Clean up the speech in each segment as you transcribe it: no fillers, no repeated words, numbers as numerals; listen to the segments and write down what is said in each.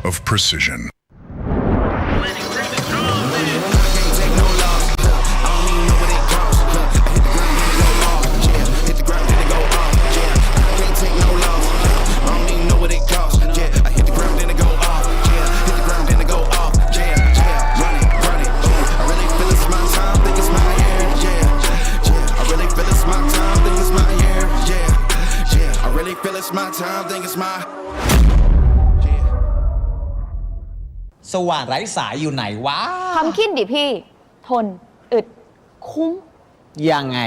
of precision. My time, think it's my สว่านไร้สายอยู่ไหนวะ ทำคิดดิพี่ ทน อึด คุ้ม ยังไง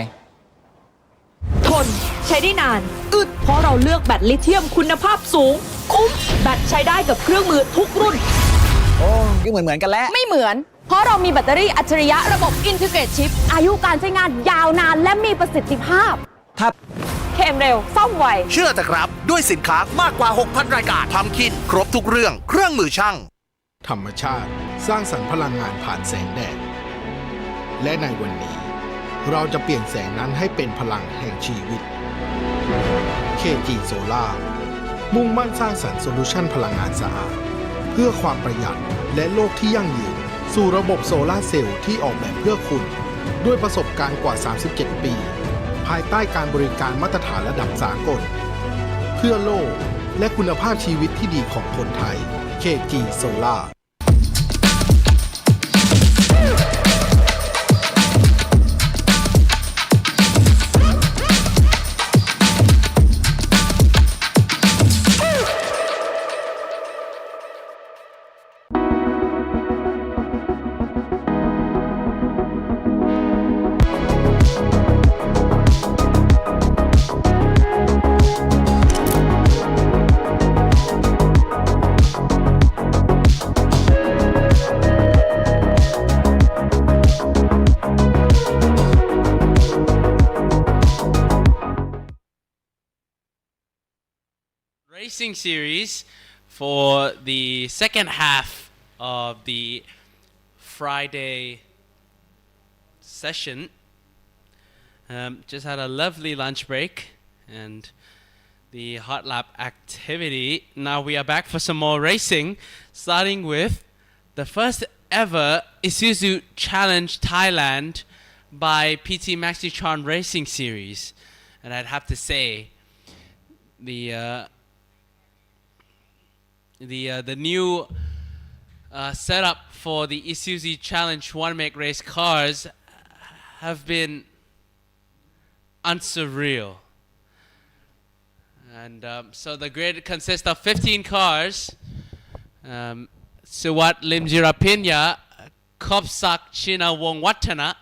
ทนใช้ได้นาน อึดเพราะเราเลือกแบตลิเธียมคุณภาพสูง คุ้มแบตใช้ได้กับเครื่องมือทุกรุ่น โอ้ก็เหมือนกันแล้ว ไม่เหมือน เพราะเรามีแบตเตอรี่อัจฉริยะระบบ Integrate Chip อายุการใช้งานยาวนานและมีประสิทธิภาพ ถ้า เข้มเร็ว ซ่อมไว เชื่อแต่ครับด้วยสินค้ามากกว่า 6,000 รายการทำคิดครบทุกเรื่องเครื่องมือช่างธรรมชาติสร้างสรรค์พลังงานผ่านแสงแดดและในวันนี้เราจะเปลี่ยนแสงนั้นให้เป็นพลังแห่งชีวิต KG Solar มุ่งมั่นสร้างสรรค์โซลูชันพลังงานสะอาดเพื่อความประหยัดและโลกที่ยั่งยืนสู่ระบบโซลาร์เซลล์ที่ออกแบบเพื่อคุณด้วยประสบการณ์กว่า 37 ปีภายใต้การบริการมาตรฐานระดับสากลเพื่อโลกและคุณภาพชีวิตที่ดีของคนไทย KG Solar Racing series for the second half of the Friday session. Just had a lovely lunch break and the hot lap activity. Now we are back for some more racing, starting with the first ever Isuzu Challenge Thailand by PT MAXNITRON Racing Series. And I'd have to say the new setup for the Isuzu Challenge One Make Race cars have been unsurreal. And so the grid consists of 15 cars. Suwat Limjirapinha, Kopsak China Wongwatana,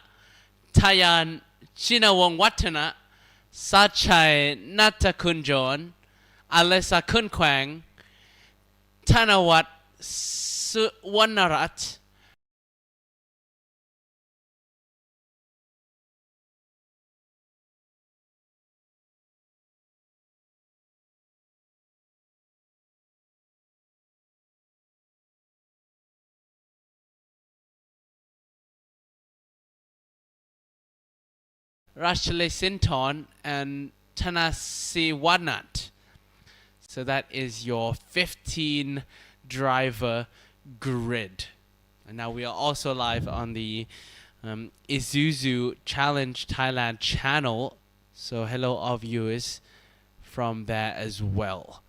Tayan China Wongwatana, Sachai Natakunjon, Alessa Kunkwang, Tanawat Suwanarat, Rashale Sinton and Tanasiwanat. So that is your 15 driver grid. And now we are also live on the Isuzu Challenge Thailand channel. So hello all viewers from there as well.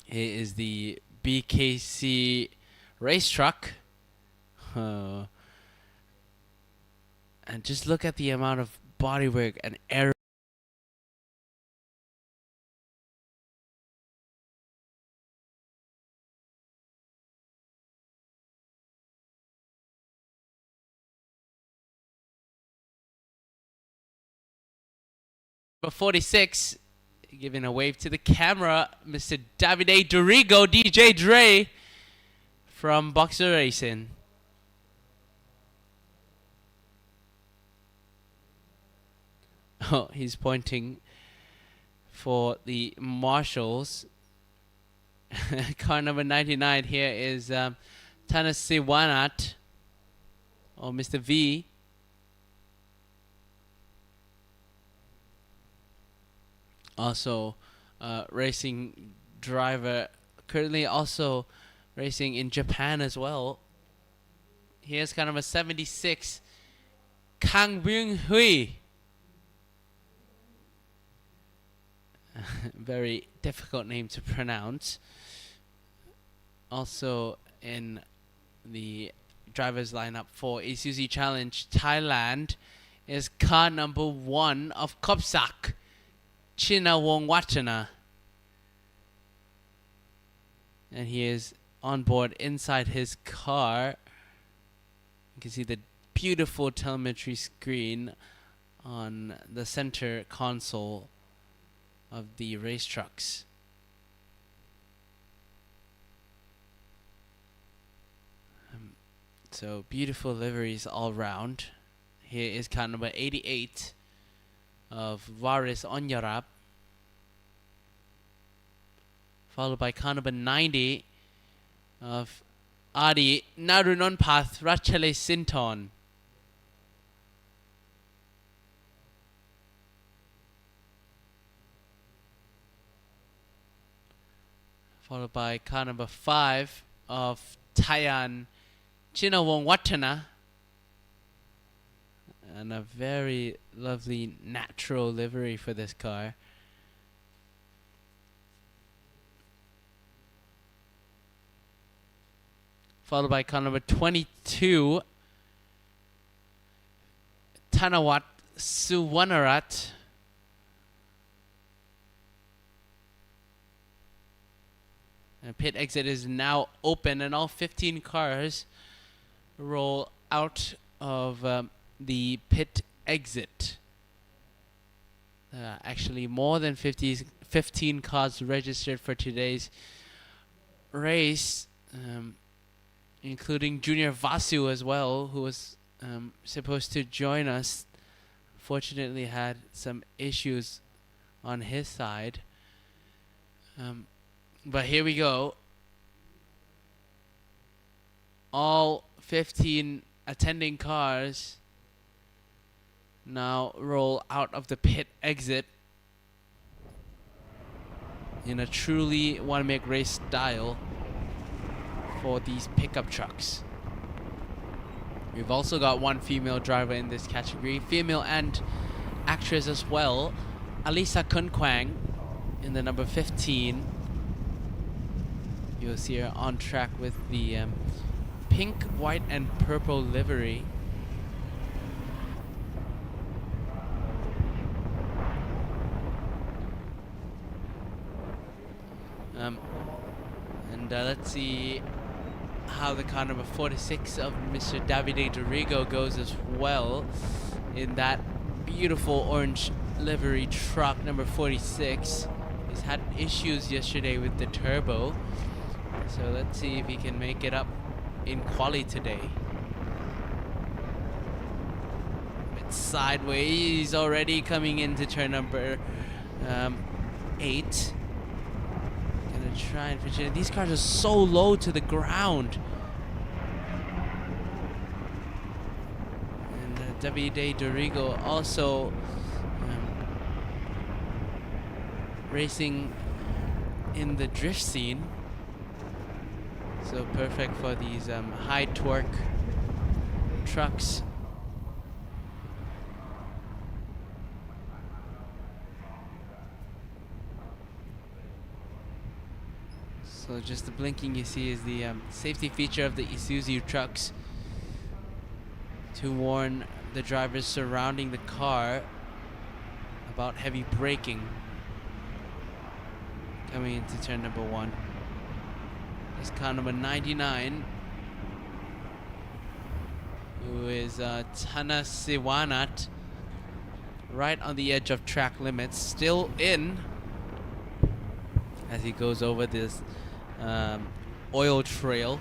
Here is the BKC race truck. And just look at the amount of bodywork and air. Number 46, giving a wave to the camera, Mr. Davide Dorigo, DJ Dre from Boxer Racing. Oh, he's pointing for the marshals. Car number 99 here is Tanasiwanat, or Mr. V. Also, racing driver currently also racing in Japan as well. Here's car number 76, Kang Byung-hui. Very difficult name to pronounce. Also in the drivers lineup for Isuzu Challenge Thailand is car number 1 of Kopsak, Chinawongwatana. And he is on board inside his car. You can see the beautiful telemetry screen on the center console of the race trucks. So beautiful liveries all round. Here is car number 88 of Varis Onyarap, followed by car number 90 of Adi Narunonpath Rachele Sinton. Followed by car number 5 of Thailand Chinawongwatana. And a very lovely natural livery for this car. Followed by car number 22, Tanawat Suwanarat. And pit exit is now open, and all 15 cars roll out of the pit exit. Actually, more than 15 cars registered for today's race, including Junior Vasu as well, who was supposed to join us. Fortunately, had some issues on his side. But here we go. All 15 attending cars now roll out of the pit exit in a truly one-make race style for these pickup trucks. We've also got one female driver in this category, female and actress as well, Alisa Kun Kwang in the number 15. You'll see her on track with the pink, white and purple livery. Let's see how the car number 46 of Mr. Davide Dorigo goes as well in that beautiful orange livery truck number 46. He's had issues yesterday with the turbo, so let's see if he can make it up in quali today. It's sideways already coming into turn number 8. Gonna try and finish it. These cars are so low to the ground. And Davide Dorigo also racing in the drift scene. So perfect for these high torque trucks. So just the blinking you see is the safety feature of the Isuzu trucks to warn the drivers surrounding the car about heavy braking coming into turn number 1. This car number 99, who is Tana Siwanat, right on the edge of track limits, still in as he goes over this oil trail.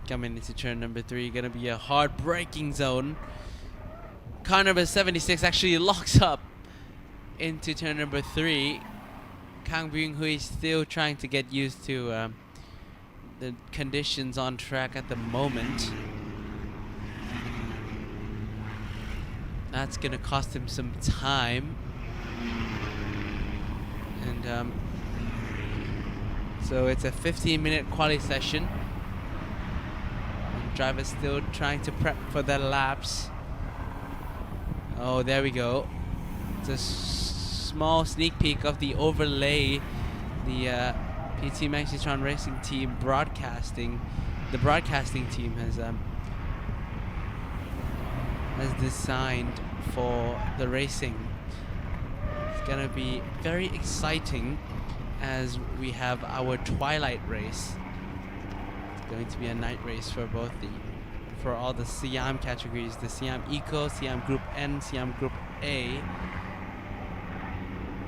Coming into turn number 3, gonna be a hard braking zone. Car number 76 actually locks up into turn number 3. Kang Byung-hui is still trying to get used to the conditions on track at the moment. That's gonna cost him some time. And so it's a 15-minute quali session. And driver's still trying to prep for their laps. Oh, there we go. It's a small sneak peek of the overlay. The PT MAXNITRON Racing team broadcasting. The broadcasting team has designed for the racing. It's gonna be very exciting as we have our twilight race. It's going to be a night race for for all the Siam categories, the Siam Eco, Siam Group N, Siam Group A.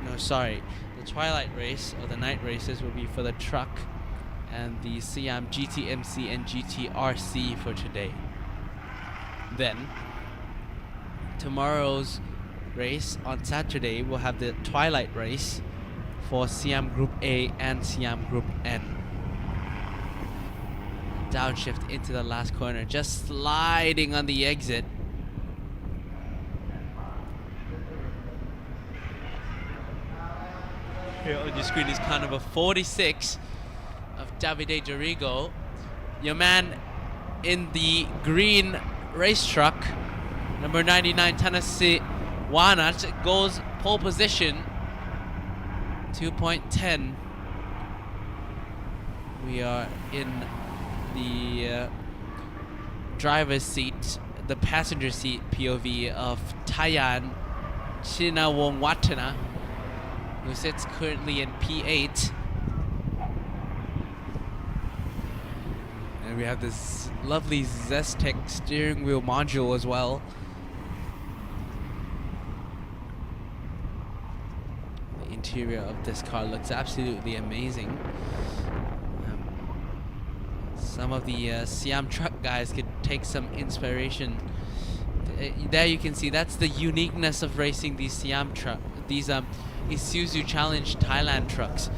No, sorry. The twilight race or the night races will be for the truck and the Siam GTMC and GTRC for today. Then tomorrow's race on Saturday will have the twilight race for Siam Group A and Siam Group N. Downshift into the last corner, just sliding on the exit. Here on your screen is car number 46 of Davide Dorigo. Your man in the green race truck, number 99, Tanasi Wanat, goes pole position, 2.10. We are in the driver's seat, the passenger seat POV of Thailand Chinawong Watana, who sits currently in P8. And we have this lovely Zestec steering wheel module as well. The interior of this car looks absolutely amazing. Some of the Siam truck guys could take some inspiration. There you can see that's the uniqueness of racing these Siam truck, these Isuzu Challenge Thailand trucks.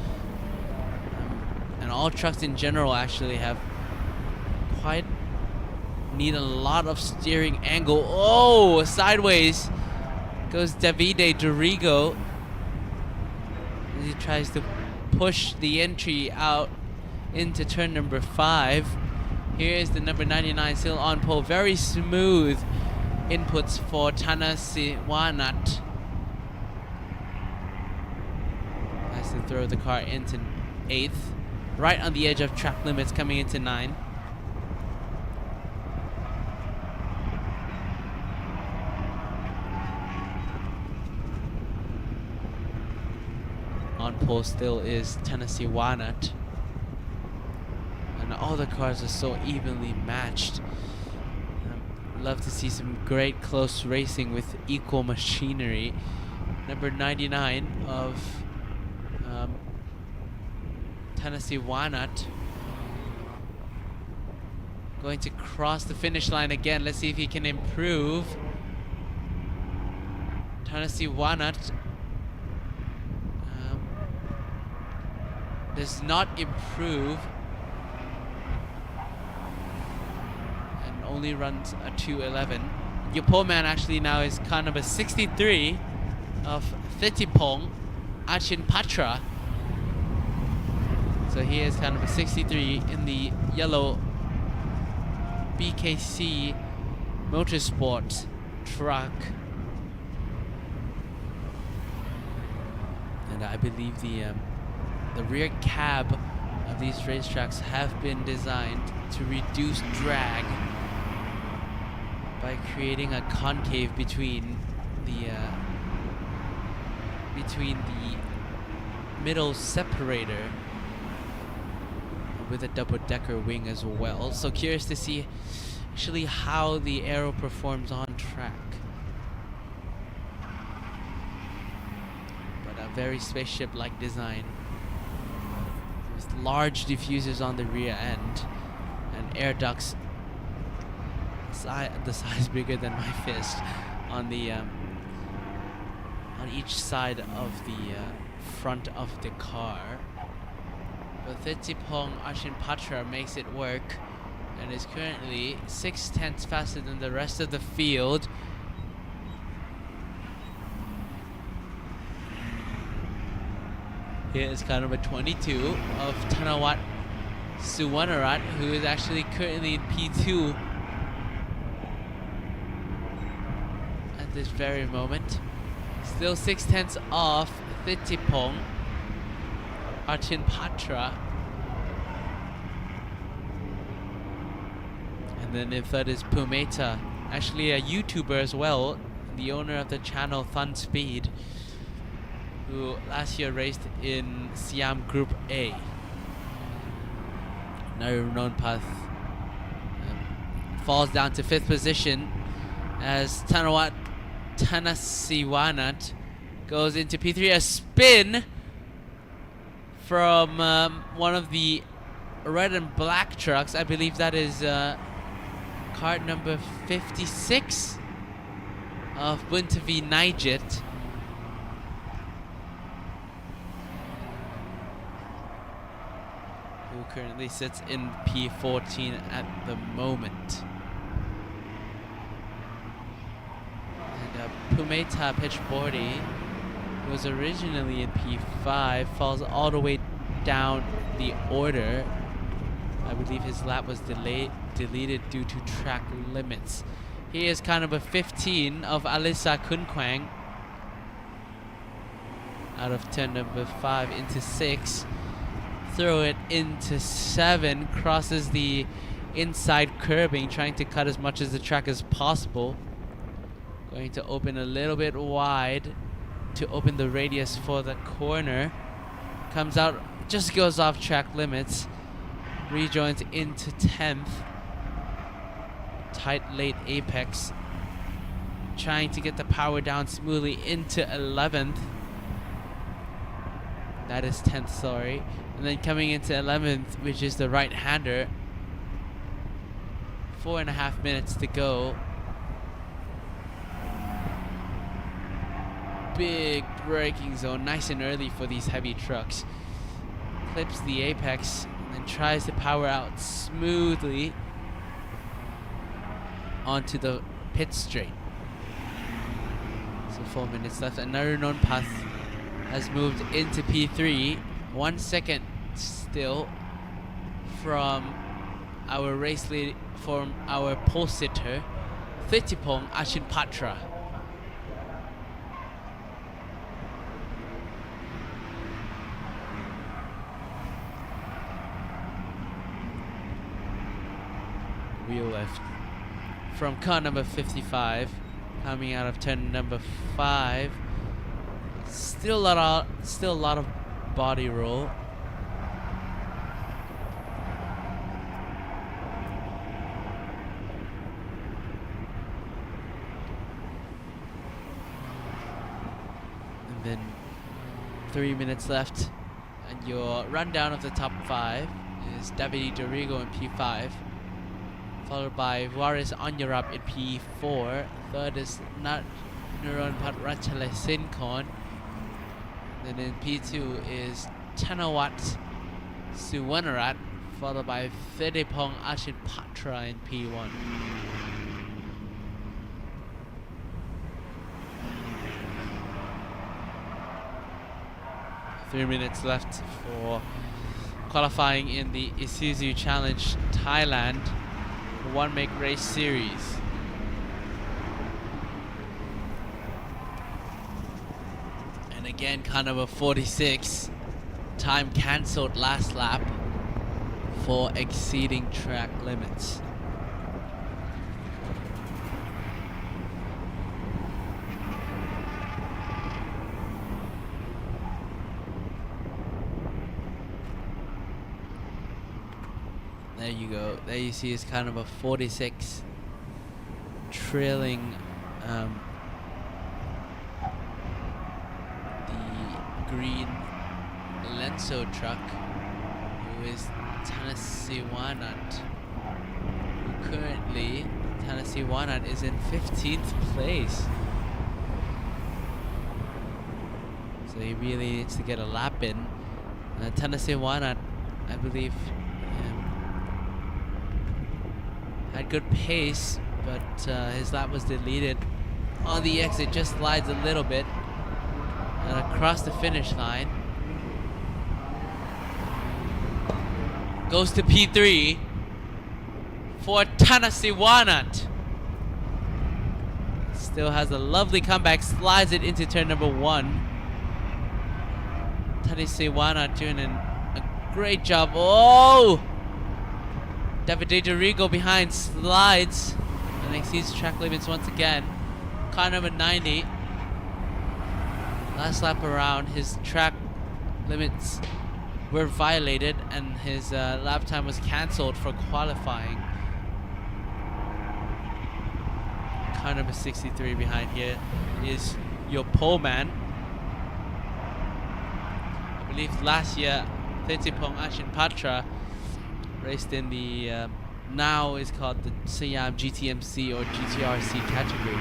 And all trucks in general actually need a lot of steering angle. Oh, sideways goes Davide Dorigo as he tries to push the entry out into turn number 5. Here's the number 99 still on pole. Very smooth inputs for Tanasi Wanat. Has to throw the car into 8th, right on the edge of track limits, coming into 9. On pole still is Tanasi Wanat. And all the cars are so evenly matched. Love to see some great close racing with equal machinery. Number 99 of Tanasi Wanat going to cross the finish line again. Let's see if he can improve. Tanasi Wanat does not improve and only runs a 2:11. Your pole man actually now is car number 63 of Thitipong Achinpatra. So he is car number 63 in the yellow BKC Motorsport truck. And I believe the rear cab of these racetracks have been designed to reduce drag by creating a concave between the middle separator with a double-decker wing as well. So curious to see actually how the aero performs on track. But a very spaceship-like design with large diffusers on the rear end and air ducts the size bigger than my fist on the on each side of the front of the car. But Thitipong Achinpatra makes it work and is currently 6/10 faster than the rest of the field. Here is car number 22 of Thanawat Suwanarat, who is actually currently in P2 at this very moment. Still 6/10 off Thitipong Achin Patra. And then in third is Pumeta, actually a YouTuber as well, the owner of the channel Fun Speed, who last year raced in Siam Group A. Narunonpath falls down to 5th position as Thanawat Thanasiwanat goes into P3. A spin from one of the red and black trucks. I believe that is card number 56 of Buntavi Nijit. Who currently sits in P14 at the moment. And Pumeta Pitchbordy, who was originally in P5, falls all the way down the order. I believe his lap was deleted due to track limits. Here is car number 15 of Alisa Kunkwang out of turn number 5 into 6. Throw it into 7, crosses the inside curbing, trying to cut as much of the track as possible. Going to open a little bit wide to open the radius for the corner. Comes out, just goes off track limits. Rejoins into 10th. Tight late apex. Trying to get the power down smoothly into 11th. That is 10th, sorry. And then coming into 11th, which is the right-hander. 4.5 minutes to go. Big braking zone, nice and early for these heavy trucks. Clips the apex and then tries to power out smoothly onto the pit straight. So 4 minutes left, and Narunonpath has moved into P3. 1 second still from our race lead, from our pole sitter, Thitipong Achin Patra. Wheel left from car number 55, coming out of turn number 5. Still a lot of body roll. And then 3 minutes left, and your rundown of the top 5 is Davide Dorigo in P5, followed by Waris Anyarap in P4. Third is Narunonpath Ratchalesinkon. Then in P2 is Thanawat Suwanarat, followed by Thitipong Achin Patra in P1. Three minutes left for qualifying in the Isuzu Challenge Thailand One Make Race Series. Again, car number 46, time cancelled last lap for exceeding track limits. There you go. There you see is car number 46 trailing green Lenso truck, who is Thanasiwanat, who currently Thanasiwanat is in 15th place. So he really needs to get a lap in. Thanasiwanat, I believe, had good pace, but his lap was deleted on the exit, just slides a little bit. And across the finish line, Goes to P3 for Tanasiwanat. Still has a lovely comeback, slides it into turn number 1. Tanasiwanat doing a great job. Oh! David Dorigo behind, slides and exceeds track limits once again. Car number 90. Last lap around, his track limits were violated and his lap time was cancelled for qualifying. Car number 63 behind here is your pole man. I believe last year Thetiphong Achinpatra raced in the now is called the Siam GTMC or GTRC category,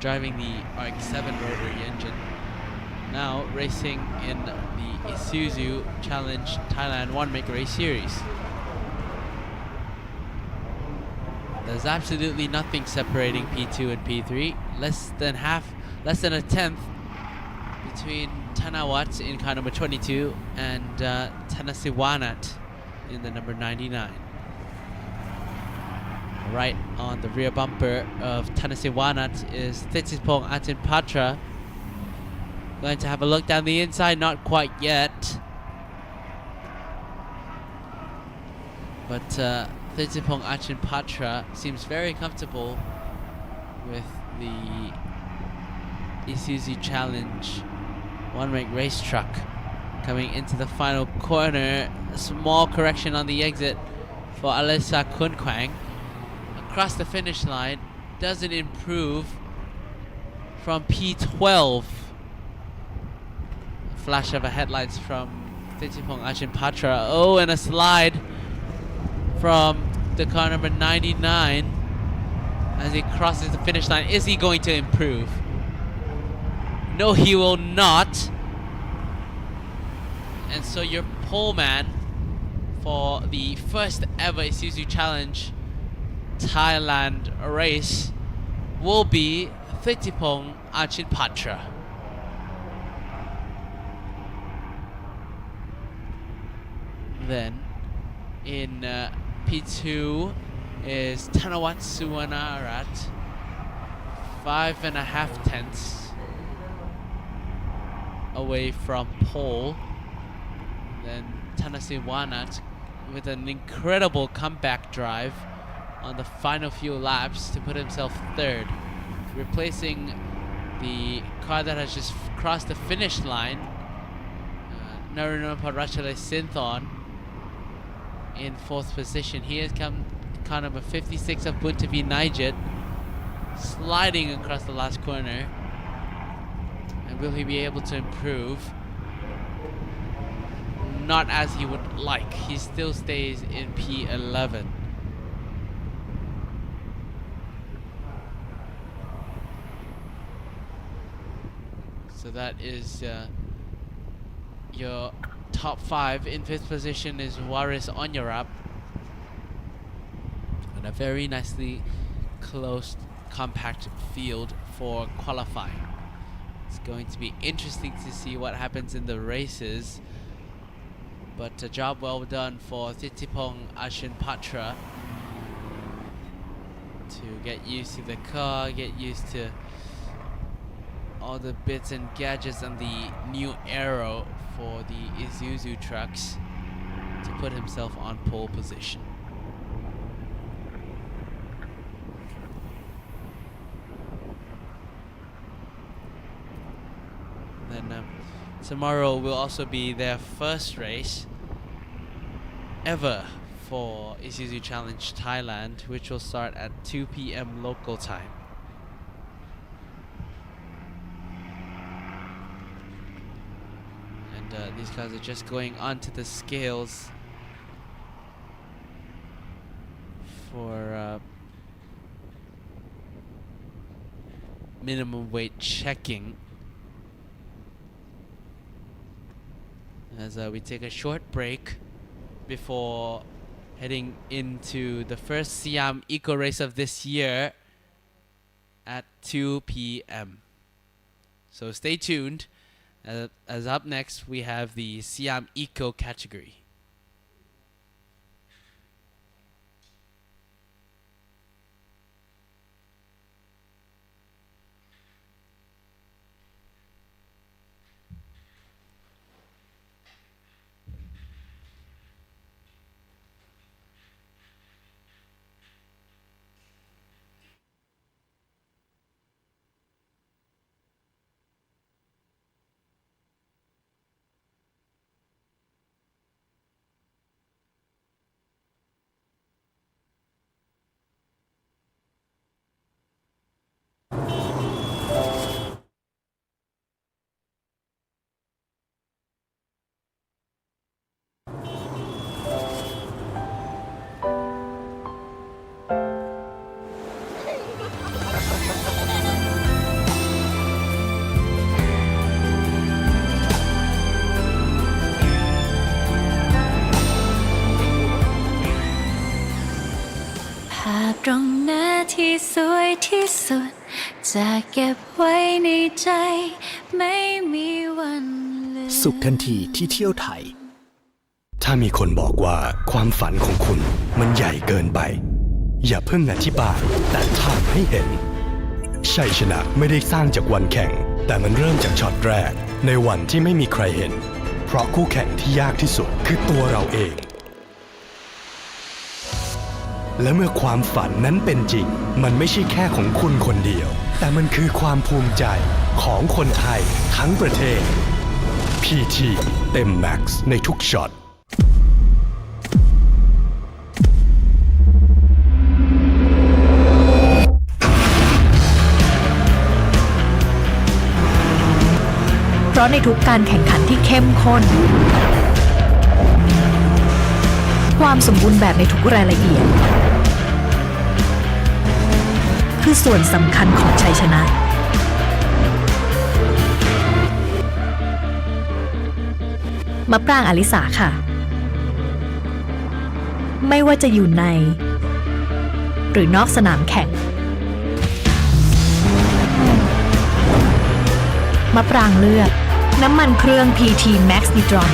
driving the RX-7 rotary engine. Now racing in the Isuzu Challenge Thailand One Make Race Series. There's absolutely nothing separating P2 and P3. Less than a tenth between Tanawat in car number 22 and Tanasiwanat in the number 99. Right on the rear bumper of Tanasiwanat is Thetiphong Achinpatra. Going to have a look down the inside, not quite yet. But Thetiphong Achinpatra seems very comfortable with the Isuzu Challenge One Make Race truck. Coming into the final corner, a small correction on the exit for Alessa Kunquang. Across the finish line, doesn't improve from P12. Flash of a headlights from Thetiphong Achinpatra. Oh, and a slide from the car number 99 as he crosses the finish line. Is he going to improve? No, he will not. And so your pole man for the first ever Isuzu Challenge Thailand race will be Thetiphong Achinpatra. Then in P2 is Tanawat Suwanarat, 5.5 tenths away from pole. Then Tanasiwanat with an incredible comeback drive on the final few laps to put himself third, replacing the car that has just crossed the finish line, Naruna Parachale Synthon, in 4th position. He has come car number 56 of Buntavi Nijit, sliding across the last corner. And will he be able to improve? Not as he would like. He still stays in P11. So that is your top 5. In 5th position is Waris Onyarap. And a very nicely closed, compact field for qualifying. It's going to be interesting to see what happens in the races. But a job well done for Thetiphong Achinpatra to get used to the car, get used to all the bits and gadgets and the new aero for the Isuzu trucks to put himself on pole position. Then tomorrow will also be their first race ever for Isuzu Challenge Thailand, which will start at 2 p.m. local time. And these guys are just going onto the scales for minimum weight checking. As we take a short break before heading into the first Siam Eco race of this year at 2 p.m. So stay tuned As up next, we have the Siam Eco category.ภาพตรงหน้าที่สวยที่สุดจะเก็บไว้ในใจไม่มีวันลืม สุขทันทีที่เที่ยวไทย ถ้ามีคนบอกว่าความฝันของคุณมันใหญ่เกินไป อย่าเพิ่งอธิบายแต่ทำให้เห็น ชัยชนะไม่ได้สร้างจากวันแข่ง แต่มันเริ่มจากช็อตแรกในวันที่ไม่มีใครเห็น เพราะคู่แข่งที่ยากที่สุดคือตัวเราเอง และเมื่อความฝันนั้นเป็นจริงมันไม่ใช่แค่ของคุณคนเดียวแต่มันคือความภูมิใจของคนไทยทั้งประเทศ PT เต็มแม็กซ์ในทุกช็อตเพราะในทุกการแข่งขันที่เข้มข้นความสมบูรณ์แบบในทุกรายละเอียดคือส่วนสำคัญของชัยชนะมะปรางอลิสาค่ะไม่ว่าจะอยู่ในหรือนอกสนามแข่งมะปรางเลือกน้ำมันเครื่อง PT MAXNITRON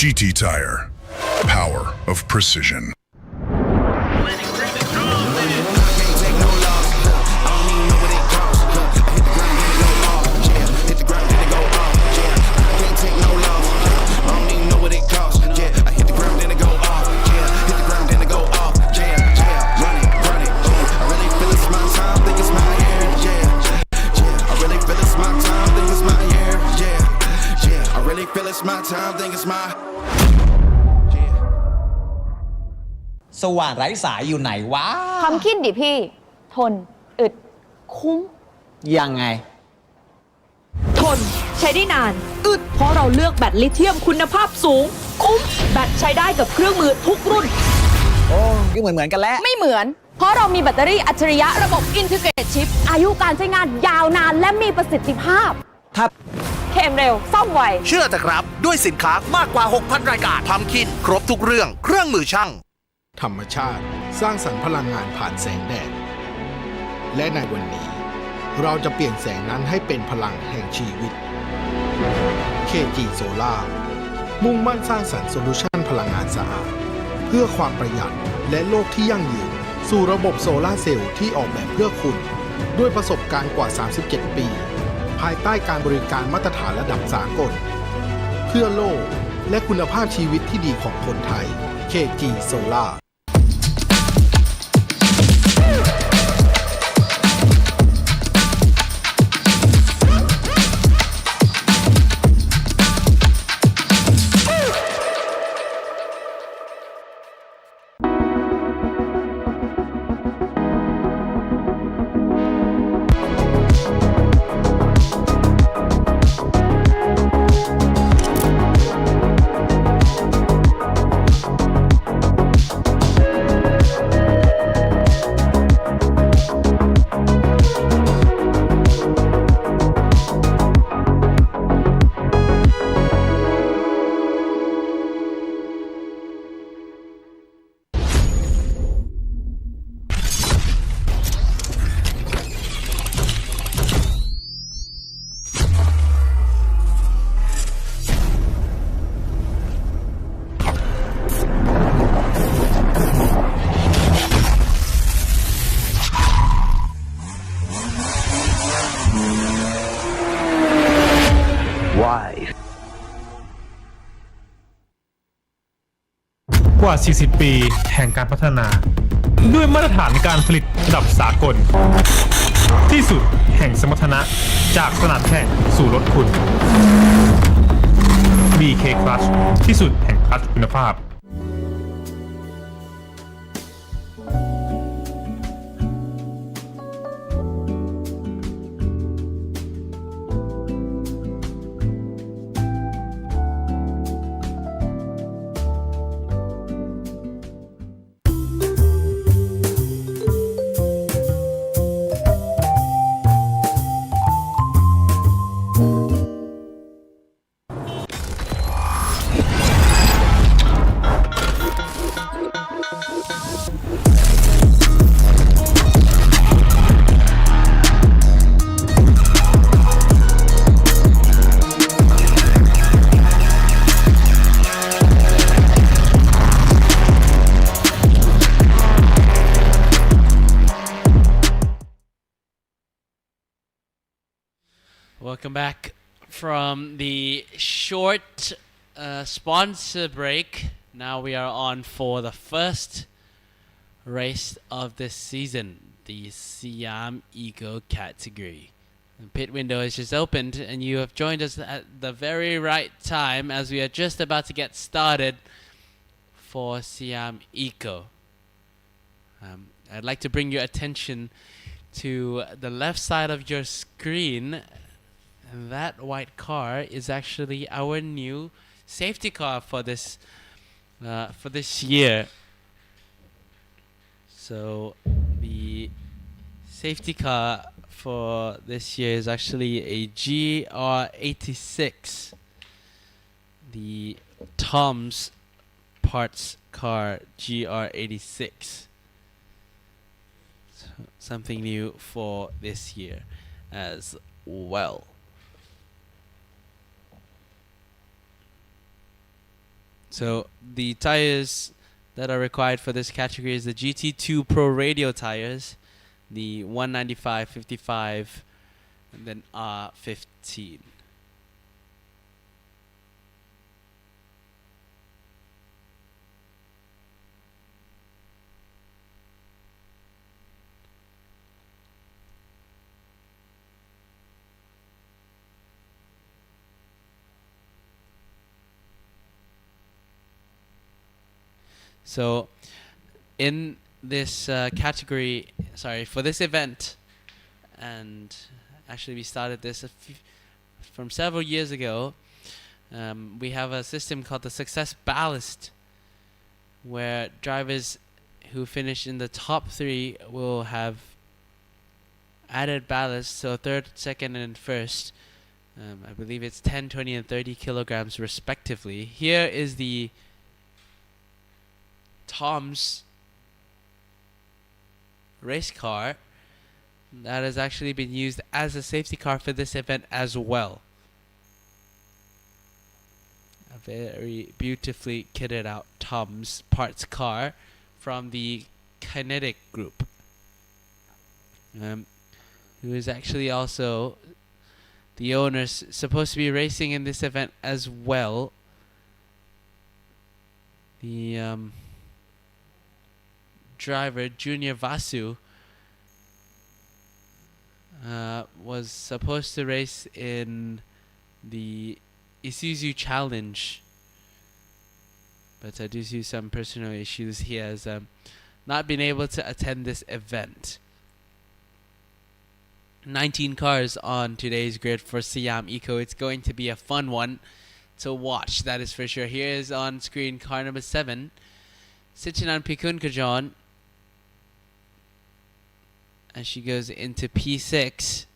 GT Tire. Power of precision. My time, think it's my สว่านไร้สายอยู่ไหนวะ ความคิดดิพี่ ทน อึด คุ้ม ยังไง ทนใช้ได้นาน อึดเพราะเราเลือกแบตลิเธียมคุณภาพสูง คุ้มแบตใช้ได้กับเครื่องมือทุกรุ่น โอ้ก็เหมือนกันแล้ว ไม่เหมือน เพราะเรามีแบตเตอรี่อัจฉริยะระบบ Integrated Chip อายุการใช้งานยาวนานและมีประสิทธิภาพ ถ้า เข้มเร็ว ซ่อมไว เชื่อแต่ครับด้วยสินค้ามากกว่า 6,000 รายการทำคินครบทุกเรื่องเครื่องมือช่าง ธรรมชาติสร้างสรรค์พลังงานผ่านแสงแดด และในวันนี้ เราจะเปลี่ยนแสงนั้นให้เป็นพลังแห่งชีวิต KG Solar มุ่งมั่นสร้างสรรค์โซลูชันพลังงานสะอาด เพื่อความประหยัดและโลกที่ยั่งยืน สู่ระบบโซลาร์เซลล์ที่ออกแบบเพื่อคุณ ด้วยประสบการณ์กว่า 37 ปี ภายใต้การบริการมาตรฐานระดับสากล เพื่อโลกและคุณภาพชีวิตที่ดีของคนไทย KG Solar กว่า 40 ปีแห่งการพัฒนา ด้วยมาตรฐานการผลิตระดับสากล ที่สุดแห่งสมรรถนะจากสนามแข่งสู่รถคุณ BK Clutch ที่สุดแห่งคลัตช์คุณภาพ Welcome back from the short sponsor break. Now we are on for the first race of this season, the Siam Eco category. The pit window is just opened and you have joined us at the very right time as we are just about to get started for Siam Eco. I'd like to bring your attention to the left side of your screen. And that white car is actually our new safety car for this year. So the safety car for this year is actually a GR86, the Tom's parts car GR86. So something new for this year as well. So the tires that are required for this category is the GT2 Pro Radial tires, the 195, 55, and then R15. So in this category, for this event, and actually we started this from several years ago, we have a system called the Success Ballast, where drivers who finish in the top 3 will have added ballast, so third, second, and first. I believe it's 10, 20, and 30 kilograms respectively. Here is the Tom's race car that has actually been used as a safety car for this event as well. A very beautifully kitted out Tom's parts car from the Kinetic Group, who is actually also the owners supposed to be racing in this event as well. The driver Junior Vasu was supposed to race in the Isuzu Challenge, but due to some personal issues he has not been able to attend this event. 19 cars on today's grid for Siam Eco. It's going to be a fun one to watch, that is for sure. Here is on screen car number 7, Sichinan Pikun Kajon, as she goes into P6.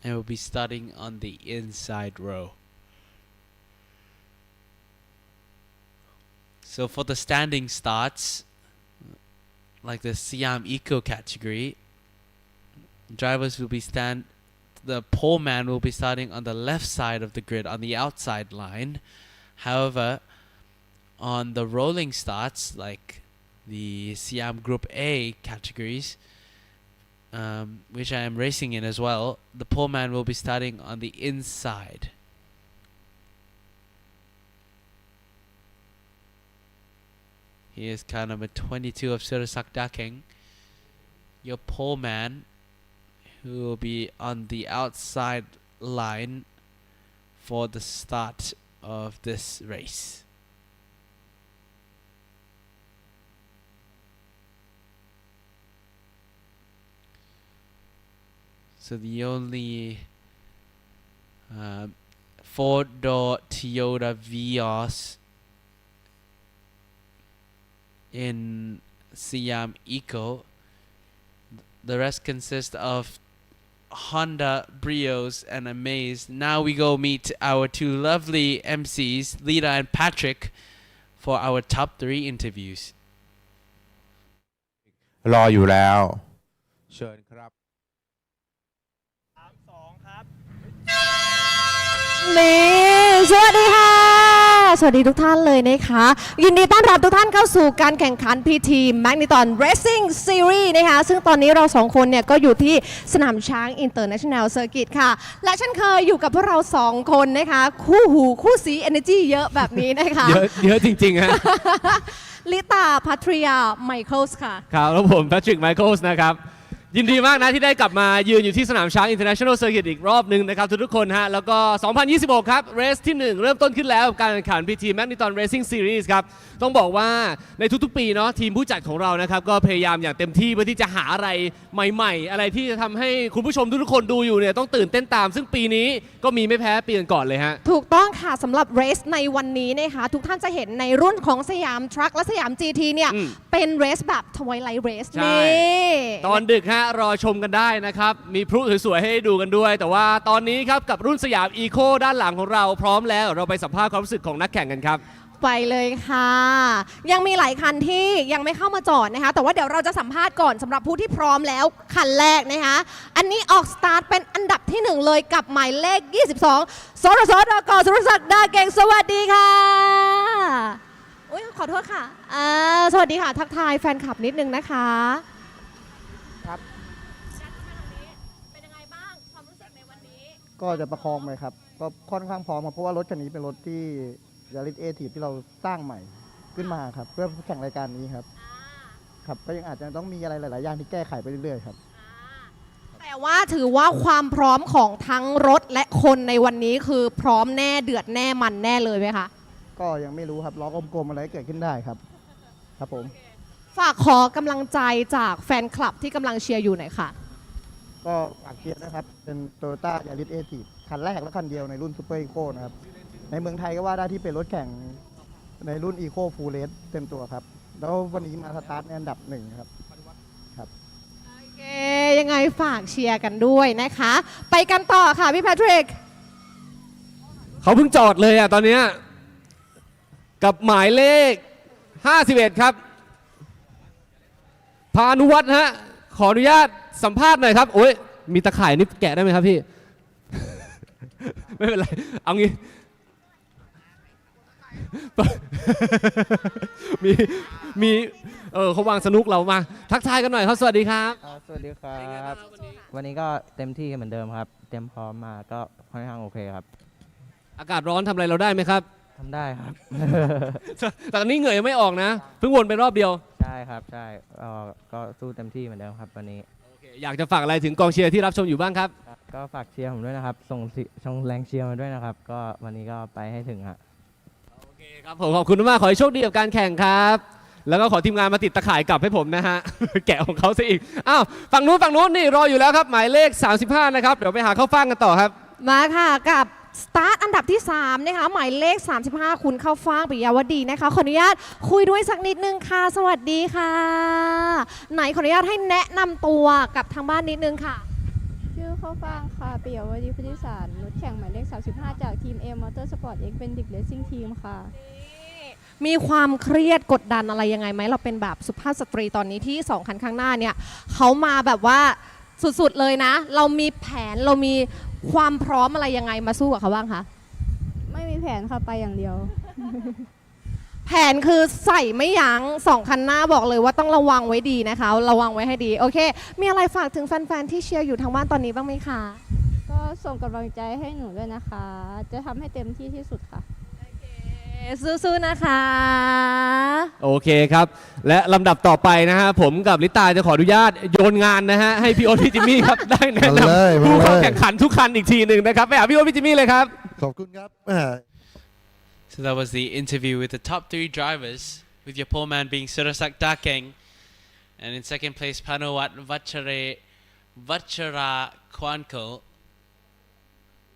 And we'll be starting on the inside row. So for the standing starts, like the Siam Eco category, drivers will be the pole man will be starting on the left side of the grid on the outside line. However, on the rolling starts, like the Siam Group A categories, which I am racing in as well, the pole man will be starting on the inside He is car number 22 of Surasak Dakeng. Your pole man, who will be on the outside line for the start of this race. So the only 4-door Toyota Vios in Siam Eco. The rest consist of Honda Brios and Amaze. Now we go meet our two lovely MCs, Lita and Patrick, for our top 3 interviews. รออยู่แล้วเชิญครับ นี่สวัสดีค่ะสวัสดีทุกท่านเลยนะคะยินดีต้อนรับทุกท่านเข้าสู่การแข่งขัน PT MAXNITRON RACING SERIES นะคะซึ่งตอนนี้เรา2คนเนี่ยก็อยู่ที่สนามช้าง International Circuit ค่ะและเช่นเคยอยู่กับพวกเรา2คนนะคะคู่หูคู่สี Energy เยอะแบบนี้นะคะเยอะจริงๆฮะ ลิตาพัทริยาไมเคิลส์ค่ะครับแล้วผมแพทริกไมเคิลส์นะครับยินดีมากนะที่ได้กลับมายืนอยู่ที่สนามช้าง International Circuit อีกรอบหนึ่งนะครับทุกคนฮะแล้วก็ 2026 ครับเรสที่ 1 เริ่มต้นขึ้นแล้วกับการแข่งขัน PT MAXNITRON RACING SERIES ครับต้องบอกว่าในทุกๆปีเนาะทีมผู้จัดของเรานะครับก็พยายามอย่างเต็มที่เพื่อที่จะหาอะไรใหม่ๆอะไรที่จะทำให้คุณผู้ชมทุกๆคนดูอยู่เนี่ยต้องตื่นเต้นตามซึ่งปีนี้ก็มีไม่แพ้ปีก่อนเลยฮะถูกต้องค่ะสำหรับเรสในวันนี้นะคะทุกท่านจะเห็นในรุ่นของสยามทรัคและสยาม GT เนี่ยเป็นเรสแบบ Twilight Race นี่ตอนดึกฮะรอชมกันได้นะครับมีพลุสวยๆให้ดูกันด้วยแต่ว่าตอนนี้ครับกับรุ่นสยามอีโคด้านหลังของเราพร้อมแล้วเราไปสัมภาษณ์ความรู้สึกของนักแข่งกันครับไปเลยค่ะยังมีหลายคันที่ยังไม่เข้ามาจอดนะคะแต่ว่าเดี๋ยวเราจะสัมภาษณ์ก่อนสำหรับผู้ที่พร้อมแล้วคันแรกนะคะอันนี้ออกสตาร์ทเป็นอันดับที่1เลยกับหมายเลข22สรสดก.สุรศักดิ์ดาเก่งสวัสดีค่ะอุ๊ยขอโทษค่ะสวัสดีค่ะทักทายแฟนคลับนิดนึงนะคะครับก็จะประคองไปครับก็ค่อนข้างพร้อมครับเพราะว่ารถคันนี้เป็นรถที่ยาริสเอทีที่เราสร้างใหม่ขึ้นมาครับเพื่อแข่งรายการนี้ครับครับก็ยังอาจจะต้องมีอะไรหลายๆอย่างที่แก้ไขไปเรื่อยๆครับแต่ว่าถือว่าความพร้อมของทั้งรถและคนในวันนี้คือพร้อมแน่เดือดแน่มันแน่เลยไหมคะก็ยังไม่รู้ครับล้อกลมๆอะไรเกิดขึ้นได้ครับครับผมฝากขอกำลังใจจากแฟนคลับที่กำลังเชียร์อยู่หน่อยค่ะก็ฝากเชียร์นะครับเป็นโตโยต้ายาริสเอทีคันแรกและคันเดียวในรุ่นซูเปอร์อีโคนะครับในเมืองไทยก็ว่าได้ที่เป็นรถแข่งในรุ่นอีโคฟูลเรสเต็มตัวครับแล้ววันนี้มาสตาร์ทในอันดับ1ครับครับโอเคยังไงฝากเชียร์กันด้วยนะคะไปกันต่อค่ะพี่แพทริกเขาเพิ่งจอดเลยอ่ะตอนนี้กับหมายเลข51ครับพานุวัฒน์ฮะขออนุญาตสัมภาษณ์หน่อยครับโอ้ยมีตะข่ายนี่แกะได้ไหมครับพี่ ไม่เป็นไรเอางี้ มีเขาวางสนุกเรามาทักทายกันหน่อยครับสวัสดีครับสวัสดีครับวันนี้ก็เต็มที่เหมือนเดิมครับเต็มพร้อมมาก็ค่อนข้างโอเคครับอากาศร้อนทำอะไรเราได้ไหมครับทำได้ครับ แต่ตอนนี้เหงื่อยังไม่ออกนะเพิ่งวนไปรอบเดียวใช่ครับใช่ก็สู้เต็มที่เหมือนเดิมครับวันนี้อยากจะฝากอะไรถึงกองเชียร์ที่รับชมอยู่บ้างครับก็ฝากเชียร์ผมด้วยนะครับส่งแรงเชียร์มาด้วยนะครับก็วันนี้ก็ไปให้ถึงครับโอเคครับผมขอบคุณมากขอให้โชคดีกับการแข่งครับแล้วก็ขอทีมงานมาติดตะข่ายกลับให้ผมนะฮะ แกะของเขาซะอีกอ้าวฝั่งนู้นนี่รออยู่แล้วครับหมายเลข35นะครับเดี๋ยวไปหาข้าวฟ่างกันต่อครับมาค่ะกับสตาร์ทอันดับที่3นะคะหมายเลข35คุณเข้าฟ่างปิยาวดีนะคะขออนุญาตคุยด้วยสักนิดนึงค่ะสวัสดีค่ะไหนขออนุญาตให้แนะนำตัวกับทางบ้านนิดนึงค่ะชื่อเข้าฟ่างค่ะปิยาวดีพุทธิสารรถแข่งหมายเลข35จากทีม A Motorsport X เป็นเด็กเรซซิ่งทีมค่ะมีความเครียดกดดันอะไรยังไงไหมเราเป็นแบบสุภาพสตรีตอนนี้ที่2คันข้างหน้าเนี่ยเขามาแบบว่าสุดๆเลยนะเรามีแผนเรามีความพร้อมอะไรยังไงมาสู้กับเขาบ้างคะไม่มีแผนค่ะไปอย่างเดียว แผนคือใส่ไม่ยั้ง2คันหน้าบอกเลยว่าต้องระวังไว้ดีนะคะระวังไว้ให้ดีโอเคมีอะไรฝากถึงแฟนๆที่เชียร์อยู่ทางบ้านตอนนี้บ้างไหมคะก็ส่งกำลังใจให้หนูด้วยนะคะจะทำให้เต็มที่ที่สุดค่ะ สู้ๆนะคะ โอเคครับ และลำดับต่อไปนะฮะผมกับลิตาจะขออนุญาตโยนงานนะฮะให้พี่โอ๊ตพี่จิมมี่ครับ ได้แนะนำผู้เข้าแข่งขันทุกคันอีกทีหนึ่งนะครับไปหาพี่โอ๊ตพี่จิมมี่เลยครับ ขอบคุณครับ So that was the interview with the top 3 drivers, with your pole man being Surasak Dakeng, and in second place Panawat Vachara Kwanko,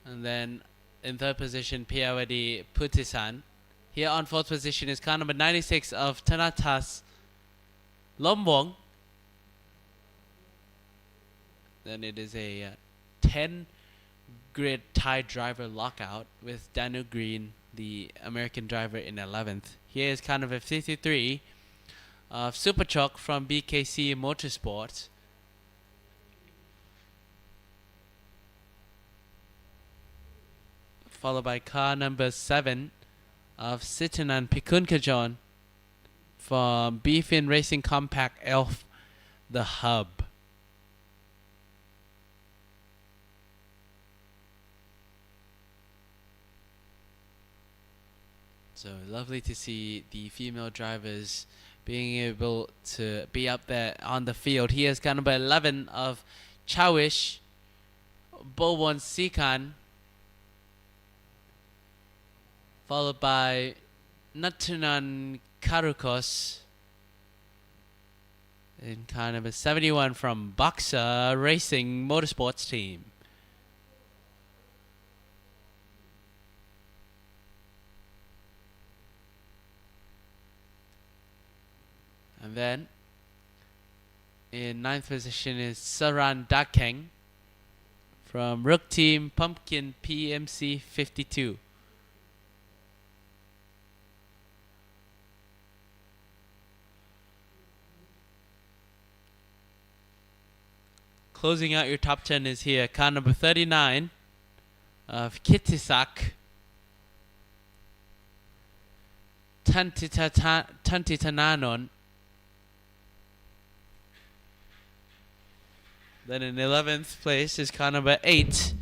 and then in third position Piawadi Putisan. Here on fourth position is car number 96 of Tanatas Lombong. Then it is a 10 grid Thai driver lockout with Daniel Green, the American driver, in 11th. Here is car number 53 of Super Truck from BKC Motorsports. Followed by car number 7 of Sitanan Pikunkajon from Beefin Racing Compact Elf, the Hub. So lovely to see the female drivers being able to be up there on the field. Here's car number 11 of Chawish Bowon Sikan, followed by Natunan Karukos in car number 71 from Boxer Racing Motorsports team. And then in 9th position is Saran Dakeng from Rook Team Pumpkin PMC 52. Closing out your top 10 is here, car number 39 of Kitisak Tantitananon. Then in 11th place is car number 8,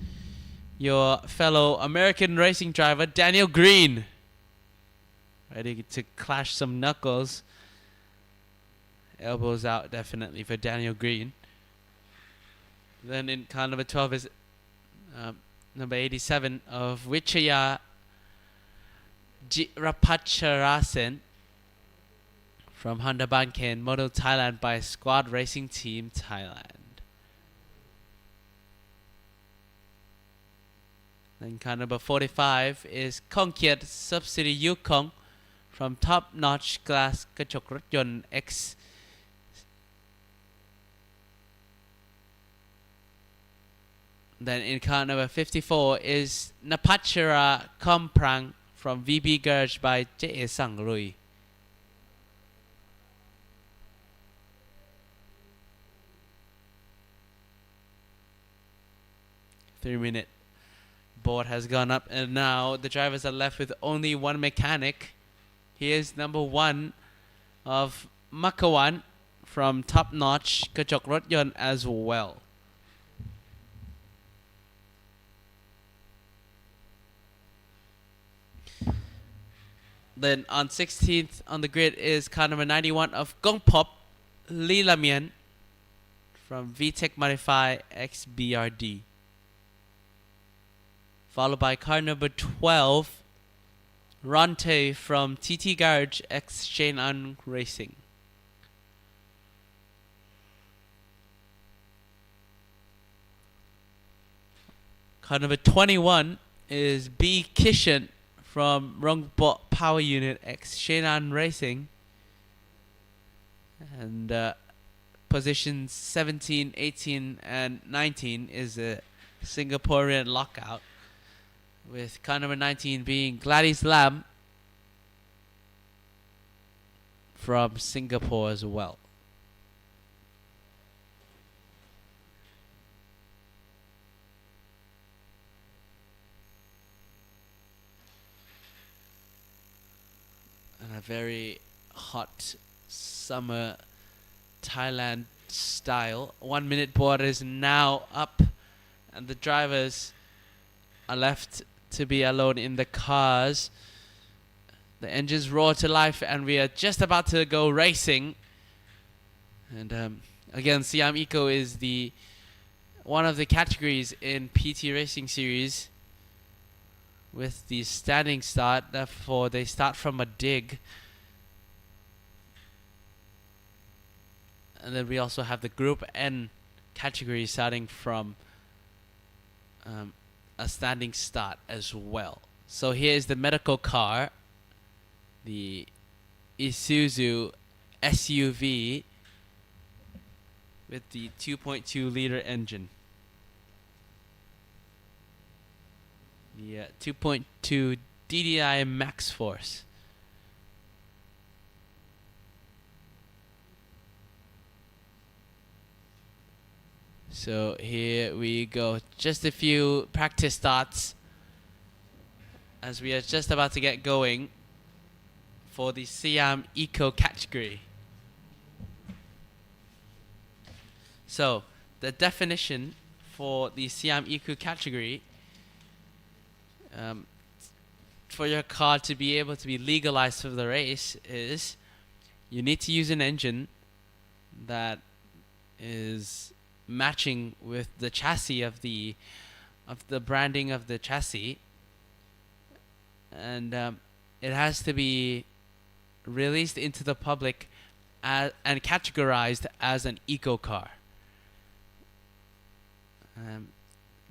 your fellow American racing driver, Daniel Green. Ready to clash some knuckles. Elbows out definitely for Daniel Green. Then in car number 12 is number 87 of Wichaya Jirapacharasen from Honda Banken Moto Thailand by Squad Racing Team Thailand. Then car number 45 is Kongkiat Subsidy Yukong from Top Notch Glass Kachok Rotyon X. Then in car number 54 is Napachara Komprang from VB Garage by J.A. Sang Rui. Three-minute board has gone up, and now the drivers are left with only one mechanic. Here's number 1 of Makawan from Top Notch Kachok Rotyon as well. Then on 16th on the grid is car number 91 of Gongpop Lilamian from VTEC Modify XBRD. Followed by car number 12, Ronte from TT Garage X Shenan Racing. Car number 21 is B Kishan from Rongbot Power Unit X Shenan Racing. And positions 17, 18, and 19 is a Singaporean lockout, with car number 19 being Gladys Lam from Singapore as well. And a very hot summer Thailand style 1 minute board is now up, and the drivers are left to be alone in the cars. The engines roar to life, and we are just about to go racing. And again, Siam Eco is one of the categories in PT Racing Series with the standing start. Therefore, they start from a dig. And then we also have the Group N category starting from a standing start as well. So here is the medical car, the Isuzu SUV with the 2.2 liter engine. The 2.2 DDI Max Force. So here we go. Just a few practice starts as we are just about to get going for the Siam Eco category. So the definition for the Siam Eco category, for your car to be able to be legalized for the race, is you need to use an engine that is matching with the chassis of the branding of the chassis, and it has to be released into the public and categorized as an eco car.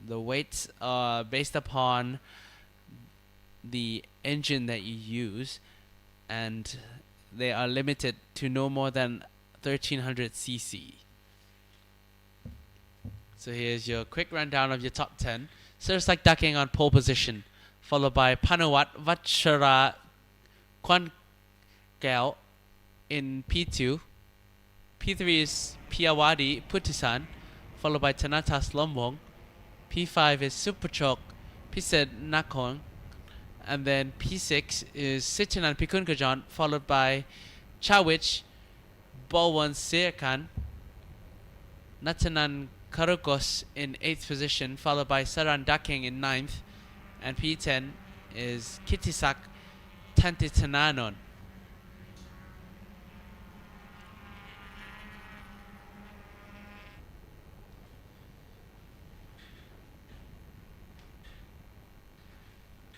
The weights are based upon the engine that you use, and they are limited to no more than 1300 cc. So here's your quick rundown of your top 10. Sirsak Daking on pole position, followed by Panawat Vachara Kwankao in P2. P3 is Piawadi Putisan, followed by Tanatas Lomwong. P5 is Superchok Pised Nakong. And then P6 is Sichanan Pikunkajan, followed by Chawich Bolwan Sirkan. Natanan Karukos in 8th position, followed by Saran Daking in 9th. And P10 is Kitisak Tantitananon.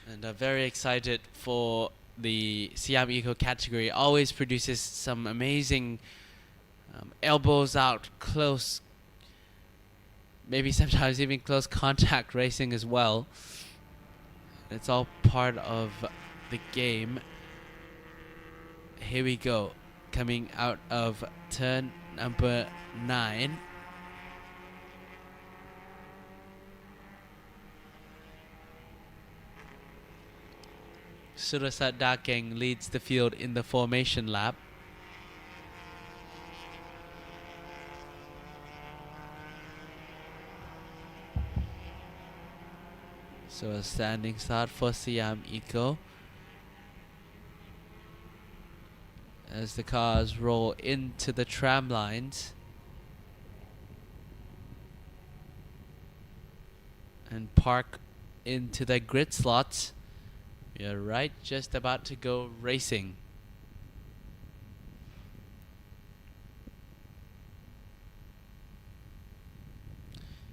And I'm very excited for the Siam Eco category. Always produces some amazing elbows out, close, maybe sometimes even close contact racing as well. It's all part of the game. Here we go, coming out of turn number 9. Surasat Dakeng leads the field in the formation lap. So a standing start for Siam Eco as the cars roll into the tram lines and park into their grid slots. We are right just about to go racing.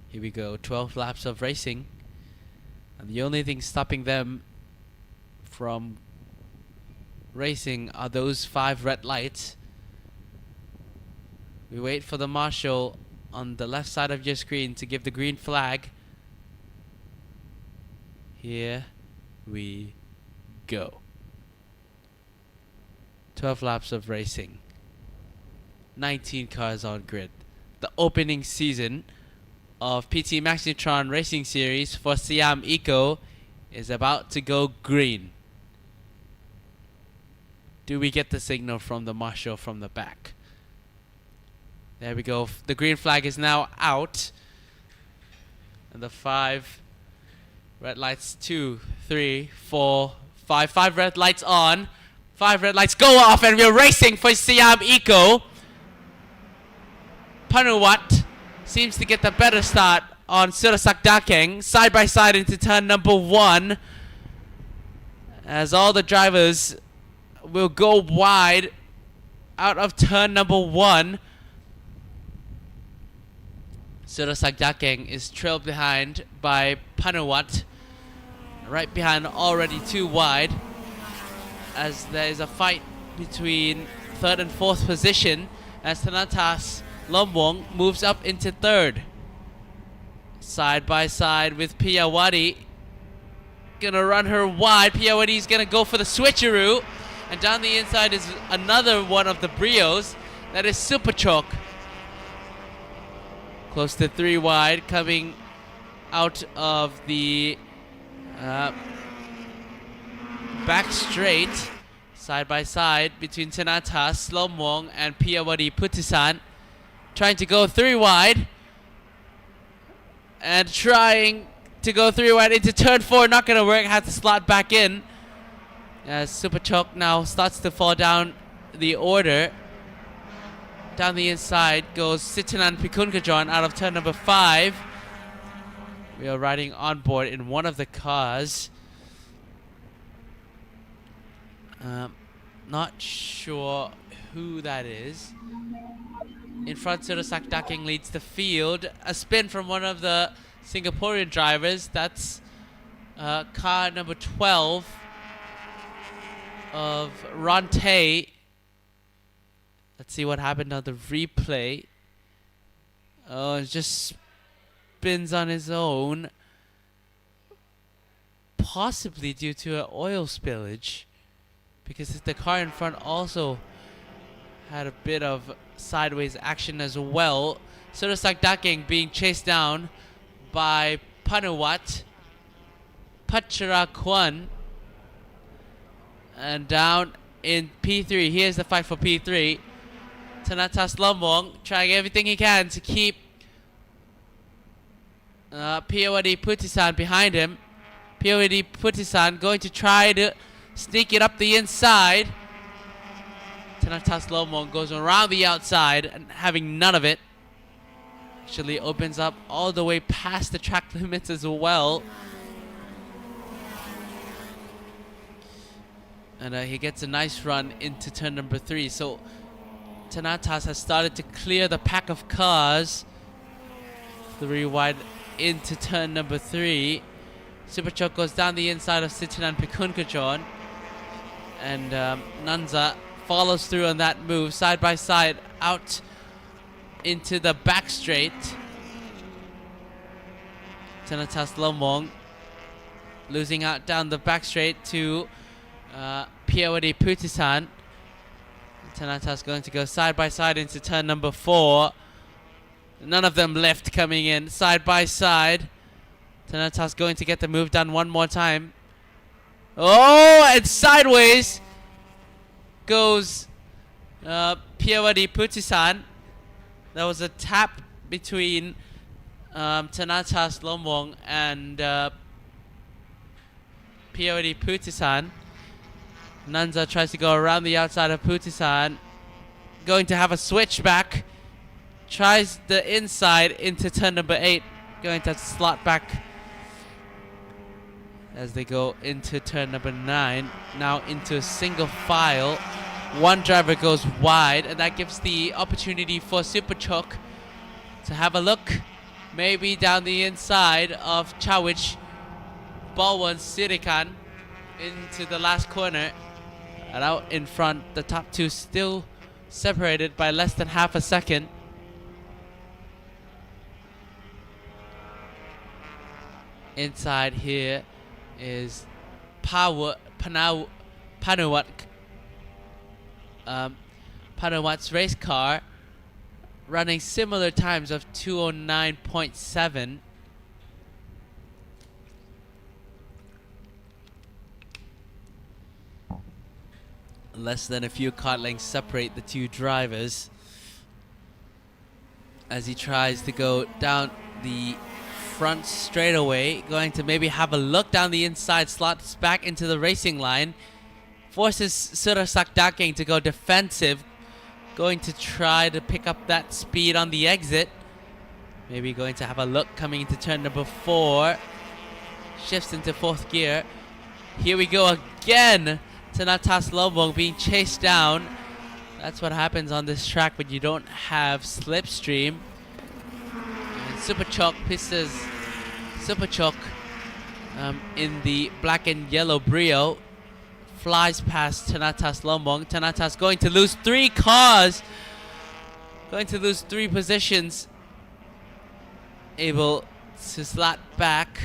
Here we go, 12 laps of racing. And the only thing stopping them from racing are those 5 red lights. We wait for the marshal on the left side of your screen to give the green flag. Here we go. 12 laps of racing. 19 cars on grid. The opening season of PT MAXNITRON Racing Series for Siam Eco is about to go green. Do we get the signal from the marshal from the back? There we go. The green flag is now out. And the 5 red lights, 2, 3, 4, 5. 5 red lights on. 5 red lights go off, and we're racing for Siam Eco. Panuwat seems to get the better start on Surasak Dakeng, side by side into turn number 1, as all the drivers will go wide out of turn number 1. Surasak Dakeng is trailed behind by Panawat. Right behind, already too wide, as there is a fight between 3rd and 4th position as Thanatas Lomwong moves up into 3rd. Side by side with Piyawadi. Gonna run her wide. Piyawadi's gonna go for the switcheroo. And down the inside is another one of the Brios. That is Super Choke. Close to 3 wide, coming out of the back straight. Side by side between Thanatas Lomwong and Piyawadi Putisan. Trying to go 3 wide. And trying to go 3 wide into turn 4. Not going to work. Has to slot back in. As Super Choke now starts to fall down the order. Down the inside goes Sitinan Pikunkajon out of turn number 5. We are riding on board in one of the cars. Not sure who that is. In front, Surasak Dakeng leads the field. A spin from one of the Singaporean drivers. That's car number 12 of Ronte. Let's see what happened on the replay. Oh, it just spins on his own. Possibly due to an oil spillage. Because the car in front also had a bit of sideways action as well. Surasak Dakeng being chased down by Panawat, Pachara Kwan, and down in P3. Here's the fight for P3. Thanatas Lomwong trying everything he can to keep Piyawadi Putisan behind him. Piyawadi Putisan going to try to sneak it up the inside. Thanatas Lomwong goes around the outside and having none of it. Actually opens up all the way past the track limits as well. And he gets a nice run into turn number 3. So Thanatas has started to clear the pack of cars. 3 wide into turn number 3. Super Choke goes down the inside of Sitinan Pikunkajon. And Nanza follows through on that move, side by side, out into the back straight. Thanatas Lomwong losing out down the back straight to Piyawadi Putisan. Thanatas going to go side by side into turn number 4. None of them left coming in side by side. Thanatas going to get the move done one more time. Oh, and sideways goes Piyawadi Putisan. That was a tap between Thanatas Lomwong and Piyawadi Putisan. Nanza tries to go around the outside of Putisan. Going to have a switchback. Tries the inside into turn number 8. Going to slot back as they go into turn number 9. Now into a single file. One driver goes wide, and that gives the opportunity for Super Choke to have a look. Maybe down the inside of Chawich Balwan Sirikan into the last corner. And out in front, the top 2 still separated by less than half a second. Inside here is Panawat's race car, running similar times of 209.7. Less than a few car lengths separate the 2 drivers as he tries to go down the front straightaway, going to maybe have a look down the inside, slots back into the racing line, forces Surasak Dakeng to go defensive, going to try to pick up that speed on the exit. Maybe going to have a look coming into turn number 4. Shifts into 4th gear. Here we go again. Thanatas Lomwong being chased down. That's what happens on this track when you don't have slipstream. And Superchok pisses Superchok in the black and yellow Brio. Flies past Thanatas Lomwong. Thanatas going to lose 3 cars. Going to lose 3 positions. Able to slot back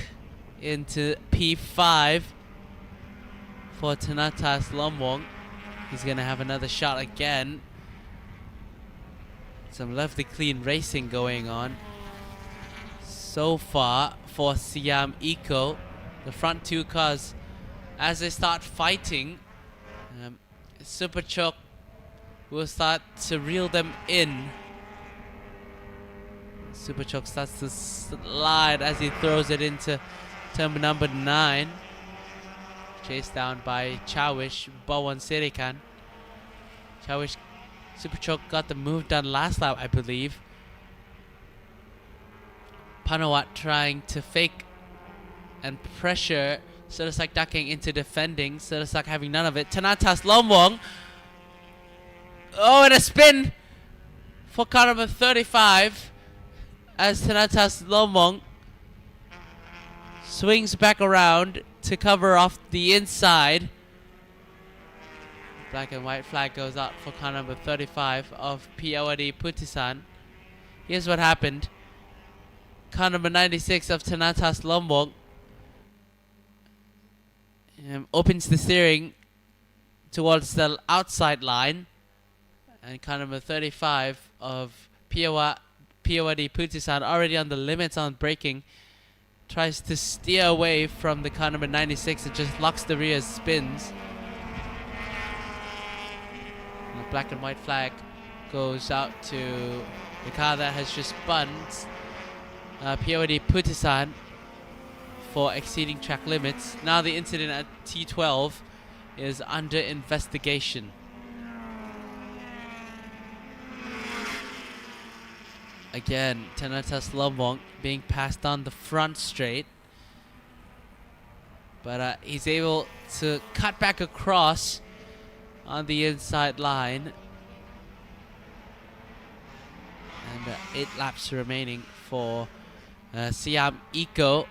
into P5 for Thanatas Lomwong. He's gonna have another shot again. Some lovely clean racing going on so far for Siam Eco. The front 2 cars, as they start fighting, Superchok will start to reel them in. Superchok starts to slide as he throws it into turn number 9. Chased down by Chawish Bawan Serikan. Chawish Superchok got the move done last lap, I believe. Panawat trying to fake and pressure. Surasak ducking into defending. Surasak having none of it. Thanatas Lomwong. Oh, and a spin for car number 35 as Thanatas Lomwong swings back around to cover off the inside. Black and white flag goes out for car number 35 of Piawadi Putisan. Here's what happened. Car number 96 of Thanatas Lomwong opens the steering towards the outside line, and car number 35 of Piawadi Putisan, already on the limits on braking, tries to steer away from the car number 96 and just locks the rear, spins. And the black and white flag goes out to the car that has just spun, Piawadi Putisan, for exceeding track limits. Now the incident at T12 is under investigation. Again, Thanatas Lomwong being passed on the front straight, but he's able to cut back across on the inside line. And 8 laps remaining for Siam Eco.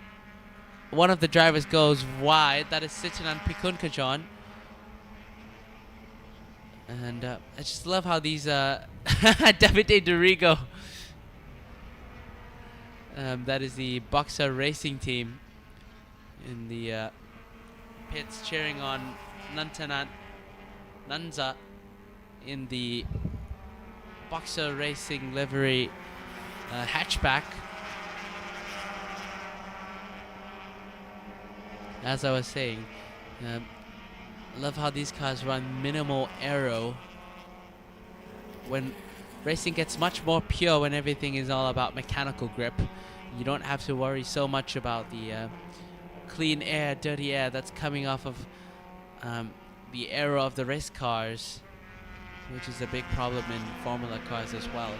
One of the drivers goes wide. That is Sitinan Pikunkajon. And I just love how these Davide Dorigo, that is the Boxer racing team in the pits, cheering on Nanza in the Boxer racing livery hatchback. As I was saying, I love how these cars run minimal aero. When racing gets much more pure, when everything is all about mechanical grip, you don't have to worry so much about the clean air, dirty air that's coming off of the aero of the race cars, which is a big problem in Formula cars as well.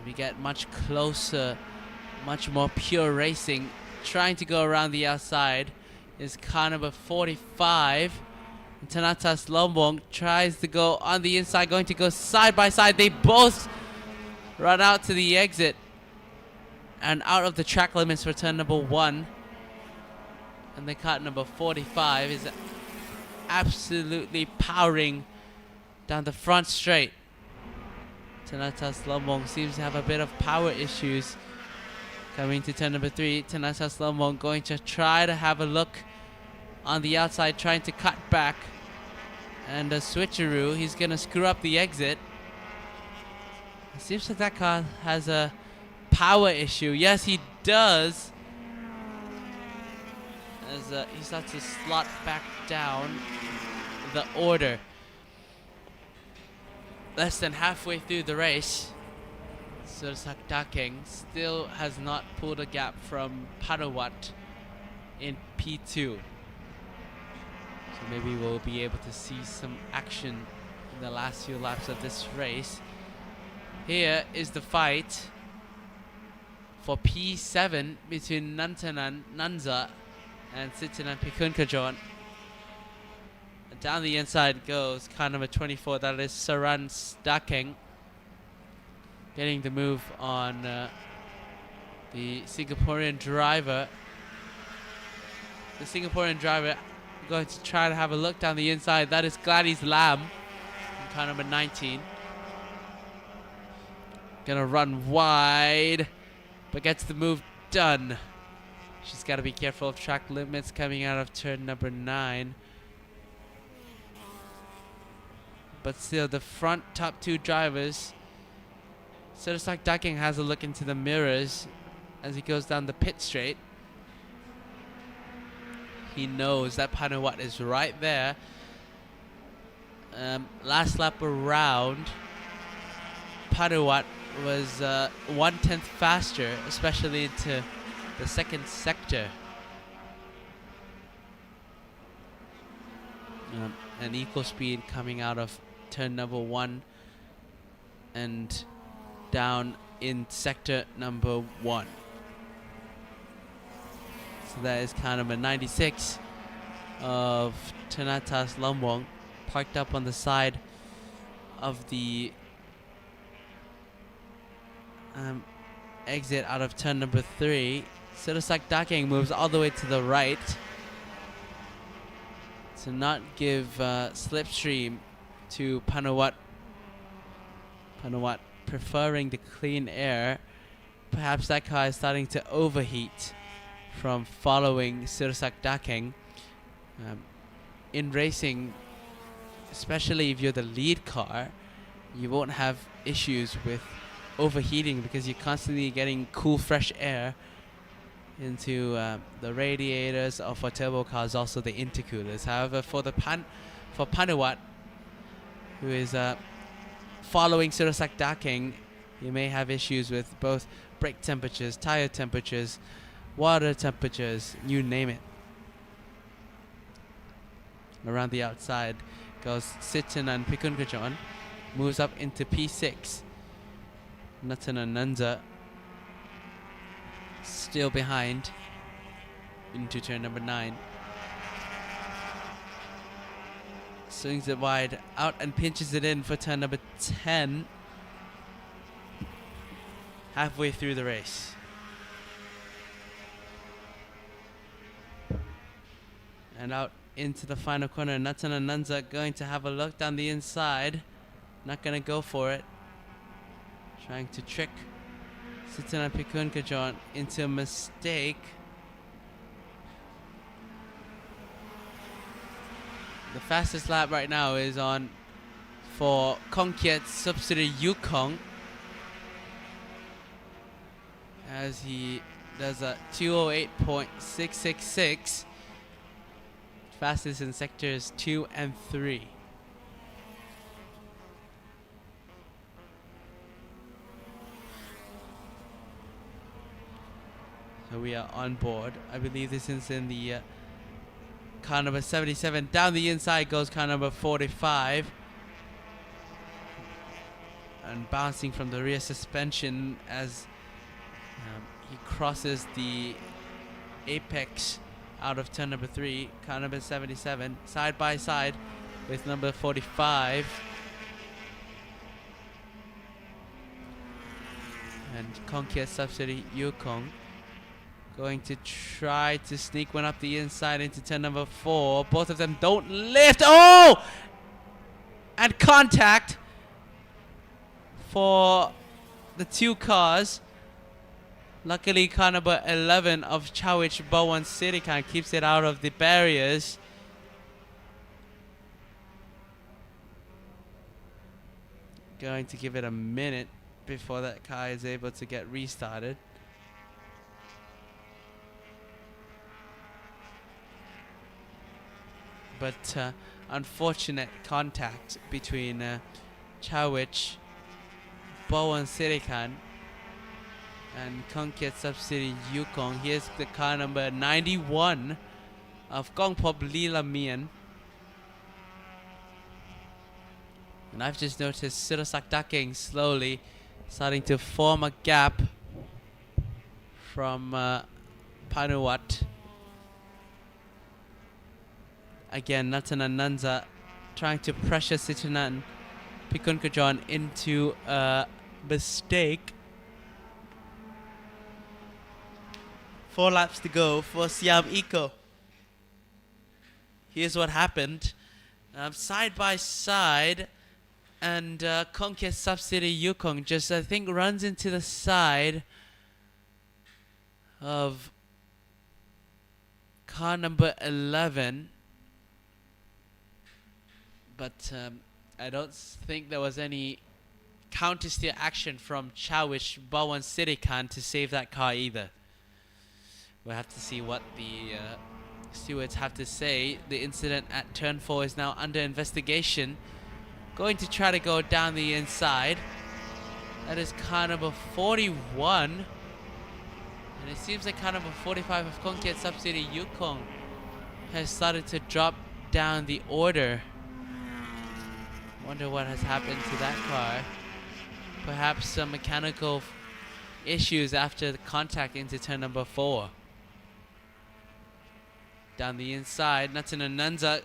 We get much closer, much more pure racing. Trying to go around the outside is car number 45. Thanatas Lomwong tries to go on the inside, going to go side by side. They both run out to the exit and out of the track limits for turn number 1. And the car number 45 is absolutely powering down the front straight. Thanatas Lomwong seems to have a bit of power issues. Coming to turn number 3, Thanatas Lomwong going to try to have a look on the outside, trying to cut back. And a switcheroo, he's going to screw up the exit. It seems like that car has a power issue. Yes, he does. As he starts to slot back down the order. Less than halfway through the race, Sursak Daking still has not pulled a gap from Panawat in P2. So maybe we'll be able to see some action in the last few laps of this race. Here is the fight for P7 between Nanza and Sitinan Pikunkajon. Down the inside goes car number 24, that is Saran Staking, getting the move on the Singaporean driver. The Singaporean driver going to try to have a look down the inside. That is Gladys Lam, car number 19. Gonna run wide, but gets the move done. She's got to be careful of track limits coming out of turn number 9. But still, the front top two drivers. Sirisak Daking has a look into the mirrors as he goes down the pit straight. He knows that Panuwat is right there. Last lap around, Panuwat was 1/10 faster, especially into the second sector. An equal speed coming out of turn number 1 and down in sector number 1. So that is car number 96 of Tanatas Lombong, parked up on the side of the exit out of turn number 3. Sirisak Daking moves all the way to the right to not give slipstream to Panuwat. Panuwat preferring the clean air. Perhaps that car is starting to overheat from following Sirisak Daking. In racing, especially if you're the lead car, you won't have issues with overheating because you're constantly getting cool fresh air into the radiators, or for turbo cars also the intercoolers. However, for Panuwat, who is following Sirisak Daking, you may have issues with both brake temperatures, tire temperatures, water temperatures, you name it. Around the outside goes Sitin and Pikunkajon, moves up into P6. Natana Nanza still behind into turn number 9. Swings it wide out and pinches it in for turn number 10. Halfway through the race. And out into the final corner, Natana Nanza going to have a look down the inside. Not going to go for it. Trying to trick Sitana Pikunkajon into a mistake. The fastest lap right now is on for Kongkiet's subsidiary Yukong, as he does a 208.666. Fastest in sectors 2 and 3. So we are on board. I believe this is in the car number 77. Down the inside goes car number 45. And bouncing from the rear suspension as he crosses the apex out of turn number 3. Car number 77. Side by side with number 45. And Kongkiet subsidiary Yukong going to try to sneak one up the inside into turn number 4. Both of them don't lift. Oh! And contact for the two cars. Luckily, car number 11 of Chawich Bowen Sirikan keeps it out of the barriers. Going to give it a minute before that car is able to get restarted. But unfortunate contact between Chawich Bowen Sirikan and Kongkiet subsidiary Yukong. Here's the car number 91 of Gongpop Lila Mian. And I've just noticed Sirisak Daking slowly starting to form a gap from Panuwat. again, Natanananza trying to pressure Sichanan Pikunkajon into a mistake. 4 laps to go for Siam Eco. Here's what happened. Side by side, and Kongket subsidiary Yukong just, I think, runs into the side of car number 11. But I don't think there was any counter-steer action from Chawish Bawan Sirikan to save that car either. We'll have to see what the stewards have to say. The incident at turn 4 is now under investigation. Going to try to go down the inside. That is car number 41. And it seems like car number 45 of Kongket subsidiary Yukong has started to drop down the order. Wonder what has happened to that car. Perhaps some mechanical issues after the contact into turn number 4. Down the inside, Natanananza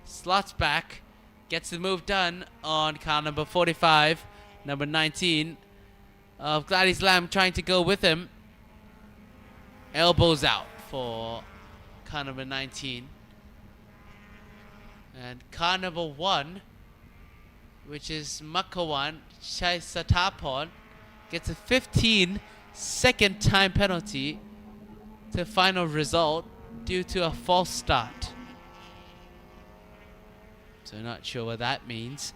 slots back, gets the move done on car number 45, number 19 of Gladys Lam trying to go with him. Elbows out for car number 19. And car number 1, which is Makawan Chai Satapon, gets a 15-second time penalty to final result due to a false start. So not sure what that means.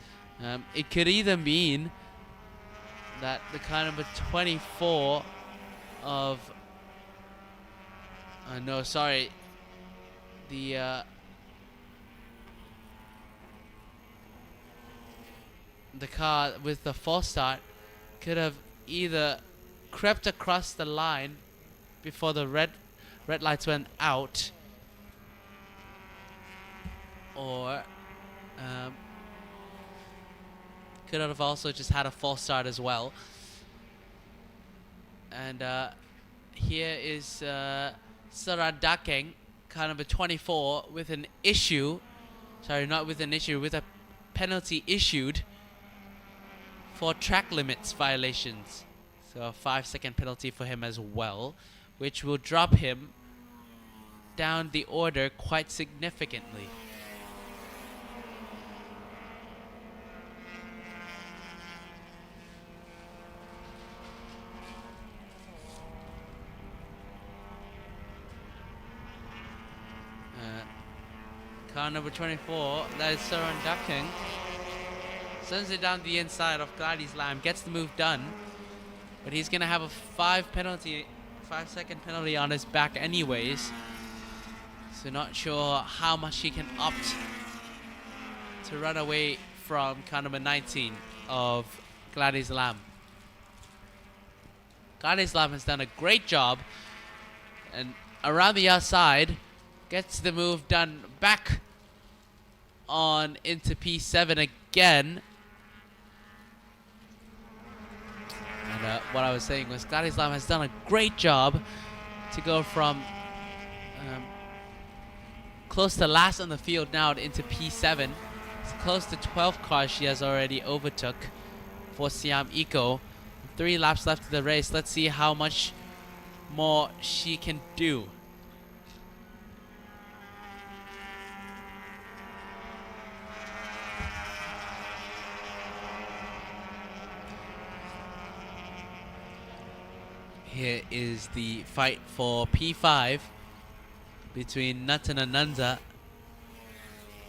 It could either mean that the car number 24 of no, sorry, the car with the false start could have either crept across the line before the red lights went out, or could have also just had a false start as well. And here is Saradakeng, car number 24, with an issue. Sorry, not with an issue, with a penalty issued for track limits violations. So a 5-second penalty for him as well, which will drop him down the order quite significantly. Car number 24, that is Saran Ducking, sends it down the inside of Gladys Lam, gets the move done, but he's going to have a 5-second penalty on his back anyways. So not sure how much he can opt to run away from car number 19 of Gladys Lam. Gladys Lam has done a great job, and around the outside gets the move done back on into P7 again. And what I was saying was Gladys Lam has done a great job to go from close to last on the field now into P7. It's close to 12 cars she has already overtook for Siam Eco. 3 laps left of the race. Let's see how much more she can do. Here is the fight for P5 between Natanananza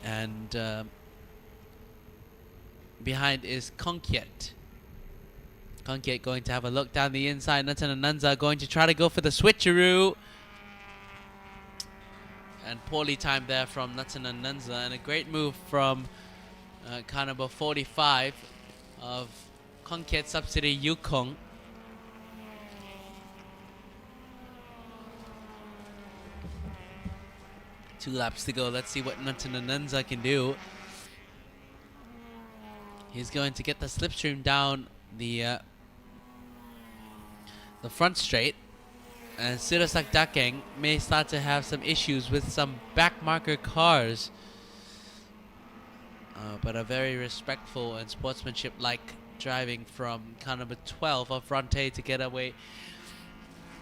and behind is Kongket. Kongket going to have a look down the inside. Natanananza going to try to go for the switcheroo. And poorly timed there from Natanananza, and a great move from car number 45 of Kongket subsidiary Yukong. Two laps to go. Let's see what Natanananza can do. He's going to get the slipstream down the front straight, And Sirasak Dakeng may start to have some issues with some back marker cars. But a very respectful and sportsmanship-like driving from car number 12 of Fronte to get away,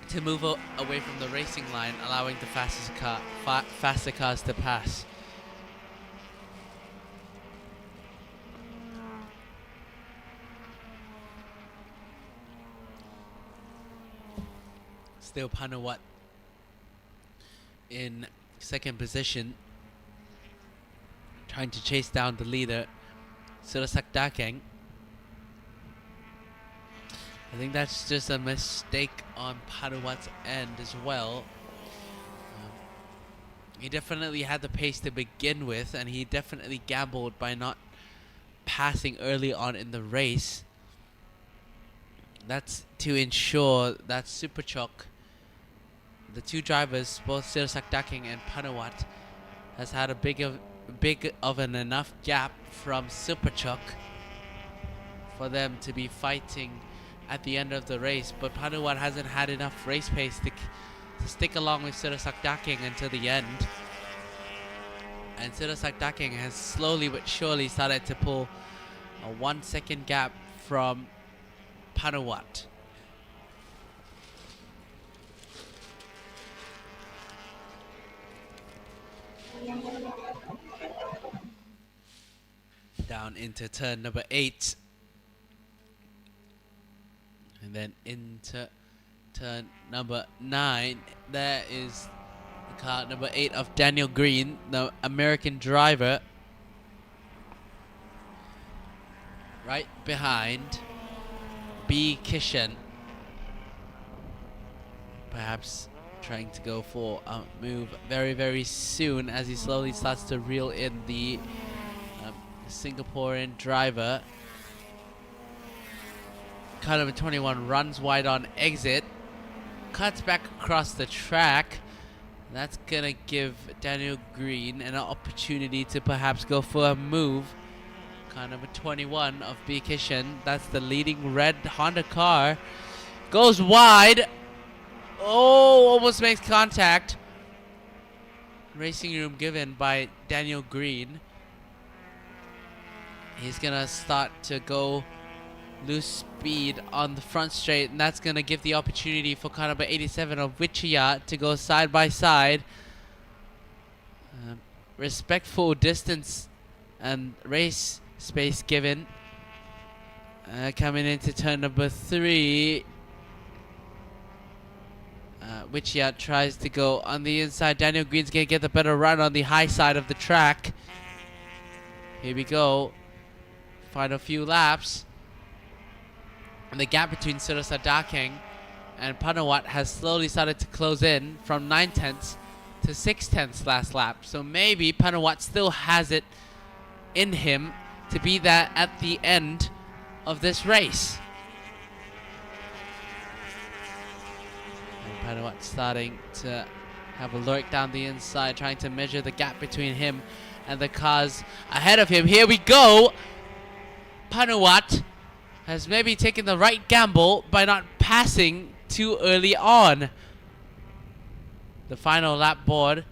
to move away from the racing line, allowing the faster cars to pass. Still Panawat in second position, trying to chase down the leader, Sirasak Dakeng. I think that's just a mistake on Panawat's end as well. He definitely had the pace to begin with, and he definitely gambled by not passing early on in the race. That's to ensure that Superchok, the two drivers, both Sirasak Dakeng and Panawat, has had a big of an enough gap from Superchok for them to be fighting at the end of the race. But Panawat hasn't had enough race pace to stick along with Sirasak Dakeng until the end. And Sirasak Dakeng has slowly but surely started to pull a 1 second gap from Panawat. Down into turn number 8. And then into turn number 9. There is the car number 8 of Daniel Green, the American driver. Right behind B. Kishan. Perhaps trying to go for a move very, very soon as he slowly starts to reel in the Singaporean driver. Car number 21 runs wide on exit, cuts back across the track. That's gonna give Daniel Green an opportunity to perhaps go for a move. Car number 21 of B. Kishan, that's the leading red Honda car, goes wide. Oh, almost makes contact. Racing room given by Daniel Green. He's gonna start to go loose speed on the front straight, and that's gonna give the opportunity for car number 87 of Wichita to go side by side. Respectful distance and race space given. Coming into turn number 3, Wichita tries to go on the inside. Daniel Green's gonna get the better run on the high side of the track. Here we go. Final few laps. And the gap between Sirasak Dakeng and Panawat has slowly started to close in from 9/10 to 6/10 last lap. So maybe Panawat still has it in him to be that at the end of this race. And Panawat starting to have a lurk down the inside, trying to measure the gap between him and the cars ahead of him. Here we go. Panawat has maybe taken the right gamble by not passing too early on. The final lap board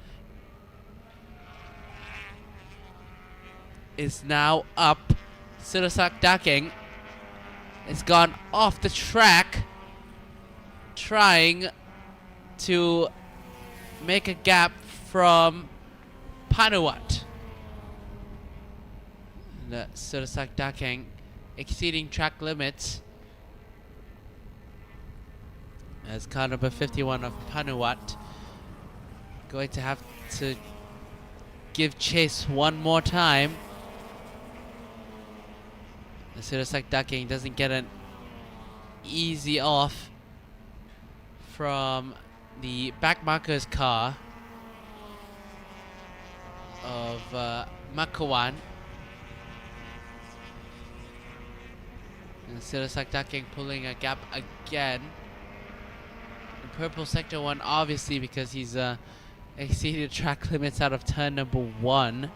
is now up. Sirasak Dakeng has gone off the track, trying to make a gap from Panawat. Sirasak Dakeng exceeding track limits as car number 51 of Panawat going to have to give chase one more time. Sirasak Dakeng doesn't get an easy off from the back marker's car of Makawan. And Sirasak Dakeng pulling a gap again. The purple sector one, obviously, because he's exceeded track limits out of turn number 1.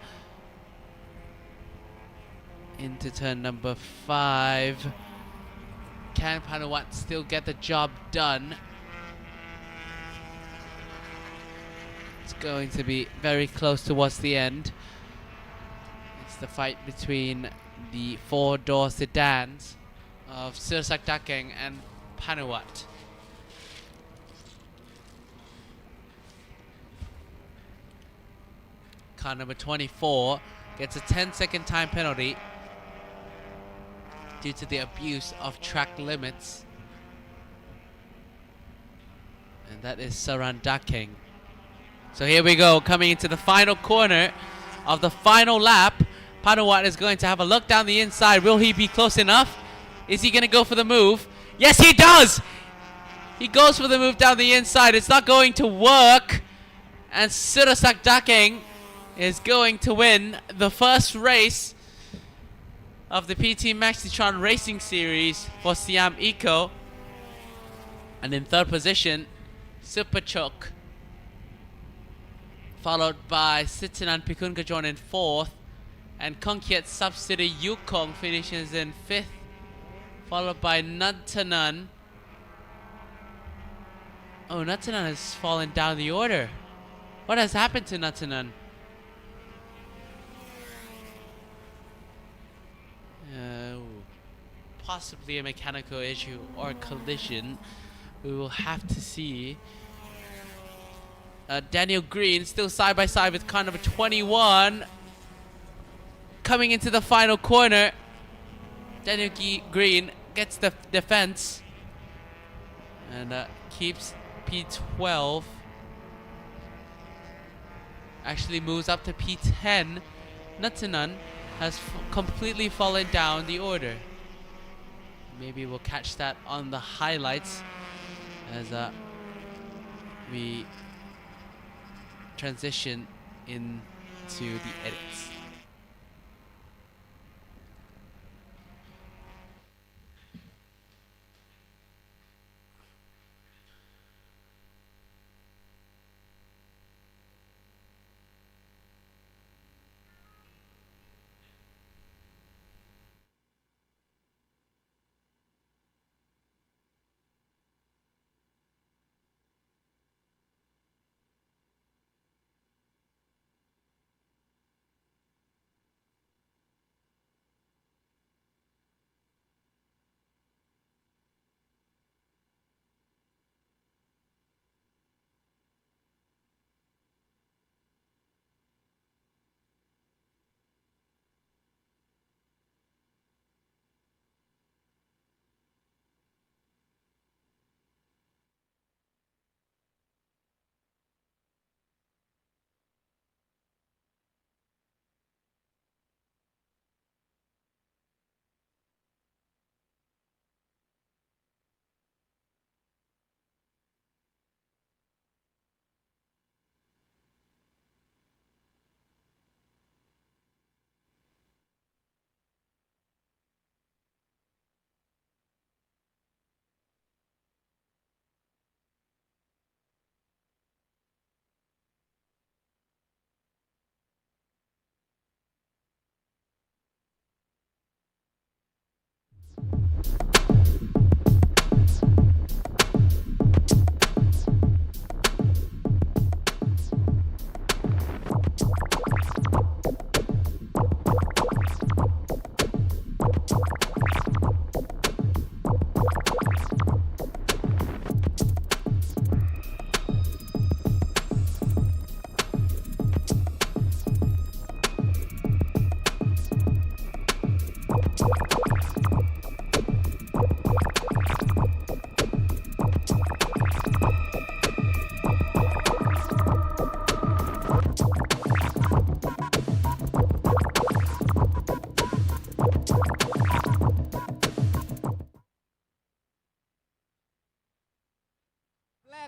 Into turn number 5. Can Panawat still get the job done? It's going to be very close towards the end. It's the fight between the four-door sedans of Sirsak Dakeng and Panuwat. Car number 24 gets a 10-second time penalty due to the abuse of track limits. And that is Saran Dakeng. So here we go, coming into the final corner of the final lap. Panuwat is going to have a look down the inside. Will he be close enough? Is he going to go for the move? Yes, he does! He goes for the move down the inside. It's not going to work. And Sirasak Dakeng is going to win the first race of the PT MAXNITRON Racing Series for Siam Eco. And in third position, Superchok, followed by Sitinan Pikunkajon in fourth, and Kongkiat Subsidy Yukong finishes in fifth, followed by Nantanan. Oh, Nantanan has fallen down the order. What has happened to Nantanan? Possibly a mechanical issue or collision. We will have to see. Daniel Green still side by side with car number 21. Coming into the final corner, Daniel Green gets the defense and keeps P12. Actually moves up to P10. Natanan has completely fallen down the order. Maybe we'll catch that on the highlights as we transition into the edits.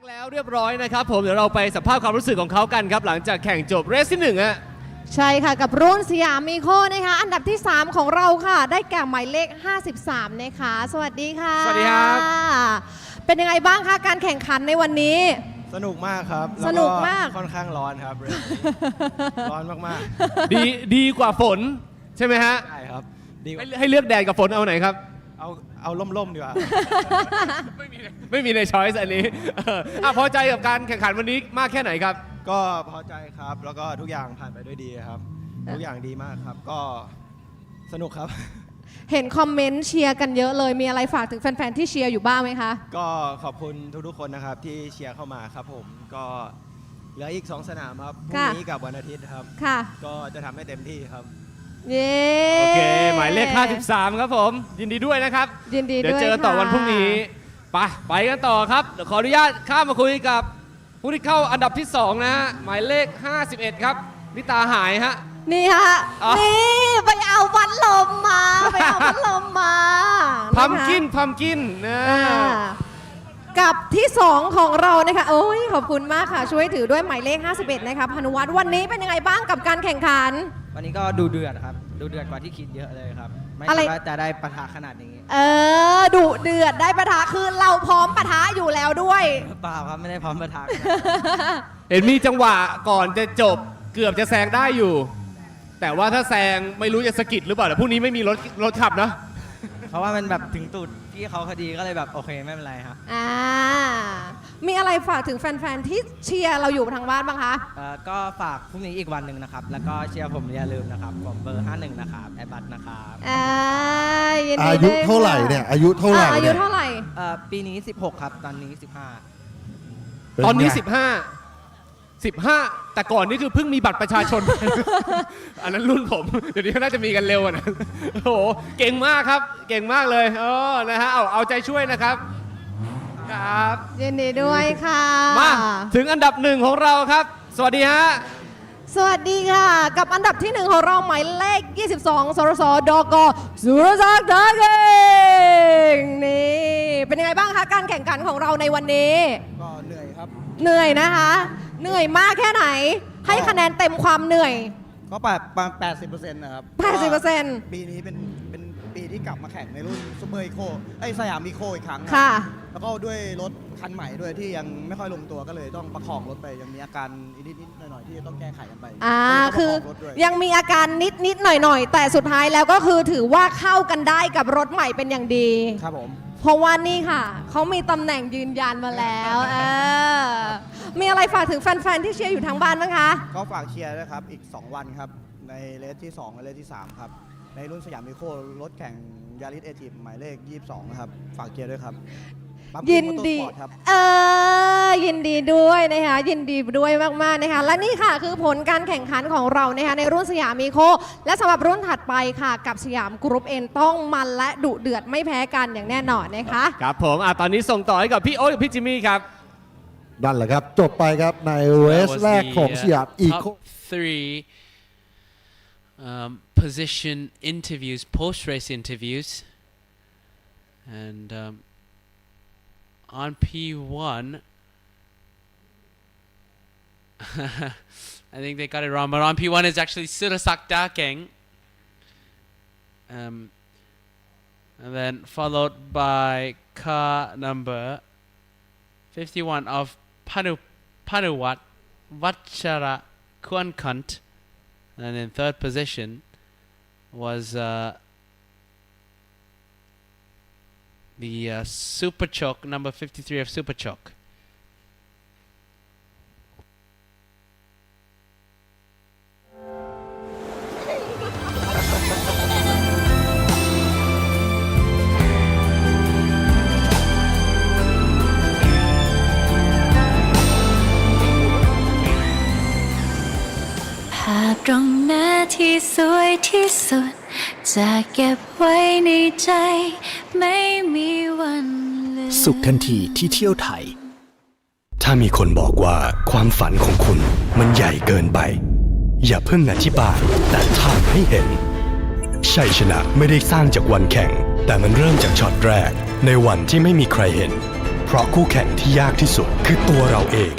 แล้วเรียบร้อยนะครับผมเดี๋ยวเราไปสัมภาษณ์ความรู้สึกของเขากันครับหลังจากแข่งจบเรสที่1ฮะใช่ค่ะกับรุ่นสยามอีโคนะคะอันดับที่3ของเราค่ะได้แก่หมายเลข53นะคะสวัสดีค่ะสวัสดีครับเป็นยังไงบ้างคะการแข่งขันในวันนี้สนุกมากครับสนุกมากค่อนข้างร้อนครับร้อนมากๆดีกว่าฝนใช่ไหมฮะใช่ครับให้เลือกแดดกับฝนเอาไหนครับเอาล่มๆดีกว่าไม่มีในช้อยส์อันนี้พอใจกับการแข่งขันวันนี้มากแค่ไหนครับ ก็พอใจครับ แล้วก็ทุกอย่างผ่านไปด้วยดีครับ ทุกอย่างดีมากครับ ก็สนุกครับ เห็นคอมเมนต์เชียร์กันเยอะเลยมีอะไรฝากถึงแฟนๆที่เชียร์อยู่บ้างไหมคะก็ขอบคุณทุกๆคนนะครับที่เชียร์เข้ามาครับผมก็เหลืออีก2 สนามครับพรุ่งนี้กับวันอาทิตย์ครับค่ะก็จะทำให้เต็มที่ครับเย้ โอเคหมายเลข53ครับผมยินดีด้วยนะครับยินดีด้วยเดี๋ยวเจอต่อวันพรุ่งนี้ไปกันต่อครับเดี๋ยวขออนุญาตข้ามมาคุยกับผู้ที่เข้าอันดับที่2นะฮะหมายเลข51ครับนิตาหายฮะนี่ฮะนี่ไปเอาพัดลมมาพัมกินนะกับที่2ของเรานะคะโอ้ยขอบคุณมากค่ะช่วยถือด้วยหมายเลข51นะคะพานุวัฒน์วันนี้เป็นยังไงบ้างกับการแข่งขันวันนี้ก็ดูเดือดครับดูเดือดกว่าที่คิดเยอะเลยครับไม่คิดว่าจะได้ปะทะขนาดนี้ดุเดือดได้ปะทะคือเราพร้อมปะทะอยู่แล้วด้วยเปล่าครับไม่ได้พร้อมปะทะ เห็นมีจังหวะก่อนจะจบเกือบจะแซงได้อยู่แต่ว่าถ้าแซงไม่รู้จะสะกิดหรือเปล่าแต่พรุ่งนี้ไม่มีรถขับนะเพราะว่ามันแบบถึงตูดพี่เขาคดีก็เลยแบบโอเคไม่เป็นไรครับมีอะไรฝากถึงแฟนๆที่เชียร์เราอยู่ทางบ้านบ้างคะก็ฝากพรุ่งนี้อีกวันหนึ่งนะครับแล้วก็เชียร์ผมอย่าลืมนะครับผมเบอร์51นะครับแอบัตนะครับอายุเท่าไหร่เนี่ยอายุเท่าไหร่ปีนี้16ครับตอนนี้15ตอนนี้15แต่ก่อนนี่คือเพิ่งมีบัตรประชาชน อันนั้นรุ่นผมเดี๋ยวนี้น่าจะมีกันเร็วนะโอ้โหเก่งมากครับเก่งมากเลยนะฮะเอาใจช่วยนะครับครับยินดีด้วยค่ะมาถึงอันดับ1ของเราครับสวัสดีฮะสวัสดีค่ะกับอันดับที่1ของเราหมายเลข22สรสดกสุรศักดิ์ดาเก่งนี่เป็นยังไงบ้างคะการแข่งขันของเราในวันนี้ก็เหนื่อยครับเหนื่อยนะคะเหนื่อยมากแค่ไหนให้คะแนนเต็มความเหนื่อยก็ประมาณ 80% นะครับ 80% ปีนี้เป็นปีที่กลับมาแข่งในรุ่นซูเปอร์อีโคสยามอีโคอีกครั้งค่ะแล้วก็ด้วยรถคันใหม่ด้วยที่ยังไม่ค่อยลงตัวก็เลยต้องประคองรถไปยังมีอาการนิดๆหน่อยๆที่จะต้องแก้ไขกันไปคือยังมีอาการนิดๆหน่อยๆแต่สุดท้ายแล้วก็คือถือว่าเข้ากันได้กับรถใหม่เป็นอย่างดีครับผมเพราะว่านี่ค่ะเขามีตำแหน่งยืนยันมาแล้วมีอะไรฝากถึงแฟนๆที่เชียร์อยู่ทางบ้านบ้างคะก็ฝากเชียร์ด้วยครับอีก2 วันครับในเลสที่2และเลสที่3ครับในรุ่นสยามอีโครถแข่งยาริสเอทีฟหมายเลข22นะครับฝากเชียร์ด้วยครับยินดียินดีด้วยนะคะยินดีด้วยมากๆนะคะและนี่ค่ะคือผลการแข่งขันของเรานะคะในรุ่นสยามอีโคและสำหรับรุ่นถัดไปค่ะกับสยามกรุ๊ปเอ็นต้องมันและดุเดือดไม่แพ้กันอย่างแน่นอนนะคะครับผมตอนนี้ส่งต่อให้กับพี่โอ๊ตกับพี่จิมมี่ครับนั่นแหละครับจบไปครับในเรสแรกของสยามอีโคposition interviews post-race interviews and on P1 I think they got it wrong but on P1 is actually Surasak Dakeng and then followed by car number 51 of Panuwat Vachara Kuankant and in third position was the Super Choke number 53 of Super Choke. ภาพตรงหน้าที่สวยที่สุดจะเก็บไว้ในใจไม่มีวันลืมสุขทันทีที่เที่ยวไทยถ้ามีคนบอกว่าความฝันของคุณมันใหญ่เกินไปอย่าเพิ่งอธิบายแต่ทำให้เห็นชัยชนะไม่ได้สร้างจากวันแข่งแต่มันเริ่มจากช็อตแรกในวันที่ไม่มีใครเห็นเพราะคู่แข่งที่ยากที่สุดคือตัวเราเอง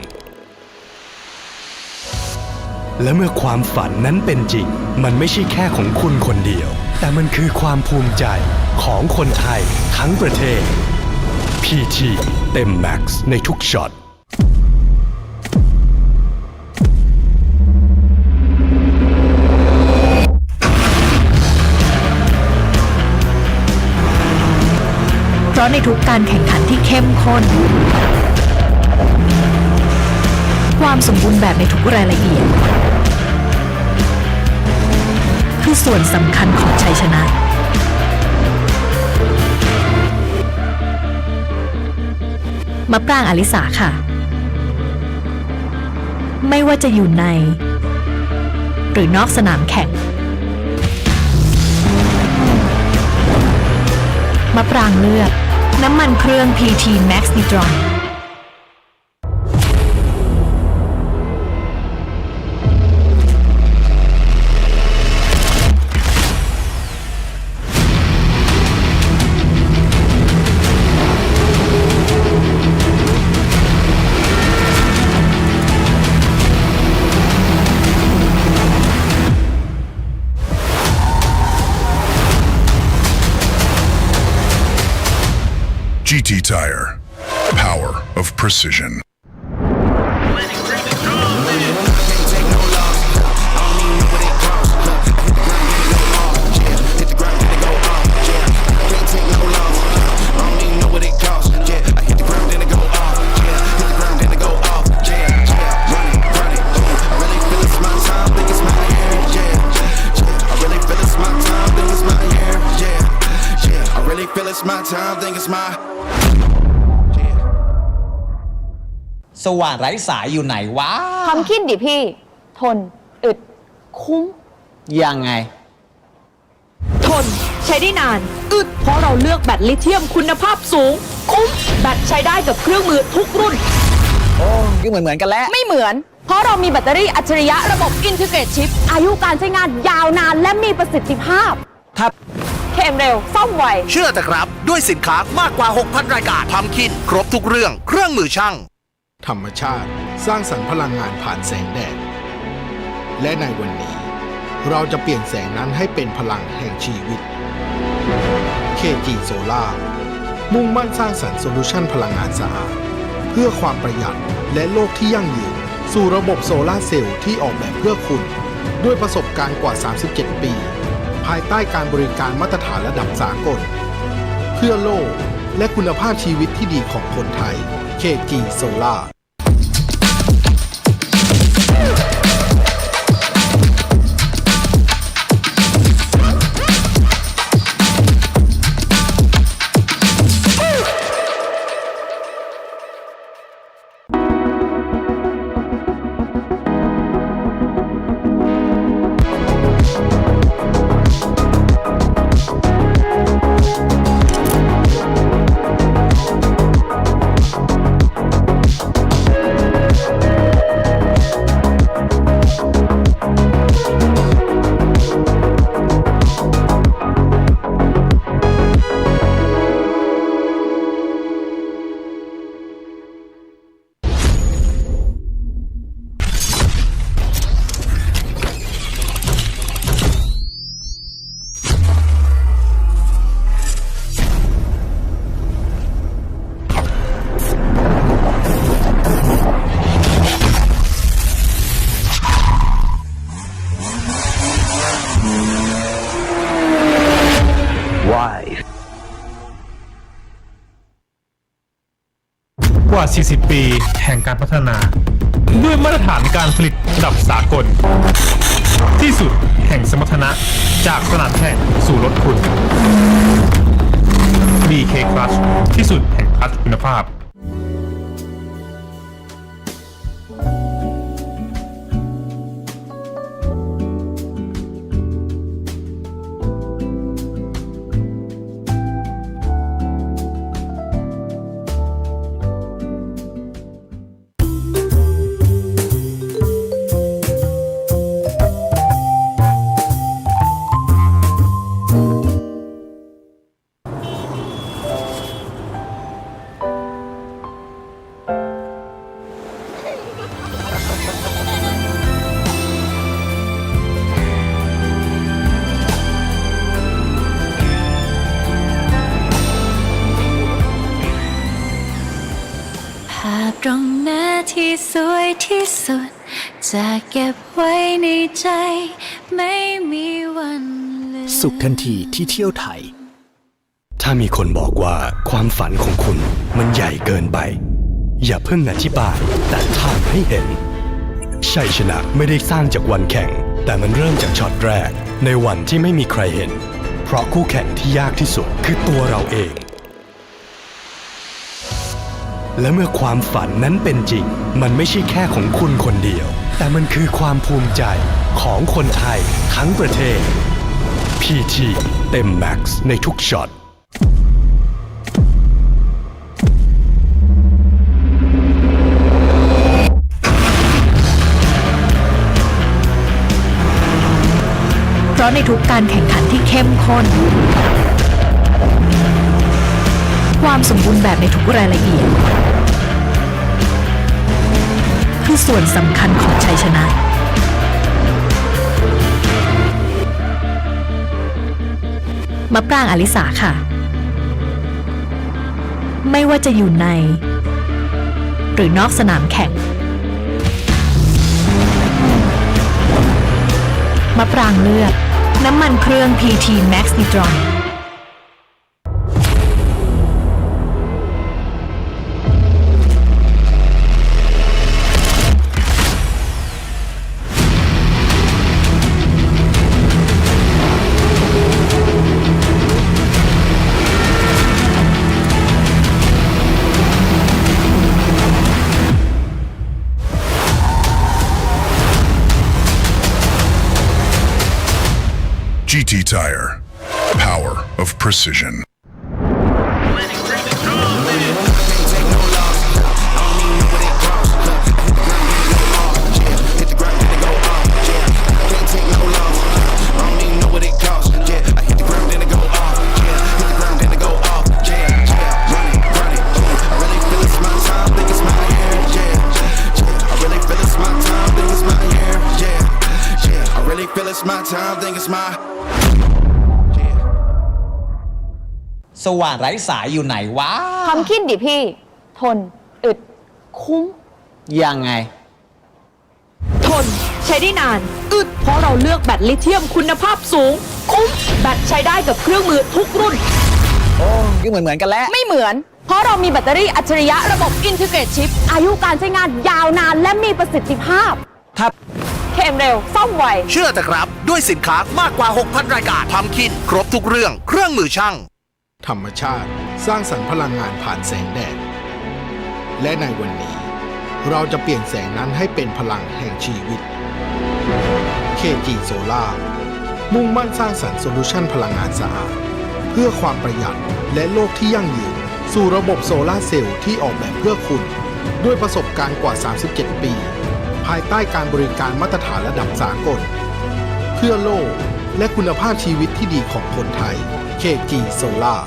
และเมื่อความฝันนั้นเป็นจริงมันไม่ใช่แค่ของคุณคนเดียวแต่มันคือความภูมิใจของคนไทยทั้งประเทศ PT เต็มแม็กซ์ในทุกช็อตเพราะในทุกการแข่งขันที่เข้มข้นพ ความสมบูรณ์แบบในทุกรายละเอียดคือส่วนสำคัญของชัยชนะมะปรางอลิสาค่ะไม่ว่าจะอยู่ในหรือนอกสนามแข่งมะปรางเลือกน้ำมันเครื่อง PT MAXNITRON GT Tire. Power of precision. It's my time, think it's my สว่านไร้สายอยู่ไหนวะ ทำขึ้นดิพี่ ทน อึด คุ้ม ยังไง ทน ใช้ได้นาน อึด เพราะเราเลือกแบตลิเธียมคุณภาพสูง คุ้ม แบตใช้ได้กับเครื่องมือทุกรุ่น โอ้ก็เหมือนกันแล้ว ไม่เหมือน เพราะเรามีแบตเตอรี่อัจฉริยะระบบอินทิเกรตชิปอายุการใช้งานยาวนานและมีประสิทธิภาพเข้มเร็วซ่อมไว เชื่อแต่ครับด้วยสินค้ามากกว่า 6,000 รายการทำคินครบทุกเรื่องเครื่องมือช่างธรรมชาติสร้างสรรค์พลังงานผ่านแสงแดดและในวันนี้เราจะเปลี่ยนแสงนั้นให้เป็นพลังแห่งชีวิต KG Solar มุ่งมั่นสร้างสรรค์โซลูชันพลังงานสะอาดเพื่อความประหยัดและโลกที่ยั่งยืนสู่ระบบโซลาร์เซลล์ที่ออกแบบเพื่อคุณด้วยประสบการณ์กว่า 37 ปีภายใต้การบริการมาตรฐานระดับสากลเพื่อโลกและคุณภาพชีวิตที่ดีของคนไทย KG Solarกว่า 40 ปีแห่งการพัฒนาด้วยมาตรฐานการผลิตระดับสากลที่สุดแห่งสมรรถนะจากสนามแข่งสู่รถคุณ BK Clutch ที่สุดแห่งคลัตช์คุณภาพภาพตรงหน้าที่สวยที่สุดจะเก็บไว้ในใจไม่มีวันลืม สุขทันทีที่เที่ยวไทย ถ้ามีคนบอกว่าความฝันของคุณมันใหญ่เกินไป อย่าเพิ่งอธิบายแต่ทำให้เห็น ชัยชนะไม่ได้สร้างจากวันแข่งแต่มันเริ่มจากช็อตแรกในวันที่ไม่มีใครเห็นเพราะคู่แข่งที่ยากที่สุดคือตัวเราเองและเมื่อความฝันนั้นเป็นจริงมันไม่ใช่แค่ของคุณคนเดียวแต่มันคือความภูมิใจของคนไทยทั้งประเทศ PT เต็มแม็กซ์ในทุกช็อตเพราะในทุกการแข่งขันที่เข้มข้นความสมบูรณ์แบบในทุกรายละเอียดคือส่วนสำคัญของชัยชนะมะปรางอลิสาค่ะไม่ว่าจะอยู่ในหรือนอกสนามแข่งมะปรางเลือกน้ำมันเครื่อง PT MAXNITRON GT Tire. Power of precision. It's my time, think it's my สว่านไร้สายอยู่ไหนวะ ทำขึ้นดิพี่ ทน อึด คุ้ม ยังไง ทน ใช้ได้นาน อึด เพราะเราเลือกแบตลิเธียมคุณภาพสูง คุ้ม แบตใช้ได้กับเครื่องมือทุกรุ่น โอ้ก็เหมือนกันแล้ว ไม่เหมือน เพราะเรามีแบตเตอรี่อัจฉริยะระบบอินทิเกรตชิปอายุการใช้งานยาวนานและมีประสิทธิภาพเข้มเร็วซ่อมไว เชื่อแต่ครับด้วยสินค้ามากกว่า 6,000 รายการทำคินครบทุกเรื่องเครื่องมือช่างธรรมชาติสร้างสรรค์พลังงานผ่านแสงแดดและในวันนี้เราจะเปลี่ยนแสงนั้นให้เป็นพลังแห่งชีวิต KG Solar มุ่งมั่นสร้างสรรค์โซลูชันพลังงานสะอาดเพื่อความประหยัดและโลกที่ยั่งยืนสู่ระบบโซลาร์เซลล์ที่ออกแบบเพื่อคุณด้วยประสบการณ์กว่า 37 ปีภายใต้การบริการมาตรฐานระดับสากลเพื่อโลกและคุณภาพชีวิตที่ดีของคนไทย KG Solar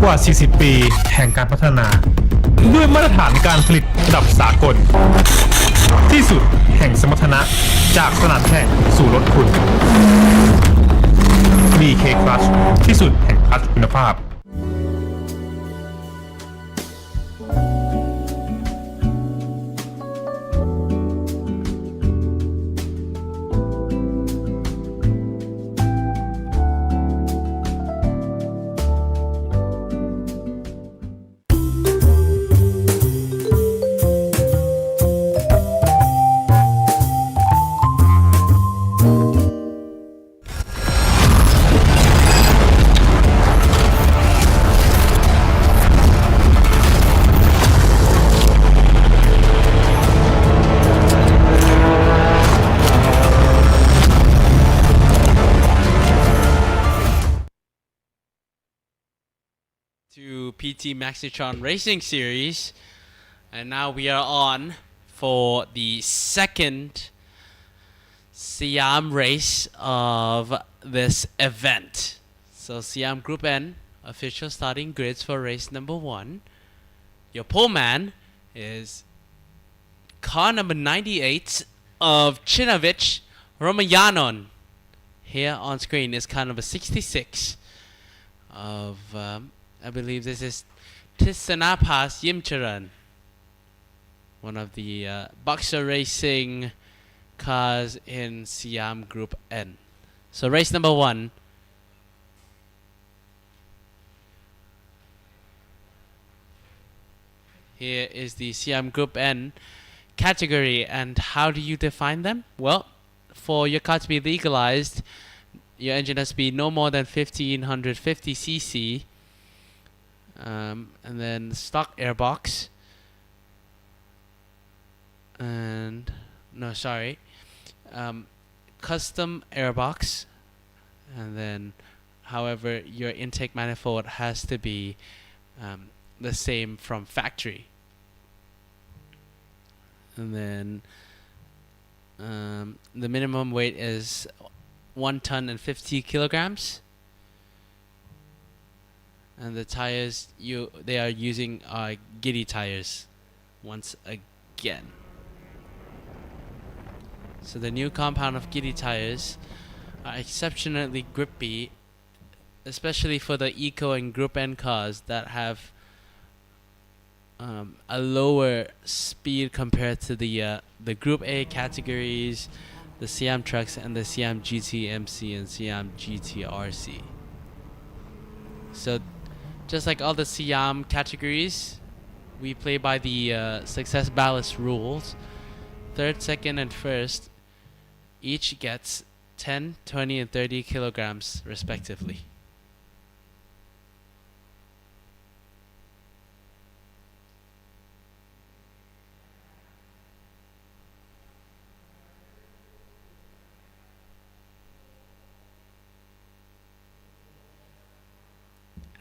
กว่า 40 ปีแห่งการพัฒนาด้วยมาตรฐานการผลิตระดับสากลที่สุดแห่งสมรรถนะจากสนามแข่งสู่รถคุณ BK Clutch ที่สุดแห่งคลัตช์คุณภาพ PT MAXNITRON Racing Series. And now we are on for the second Siam race of this event. So Siam Group N, official starting grids for race number 1. Your pole man is car number 98 of Chinovich Romayanon. Here on screen is car number 66 of, I believe this is Tisanapas Yimcharan, one of the boxer racing cars in Siam Group N. So race number 1. Here is the Siam Group N category, and how do you define them? Well, for your car to be legalized, your engine has to be no more than 1550 cc, and then stock airbox, and custom airbox, and then however your intake manifold has to be the same from factory. And then the minimum weight is 1 ton and 50 kilograms. And the tires they are using are Giddy tires once again. So the new compound of Giddy tires are exceptionally grippy, especially for the Eco and Group N cars that have a lower speed compared to the Group A categories, the Siam trucks, and the Siam GTMC and Siam GTRC. So just like all the Siam categories, we play by the success ballast rules. Third, second, and first each gets 10, 20, and 30 kilograms respectively.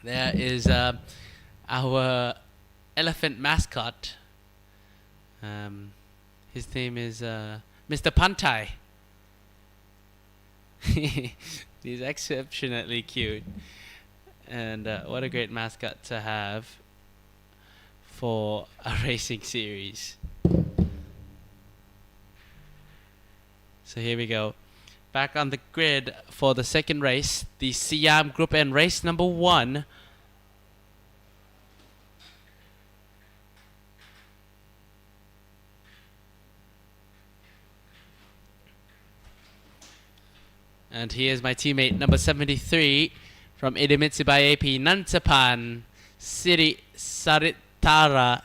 There is our elephant mascot. His name is Mr. Pantai. He's exceptionally cute. And what a great mascot to have for a racing series. So here we go. Back on the grid for the second race, the Siam Group N race number 1. And here's my teammate number 73 from Idemitsu by AP, Nantapan Siri Saritara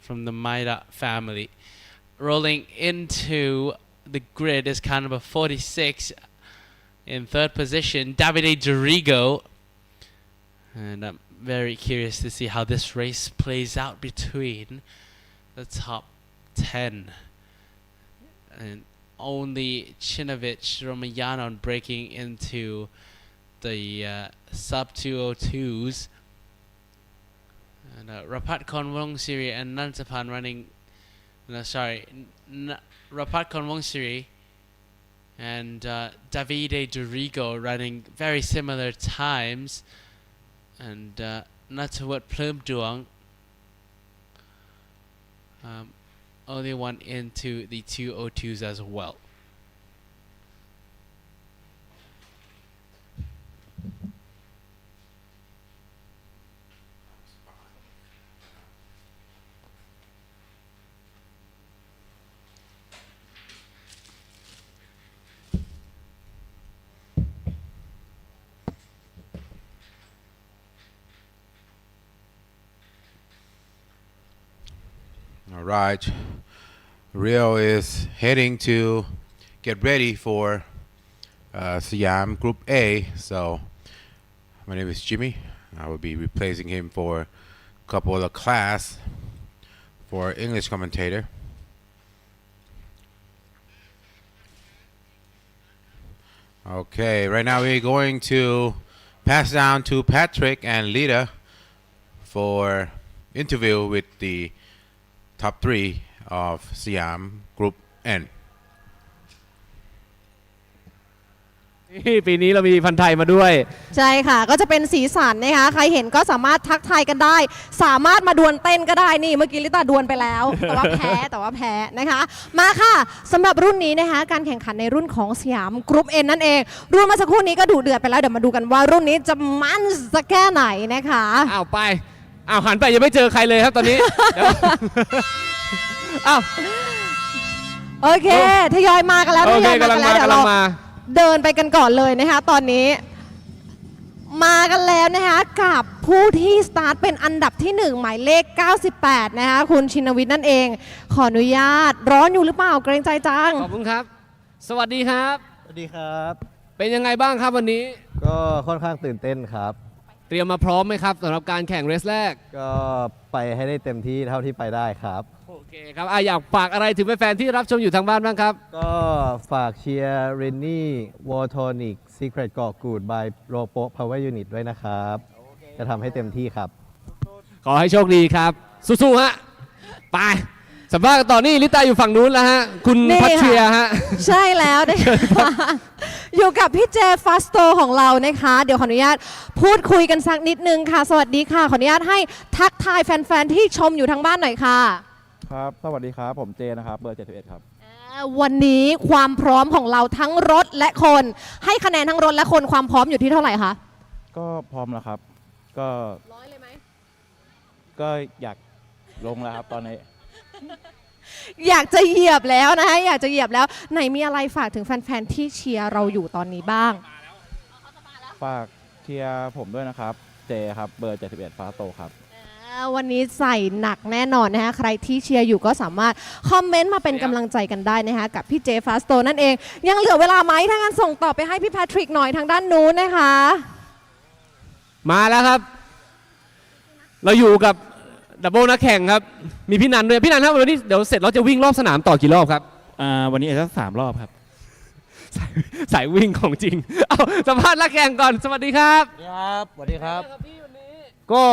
from the Maida family. Rolling into the grid is car number 46 in third position, Davide Dorigo. And I'm very curious to see how this race plays out between the top 10. And only Chinovich Romayanon breaking into the sub 202s. And Rapat Konwong Siri and Nantapan running. Rapat Konwong Siri and Davide Dorigo running very similar times. And Natawat Plum Duong only one into the 202s as well. All right. Rio is heading to get ready for Siam Group A. So my name is Jimmy. I will be replacing him for a couple of class for English commentator. Okay, right now we're going to pass down to Patrick and Lita for interview with the top 3 of Siam Group N. ปีนี้เรามีพันธุ์ไทยมาด้วย ใช่ค่ะก็จะเป็นสีสันนะคะใครเห็นก็สามารถทักทายกันได้ สามารถมาดวลเต้นก็ได้นี่เมื่อกี้ลิตาดวลไปแล้ว แต่ว่าแพ้นะคะมาค่ะสำหรับรุ่นนี้นะคะการแข่งขันในรุ่นของสยามกรุ๊ป N นั่นเองรุ่นเมื่อสักครู่นี้ก็ดุเดือดไปแล้วเดี๋ยวมาดูกันว่ารุ่นนี้จะมันสักแค่ไหนนะคะไปหันไปยังไม่เจอใครเลยครับตอนนี้ โอเคทยอยมากันแล้วทยอยมากันแล้วเดี๋ยวเราเดินไปกันก่อนเลยนะคะตอนนี้มากันแล้วนะคะกับผู้ที่สตาร์ทเป็นอันดับที่1หมายเลข98นะคะคุณชินวิทย์นั่นเองขออนุญาตร้อนอยู่หรือเปล่าเกรงใจจังขอบคุณครับสวัสดีครับสวัสดีครับเป็นยังไงบ้างครับวันนี้ก็ค่อนข้างตื่นเต้นครับเตรียมมาพร้อมไหมครับสำหรับการแข่งเรสแรกก็ไปให้ได้เต็มที่เท่าที่ไปได้ครับโอเคครับอยากฝากอะไรถึงแฟนๆที่รับชมอยู่ทางบ้านบ้างครับก็ฝากเชียร์เรนนี่วอร์ทอนิกซีเครตเกาะกูดบายโรโปพาวเวอร์ยูนิตด้วยนะครับจะทำให้เต็มที่ครับขอให้โชคดีครับสู้ๆฮะไปสัมภาษณ์ต่อนี่ลิตาอยู่ฝั่งนู้นแล้วฮะคุณพัชเชียฮะใช่แล้วนะคะอยู่กับพี่เจฟาสโตของเรานะคะเดี๋ยวขออนุญาตพูดคุยกันสักนิดนึงค่ะสวัสดีค่ะขออนุญาตให้ทักทายแฟนๆที่ชมอยู่ทางบ้านหน่อยค่ะครับสวัสดีครับผมเจนะครับเบอร์71ครับวันนี้ความพร้อมของเราทั้งรถและคนให้คะแนนทั้งรถและคนความพร้อมอยู่ที่เท่าไหร่คะก็พร้อมแล้วครับก็100เลยไหมก็อยากลงแล้วครับตอนนี้อยากจะเหยียบแล้วนะคะอยากจะเหยียบแล้วไหนมีอะไรฝากถึงแฟนๆที่เชียร์เราอยู่ตอนนี้บ้างฝากเชียร์ผมด้วยนะครับเจครับเบอร์71ฟ้าโตครับวันนี้ใส่หนักแน่นอนนะคะใครที่เชียร์อยู่ก็สามารถคอมเมนต์มาเป็นกำลังใจกันได้นะคะกับพี่เจฟาสโตนั่นเองยังเหลือเวลาไหมถ้างั้นส่งต่อไปให้พี่แพทริกหน่อยทางด้านนู้นนะคะมาแล้วครับเราอยู่กับดับเบิลนักแข่งครับมีพี่นันด้วยพี่นันครับวันนี้เดี๋ยวเสร็จเราจะวิ่งรอบสนามต่อกี่รอบครับวันนี้อาจจะ3 รอบครับสายวิ่งของจริงเอาสัมภาษณ์นักแข่งก่อนสวัสดีครับครับสวัสดีครับก็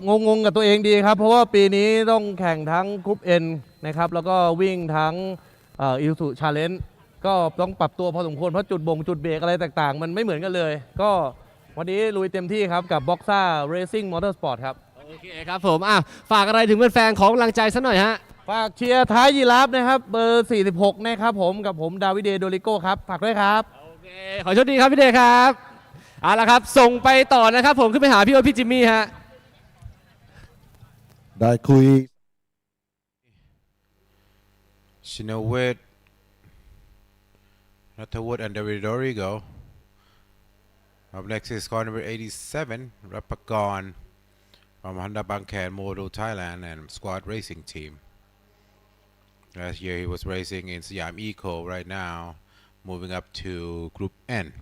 งงกับตัวเองดีครับเพราะว่าปีนี้ต้องแข่งทั้งกรุ๊ป N นะครับแล้วก็วิ่งทั้งIsuzu Challenge ก็ต้องปรับตัวพอสมควรเพราะจุดเบรกอะไรต่างๆมันไม่เหมือนกันเลยก็วันนี้ลุยเต็มที่ครับกับ Boxa Racing Motorsport ครับโอเคครับผมฝากอะไรถึงแฟนๆของกำลังใจสักหน่อยฮะฝากเชียร์ท้ายยีราฟนะครับเบอร์46นะครับผมกับผมดาวิเดโดริโก้ครับฝากด้วยครับโอเคขอโชคดีครับพี่เดชครับเอาละครับส่งไปต่อนะครับผมขึ้นไปหาพี่โอ๊ตพี่จิมมี่ฮะได้คุย Shinawit Nathawood and David Dorigo. Up next is car number 87 Rapagon from Honda Bangkok Moto Thailand and Squad Racing Team. Last year he was racing in Siam Eco. Right now moving up to Group N.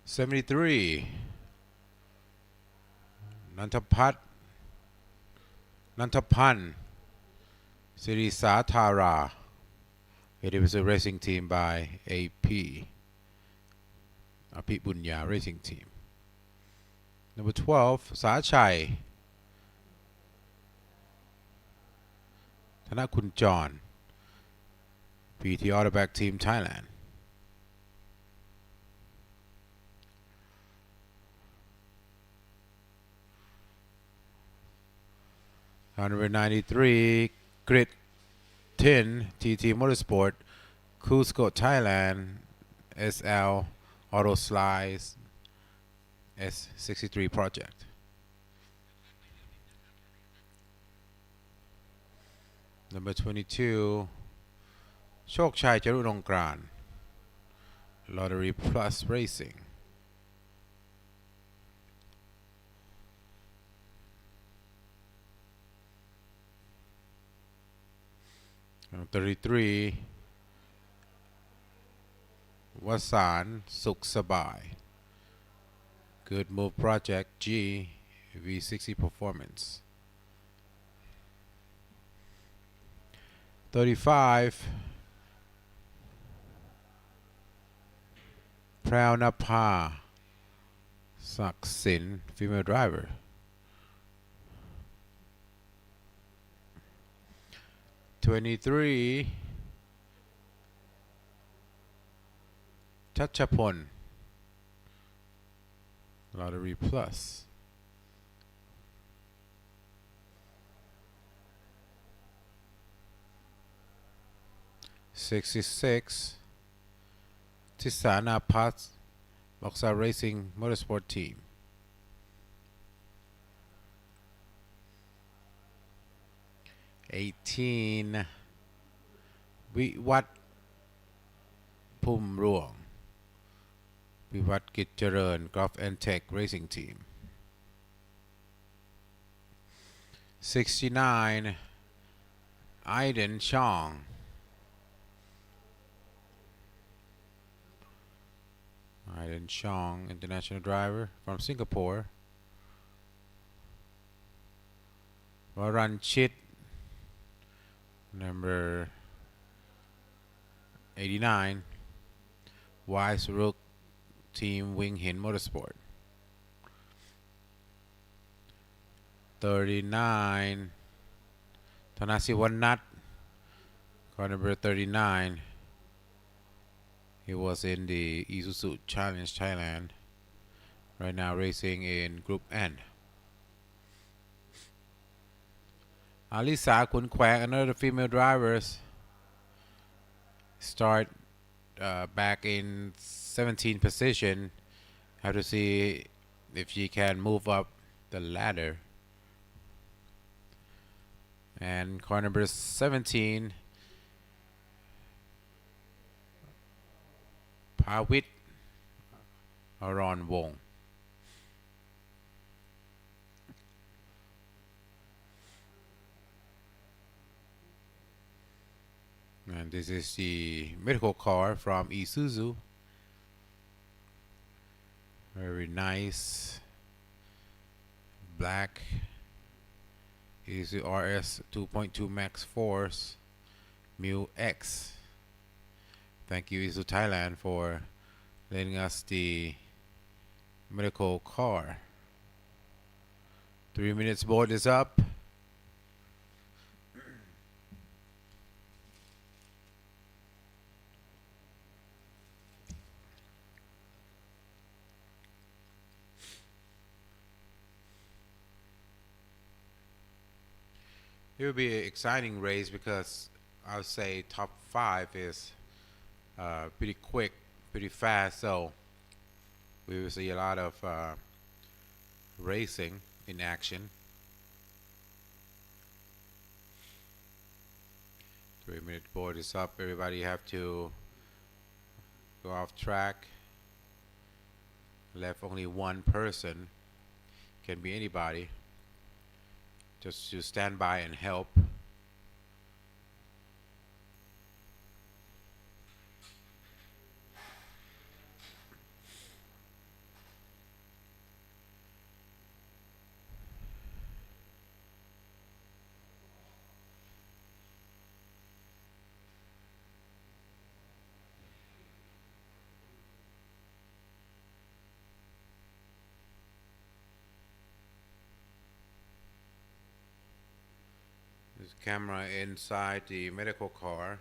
'73 Nantapan Sirisatara. It was a racing team by AP Apit Bunya Racing Team. Number 12 Sachai Thanakun John PT Autoback Team Thailand. Number 93 Grit 10 TT Motorsport Cusco Thailand SL Auto Slice S63 project. Number 22 Chokchai Jarunongkran Lottery Plus Racing. Number 33 Wasan Suksabai Good Move Project G V60 Performance. 35 Prawnapa Saksin, female driver. 23 Chachapon Lottery Plus. 66 Tisana Pats Boxer Racing Motorsport Team. 18 วิวัฒน์พุ่มร่วงวิวัฒน์กิจเจริญ Golf and Tech Racing Team. 69 Aiden Chong international driver from Singapore. Varan Chit number 89 Wise Rook Team Wing Hin Motorsport. 39 Thanasiwanat car number 39. He was in the Isuzu Challenge Thailand. Right now racing in Group N. Alisa Kun Kwak, another female drivers, start back in 17th position. Have to see if she can move up the ladder. And car number 17 Pawit Aron Wong. And this is the medical car from Isuzu. Very nice. Black. Isuzu RS 2.2 Max Force Mu X. Thank you, Isuzu Thailand, for letting us the medical car. 3 minutes board is up. It will be an exciting race because I would say top 5 is pretty quick, pretty fast, so we will see a lot of racing in action. 3-minute board is up. Everybody have to go off track. Left only one person, can be anybody, just to stand by and help. Camera inside the medical car.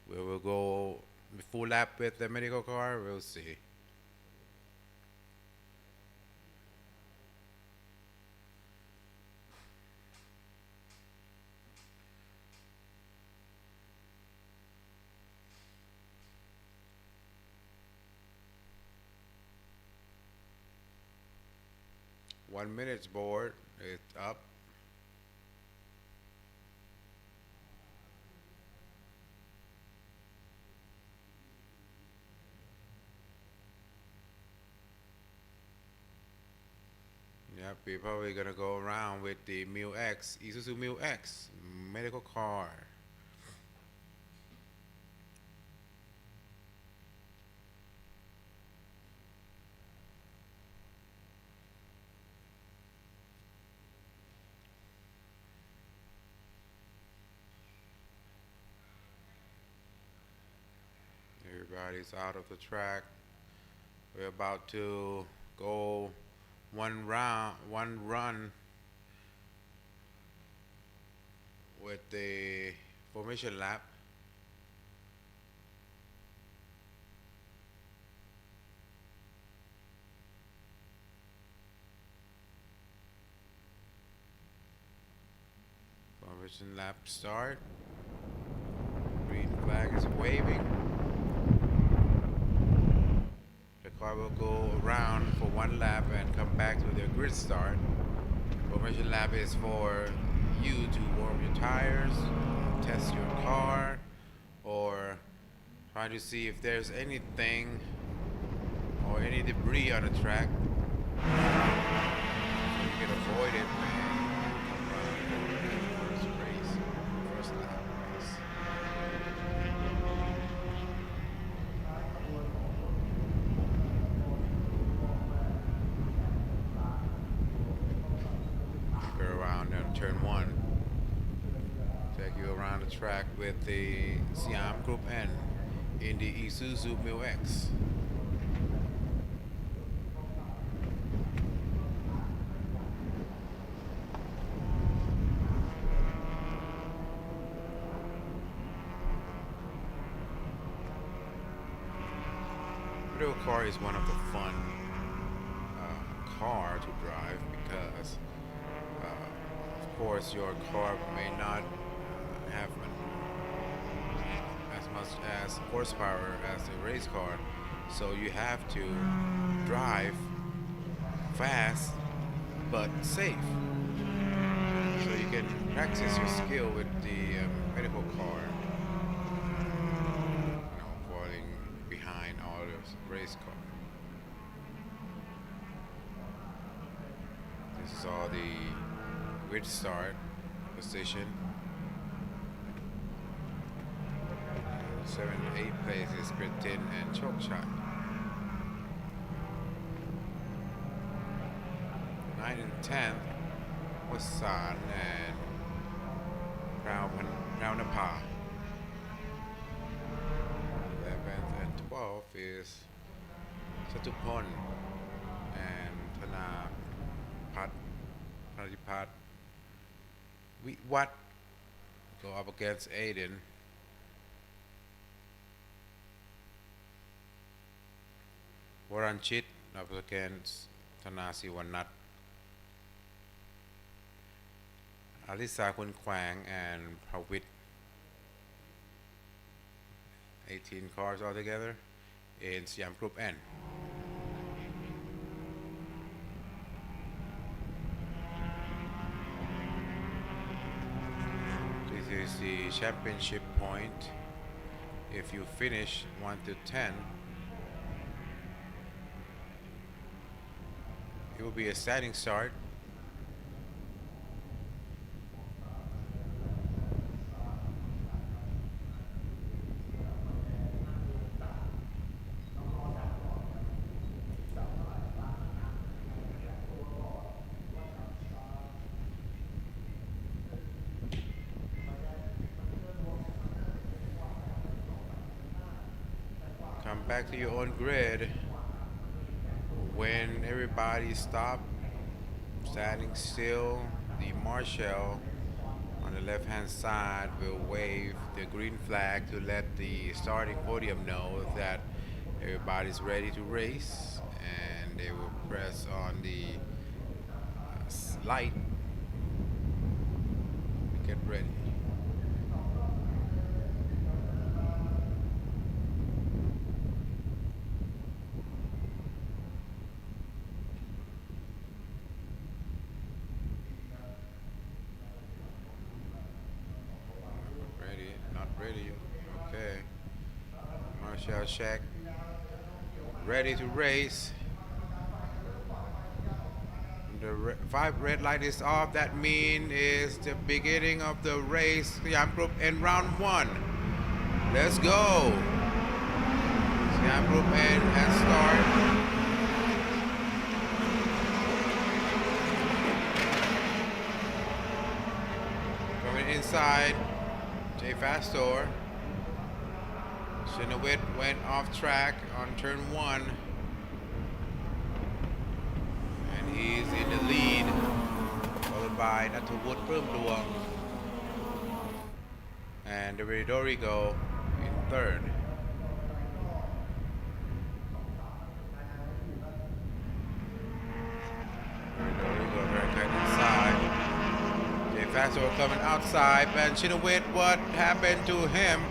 We will go full lap with the medical car. We'll see. One minute's board. It's up. Yep, we're probably gonna go around with the Mu X, Isuzu Mu X medical car. Everybody's out of the track. We're about to go one run with the formation lap. Formation lap start. Green flag is waving. The car will go around for one lap and come back to their grid start. Formation lap is for you to warm your tires, test your car, or try to see if there's anything or any debris on the track so you can avoid it first race, first lap race. Go around on turn 1. Take you around the track with the Siam Group N in the Isuzu MU-X. Middle car is one of the fun car to drive because of course your car may not have as much as horsepower as a race car, so you have to drive fast but safe, so you can practice your skill with the medical car, falling behind all those race cars. This is all the grid start position. 7 and 8 places, grid 10 and choke shot. 9 and 10 was San and Praunapa. 11th and 12th is Satupon and Thanapat Wiwat go up against Aiden. Waranchit up against Tanasi Wanat. Alisa Kun Kwang and Pawit. 18 cars altogether in Siam Group N. This is the championship point. If you finish 1 to 10, it will be a standing start. Come back to your own grid when everybody stops, standing still. The marshal on the left hand side will wave the green flag to let the starting podium know that everybody's ready to race, and they will press on the light to get ready. Okay, Marshall check, ready to race. The 5 red light is off. That means it's the beginning of the race. Siam Group in round 1. Let's go. Siam Group in and start. Coming inside, J Fast Store. Chinawit went off track on turn 1. And he's in the lead, followed by Natawut Prumduang and Dorigo in third. Dorigo very tight inside. Jay Faso coming outside, and Chinawit, what happened to him?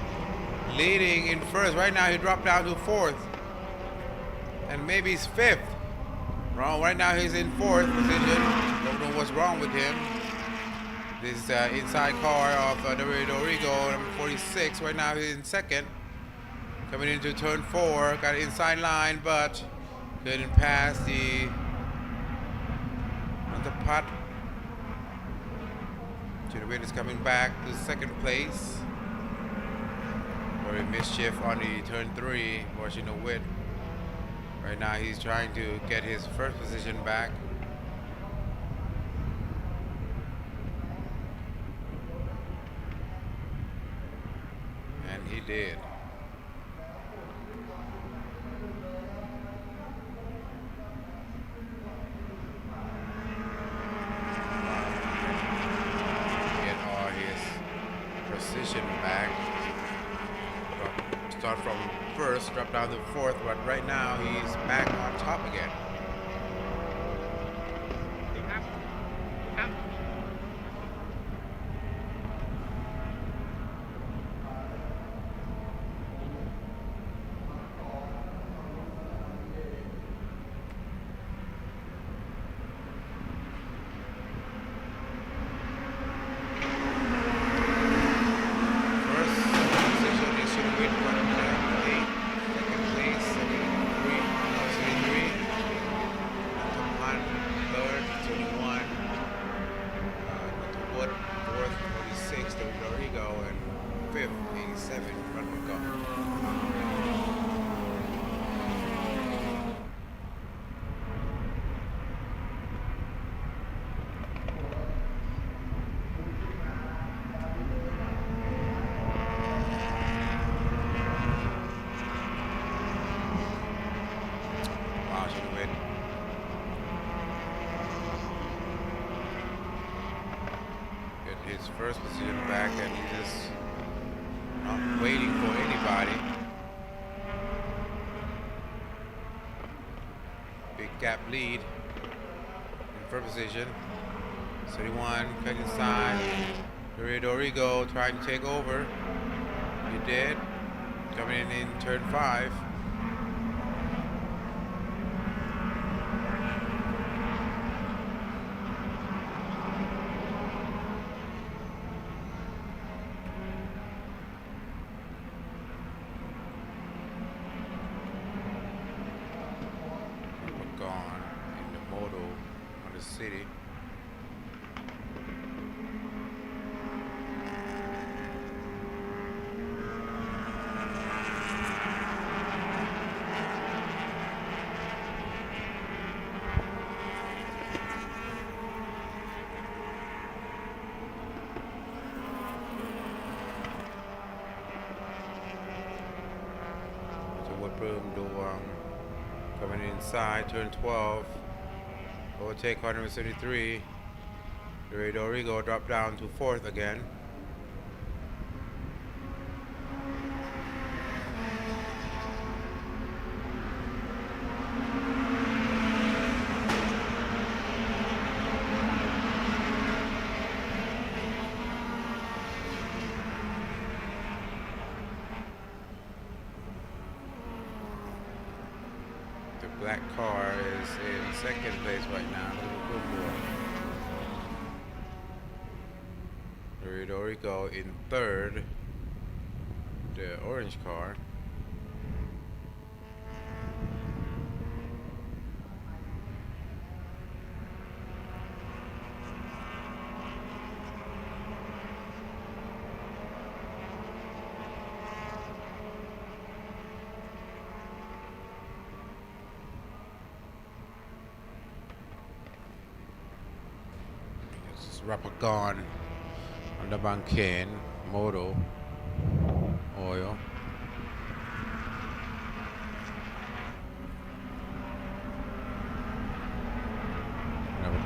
Leading in first. Right now he dropped down to fourth. And maybe he's fifth. Wrong. Right now he's in fourth position. Don't know what's wrong with him. This inside car of Dorigo, number 46. Right now he's in second. Coming into turn 4. Got an inside line, but couldn't pass the putt. Chinawit is coming back to second place. Very mischief on the turn 3 for Chinawit. Right now he's trying to get his first position back. And he did. Get all his precision back. Start from first, drop down to fourth, but right now he's back on top again. His first position back, and he's just not waiting for anybody. Big gap lead in first position. 31 cut inside. Dorigo trying to take over. He did. Coming in turn 5. City. So what room do coming inside turn 12. Overtake car number 73. Dorigo dropped down to fourth again. The black car is in second place right now. Dorigo in third. The orange car. Rapagon on the Bancan Moto Oil.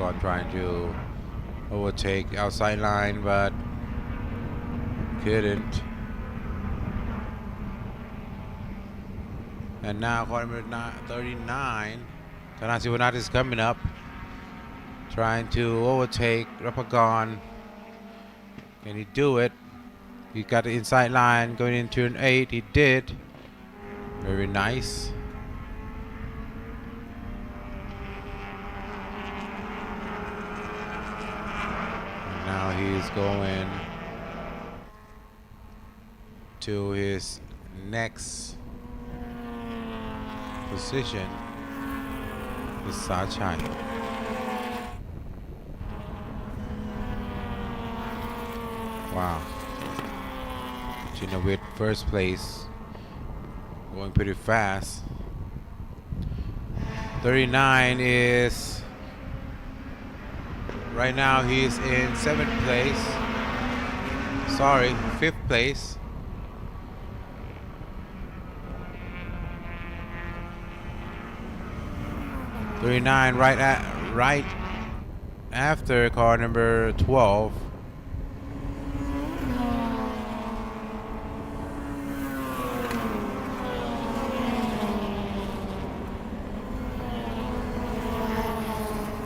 Rappagon trying to overtake outside line, but couldn't. And now car number 39, Tanasiwanat is coming up, trying to overtake Rappagon. Can he do it? He got the inside line going in turn 8. He did. Very nice. And now he's going to his next position. Is Sachai. Wow. Chinawit first place. Going pretty fast. 39 is right now he's in 7th place. Sorry, 5th place. Right after car number 12.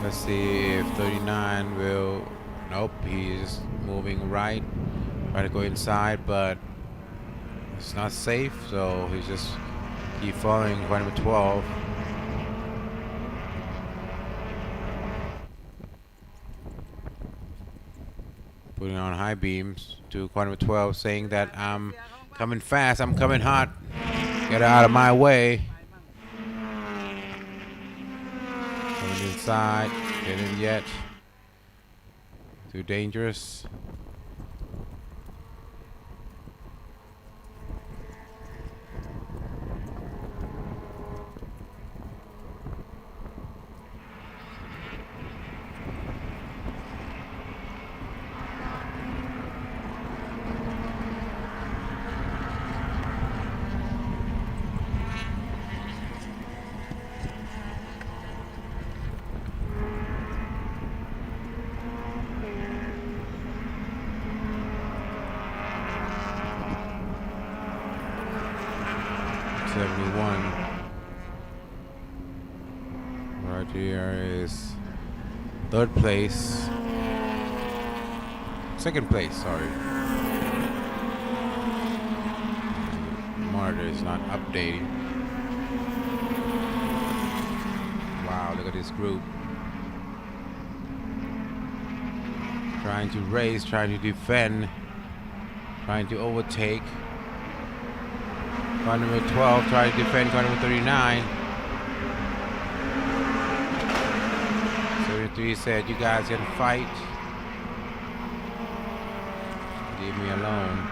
Let's see if 39 will. Nope, he's moving right. Trying to go inside, but it's not safe, so he just keep following car number 12. Putting on high beams to car number 12, saying that I'm coming fast, I'm coming hot. Get out of my way. Coming inside, get in yet. Too dangerous. Right here is 3rd place. 2nd place, sorry. Monitor is not updating. Wow, look at this group. Trying to race, trying to defend, trying to overtake. Car number 12 trying to defend car number 39. 73 said, you guys can fight. Leave me alone.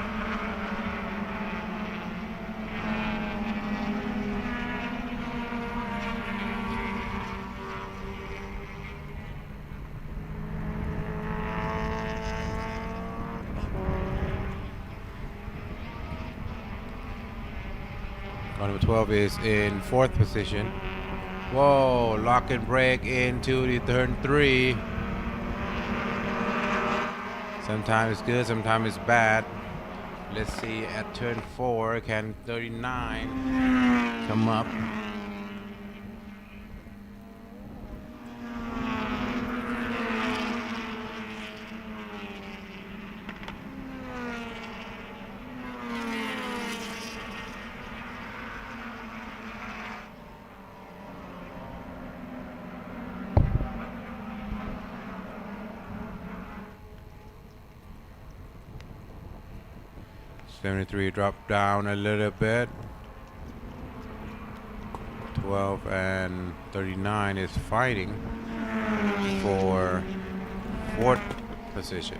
Car number 12 is in 4th position. Whoa, lock and brake into the turn 3. Sometimes it's good, sometimes it's bad. Let's see at turn 4, can 39 come up? '73 dropped down a little bit. 12 and 39 is fighting for 4th position.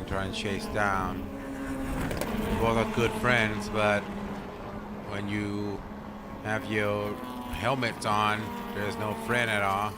Trying to chase down. Both are good friends, but when you have your helmet on, there's no friend at all.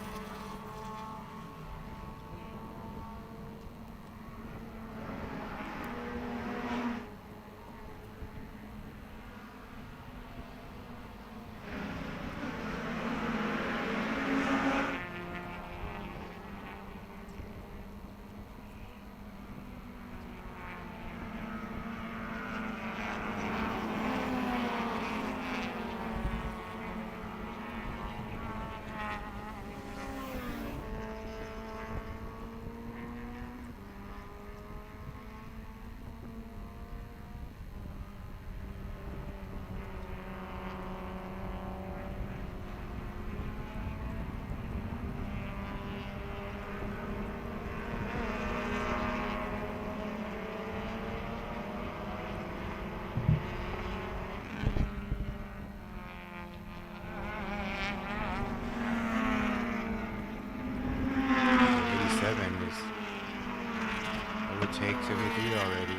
Overtake 73 already,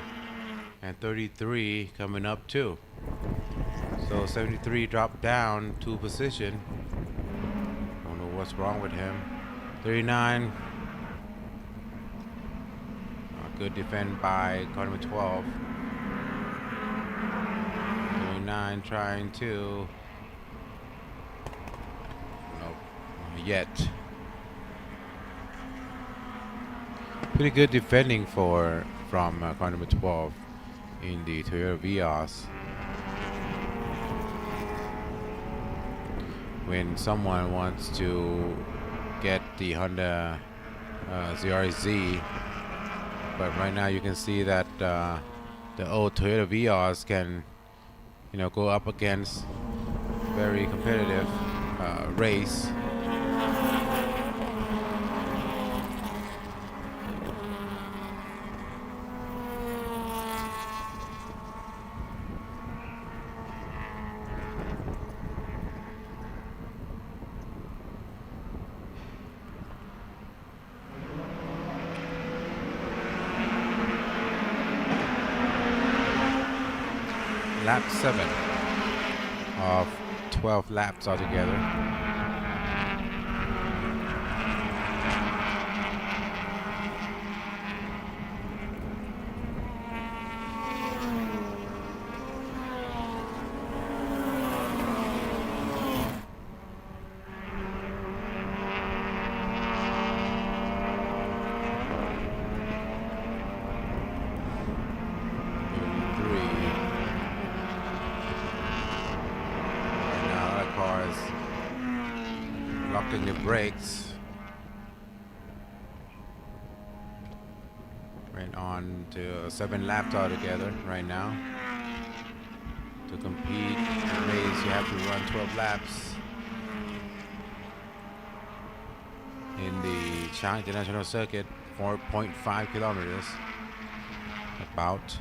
and 33 coming up too. So 73 dropped down 2 position. Don't know what's wrong with him. 39. Good defend by car number 12. 39 trying to. Nope, not yet. Pretty good defending from car number 12 in the Toyota Vios. When someone wants to get the Honda CRZ, but right now you can see that the old Toyota Vios can, go up against very competitive race. Lap 7 of 12 laps altogether. Locking the brakes. Went on to 7 laps altogether right now. To compete in the race, you have to run 12 laps. In the Chiang International Circuit, 4.5 kilometers. About.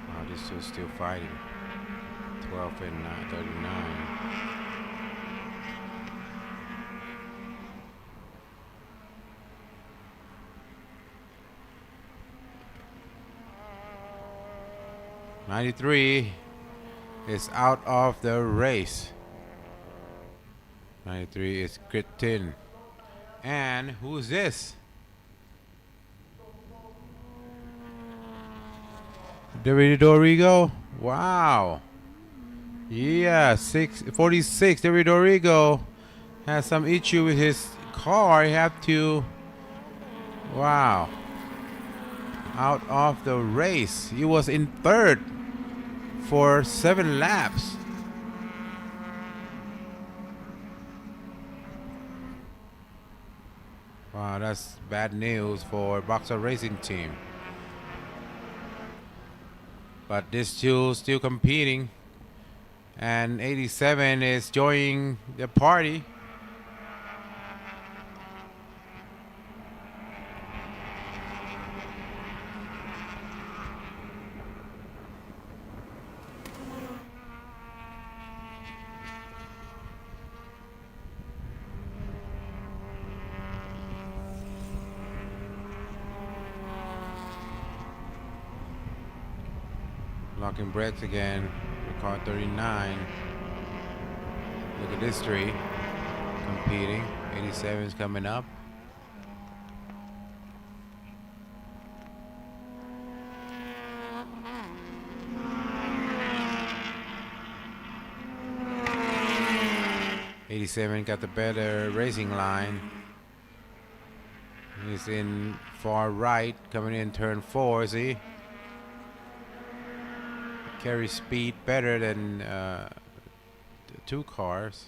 Wow, these two still fighting. 12 and 39. '93 is out of the race. 93 is grid 10. And who's this? David Dorigo. Wow. Yeah, 46. David Dorigo has some issue with his car. He have to. Wow. Out of the race. He was in 3rd for 7 laps. Wow, that's bad news for Boxer Racing Team. But this two still competing. And 87 is joining the party. Locking brakes again. Car 39. Look at this three competing. 87 is coming up. '87 got the better racing line. He's in far right, coming in turn 4. See, carries speed better than the two cars.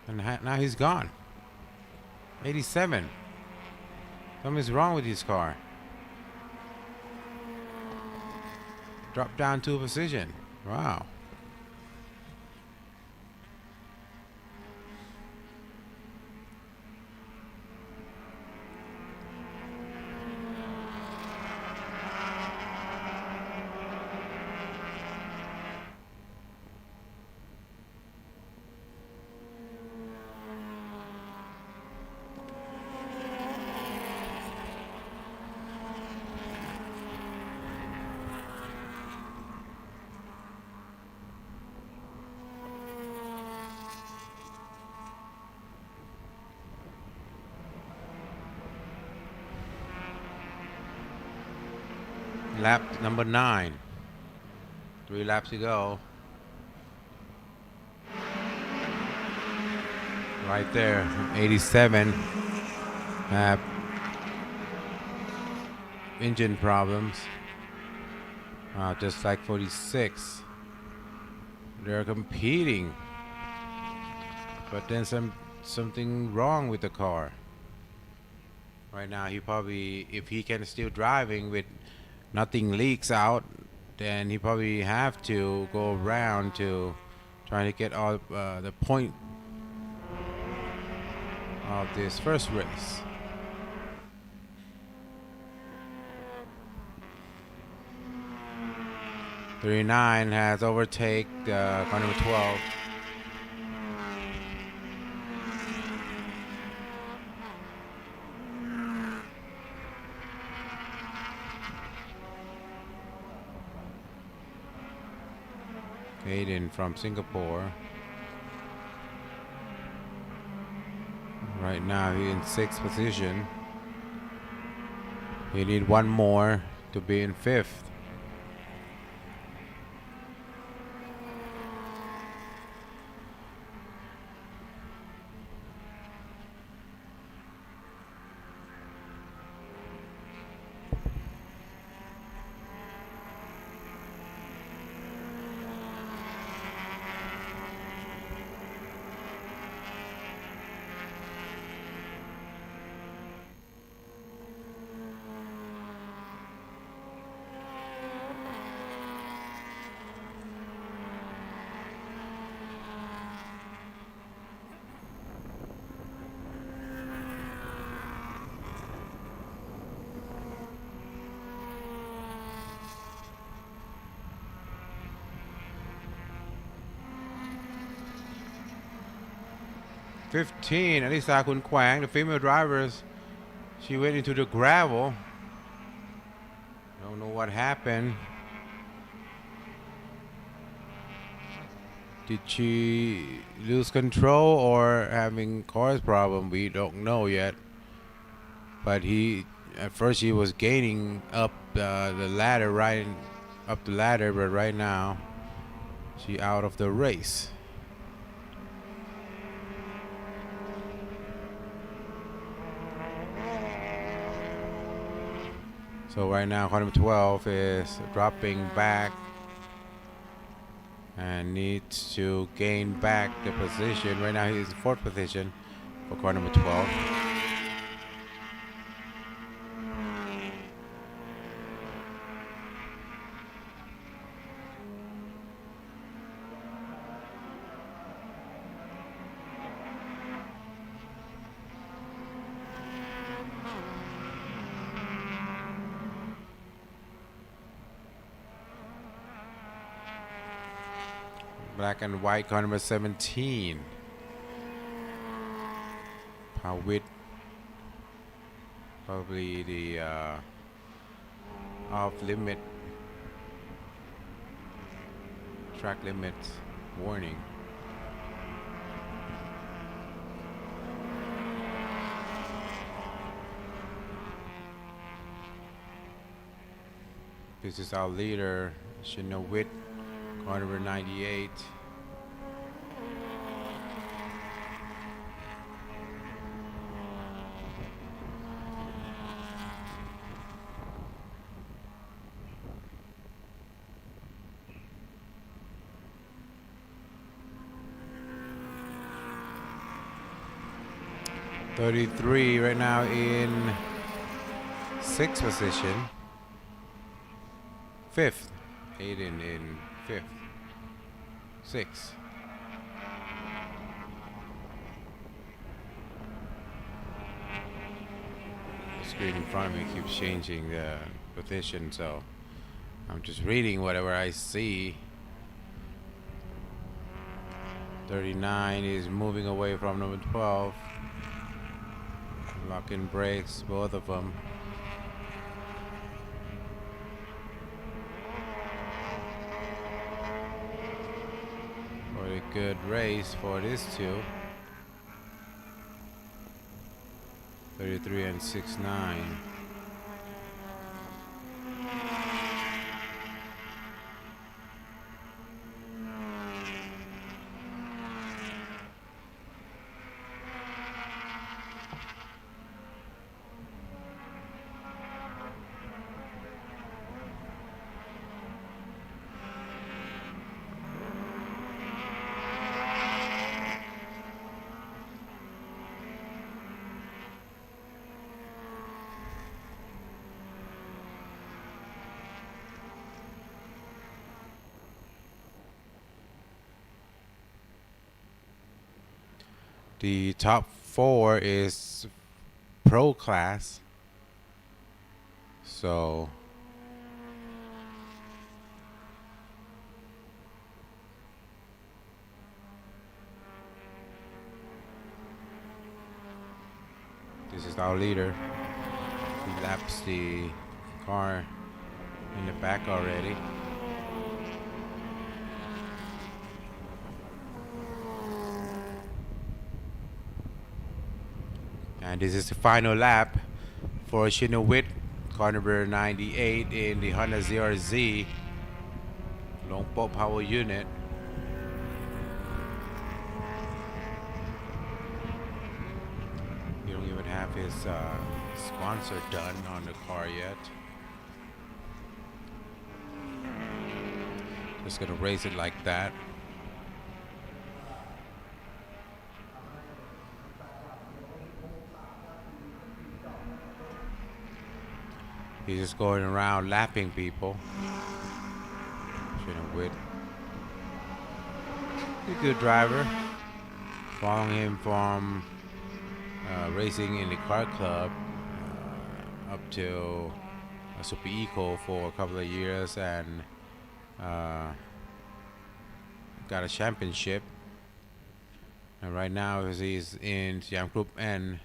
And now he's gone. 87. Something's wrong with his car. Drop down to a position. Wow. Lap number 9. 3 laps to go. Right there, 87 have engine problems. Just like 46. They're competing, but then something wrong with the car. Right now, he probably, if he can still driving with nothing leaks out, then he probably have to go around to trying to get all the point of this first race. '39 has overtake car number 12. Aiden from Singapore. Right now he's in 6th position. He need one more to be in 5th. '15, Alisa Kun Kwang, the female drivers, she went into the gravel. Don't know what happened. Did she lose control or having cars problem? We don't know yet. But at first he was gaining up the ladder, right up the ladder, but right now she out of the race. So right now, car number 12 is dropping back and needs to gain back the position. Right now, he's in 4th position for car number 12. Black and white car number 17. Pawit Probably the off limit track limits warning. This is our leader, Shinowit, car number 98. .33 right now in 6th position. 5th. Aiden in 5th. 6th. The screen in front of me keeps changing the position, so I'm just reading whatever I see. 39 is moving away from number 12. Locking brakes, both of them. What a good race for these two. 33 and 6.9. The top 4 is pro class, so this is our leader. He laps the car in the back already. And this is the final lap for Shinowit, car number 98 in the Honda ZRZ long pop power unit. He don't even have his sponsor done on the car yet. Just gonna race it like that. He's just going around lapping people. Shinowit. He's a good driver. Following him from racing in the car club up to Super Eco for a couple of years and got a championship. And right now he's in Siam Group N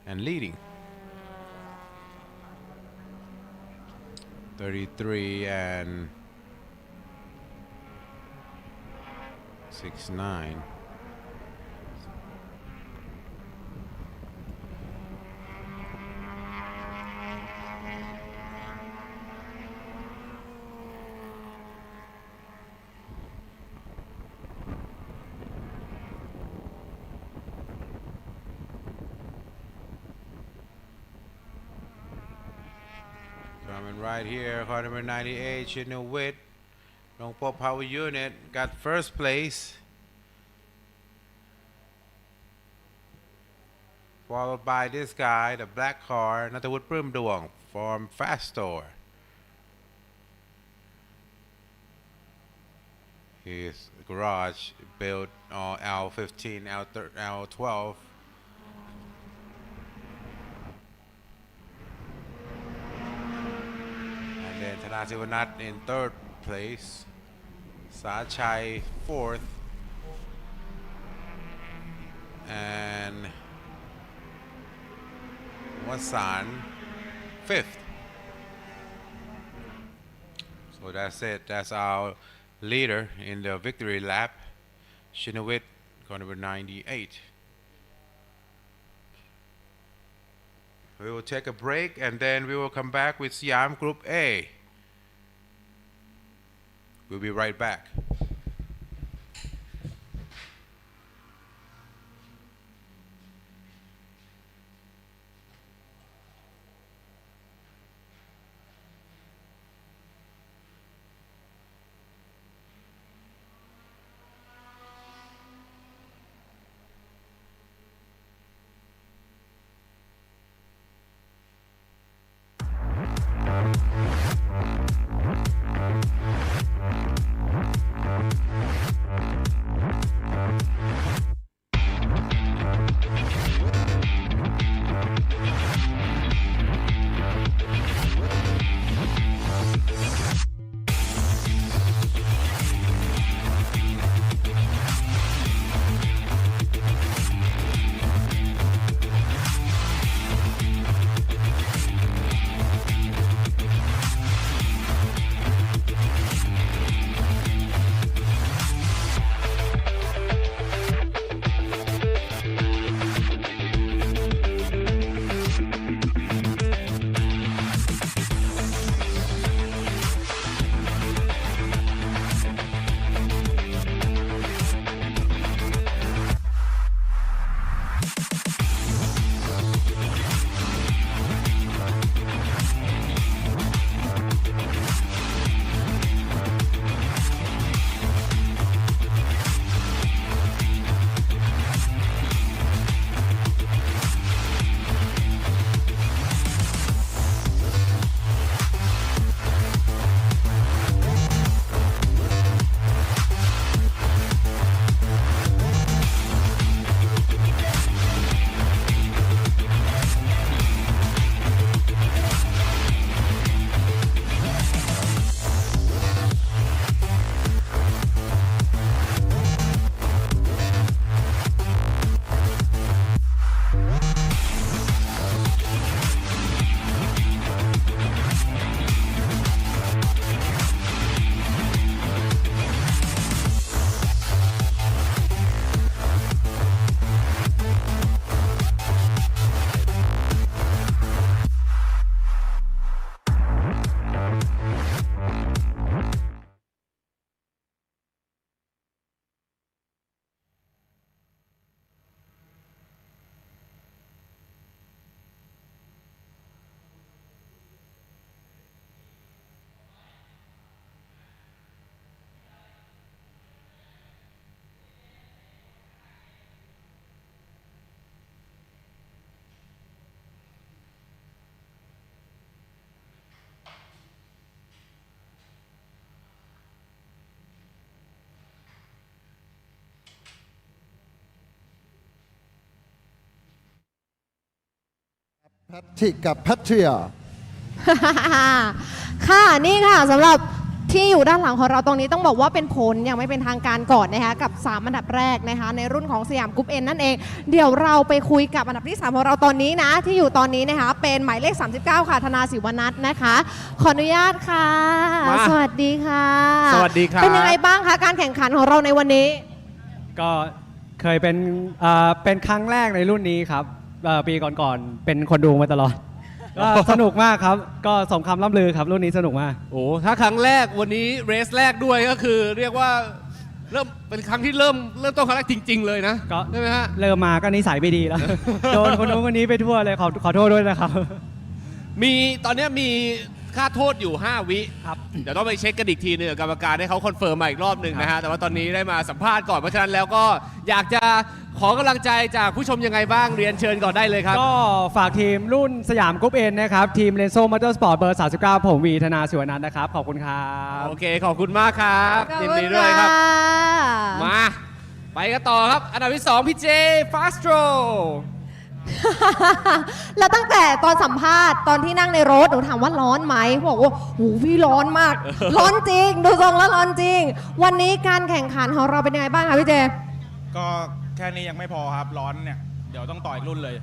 and leading. 33 and 6.9. Coming right here, car number 98, Shinowit, long pop power unit, got first place. Followed by this guy, the black car, Natawut Primduang from Fastor. His garage built on L15, L12. And then Tanasiwanat in third place. Sachai fourth. And Wasan 5th. So that's it. That's our leader in the victory lap. Shinawit, car number 98. We will take a break and then we will come back with Siam Group A. We'll be right back.แพทริกกับแพทริอา ค่ะนี่ค่ะสำหรับที่อยู่ด้านหลังของเราตรงนี้ต้องบอกว่าเป็นผลยังไม่เป็นทางการก่อนนะคะกับ3อันดับแรกนะคะในรุ่นของสยามกรุ๊ปเอ็นนั่นเองเดี๋ยวเราไปคุยกับอันดับที่3ของเราตอนนี้นะที่อยู่ตอนนี้นะคะเป็นหมายเลข39ค่ะธนาศิวนัทนะคะขออนุญาตค่ะสวัสดีค่ะสวัสดีครับเป็นยังไงบ้างคะการแข่งขันของเราในวันนี้ก็เคยเป็นครั้งแรกในรุ่นนี้ครับปีก่อนๆเป็นคนดูมาตลอดก็สนุกมากครับก็สมคำล่ำลือครับรุ่นนี้สนุกมากโอ้ถ้าครั้งแรกวันนี้เรสแรกด้วยก็คือเรียกว่าเริ่มเป็นครั้งที่เริ่มต้นครั้งแรกจริงๆเลยนะก็ใช่ไหมฮะเริ่มมาก็นิสัยไม่ดีแล้ว โดนคนโน้นคนนี้ไปทั่วเลยขอโทษด้วยนะครับตอนนี้มีค่าโทษอยู่5 วิครับเดี๋ยวต้องไปเช็คกันอีกทีนึงกรรมการให้เขาคอนเฟิร์มมาอีกรอบหนึ่งนะฮะแต่ว่าตอนนี้ได้มาสัมภาษณ์ก่อนเพราะฉะนั้นแล้วก็อยากจะขอกำลังใจจากผู้ชมยังไงบ้างเรียนเชิญก่อนได้เลยครับก็ฝากทีมรุ่นสยามกรุ๊ปเอ็นนะครับทีมเรนโซมอเตอร์สปอร์ตเบอร์39ผมวีธนาศิวนันท์นะครับขอบคุณครับโอเคขอบคุณมากครับยินดีด้วยครับมาไปกันต่อครับอันดับที่2พี่เจฟาสโตรแล้วตั้งแต่ตอนสัมภาษณ์ตอนที่นั่งในรถหนูถามว่าร้อนไหมบอกว่าโอ้พี่ร้อนมาก ร้อนจริงดูทรงแล้วร้อนจริงวันนี้การแข่งขันของเราเป็นยังไงบ้างคะพี่เจก็แค่นี้ยังไม่พอครับร้อนเนี่ยเดี๋ยวต้องต่ออีกรุ่นเลย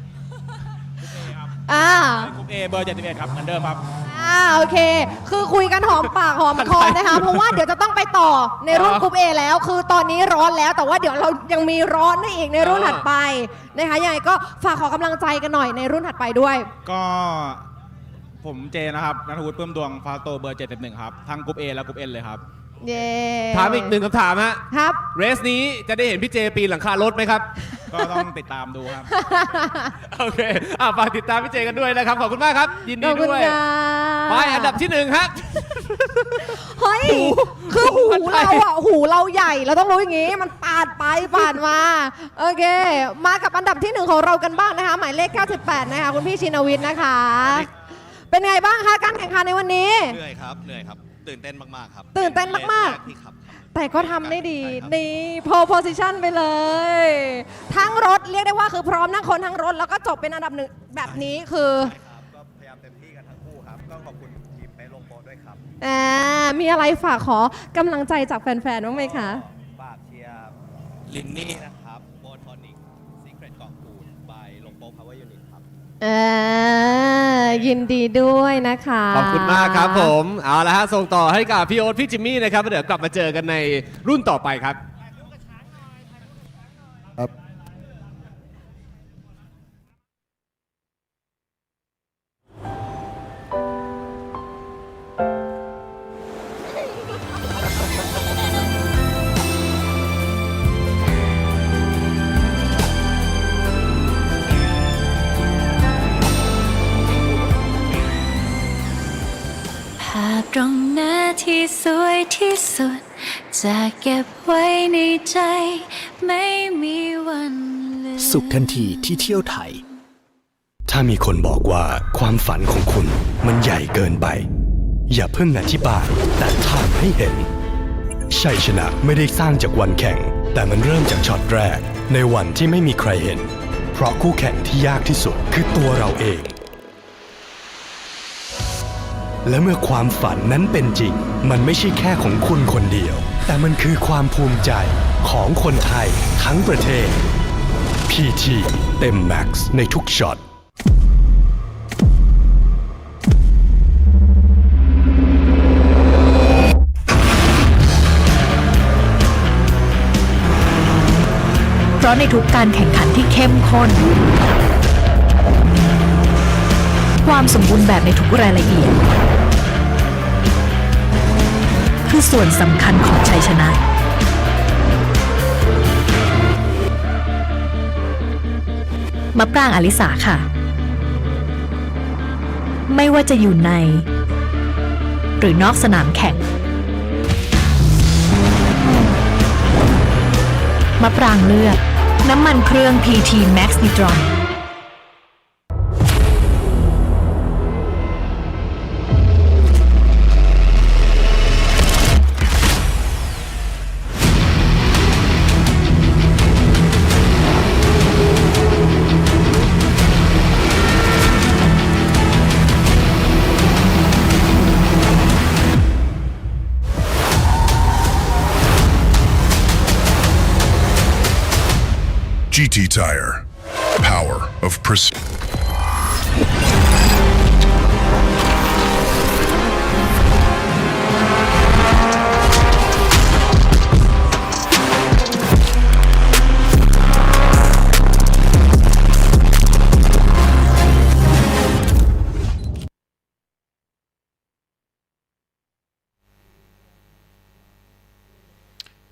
กลุ่ม A เบอร์ 71 ครับเหมือนเดิมครับ โอเค คือคุยกันหอมปากหอมคอนะคะ เพราะว่าเดี๋ยวจะต้องไปต่อในรุ่นกลุ่ม A แล้ว คือตอนนี้ร้อนแล้ว แต่ว่าเดี๋ยวเรายังมีร้อนได้อีกในรุ่นถัดไปนะคะยังไงก็ฝากขอกำลังใจกันหน่อยในรุ่นถัดไปด้วย ก็ผมเจนะครับณัฐวุฒิเพิ่มดวงฟาโตเบอร์ 71 ครับ ทั้งกลุ่ม A และกลุ่ม N เลยครับ เย้ ถามอีกหนึ่งคำถามฮะ ครับ เรสนี้จะได้เห็นพี่เจปีนหลังคารถไหมครับ ก็ต้องติดตามดูครับ โอเคฝากติดตามพี่เจกันด้วยนะครับ ขอบคุณมากครับ ยินดีด้วยไปอันดับที่1ฮะ เฮ้ย คือหูเราอ่ะ หูเราใหญ่เราต้องรู้อย่างงี้ มันปาดไปปาดมา โอเค มากับอันดับที่1ของเรากันบ้างนะคะ หมายเลข 98 นะคะ คุณพี่ชินวิทย์นะคะ เป็นไงบ้างคะการแข่งขันในวันนี้ เหนื่อยครับ เหนื่อยครับ ตื่นเต้นมากๆครับ ตื่นเต้นมากๆ แต่ก็ทำได้ดี นี่พอโพสิชันไปเลย ทั้งรถเรียกได้ว่าคือพร้อมนั่งคนทั้งรถ แล้วก็จบเป็นอันดับ1แบบนี้คือ ก็พยายามเต็มที่กันทั้งคู่ครับ ก็ขอบคุณทีมเปโลโปด้วยครับ มีอะไรฝากขอกำลังใจจากแฟนๆบ้างไหมคะ ฝากเชียร์ลินนี่นะครับโบทอนิกซีเครตกองปูนบายลงโปพาวเวอร์ยูนิตครับ ยินดีด้วยนะคะ ขอบคุณมากครับผมเอาละฮะส่งต่อให้กับพี่โอ๊ตพี่จิมมี่นะครับเดี๋ยวกลับมาเจอกันในรุ่นต่อไปครับ ครับ ภาพตรงหน้าที่สวยที่สุด จะเก็บไว้ในใจ ไม่มีวันลืม สุขทันทีที่เที่ยวไทย ถ้ามีคนบอกว่าความฝันของคุณมันใหญ่เกินไป อย่าเพิ่งอธิบายแต่ทำให้เห็น ชัยชนะไม่ได้สร้างจากวันแข่ง แต่มันเริ่มจากช็อตแรกในวันที่ไม่มีใครเห็น เพราะคู่แข่งที่ยากที่สุดคือตัวเราเอง และเมื่อความฝันนั้นเป็นจริง มันไม่ใช่แค่ของคุณคนเดียว แต่มันคือความภูมิใจของคนไทยทั้งประเทศ PT เต็มแม็กซ์ในทุกช็อต เพราะในทุกการแข่งขันที่เข้มข้น ความสมบูรณ์แบบในทุกรายละเอียด คือส่วนสำคัญของชัยชนะ มะปรางอลิสาค่ะ ไม่ว่าจะอยู่ใน หรือนอกสนามแข่ง มะปรางเลือกน้ำมันเครื่อง PT MAXNITRON GT Tire. Power of precision.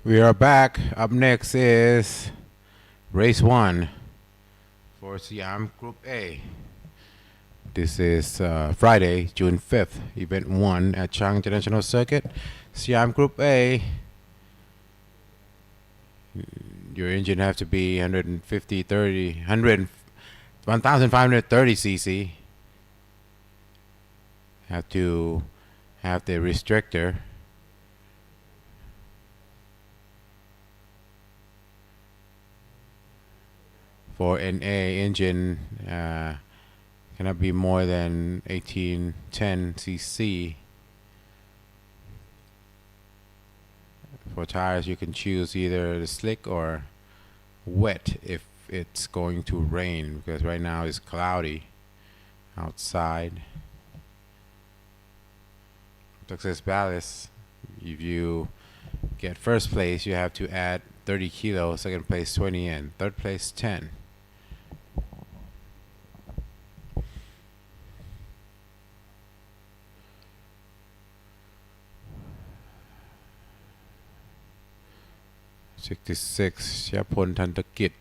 We are back. Up next is Race 1 for Siam Group A. This is Friday, June 5th, Event 1 at Chang International Circuit. Siam Group A, your engine have to be 1,530 cc. Have to have the restrictor. For NA engine, cannot be more than 1810 cc. For tires, you can choose either the slick or wet if it's going to rain, because right now it's cloudy. outside. Success balance. If you get first place, you have to add 30 kilos, second place 20, and third place 10.66 ชยพลทันตกิจ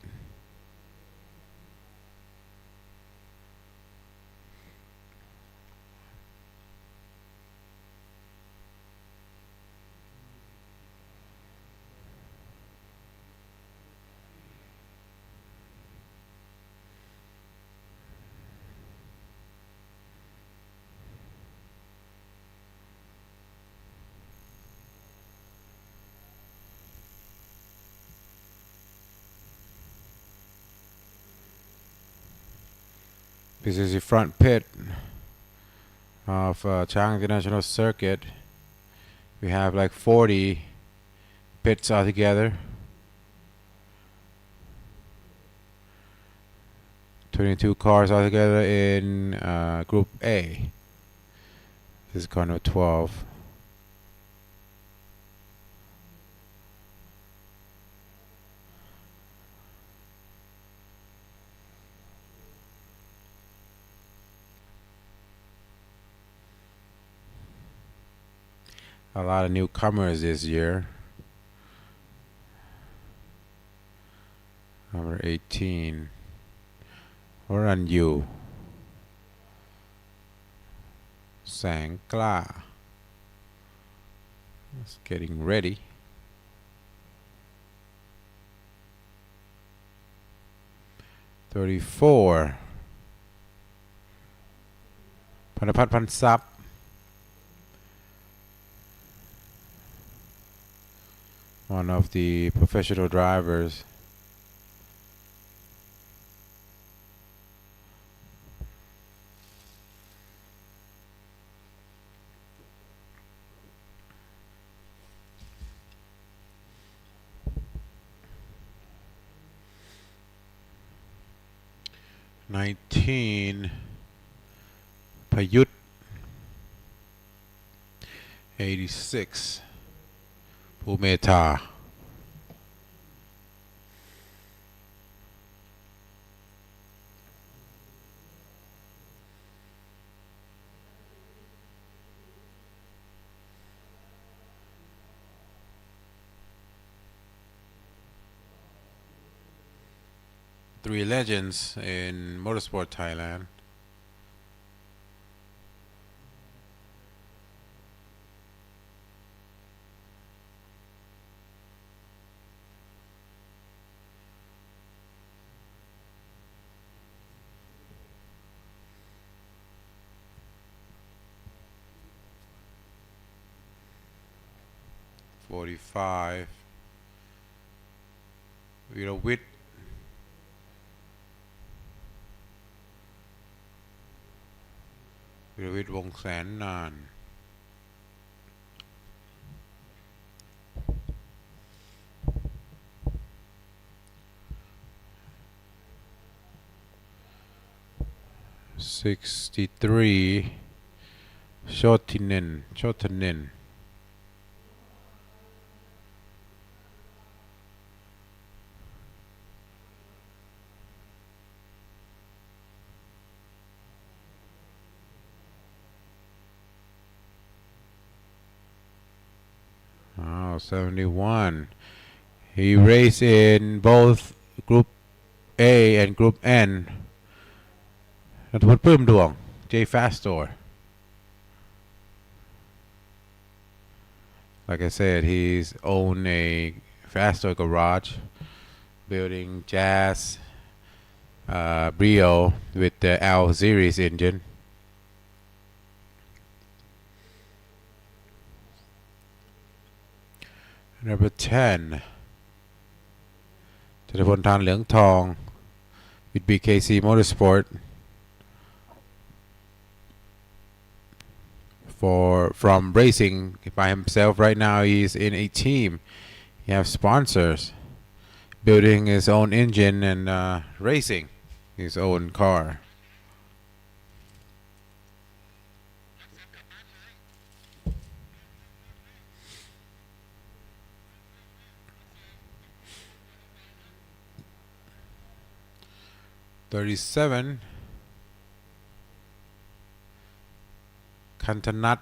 This is the front pit of Chang International Circuit. We have like 40 pits altogether. 22 cars altogether in Group A. This is car number 12. A lot of newcomers this year. Number 18. We're on you. Sang Kla. It's getting ready. $34. Panapat Pansap. One of the professional drivers. $19. Payut. $86. Pumeta. Three legends in motorsport Thailand. $45. Wit. With Wong San Nan. $63. Shotanen. Oh, 71. He raced in both Group A and Group N. That's what Pum Duong, J Fastor. Like I said, he's owned a Fastor garage, building Jazz Brio with the L series engine. Number 10. จตุพล ทานเหลืองทอง with BKC Motorsport. From racing by himself right now, he's in a team. He has sponsors, building his own engine and racing his own car. 37 คันธนัท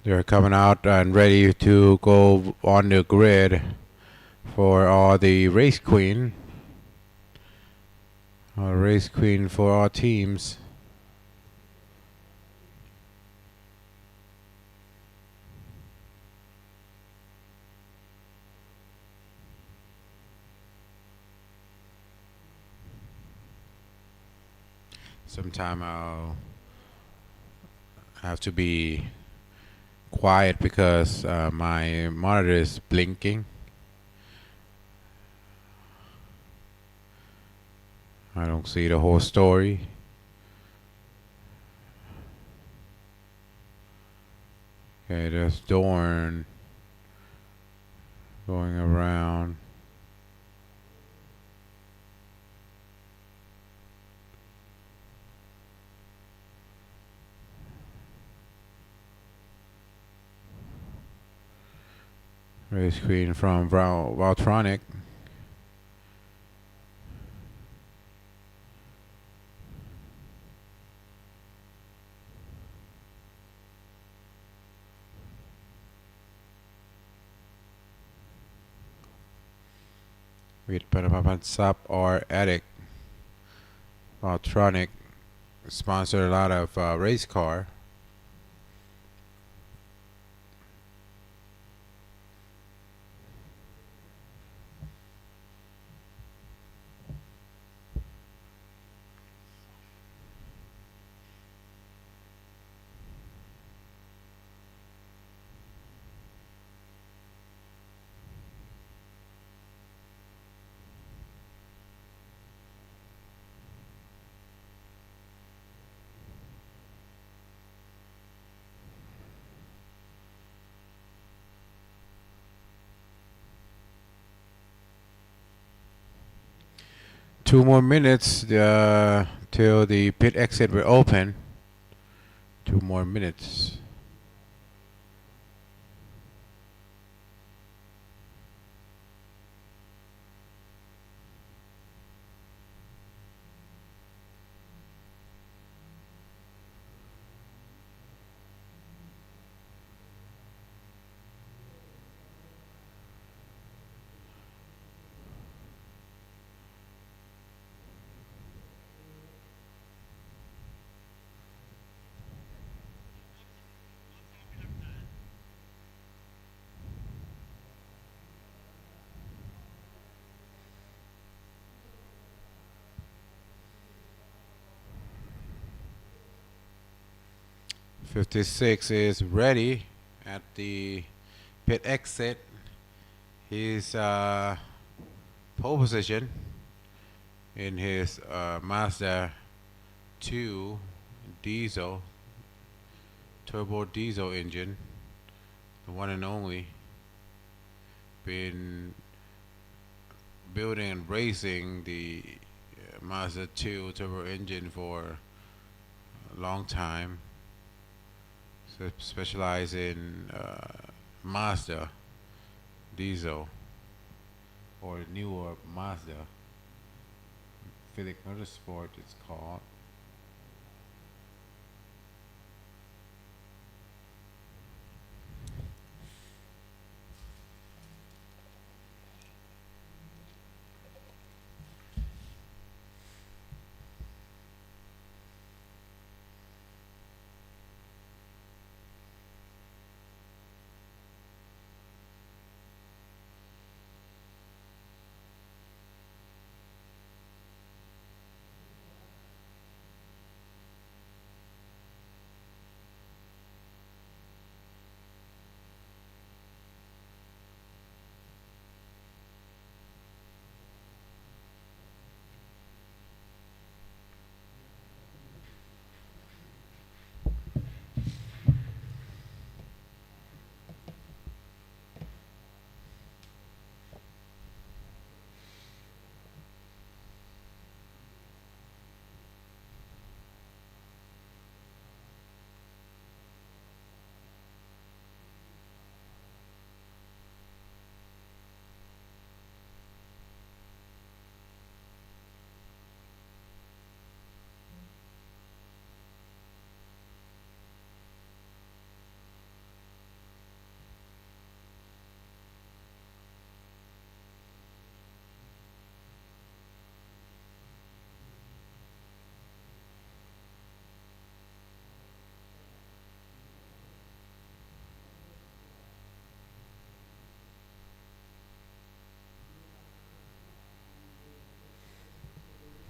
They're coming out and ready to go on the grid for all the race queen for our teams. Sometime I'll have to be quiet because my monitor is blinking. I don't see the whole story. Okay, there's Dorn going around. Race queen from Valtronic. With Panapapan Sub or Attic. Valtronic sponsored a lot of race car. Two more minutes till the pit exit will open. 2 more minutes. '56 is ready at the pit exit. He's pole position in his Mazda 2 diesel, turbo diesel engine, the one and only. Been building and racing the Mazda 2 turbo engine for a long time. So specialize in Mazda diesel or newer Mazda. Philic Motorsport it's called.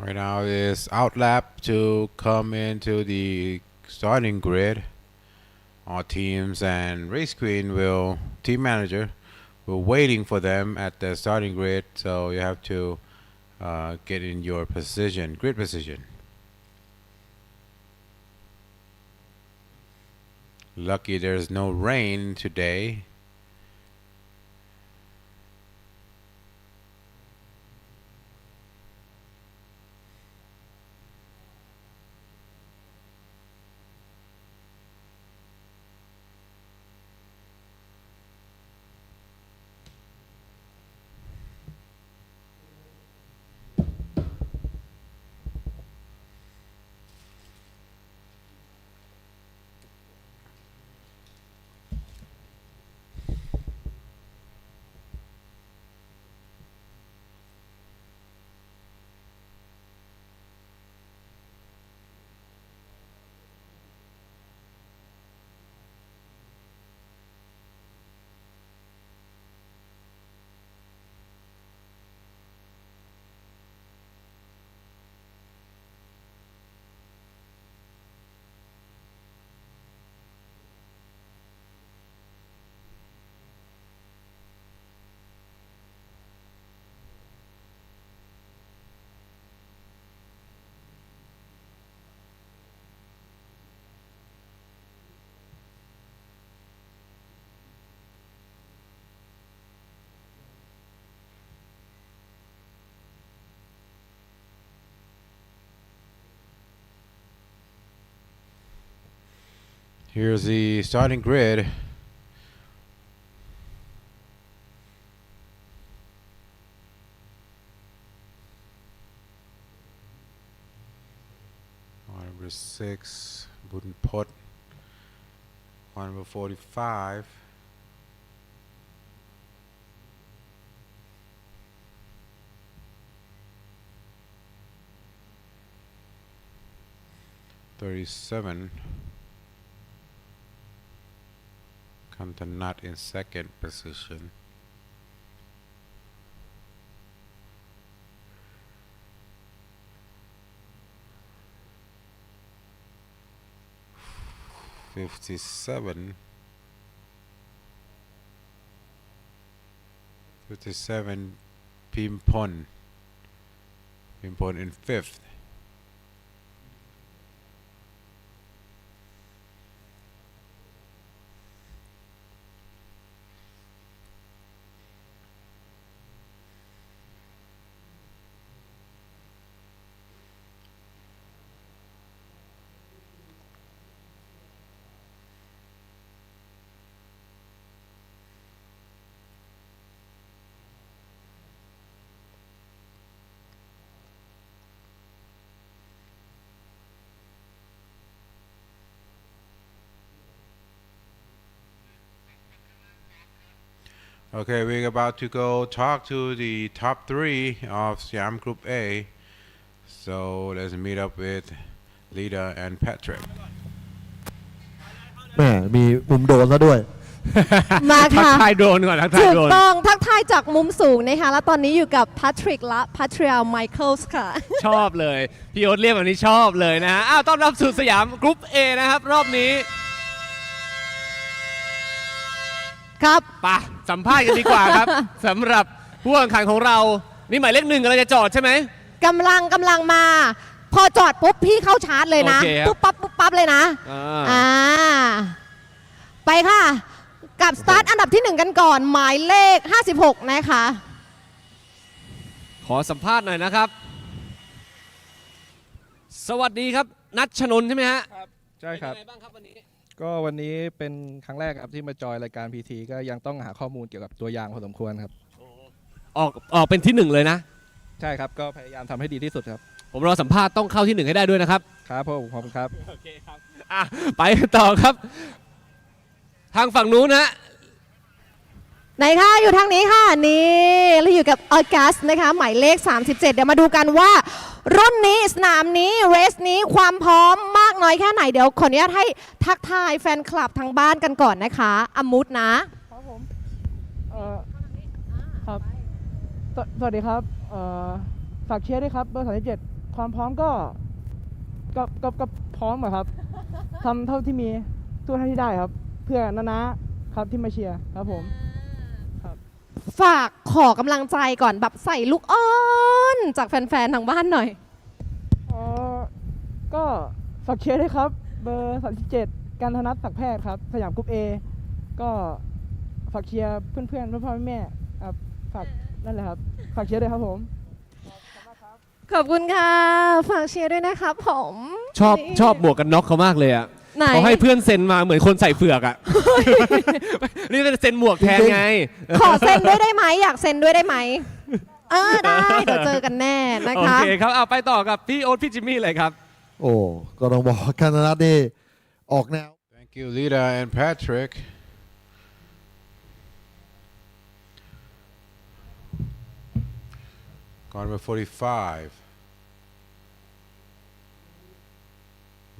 Right now is outlap to come into the starting grid. Our teams and race queen team manager will waiting for them at the starting grid, so you have to get in your position, grid position. Lucky there's no rain today. Here's the starting grid. Number 6, Wooden Pot. Number 45. $37. Not in second position. $57. Pimpon in 5th. Okay, we're about to go talk to the top 3 of Siam Group A. So let's meet up with Lida and Patrick. แหมมีมุมโดนซะด้วย มาค่ะ ทักทายโดนก่อนทักทาย ถูก โดน ต้องทักทายจากมุมสูงนะคะและตอนนี้อยู่กับแพทริกและแพทริอาไมเคิลส์ค่ะ ชอบเลย พี่โอ๊ตเรียกแบบนี้ชอบเลยนะฮะ อ้าว ต้อนรับสู่สยามกรุ๊ป A นะครับ รอบนี้ ครับ ป่ะ สัมภาษณ์กันดีกว่าครับ สำหรับผู้แข่งขันของเรา นี่หมายเลข 1กำลังจะจอดใช่ไหมกำลังมา พอจอดปุ๊บพี่เข้าชาร์จเลยนะ โอเคครับ ปุ๊บปั๊บเลยนะไปค่ะ กับสตาร์ทอันดับที่ 1 กันก่อน หมายเลข 56 นะคะ ขอสัมภาษณ์หน่อยนะครับ สวัสดีครับ นัทชนนท์ใช่ไหมฮะ ครับ ใช่ครับ เป็นยังไงบ้างครับวันนี้ ก็วันนี้เป็นครั้งแรกครับที่มาจอยรายการ PT ก็ยังต้องหาข้อมูลเกี่ยวกับตัวยางพอสมควรครับ ออกเป็นที่ 1เลยนะ ใช่ครับ ก็พยายามทำให้ดีที่สุดครับ ผมรอสัมภาษณ์ต้องเข้าที่ 1ให้ได้ด้วยนะครับ ครับผมขอบคุณครับ โอเคครับไปต่อครับ ทางฝั่งนู้นนะ ไหนคะอยู่ทางนี้ค่ะนี่เราอยู่กับออกัสนะคะหมายเลข 37 เดี๋ยวมาดูกันว่ารุ่นนี้สนามนี้เรสนี้ความพร้อมมากน้อยแค่ไหนเดี๋ยวขออนุญาตให้ทักทายแฟนคลับทางบ้านกันก่อนนะคะอมุดนะครับผมครับสวัสดีครับฝากเชียร์ด้วยครับเบอร์37 ความพร้อมก็พร้อมอะครับ ทำเท่าที่มีทุกเท่าที่ได้ครับ เพื่อนาครับที่มาเชียร์ครับผม ฝากขอกำลังใจก่อนแบบใส่ลูกอ้อนจากแฟนๆทางบ้านหน่อย ก็ฝากเชียร์ด้วยครับ เบอร์37การธนัทศักดิ์แพทย์ครับสยามกรุ๊ป A ก็ฝากเชียร์เพื่อนๆพ่อแม่ครับฝากนั่นแหละครับฝากเชียร์ด้วยครับผม ขอบคุณค่ะฝากเชียร์ด้วยนะครับผม ชอบหมวกกันน็อกเขามากเลยอ่ะ ไหน เขาให้เพื่อนเซ็นมาเหมือนคนใส่เฟือกอ่ะ นี่จะเซ็นหมวกแทนไง ขอเซ็นด้วยได้ไหมอยากเซ็นด้วยได้ไหมได้เดี๋ยวเจอกันแน่นะ โอ คะ เคครับเอาไปต่อกับพี่โอ๊ตพี่จิมมี่เลยครับ โอ้ก็ต้องบอกว่าการธนัทนี่ออกแนว Thank you Lita and Patrick number 45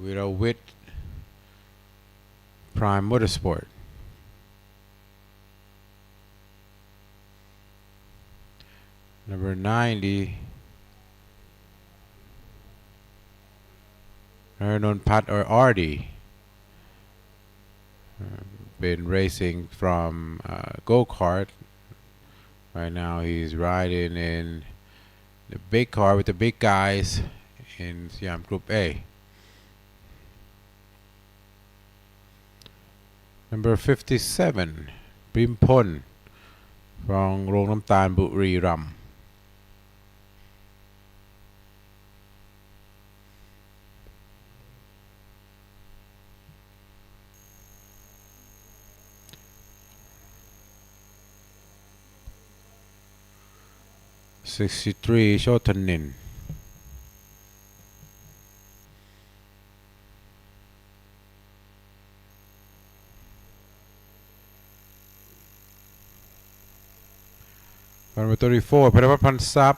with Prime Motorsport number 90 Ernon Pat or Artie been racing from go-kart. Right now he's riding in the big car with the big guys in Siam Group A. Number 57 Primpon from Rong Nam Tan Buri Ram. '63 Shotanin. Number 34 Perapan Sap.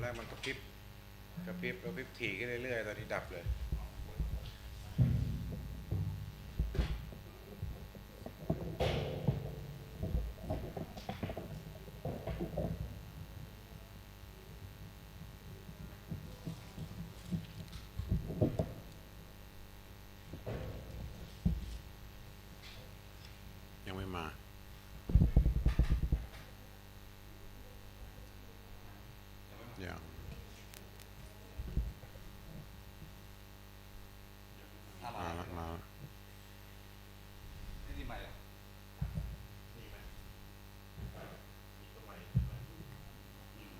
แรกมันกระพริบถี่ขึ้นเรื่อยๆตอนนี้ดับเลยยังไม่มาอย่างมา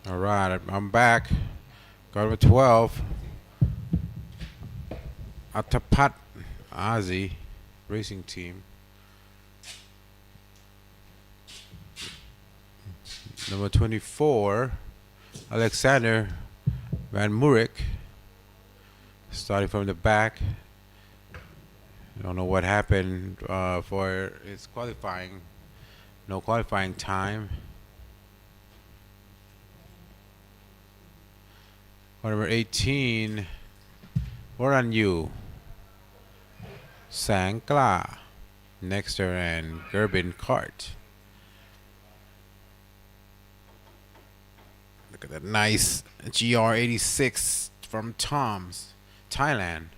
All right, I'm back. Got number 12. Atapat Azi Racing Team. Number 24, Alexander Van Murik. Starting from the back. Don't know what happened for his qualifying. No qualifying time. Number 18, Moran Yu, Sang Kla, Nexter and Gerbin Cart. Look at that nice GR86 from Tom's, Thailand.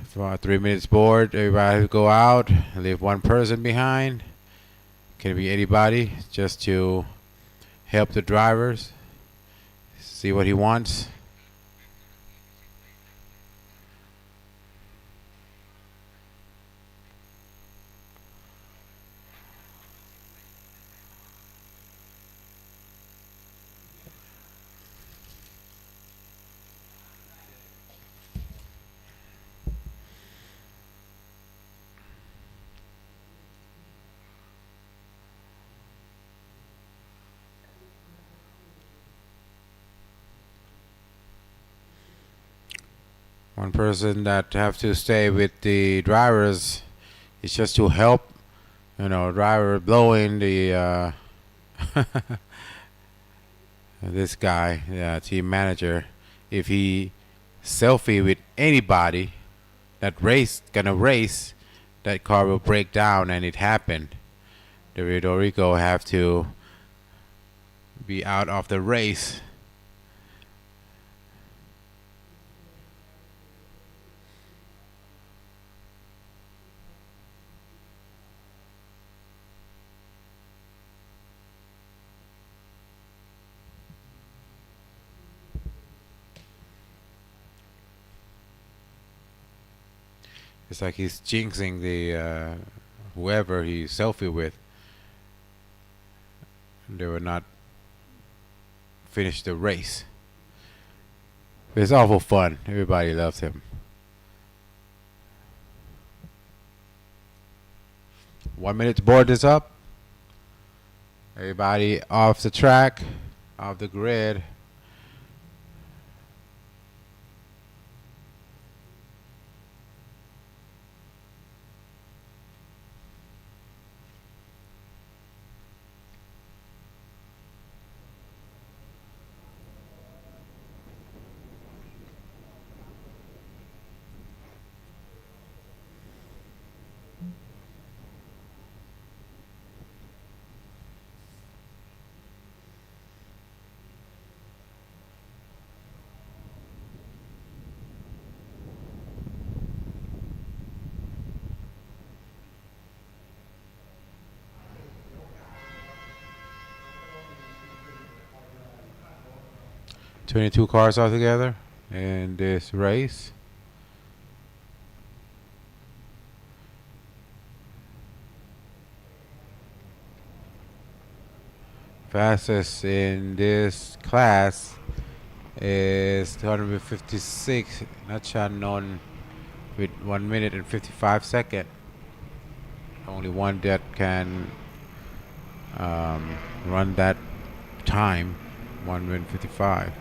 It's about 3 minutes board. Everybody go out, leave one person behind. Can be anybody, just to help the drivers. See what he wants. One person that have to stay with the drivers is just to help, you know, driver blowing the this guy, team manager. If he selfie with anybody that gonna race, that car will break down, and it happened. The Rico have to be out of the race. It's like he's jinxing the whoever he selfie with. They will not finish the race. But it's awful fun. Everybody loves him. 1 minute to board this up. Everybody off the track, off the grid. $22 cars altogether in this race. Fastest in this class is 256, Nachanon with 1 minute and 55 seconds. Only one that can run that time, 1 minute 55.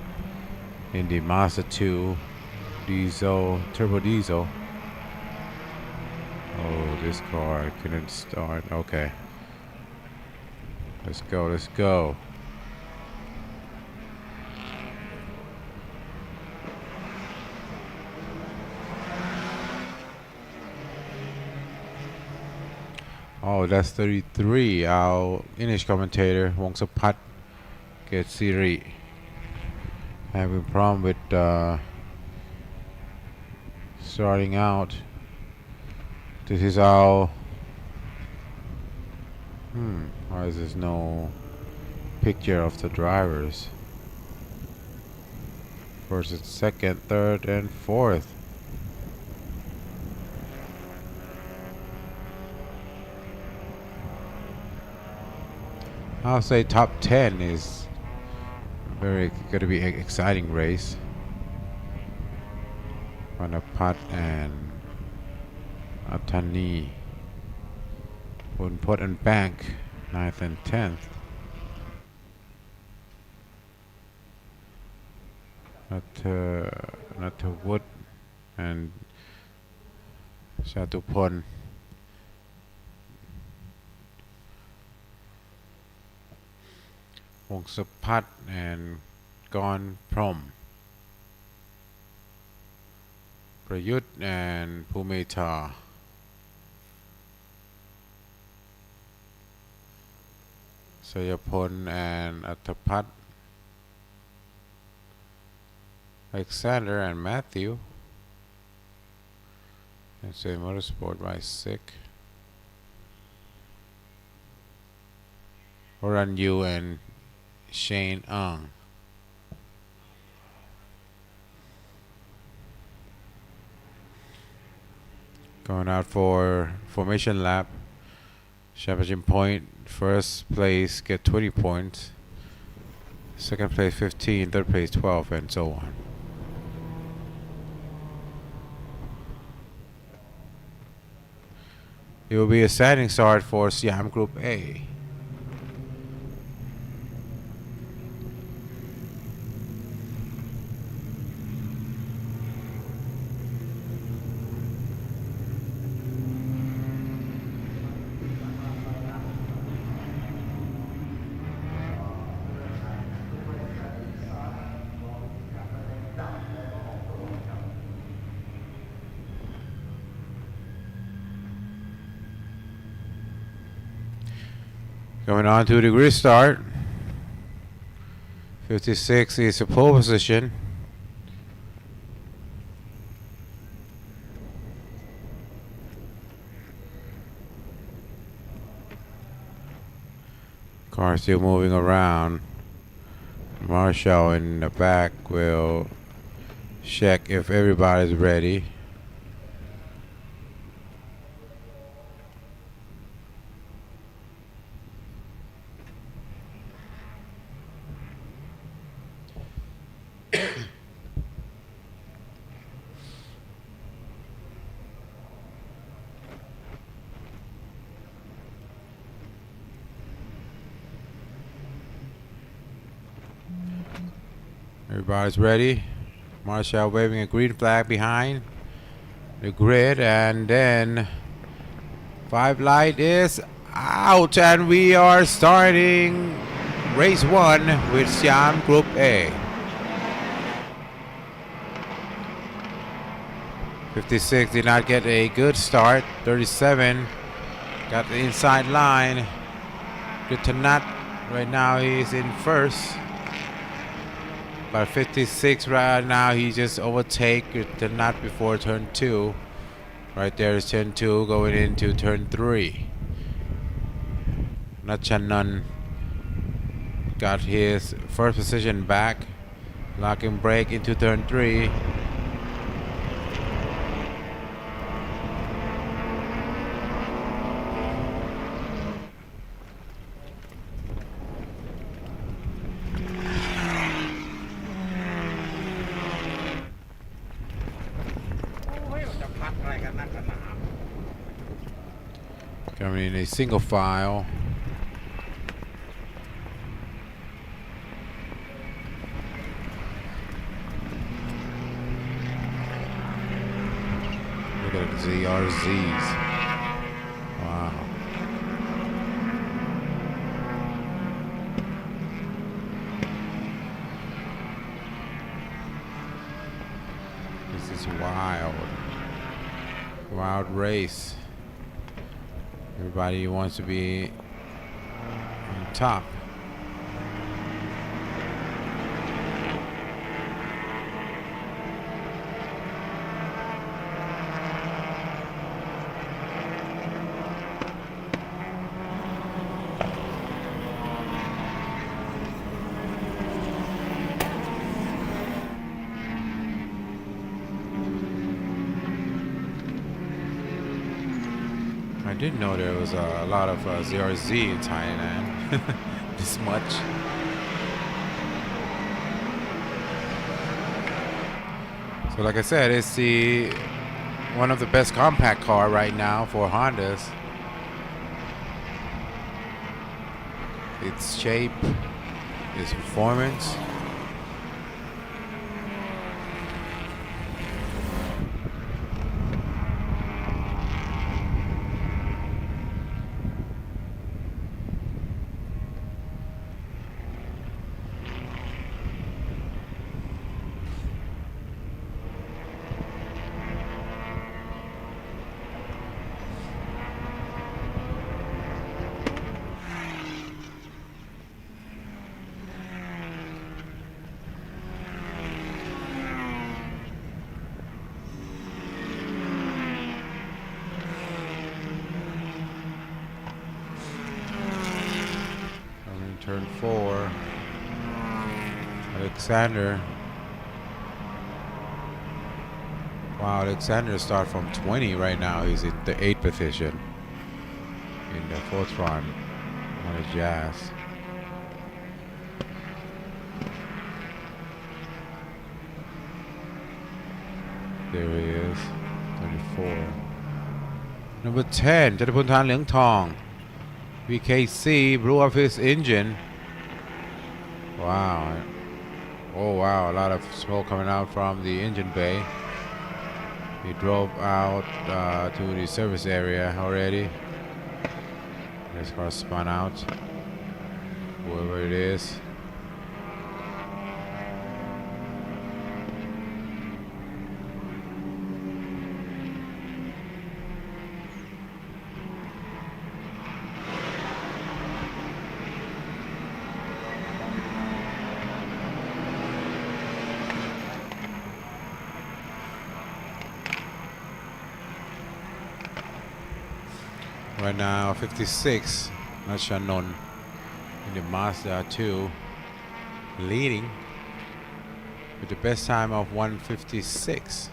In the Mazda 2 diesel, turbo diesel. Oh, this car couldn't start. Okay. Let's go, let's go. Oh, that's 33. Our English commentator, Wongsapat Getsiri, having a problem with starting out. This is our why is there no picture of the drivers? First, second, third, and fourth. I'll say top 10 is very going to be an exciting race. Panapat and Atani, Punpot and Bank, 9th and 10th. Natawut and Shatupon. Wongsapat and Gon Prom. Prayut and Pumeta. Sayapon and Atapat. Alexander and Matthew. And say Motorsport by Sick. Oran Yu and Shane Ung. Going out for formation lap. Championship point. First place get 20 points. Second place 15. Third place 12, and so on. It will be a standing start for Siam Group A. Going on to the grid start. 56 is the pole position. Car still moving around. Marshall in the back will check if everybody's ready. Everybody's ready. Marshall waving a green flag behind the grid, and then 5 light is out, and we are starting race 1 with Siam Group A. 56 did not get a good start. 37 got the inside line. Good to not. Right now he's in first. But 56 right now, he just overtake the knot before turn 2. Right there is turn 2 going into turn 3. Nachanan got his first position back. Locking brake into turn 3. Coming in a single file. Look at the ZRZs. Wow. This is wild. Wild race. Everybody wants to be on top. I didn't know there was a lot of ZRZ in Thailand. this much. So like I said, it's one of the best compact car right now for Hondas. Its shape, its performance. Turn 4. Alexander. Wow, Alexander start from 20 right now. He's in the 8th position in the fourth run on a Jazz. There he is, 34. Number 10, จตุพล ธารเหลืองทอง VKC blew up his engine. Wow. Oh wow, a lot of smoke coming out from the engine bay. He drove out to the service area already. His car spun out. Whoever it is. Right now, 56, Nachanon in the Mazda 2, leading with the best time of 1:56.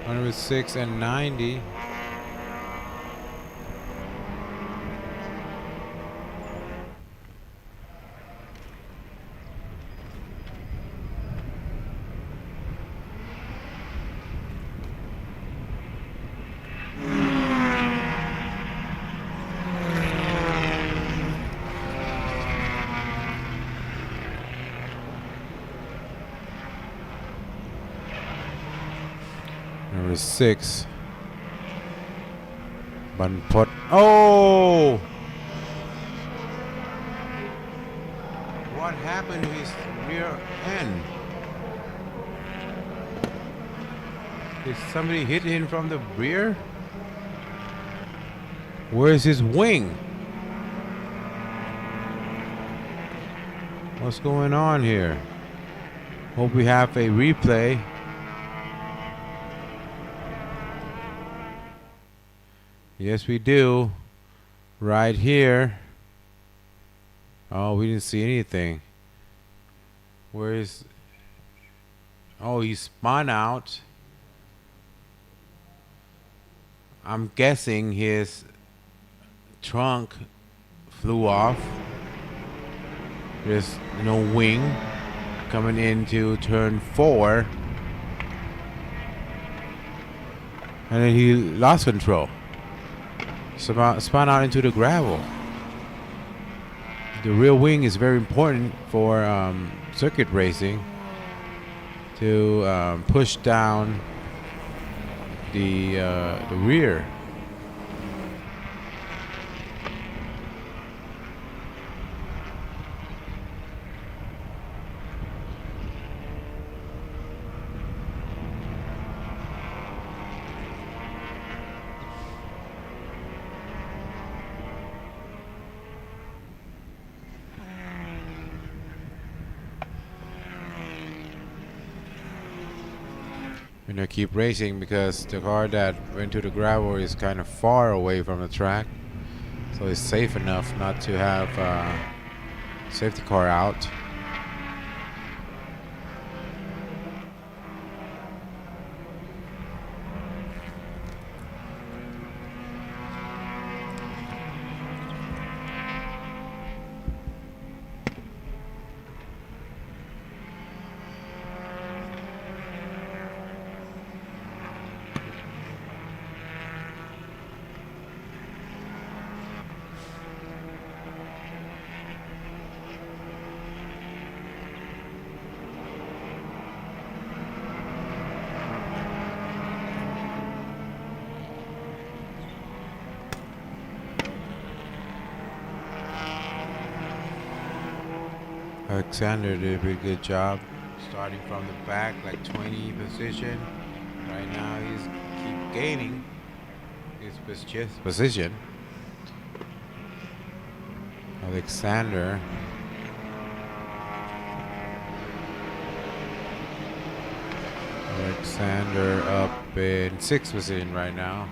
Number 6 and 90. Number 6. Banpot. Oh! What happened to his rear end? Did somebody hit him from the rear? Where's his wing? What's going on here? Hope we have a replay. Yes, we do. Right here. Oh, we didn't see anything. Where is... Oh, he spun out. I'm guessing his trunk flew off. There's no wing coming into turn 4. And then he lost control. Spun out into the gravel. The rear wing is very important for circuit racing to push down the rear. We're gonna keep racing because the car that went to the gravel is kind of far away from the track, so it's safe enough not to have safety car out. Alexander did a pretty good job starting from the back, like 20 position. Right now he's keep gaining his position. Alexander up in 6th position right now.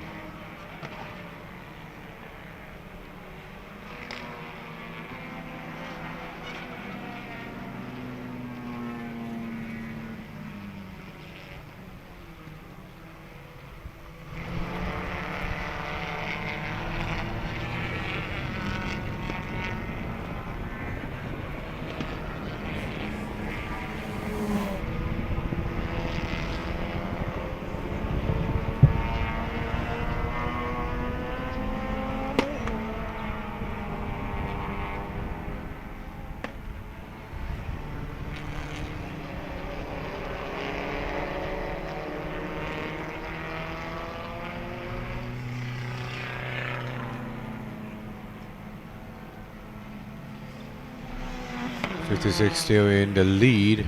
.56 still in the lead.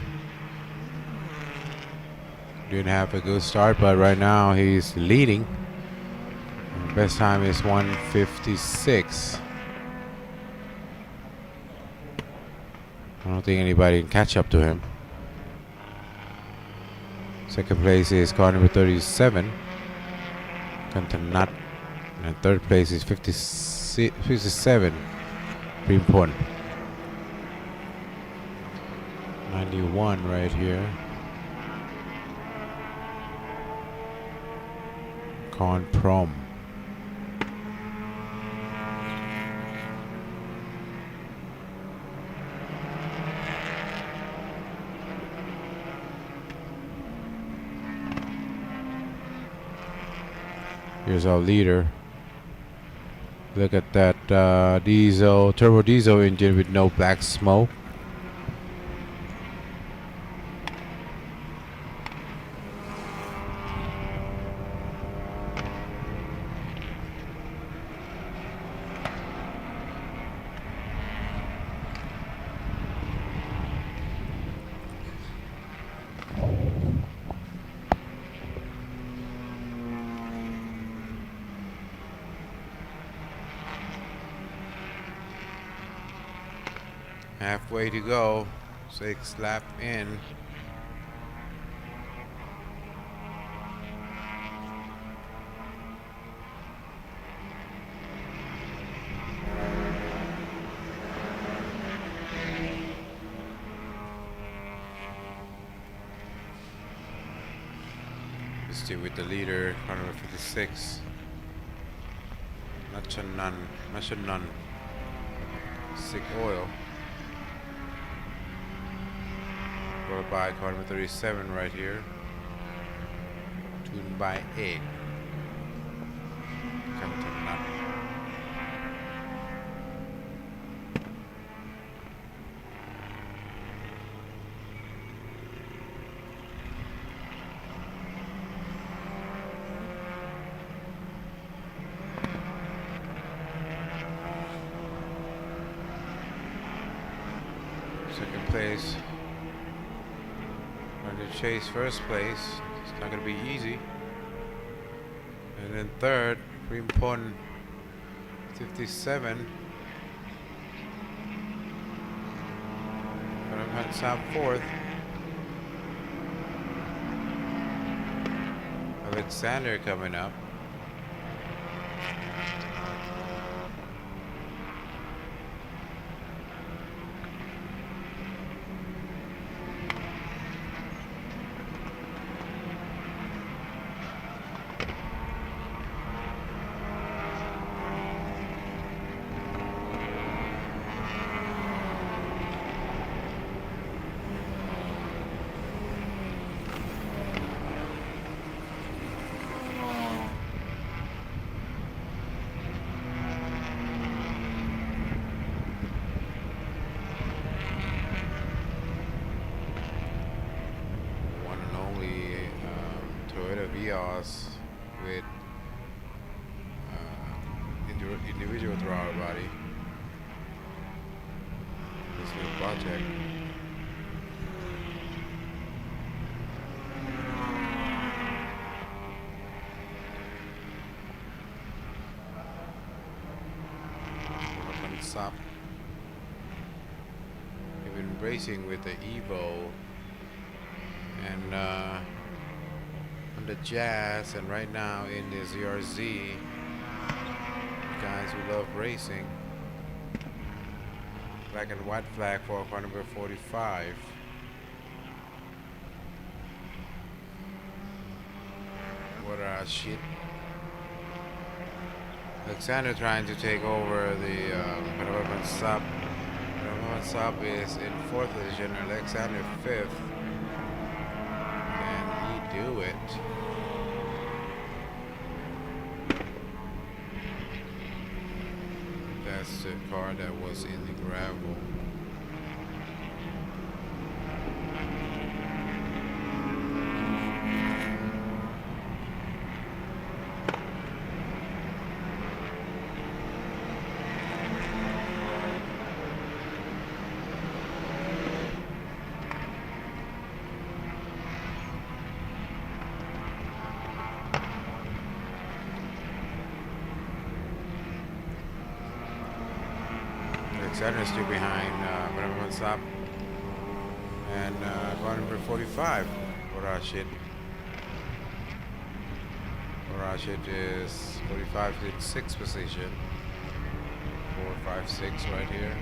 Didn't have a good start, but right now he's leading. Best time is 1:56. I don't think anybody can catch up to him. Second place is car number 37, Kantanat, and third place is 57, pretty important. 91 right here. Con Prom. Here's our leader. Look at that turbo diesel engine with no black smoke. Halfway to go, 6 lap in. Still with the leader, car number 56. Nachanan. Sick oil. Followed by car number 37 right here. Tuned by 8. Second place. Going to chase first place. It's not going to be easy. And then third, pretty important, 57. But I'm going to stop fourth. Alexander coming up. With individual throttle body. This new project. Sup. We've been racing with the Evo and on the Jazz, and right now in the GTRC. Guys who love racing. Black and white flag for car number 45. What a shit. Alexander trying to take over the Panaman Sub. Panaman Sub is in 4th position, Alexander 5th. Can he do it? That's the car that was in the gravel. Alexander still behind Panaman Sub. And car number 45, Rashid. Rashid is 45 in 6th position. 4, 5, 6 right here.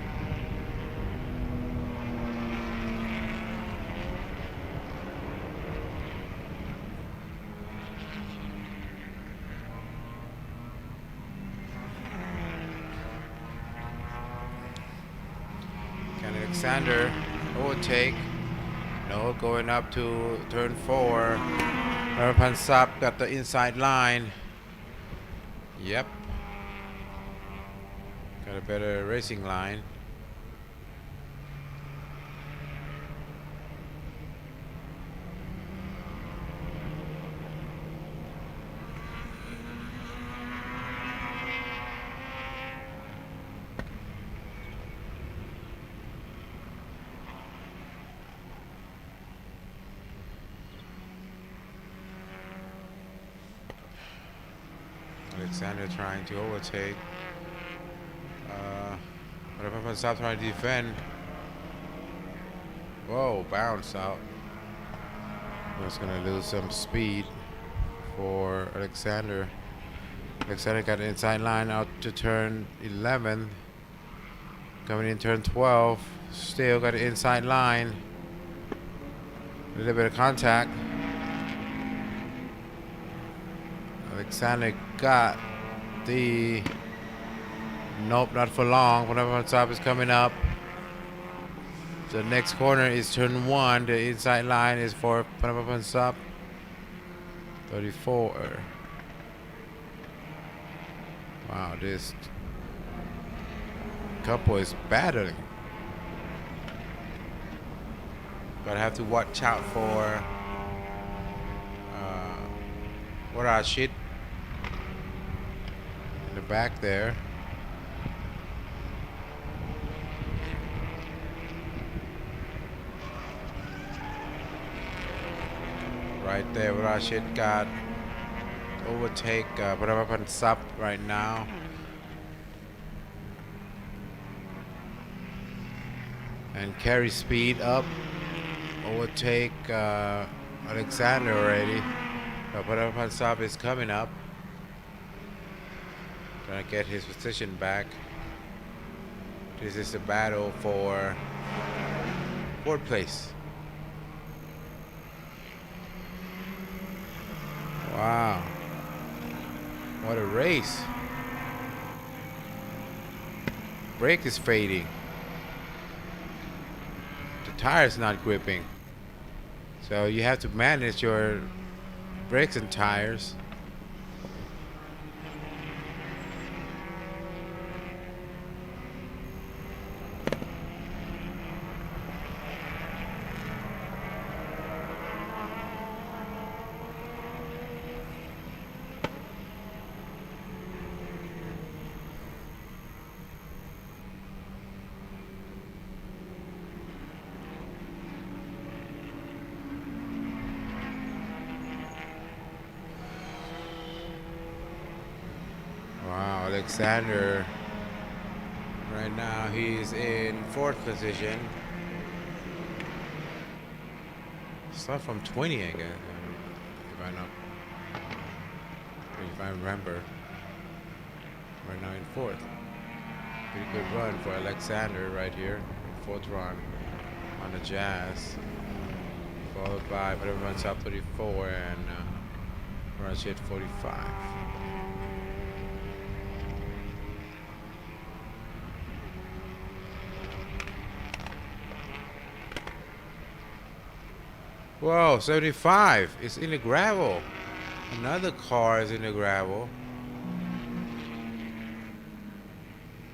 Can Alexander overtake? No, going up to turn 4. Panaman Sub got the inside line. Yep. Got a better racing line. Alexander trying to overtake. Panaman Sub trying to defend. Whoa, bounce out. Was gonna lose some speed for Alexander. Alexander got the inside line out to turn 11. Coming in turn 12. Still got the inside line. A little bit of contact. Alexander got the... Nope, not for long. Panaman Sub is coming up. The next corner is turn 1. The inside line is for Panaman Sub. 34. Wow, this couple is battling. But I have to watch out for what are shit in the back there. Right there, Rashid got overtake Panaman Sub right now. And carry speed up. Overtake Alexander already. Panaman Sub is coming up. Trying to get his position back. This is the battle for 4th place. Wow. What a race. Brake is fading. The tire's not gripping. So you have to manage your brakes and tires. Alexander right And now he's in 4th position. Start from 20, I guess, if I remember. Right now in 4th. Pretty good run for Alexander right here. 4th run on the Jazz. Followed by whatever runs up 34 and runs hit 45. Whoa, 75 is in the gravel. Another car is in the gravel.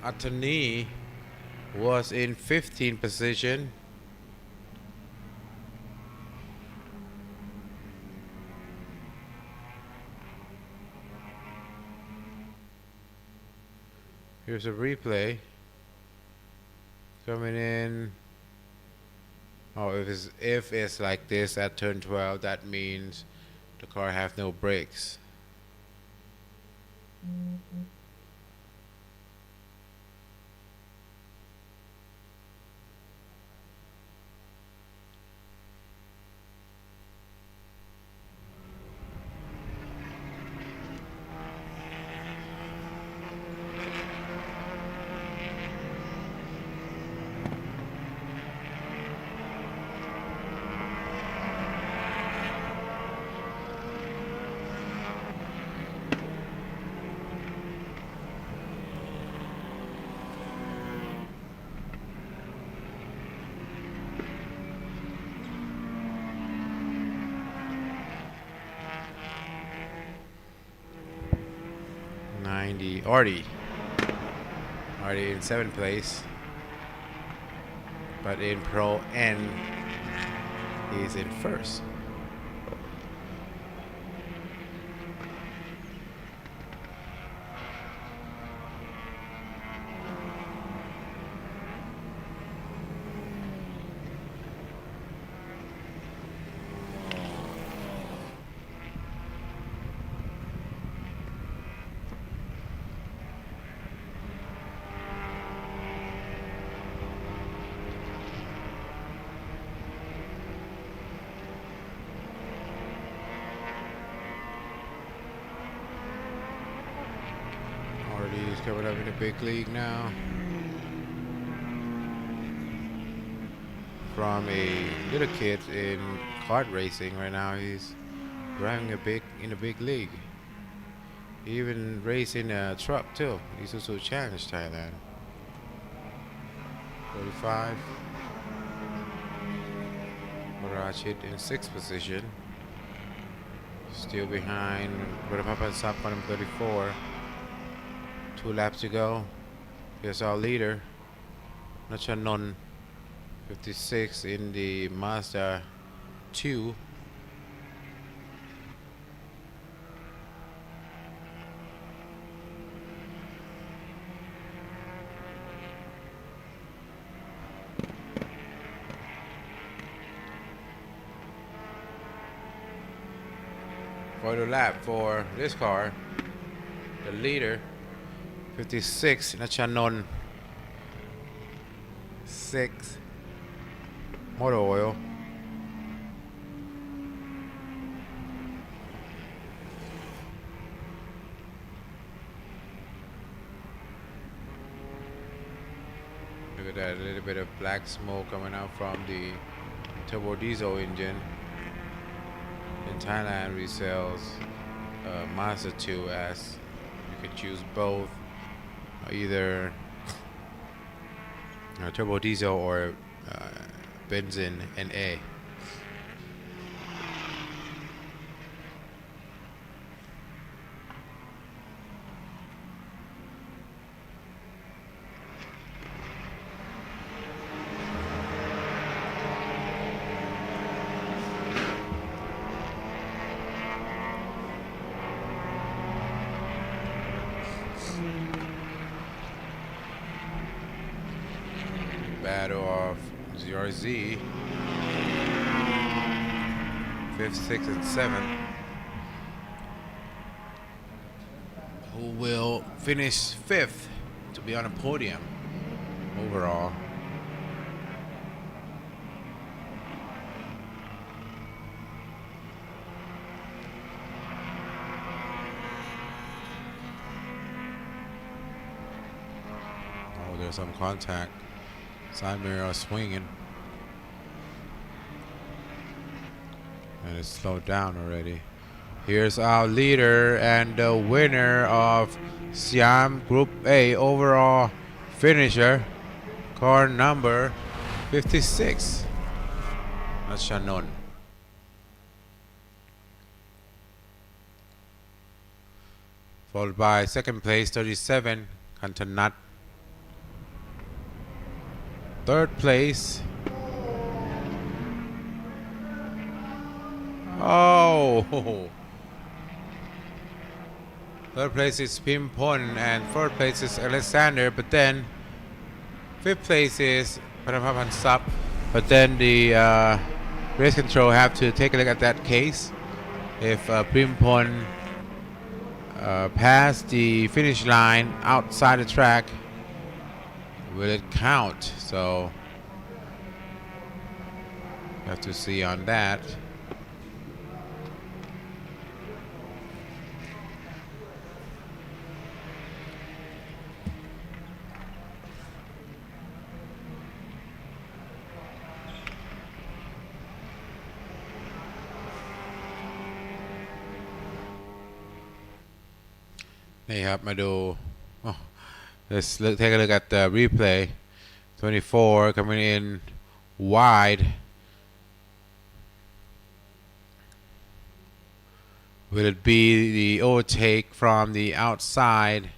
Atani was in 15th position. Here's a replay coming in. Oh, if it's like this at turn 12, that means the car have no brakes. Artie in 7th place, but in Pro N he's in 1st. He's coming up in the big league now. From a little kid in kart racing, right now he's driving in a big league. He even racing a truck too. Isuzu Challenge Thailand. 45. Rashid in 6th position. Still behind Budapapa Sap on 34. 2 laps to go. Here's our leader, Nachanon, 56 in the Mazda 2. Photo lap for this car, the leader. 56, Nachanon. 6, motor oil. Look at that, a little bit of black smoke coming out from the turbo diesel engine. In Thailand, resells Mazda 2 as you can choose both. Either turbo diesel or benzene NA. Battle of GTRC, 5th, 6th, and 7th. Who will finish 5th to be on a podium? overall. Oh, there's some contact. Side mirror swinging. And it's slowed down already. Here's our leader and the winner of Siam Group A overall finisher, car number 56. That's Shannon. Followed by second place, 37, Kantanat. Third place. Oh! Third place is Pimpon and fourth place is Alexander, but then fifth place is Panamapan Sap. But then the race control have to take a look at that case. If Pimpon pass the finish line outside the track, will it count? So you have to see on that. Hey, let's take a look at the replay. 24 coming in wide. Will it be the overtake from the outside?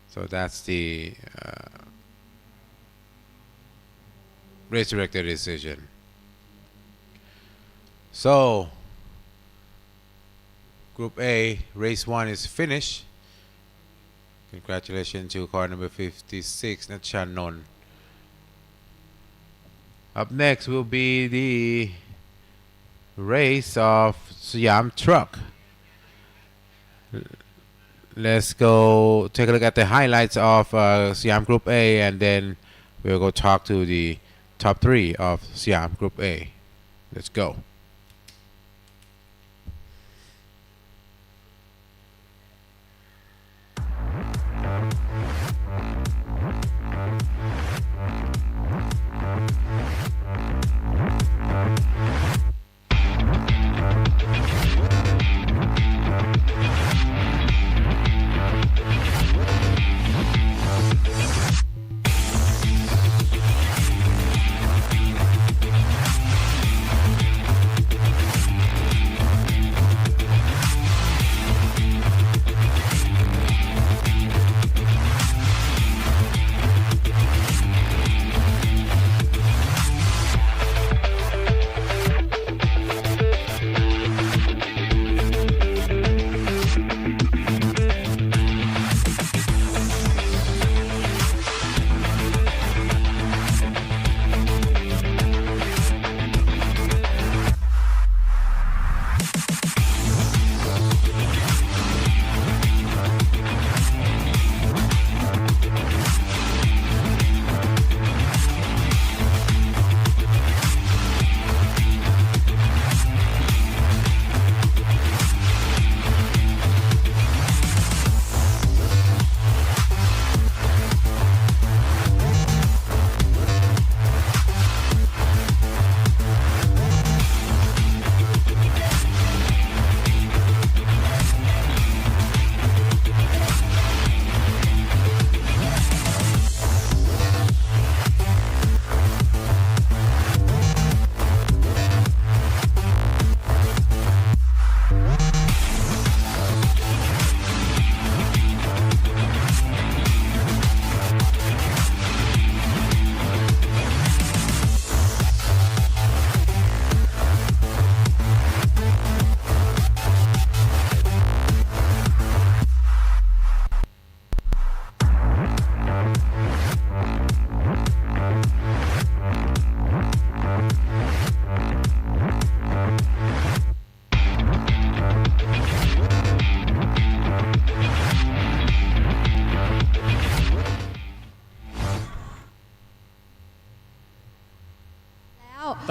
So that's the race director decision. So Group A, race 1 is finished. Congratulations to car number 56, Nachanon. Up next will be the race of Siam Truck. Let's go take a look at the highlights of Siam Group A, and then we'll go talk to the top 3 of Siam Group A. Let's go.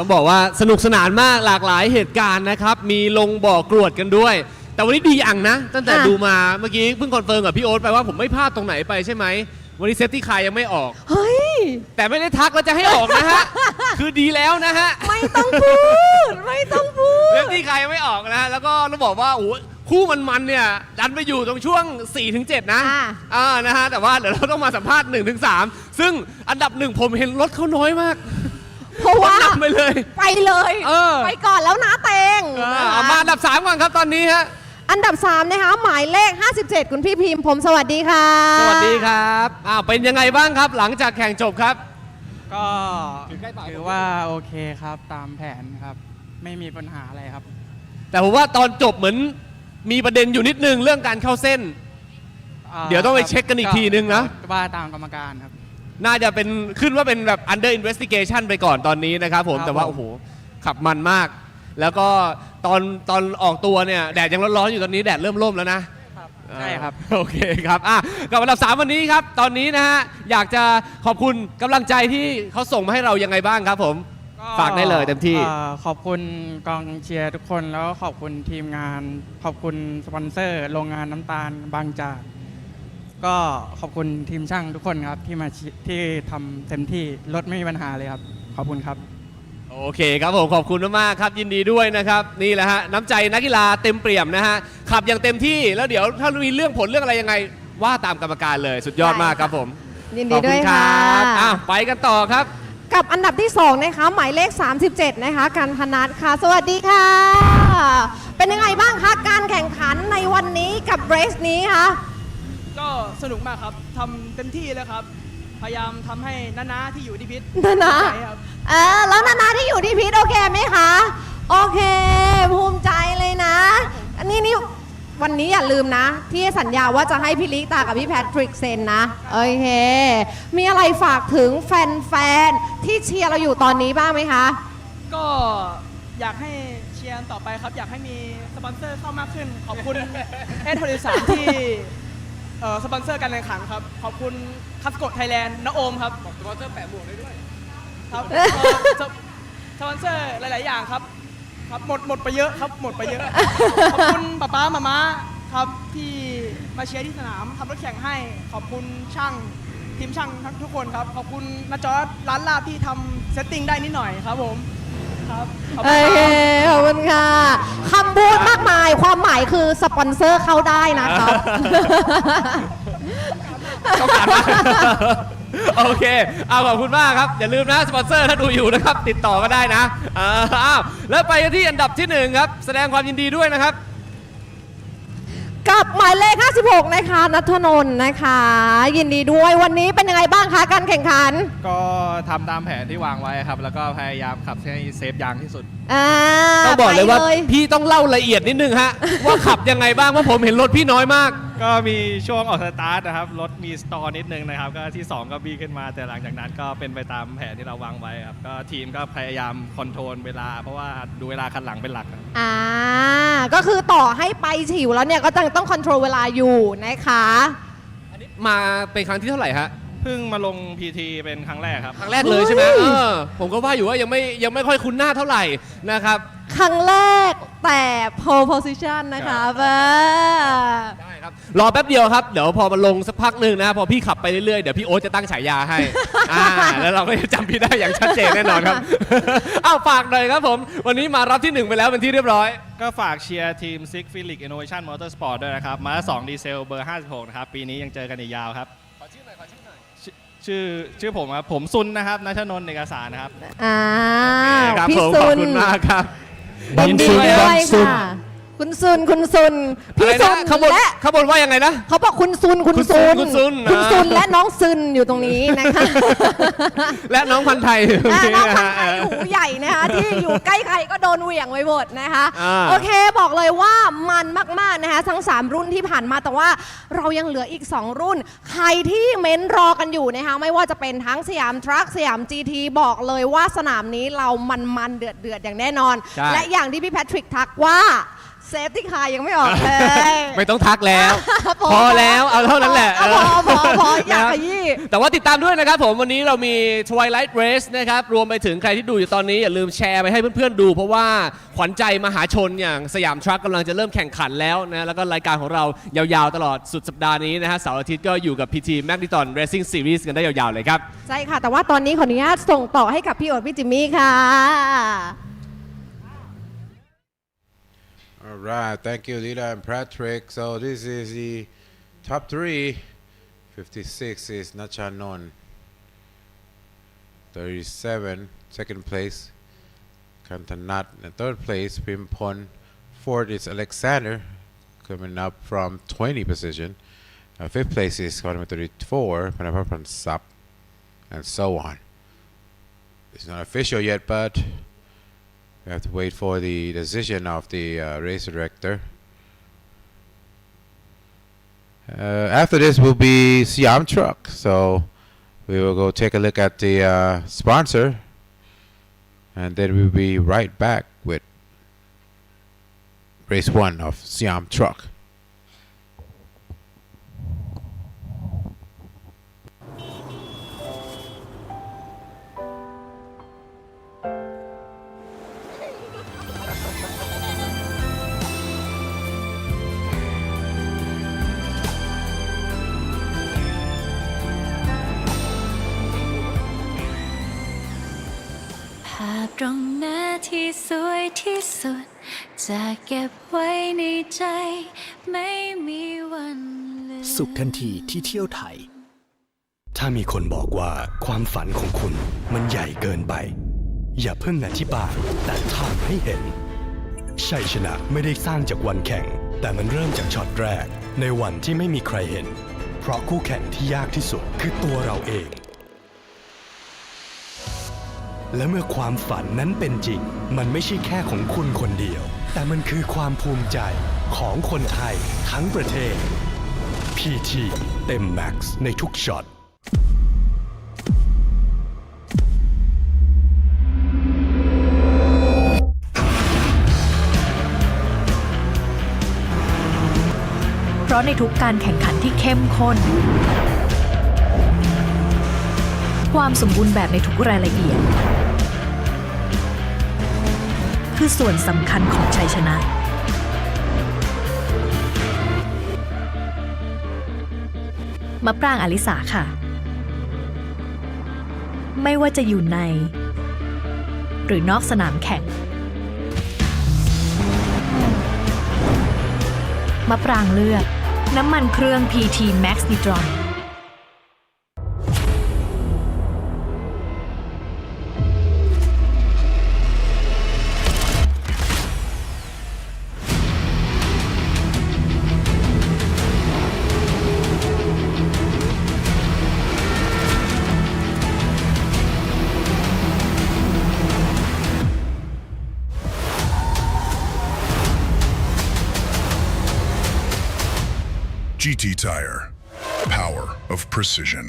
ต้องบอกว่าสนุกสนานมากหลากหลายเหตุการณ์นะครับมีลงบ่อกรวดกันด้วยแต่วันนี้ดีอย่างนะตั้งแต่ดูมาเมื่อกี้เพิ่งคอนเฟิร์มกับพี่โอ๊ตไปว่าผมไม่พลาดตรงไหนไปใช่ไหมวันนี้เซฟตี้คาร์ยังไม่ออกเฮ้ยแต่ไม่ได้ทักแล้วจะให้ออกนะฮะ คือดีแล้วนะฮะไม่ต้องพูดไม่ต้องพูดเซฟตี้คาร์ยังไม่ออกนะฮะแล้วก็ต้องบอกว่าโอ้คู่มันเนี่ยดันไปอยู่ตรงช่วง 4-7 นะนะฮะแต่ว่าเดี๋ยวเราต้องมาสัมภาษณ์ 1-3 ซึ่งอันดับ1ผมเห็นรถเขาน้อยมากเพราะว่าไปเลยไปก่อนแล้วนะเตงมาอันดับ3ก่อนครับตอนนี้ฮะอันดับ3นะคะหมายเลข57คุณพี่พิมพ์ผมสวัสดีค่ะสวัสดีครับเป็นยังไงบ้างครับหลังจากแข่งจบครับก็ถือว่าโอเคครับตามแผนครับไม่มีปัญหาอะไรครับแต่ผมว่าตอนจบเหมือนมีประเด็นอยู่นิดนึงเรื่องการเข้าเส้นเดี๋ยวต้องไปเช็คกันอีกทีนึงนะว่าตามกรรมการครับน่าจะเป็นขึ้นว่าเป็นแบบ under investigation ไปก่อนตอนนี้นะครับผมแต่ว่าโอ้โหขับมันมากแล้วก็ตอนออกตัวเนี่ยแดดยังร้อนๆอยู่ตอนนี้แดดเริ่มร่มแล้วนะใช่ครับโอเคครับกับอันดับ3วันนี้ครับตอนนี้นะฮะอยากจะขอบคุณกำลังใจที่เขาส่งมาให้เรายังไงบ้างครับผมฝากได้เลยเต็มที่ขอบคุณกองเชียร์ทุกคนแล้วขอบคุณทีมงานขอบคุณสปอนเซอร์โรงงานน้ำตาลบางจากก็ขอบคุณทีมช่างทุกคนครับที่ทำเต็มที่รถไม่มีปัญหาเลยครับขอบคุณครับโอเคครับผมขอบคุณมากๆครับยินดีด้วยนะครับนี่แหละฮะน้ำใจนักกีฬาเต็มเปี่ยมนะฮะขับอย่างเต็มที่แล้วเดี๋ยวถ้ามีเรื่องผลเรื่องอะไรยังไงว่าตามกรรมการเลยสุดยอดมากครับผมยินดีด้วยค่ะไปกันต่อครับกับอันดับที่2นะคะหมายเลข37นะคะกันธนัทค่ะสวัสดีค่ะเป็นยังไงบ้างคะการแข่งขันในวันนี้กับเรสนี้คะก็สนุกมากครับทำเต็มที่เลยครับพยายามทำให้นาที่อยู่ที่พิษนาแล้วนาที่อยู่ที่พิษโอเคไหมคะโอเคภูมิใจเลยนะอันนี้วันนี้อย่าลืมนะที่สัญญาว่าจะให้พี่ลิตากับพี่แพทริกเซ็นนะโอเคมีอะไรฝากถึงแฟนๆที่เชียร์เราอยู่ตอนนี้บ้างไหมคะก็อยากให้เชียร์ต่อไปครับอยากให้มีสปอนเซอร์เข้ามากขึ้นขอบคุณS33ที่สปอนเซอร์การแข่งขันครับขอบคุณคัสโกะไทยแลนด์ณโอมครับสปอนเซอร์แปะหมวกได้ด้วยครับสปอนเซอร์หลายๆอย่างครับหมดไปเยอะครับหมดไปเยอะขอบคุณป๊ามาม่าครับที่มาเชียร์ที่สนามทำรถแข่งให้ขอบคุณช่างทีมช่างทุกคนครับขอบคุณนาจอร์ดร้านลาบที่ทำเซตติ้งได้นิดหน่อยครับผมครับขอบคุณค่ะคำพูดมากมายความหมายคือสปอนเซอร์เข้าได้นะครับต้องการมากโอเคขอบคุณมากครับอย่าลืมนะสปอนเซอร์ถ้าดูอยู่นะครับติดต่อก็ได้นะแล้วไปที่อันดับที่1ครับแสดงความยินดีด้วยนะครับกับหมายเลข56นะคะณัฐนนท์นะคะยินดีด้วยวันนี้เป็นยังไงบ้างคะการแข่งขันก็ทำตามแผนที่วางไว้ครับแล้วก็พยายามขับให้เซฟยางที่สุดต้องบอกเลยว่าพี่ต้องเล่าละเอียดนิดนึงฮะว่าขับยังไงบ้างเพราะผมเห็นรถพี่น้อยมากก็มีช่วงออกสตาร์ทนะครับรถมีสตอร์นิดนึงนะครับก็ที่2ก็บี้ขึ้นมาแต่หลังจากนั้นก็เป็นไปตามแผนที่เราวางไว้ครับก็ทีมก็พยายามคอนโทรลเวลาเพราะว่าดูเวลาคันหลังเป็นหลักก็คือต่อให้ไปฉิวแล้วเนี่ยก็ต้องคอนโทรลเวลาอยู่นะคะอันนี้มาเป็นครั้งที่เท่าไหร่ฮะเพิ่งมาลง PT เป็นครั้งแรกครับครั้งแรกเลยใช่ไหมผมก็ว่าอยู่ว่ายังไม่ค่อยคุ้นหน้าเท่าไหร่นะครับครั้งแรกแต่ pole position นะคะได้ครับรอแป๊บเดียวครับเดี๋ยวพอมาลงสักพักหนึ่งนะพอพี่ขับไปเรื่อยๆเดี๋ยวพี่โอ๊ตจะตั้งฉายาให้แล้วเราก็จะจำพี่ได้อย่างชัดเจนแน่นอนครับฝากหน่อยครับผมวันนี้มารับที่1ไปแล้วเป็นที่เรียบร้อยก็ฝากเชียร์ทีม Six Felix Innovation Motorsport ด้วยนะครับมา2ดีเซลเบอร์56นะครับปีนี้ยังเจอกันอีกยาวครับชื่อผมครับผมซุนนะครับณัฐนนท์เอกสารนะครับพี่ซุนขอบคุณมากครับยินดีด้วยค่ะคุณซุนพี่ซุนและเขาบอกว่ายังไงนะเขาบอกคุณซุนและน้องซุนอยู่ตรงนี้นะคะและน้องพันไทยน้องพันไทยหูใหญ่นะคะที่อยู่ใกล้ใครก็โดนเหวี่ยงไปหมดนะคะโอเคบอกเลยว่ามันมากๆนะคะทั้ง3รุ่นที่ผ่านมาแต่ว่าเรายังเหลืออีก2รุ่นใครที่เม้นรอกันอยู่นะคะไม่ว่าจะเป็นทั้งสยามทรัคสยาม GT บอกเลยว่าสนามนี้เรามันเดือดอย่างแน่นอนและอย่างที่พี่แพทริกทักว่า เซฟที่คายยังไม่ออกเลย ไม่ต้องทักแล้ว พอแล้วเอาเท่านั้นแหละ พออยากขยี้ แต่ว่าติดตามด้วยนะครับผมวันนี้เรามี Twilight Race นะครับรวมไปถึงใครที่ดูอยู่ตอนนี้อย่าลืมแชร์ไปให้เพื่อนๆดูเพราะว่าขวัญใจมหาชนอย่างสยามทรัคกำลังจะเริ่มแข่งขันแล้วนะแล้วก็รายการของเรายาวๆตลอดสุดสัปดาห์นี้นะฮะเสาร์อาทิตย์ก็อยู่กับ PT MAXNITRON Racing Series กันได้ยาวๆเลยครับใช่ค่ะแต่ว่าตอนนี้ขออนุญาตส่งต่อให้กับพี่โอ๊ตพี่จิมมี่ค่ะ All right, thank you, Lila and Patrick. So this is the top 3. 56 is Nachanon. 37, second place, Kantanat. In third place, Pimpon. Fourth is Alexander, coming up from 20 position. Fifth place is Kotama 34, Panapapan Sap, and so on. It's not official yet, but we have to wait for the decision of the race director. After this will be Siam Truck, so we will go take a look at the sponsor, and then we'll be right back with race 1 of Siam Truck.ภาพตรงหน้าที่สวยที่สุดจะเก็บไว้ในใจไม่มีวันลืม สุขทันทีที่เที่ยวไทย ถ้ามีคนบอกว่าความฝันของคุณมันใหญ่เกินไป อย่าเพิ่งอธิบายแต่ทำให้เห็น ชัยชนะไม่ได้สร้างจากวันแข่ง แต่มันเริ่มจากช็อตแรกในวันที่ไม่มีใครเห็น เพราะคู่แข่งที่ยากที่สุดคือตัวเราเองและเมื่อความฝันนั้นเป็นจริงมันไม่ใช่แค่ของคุณคนเดียวแต่มันคือความภูมิใจของคนไทยทั้งประเทศ PT เต็มแม็กซ์ในทุกช็อตเพราะในทุกการแข่งขันที่เข้มข้นความสมบูรณ์แบบในทุกรายละเอียดคือส่วนสำคัญของชัยชนะมะปรางอลิสาค่ะไม่ว่าจะอยู่ในหรือนอกสนามแข่งมะปรางเลือกน้ำมันเครื่อง PT MAXNITRON GT Tire. Power of precision.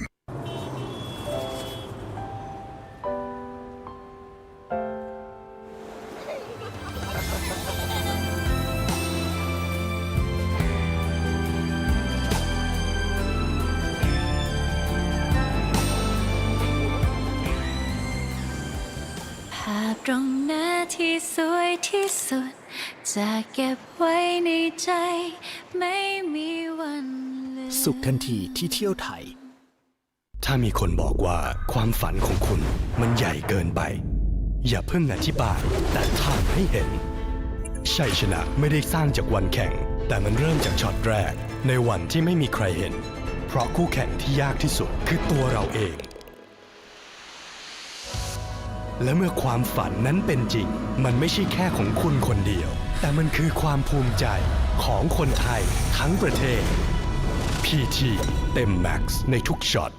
ภาพตรงหน้าที่สวยที่สุดจะเก็บไว้ในใจไม่มีวันลืม สุขทันทีที่เที่ยวไทย ถ้ามีคนบอกว่าความฝันของคุณมันใหญ่เกินไป อย่าเพิ่งอธิบายแต่ทำให้เห็น ชัยชนะไม่ได้สร้างจากวันแข่ง แต่มันเริ่มจากช็อตแรกในวันที่ไม่มีใครเห็น เพราะคู่แข่งที่ยากที่สุดคือตัวเราเองและเมื่อความฝันนั้นเป็นจริงมันไม่ใช่แค่ของคุณคนเดียวแต่มันคือความภูมิใจของคนไทยทั้งประเทศ PT เต็มแม็กซ์ในทุกช็อต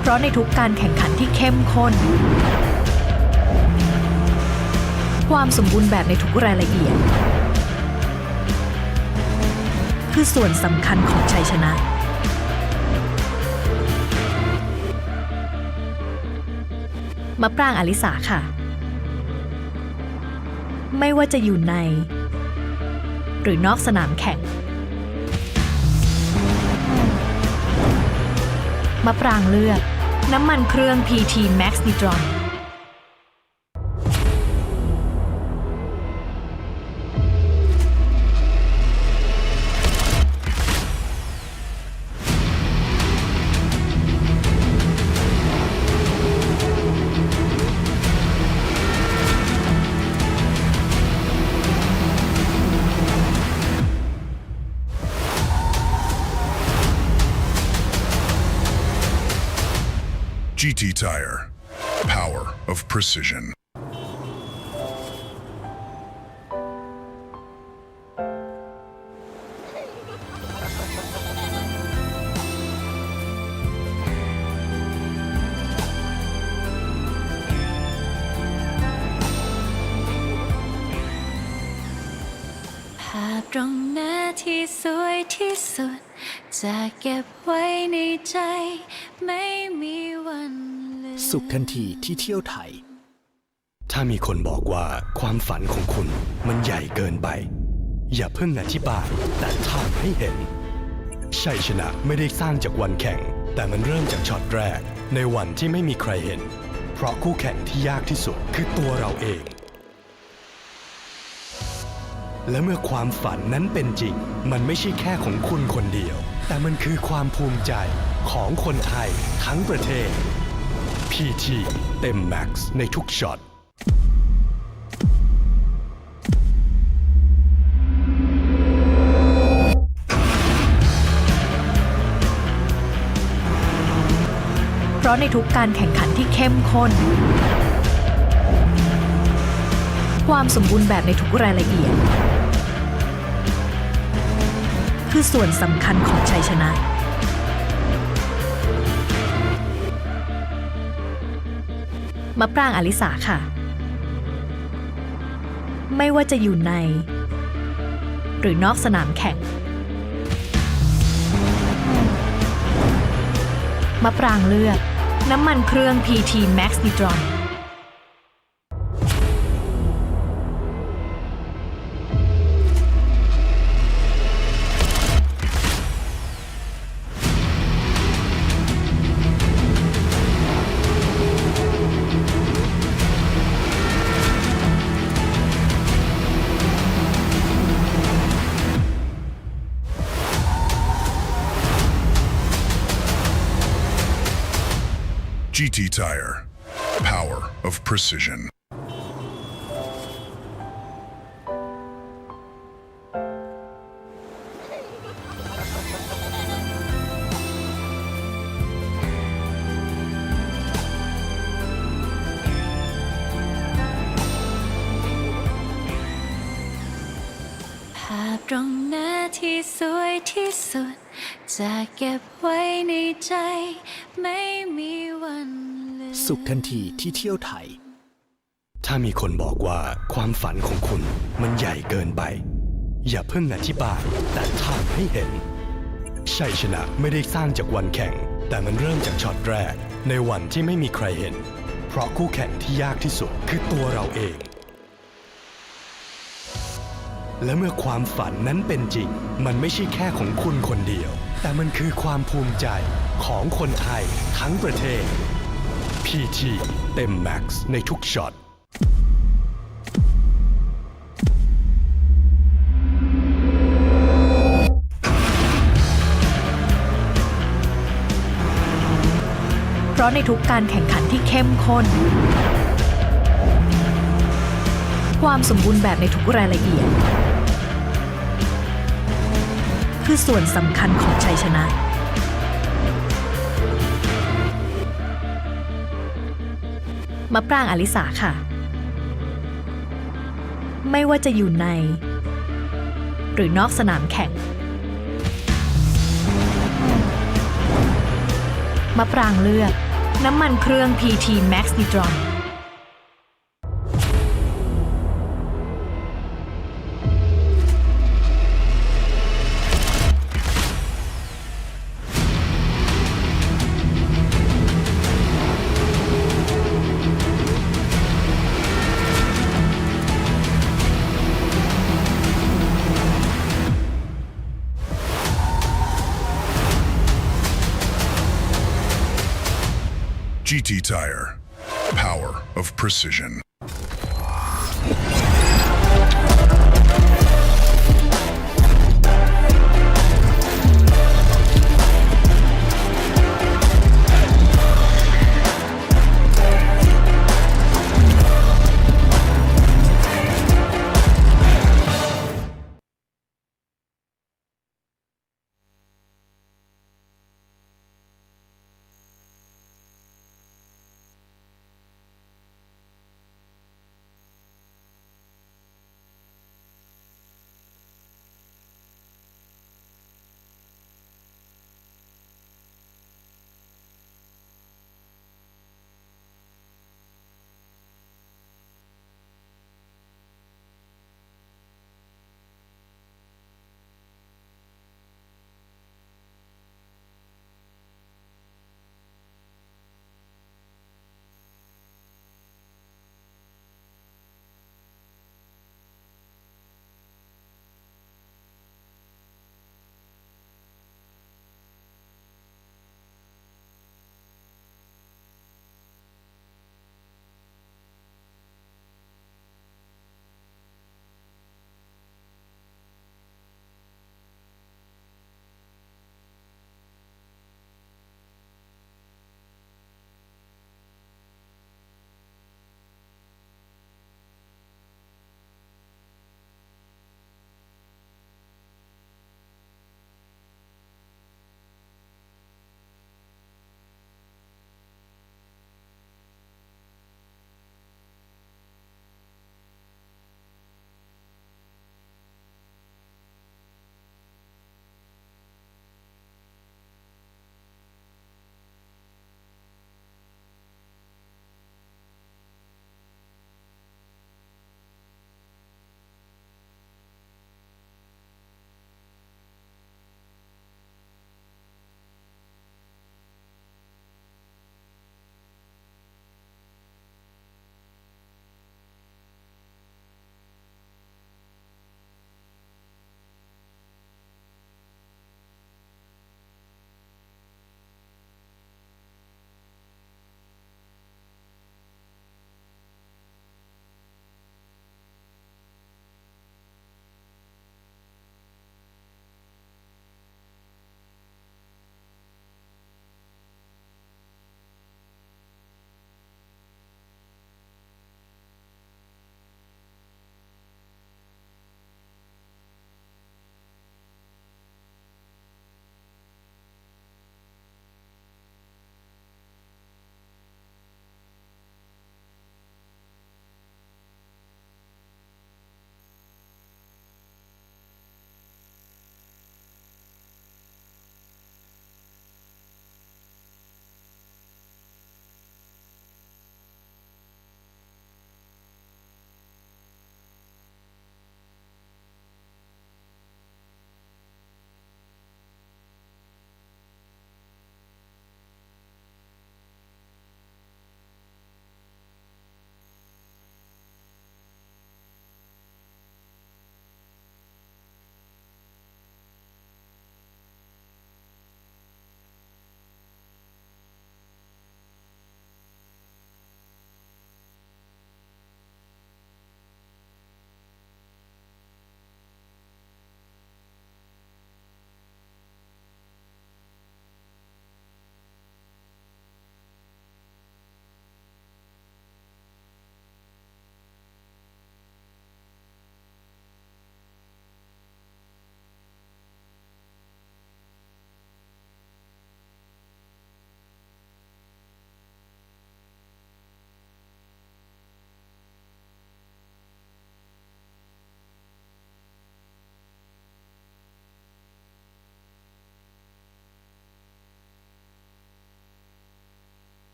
เพราะในทุกการแข่งขันที่เข้มข้นความสมบูรณ์แบบในทุกรายละเอียดคือส่วนสำคัญของชัยชนะ มะปรางอลิสาค่ะ ไม่ว่าจะอยู่ในหรือนอกสนามแข่งมะปรางเลือกน้ำมันเครื่อง PT MAXNITRON GT Tire, power of precision.ภาพตรงหน้าที่สวยที่สุดจะเก็บไว้ในใจไม่มีวันลืม สุขทันทีที่เที่ยวไทย ถ้ามีคนบอกว่าความฝันของคุณมันใหญ่เกินไป อย่าเพิ่งอธิบายแต่ทำให้เห็น ชัยชนะไม่ได้สร้างจากวันแข่ง แต่มันเริ่มจากช็อตแรกในวันที่ไม่มีใครเห็น เพราะคู่แข่งที่ยากที่สุดคือตัวเราเอง และเมื่อความฝันนั้นเป็นจริงมันไม่ใช่แค่ของคุณคนเดียวแต่มันคือความภูมิใจของคนไทยทั้งประเทศ PT เต็มแม็กซ์ในทุกช็อตเพราะในทุกการแข่งขันที่เข้มข้นความสมบูรณ์แบบในทุกรายละเอียดคือส่วนสำคัญของชัยชนะมะปรางอลิสาค่ะ ไม่ว่าจะอยู่ในหรือนอกสนามแข่งมะปรางเลือกน้ำมันเครื่อง PT MAXNITRON GT Tire, power of precision. ภาพตรงหน้าที่สวยที่สุดจะเก็บไว้ในใจไม่มีวันลืม สุขทันทีที่เที่ยวไทย ถ้ามีคนบอกว่าความฝันของคุณมันใหญ่เกินไป อย่าเพิ่งอธิบายแต่ทำให้เห็น ชัยชนะไม่ได้สร้างจากวันแข่ง แต่มันเริ่มจากช็อตแรกในวันที่ไม่มีใครเห็น เพราะคู่แข่งที่ยากที่สุดคือตัวเราเอง และเมื่อความฝันนั้นเป็นจริงมันไม่ใช่แค่ของคุณคนเดียวแต่มันคือความภูมิใจของคนไทยทั้งประเทศ PT เต็มแม็กซ์ในทุกช็อตเพราะในทุกการแข่งขันที่เข้มข้นความสมบูรณ์แบบในทุกรายละเอียดคือส่วนสำคัญของชัยชนะมะปรางอลิสาค่ะ ไม่ว่าจะอยู่ในหรือนอกสนามแข่งมะปรางเลือกน้ำมันเครื่อง PT MAXNITRON GT Tire. Power of precision.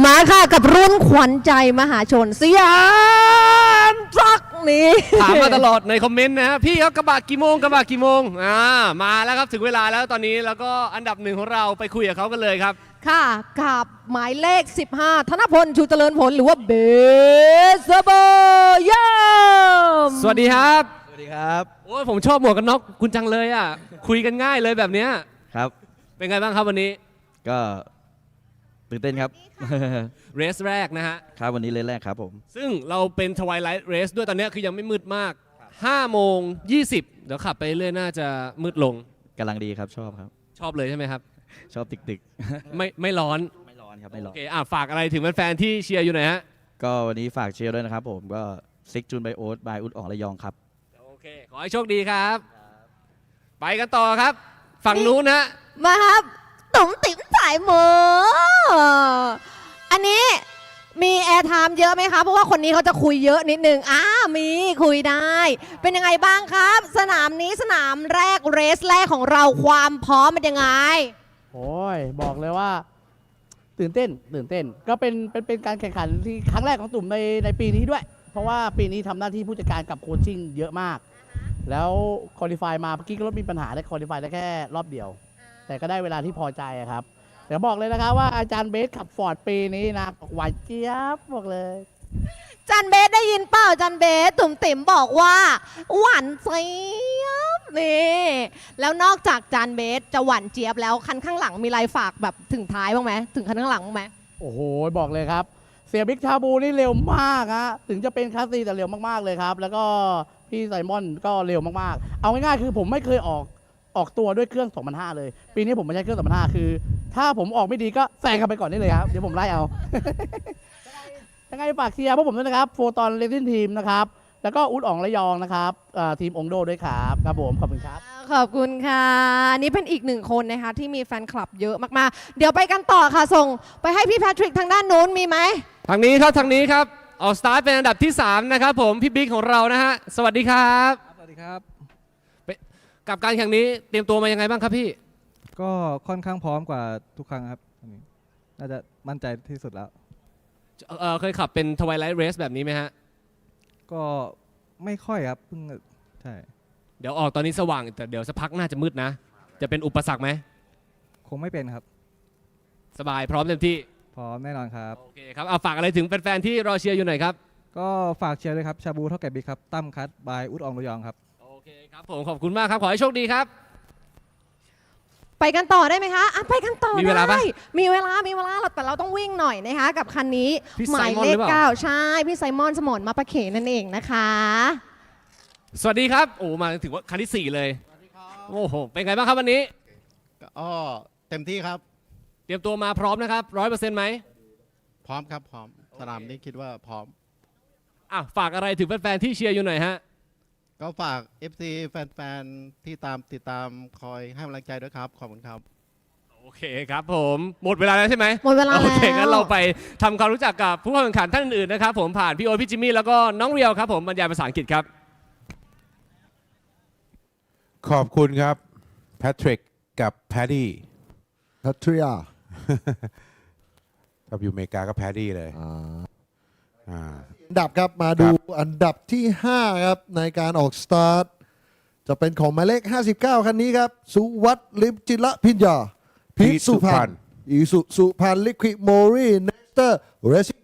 มาค่ะกับรุ่นขวัญใจมหาชนสยามทรัคนี่ ถามมาตลอดในคอมเมนต์นะฮะพี่ครับกระบะกี่โมงมาแล้วครับถึงเวลาแล้วตอนนี้แล้วก็อันดับหนึ่งของเราไปคุยกับเขากันเลยครับค่ะกับหมายเลข 15 ธนพลชูเจริญผลหรือว่าเบสเบอร์ยมสวัสดีครับสวัสดีครับโอ้ยผมชอบหมวกกันน็อกคุณจังเลยอ่ะคุยกันง่ายเลยแบบเนี้ยครับเป็นไงบ้างครับวันนี้ก็ตื่นเต้นครับเรสแรกนะฮะครับวันนี้เรสแรกครับผมซึ่งเราเป็นทวายไลท์เรสด้วยตอนนี้คือยังไม่มืดมาก5:20เดี๋ยวขับไปเรื่อยน่าจะมืดลงกำลังดีครับชอบครับชอบเลยใช่ไหมครับชอบตึกไม่ร้อนครับไม่ร้อนโอเคฝากอะไรถึงแฟนๆที่เชียร์อยู่หน่อยฮะก็วันนี้ฝากเชียร์ด้วยนะครับผมก็ซิกจูนไบโอ๊ตบายอุดอ่องระยองครับโอเคขอให้โชคดีครับไปกันต่อครับฝั่งนู้นนะมาครับตุ๋มติ๋มสายหมูอันนี้มีแอร์ไทม์เยอะไหมคะเพราะว่าคนนี้เขาจะคุยเยอะนิดนึงมีคุยได้เป็นยังไงบ้างครับสนามนี้สนามแรกเรสแรกของเราความพร้อมเป็นยังไงโอ้ยบอกเลยว่าตื่นเต้นก็เป็นการแข่งขันที่ครั้งแรกของตุ่มในปีนี้ด้วยเพราะว่าปีนี้ทำหน้าที่ผู้จัดการกับโคชชิ่งเยอะมากแล้วคอลี่ฟายมาเมื่อกี้ก็รถมีปัญหาได้คอลี่ฟายได้แค่รอบเดียวแต่ก็ได้เวลาที่พอใจครับแต่บอกเลยนะครับว่าอาจารย์เบสขับฟอร์ดปีนี้นะหวานเจี๊ยบบอกเลยจันเบสได้ยินเปล่าจันเบสตุ่มติ๋มบอกว่าหวานเจี๊ยบนี่แล้วนอกจากจันเบสจะหวานเจี๊ยบแล้วคันข้างหลังมีอะไรฝากแบบถึงท้ายบ้างไหมถึงคันข้างหลังบ้างไหมโอ้โหบอกเลยครับเสียบิ๊กชาบูนี่เร็วมากฮะถึงจะเป็นคลาสซีแต่เร็วมากๆเลยครับแล้วก็พี่ไซมอนก็เร็วมากๆเอาง่ายๆคือผมไม่เคยออกตัวด้วยเครื่อง 2005 เลยปีนี้ผมไม่ใช้เครื่อง 2005 คือถ้าผมออกไม่ดีก็แซงกันไปก่อนนี่เลยครับเดี๋ยวผมไล่เอา ยังไงฝากเชียร์พวกผมด้วยนะครับโฟตอนเรซิ่งทีมนะครับแล้วก็อุดอ่องระยองนะครับทีมองโดด้วยครับครับผมขอบคุณครับขอบคุณค่ะนี่เป็นอีกหนึ่งคนนะคะที่มีแฟนคลับเยอะมากๆเดี๋ยวไปกันต่อค่ะส่งไปให้พี่แพทริกทางด้านโน้นมีไหมทางนี้ครับออกสตาร์ทเป็นอันดับที่3นะครับผมพี่บิ๊กของเรานะฮะสวัสดีครับสวัสดีครับกับการแข่งนี้เตรียมตัวมายังไงบ้างครับพี่ก็ค่อนข้างพร้อมกว่าทุกครั้งครับน่าจะมั่นใจที่สุดแล้วเคยขับเป็นทวายไลท์เรสแบบนี้ไหมฮะก็ไม่ค่อยครับเพิ่งใช่เดี๋ยวออกตอนนี้สว่างแต่เดี๋ยวสักพักน่าจะมืดนะจะเป็นอุปสรรคไหมคงไม่เป็นครับสบายพร้อมเต็มที่พร้อมแน่นอนครับโอเคครับเอาฝากอะไรถึงแฟนๆที่รอเชียร์อยู่หน่อยครับก็ฝากเชียร์ด้วยครับชาบูเท่าแก่บิ๊กครับตั้มคัทบายอุดอ่องระยองครับโอเคครับผมขอบคุณมากครับขอให้โชคดีครับไปกันต่อได้ไหมคะไปกันต่อมีเวลาปะมีเวลาแต่เราต้องวิ่งหน่อยนะคะกับคันนี้หมายเลข9ใช่พี่ไซมอนสมรมาประเขนนั่นเองนะคะสวัสดีครับโอ้มาถึงว่าคันที่4เลยโอ้โหเป็นไงบ้างครับวันนี้ก็เต็มที่ครับเตรียมตัวมาพร้อมนะครับ 100% ไหมพร้อมครับพร้อมสนามนี้คิดว่าพร้อมฝากอะไรถึงแฟนๆที่เชียร์อยู่หน่อยฮะก็ฝาก FC แฟนๆที่ติดตามคอยให้กำลังใจด้วยครับขอบคุณครับโอเคครับผมหมดเวลาแล้วใช่ไหมหมดเวลาแล้วโอเคงั้นเราไปทำความรู้จักกับผู้เข้าแข่งขันท่านอื่นๆนะครับผมผ่านพี่โอ๊ตพี่จิมมี่แล้วก็น้องเรียวครับผมบรรยายภาษาอังกฤษครับขอบคุณครับแพทริกกับแพดดี้แพทริอาถ้าอยู่อเมริกาก็แพดดี้เลยอันดับครับมาดูอันดับที่5ครับในการออกสตาร์ทจะเป็นของหมายเลข59คันนี้ครับสุวัฒน์ลิมจิระพิญญาพิสุพันธ์อิสุสุพันธ์ลิควิดโมรีเนสเตอร์เรซิ่ง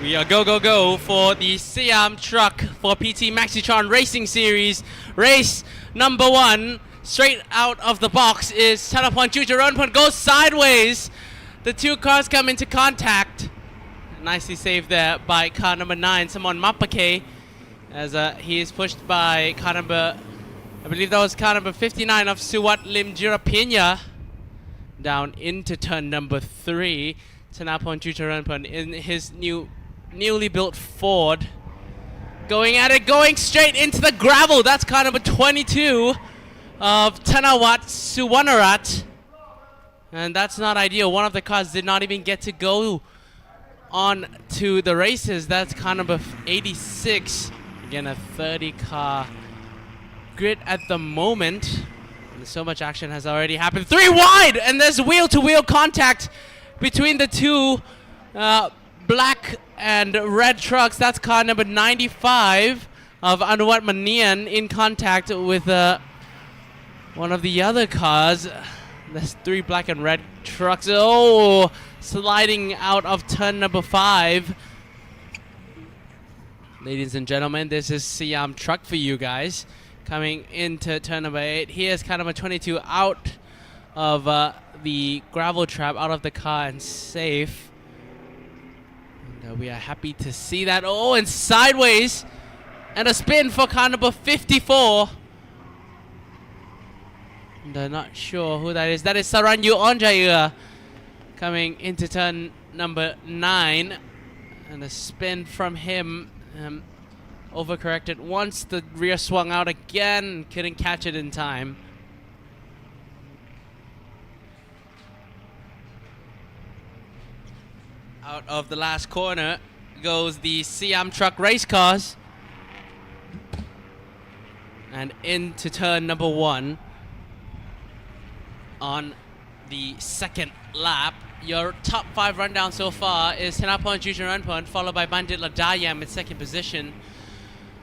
We are go for the Siam truck for PT MAXNITRON Racing Series. Race number 1, straight out of the box is Thanapon Jujaronpon, goes sideways. The two cars come into contact. Nicely saved there by car number 9, Samon Mapake, as he is pushed by car number, I believe that was car number 59 of Suwat Lim Jirapina, down into turn number 3. Thanapon Jujaronpon in his newly built Ford, going at it, going straight into the gravel. That's car number 22 of Thanawat Suwanarat, and that's not ideal. One of the cars did not even get to go on to the races. That's car number 86. Again, a 30 car grid at the moment, and so much action has already happened. 3 wide, and there's wheel-to-wheel contact between the two black and red trucks. That's car number 95 of Anuwat Manian in contact with one of the other cars. There's 3 black and red trucks. Oh, sliding out of turn number 5. Ladies and gentlemen, this is Siam truck for you guys. Coming into turn number 8. Here's car number 22 out of the gravel trap, out of the car and safe. And we are happy to see that. Oh, and sideways, and a spin for car number 54. And I'm not sure who that is. That is Saranyu Onjaira coming into turn number 9, and a spin from him. Overcorrected once, the rear swung out again, couldn't catch it in time. Out of the last corner goes the Siam truck race cars, and into turn number 1 on the second lap. Your top 5 rundown so far is Thanapon Jujaronpon, followed by Bandit Ladayam in 2nd position,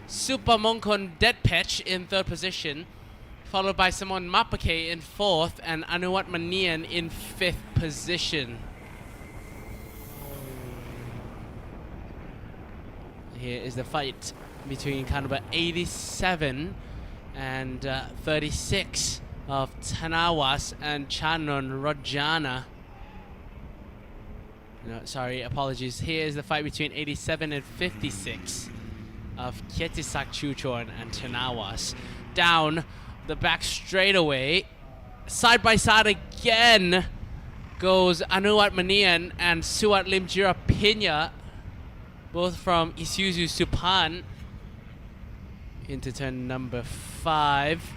Super Mongkon Deadpatch in 3rd position, followed by Samon Mapake in 4th, and Anuwat Manian in 5th position. Here is the fight between car number 87 and 36 of Tanawas and Chanon Rojana. No, sorry, apologies. Here is the fight between 87 and 56 of Kietisak Chuchorn and Tanawas. Down the back straightaway, side by side again, goes Anuwat Manian and Suwat Lim Jirapina, both from Isuzu Supan, into turn number 5.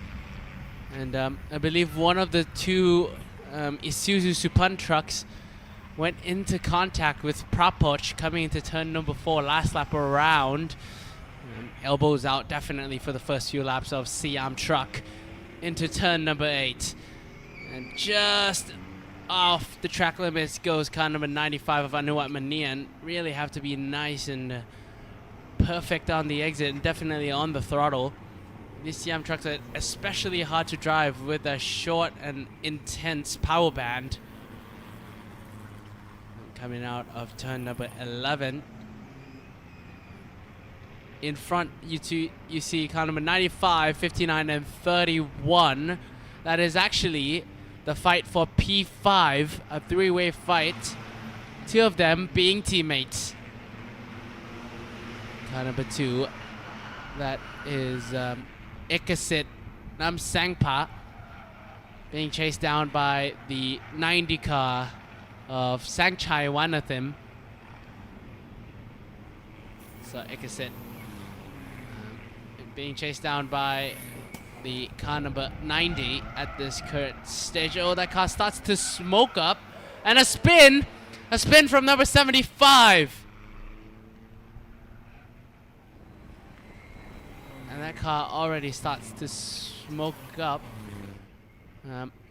And I believe one of the 2 Isuzu Supan trucks went into contact with Prapoch coming into turn number 4 last lap around. Elbows out definitely for the first few laps of Siam truck into turn number 8. And just off the track limits goes car number 95 of Anuwat Manian. Really have to be nice and perfect on the exit and definitely on the throttle. These Siam trucks are especially hard to drive with a short and intense power band. Coming out of turn number 11. In front, you see car number 95, 59, and 31. That is actually the fight for P5, a 3-way fight. 2 of them being teammates. Car number 2, that is Ekasit Nam Sangpa, being chased down by the 90 car of Sangchai Wanathim. So Ekasit being chased down by the car number 90 at this current stage. Oh, that car starts to smoke up, and a spin from number 75. And that car already starts to smoke up.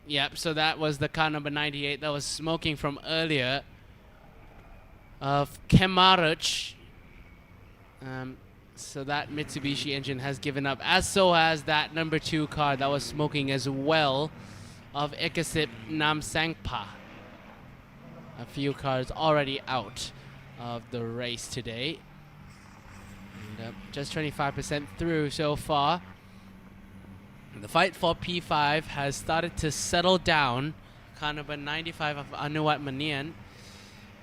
Yep, so that was the car number 98 that was smoking from earlier of Kemaruch. So that Mitsubishi engine has given up, as so has that number 2 car that was smoking as well of Ekasip Nam Sangpa. A few cars already out. of the race today. And, just 25% through so far. The fight for P5 has started to settle down. Car number 95 of Anuwat Manian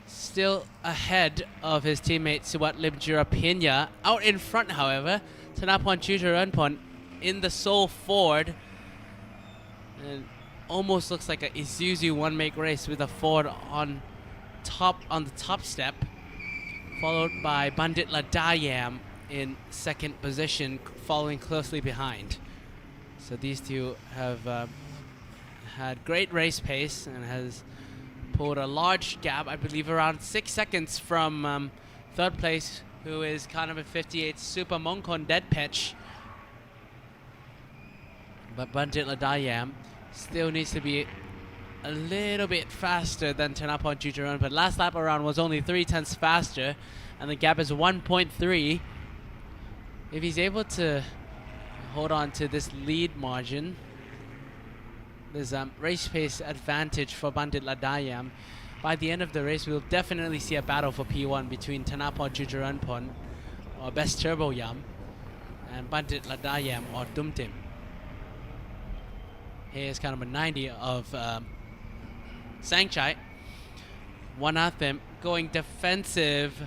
still ahead of his teammate Suwat Limjurapenya. Out in front, however, Thanaporn Chucharanporn in the sole Ford. And almost looks like a Isuzu one-make race with a Ford on the top step, followed by Bandit Ladayam in second position, following closely behind. So these two have had great race pace and has pulled a large gap, I believe around 6 seconds from third place, who is car number 58 Super Mongkon Dead Pitch. But Bandit Ladayam still needs to be a little bit faster than Thanaporn Chucharan, but last lap around was only 0.3 faster, and the gap is 1.3. If he's able to hold on to this lead margin, there's race pace advantage for Bandit Ladayam. By the end of the race, we'll definitely see a battle for P1 between Thanaporn Chucharanporn, or Best Turbo Yam, and Bandit Ladayam or Dumtim. Here's car number 90 of Sangchai. One of them going defensive,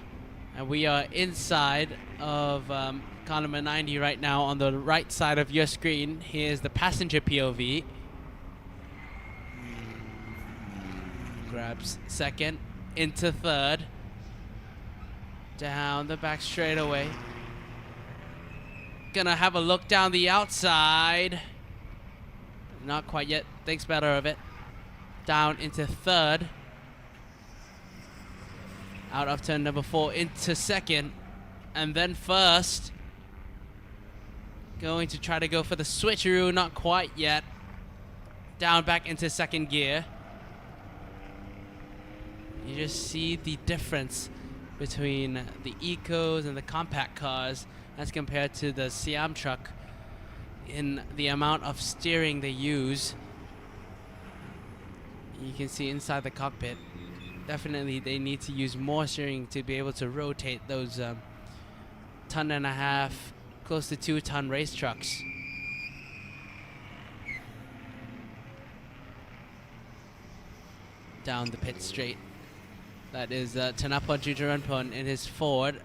and we are inside of car number 90 right now on the right side of your screen. Here's the passenger POV. Grabs second, into third, down the back straightaway. Gonna have a look down the outside. Not quite yet, thinks better of it. Down into third. Out of turn number 4 into second. And then first. Going to try to go for the switcheroo, not quite yet. Down back into second gear. You just see the difference between the Ecos and the compact cars as compared to the Siam truck in the amount of steering they use. You can see inside the cockpit, definitely they need to use more steering to be able to rotate those 1.5 ton, close to 2 ton race trucks. Down the pit straight. That is Thanaporn Chucharanporn in his Ford,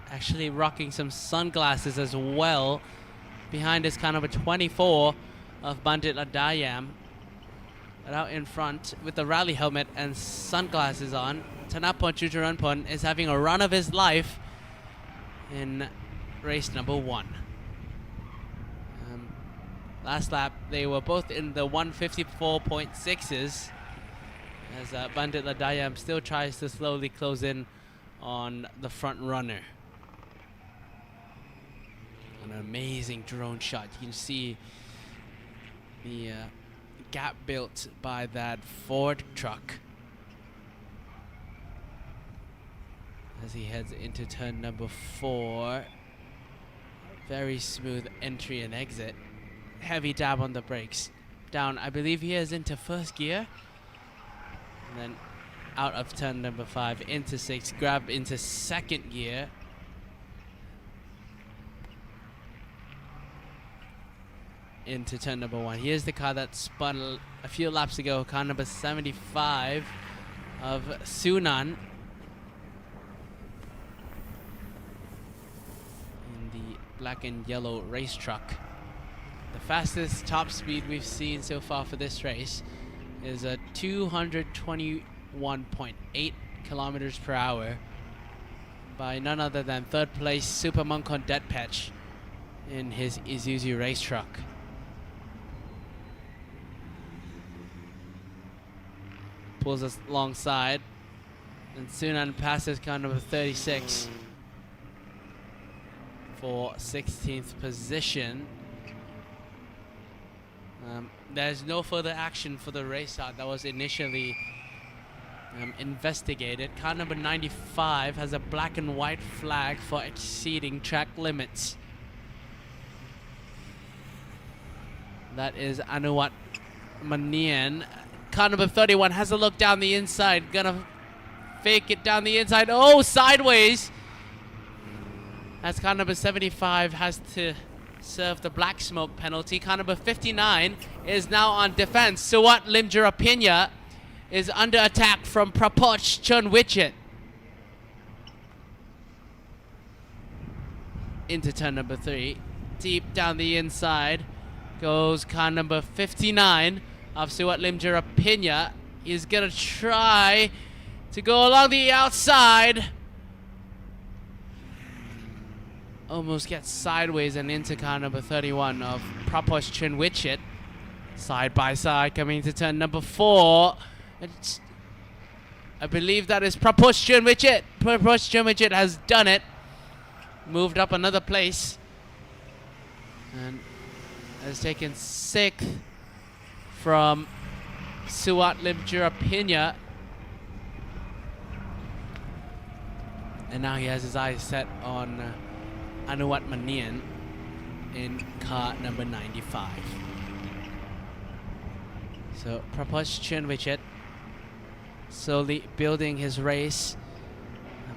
actually rocking some sunglasses as well. Behind is car number 24 of Bandit Ladayam. But out in front with the rally helmet and sunglasses on, Thanaporn Chucharanporn is having a run of his life in race number 1. Last lap they were both in the 154.6s as Bandit Ladayam still tries to slowly close in on the front runner. An amazing drone shot. You can see the gap built by that Ford truck as he heads into turn number 4. Very smooth entry and exit. Heavy dab on the brakes. Down, I believe he is into first gear. And then out of turn number 5 into 6, grab into second gear. Into turn number 1. Here's the car that spun a few laps ago, car number 75 of Sunan. In the black and yellow race truck. The fastest top speed we've seen so far for this race is a 221.8 kilometers per hour by none other than third place Super Mongkon Dead Patch in his Isuzu race truck. Pulls us alongside, and Sunan passes car number 36 for 16th position. There's no further action for the race start that was initially investigated. Car number 95 has a black and white flag for exceeding track limits. That is Anuwat Manian. Car number 31 has a look down the inside, gonna fake it down the inside. Oh, sideways. As car number 75 has to serve the black smoke penalty. Car number 59 is now on defense. Suwat Limjarapinya is under attack from Prapoch Chunwichit. Into turn number 3. Deep down the inside goes car number 59 of Suwat Limjarapinya. He's gonna try to go along the outside. Almost gets sideways and into car number 31 of Prapoch Chunwichit. Side by side coming to turn number 4. I believe that is Prapoch Chunwichit. Prapoch Chunwichit has done it. Moved up another place. And has taken 6th from Suwat Limjarapinya. And now he has his eyes set on Anuwat Manian in car number 95. So Prapoch Chunwichit slowly building his race,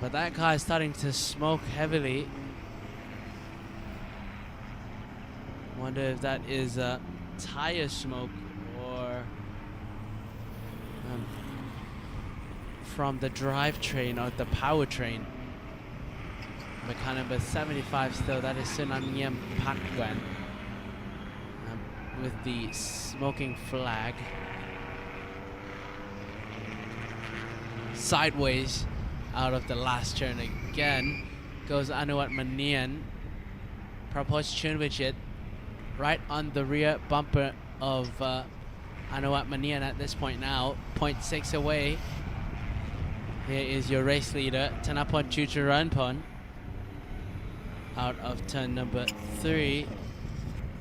but that car is starting to smoke heavily. Wonder if that is tire smoke or from the drivetrain or the powertrain. But car number 75 still, that is Sunanyam Pakwan with the smoking flag. Sideways out of the last turn again goes Anuwat Manian. Prapoch Chunwichit right on the rear bumper of Anuwat Manian at this point now, 0.6 away. Here is your race leader, Thanapon Chucharanpon, out of turn number 3.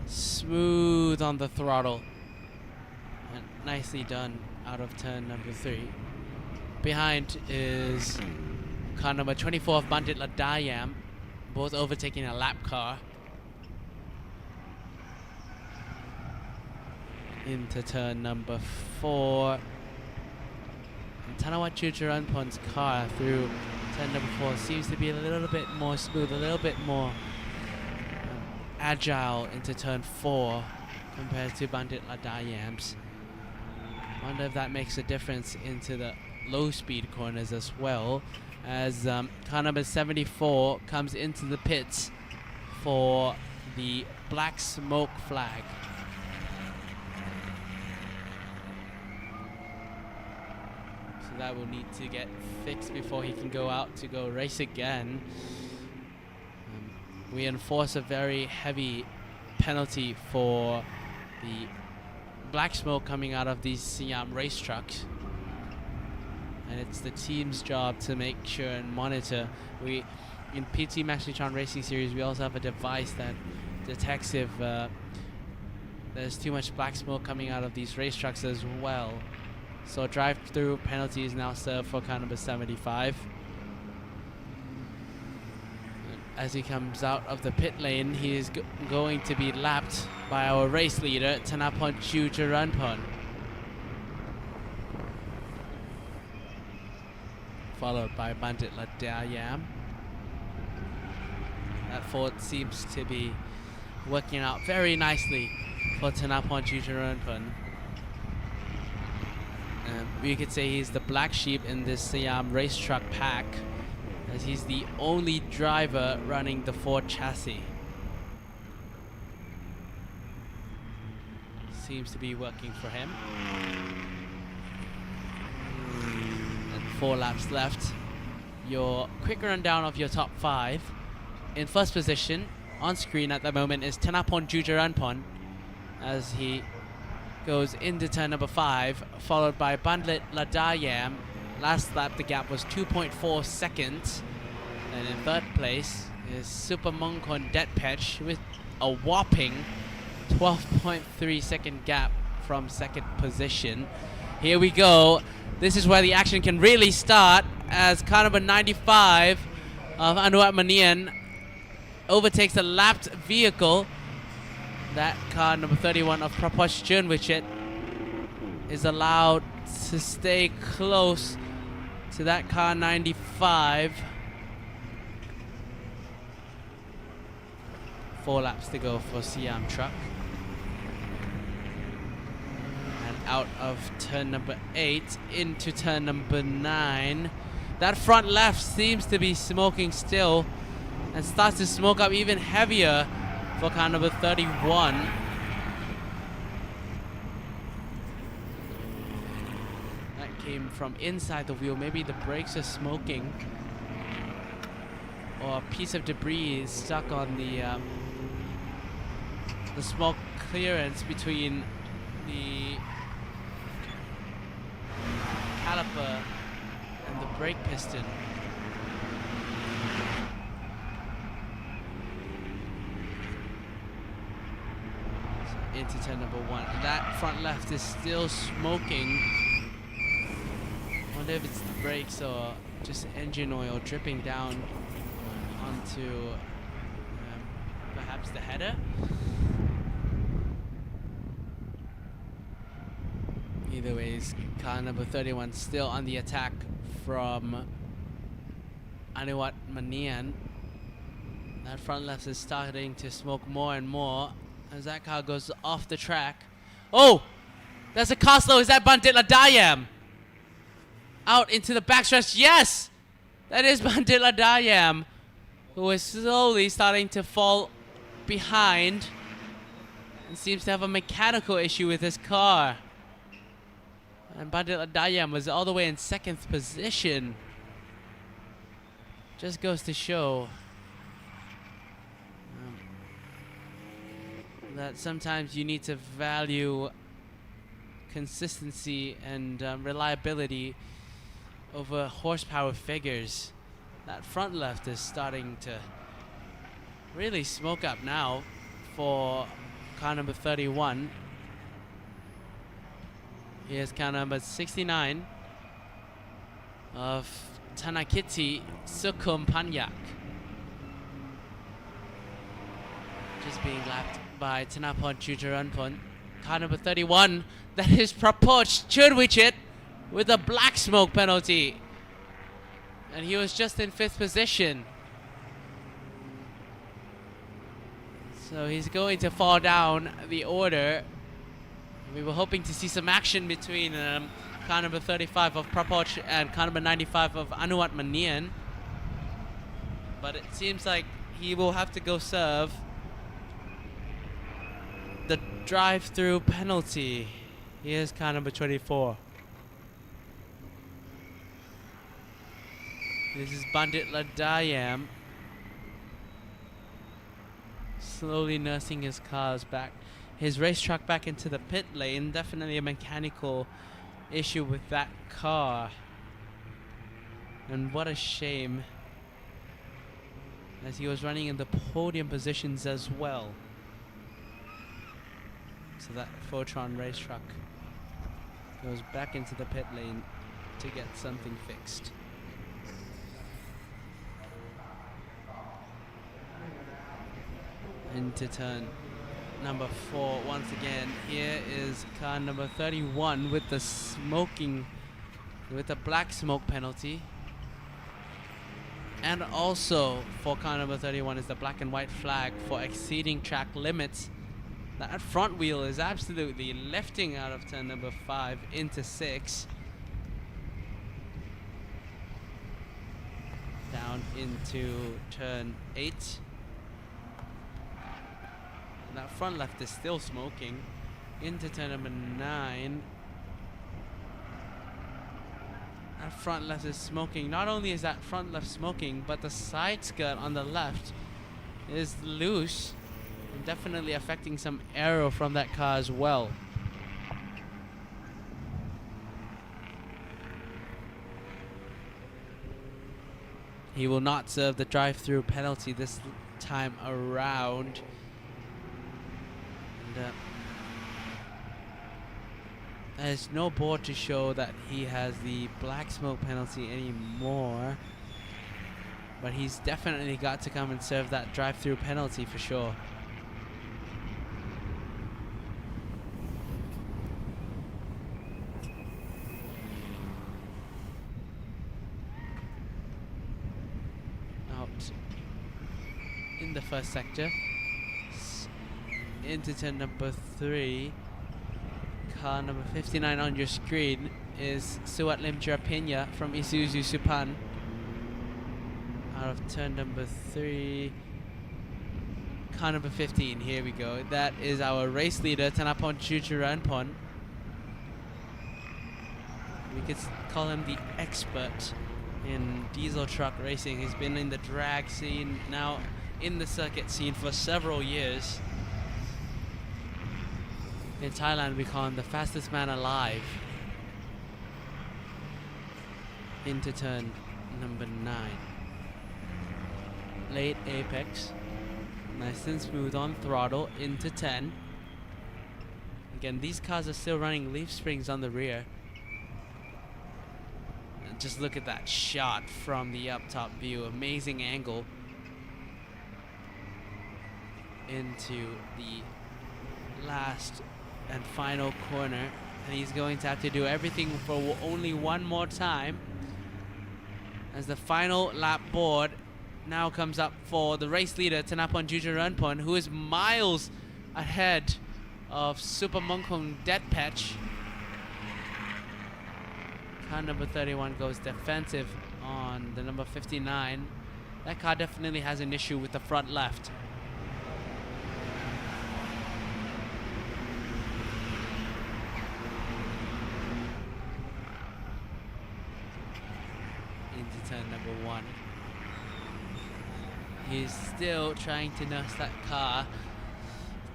Smooth on the throttle. And nicely done out of turn number 3. Behind is car number 24 of Bandit Ladayam, both overtaking a lap car. Into turn number 4. And Thanawat Chucharanpon's car through turn number 4 seems to be a little bit more smooth, a little bit more agile into turn 4 compared to Bandit Ladayam's. Wonder if that makes a difference into the low speed corners as well, as car number 74 comes into the pits for the black smoke flag. So that will need to get fixed before he can go out to go race again. We enforce a very heavy penalty for the black smoke coming out of these Siam race trucks. And it's the team's job to make sure and monitor. We, in PT MAXNITRON Racing Series, we also have a device that detects if there's too much black smoke coming out of these race trucks as well. So drive-through penalty is now served for car number 75. As he comes out of the pit lane, he is going to be lapped by our race leader, Thanapon Chucharanpon. Followed by Bandit Ladayam. That Ford seems to be working out very nicely for Thanapon Chucharanpon. We could say he's the black sheep in this Siam race truck pack, as he's the only driver running the Ford chassis. Seems to be working for him. And 4 laps left. Your quick rundown of your top 5. In first position, on screen at the moment, is Thanapon Chucharanpon, as he goes into turn number 5, followed by Bandit Ladayam. Last lap the gap was 2.4 seconds. And in third place is Super Mongkon Detpech with a whopping 12.3 second gap from second position. Here we go. This is where the action can really start, as car number 95 of Anuwat Manian overtakes a lapped vehicle. That car number 31 of Prapoch Chunwichit is allowed to stay close to that car 95. 4 laps to go for Siam Truck. And out of turn number 8 into turn number 9. That front left seems to be smoking still and starts to smoke up even heavier for car number 31. That came from inside the wheel. Maybe the brakes are smoking, or a piece of debris is stuck on the smoke clearance between the caliper and the brake piston. So into turn number 1. That front left is still smoking. I wonder if it's the brakes or just engine oil dripping down onto perhaps the header. Either ways, car number 31 still on the attack from Anuwat Manian. That front left is starting to smoke more and more as that car goes off the track. Oh! There's a car slow. Is that Bandit Ladayam? Out into the backstretch. Yes! That is Bandit Ladayam, who is slowly starting to fall behind and seems to have a mechanical issue with his car. And Bandit Ladayam was all the way in 2nd position. Just goes to show that sometimes you need to value consistency and reliability over horsepower figures. That front left is starting to really smoke up now for car number 31. Here's car number 69 of Tanakiti Sukum Panyak. Just being lapped by Tanapon Chucharanpon. Car number 31, that is Prapoch Churwichit with a black smoke penalty. And he was just in 5th position. So he's going to fall down the order. We were hoping to see some action between car number 35 of Prapoch and car number 95 of Anuwat Manian. But it seems like he will have to go serve the drive-through penalty. Here's car number 24. This is Bandit Ladayam, slowly nursing his cars back, his race truck back into the pit lane. Definitely a mechanical issue with that car. And what a shame, as he was running in the podium positions as well. So that Fortron race truck goes back into the pit lane to get something fixed. Into turn number 4 once again. Here is car number 31 with the smoking, with the black smoke penalty. And also for car number 31 is the black and white flag for exceeding track limits. That front wheel is absolutely lifting out of turn number 5 into 6. Down into turn 8. And that front left is still smoking. Into turn number 9. That front left is smoking. Not only is that front left smoking, but the side skirt on the left is loose. And definitely affecting some aero from that car as well. He will not serve the drive-through penalty this time around. And there's no board to show that he has the black smoke penalty anymore. But he's definitely got to come and serve that drive-through penalty for sure. in the first sector. Into turn number 3. Car number 59 on your screen is Suat Limjara from Isuzu Supan. Out of turn number 3. Car number 15, here we go. That is our race leader, Thanapon Jujaranpon. We could call him the expert in diesel truck racing. He's been in the drag scene, now in the circuit scene for several years. In Thailand, we call him the fastest man alive. Into turn number 9. Late apex. Nice and smooth on throttle into 10. Again, these cars are still running leaf springs on the rear. And just look at that shot from the up top view. Amazing angle into the last and final corner. And he's going to have to do everything for only one more time, as the final lap board now comes up for the race leader, Thanapon Jujaranpon, who is miles ahead of Super Mongkong Dead Patch. Car number 31 goes defensive on the number 59. That car definitely has an issue with the front left. Into turn number 1. He's still trying to nurse that car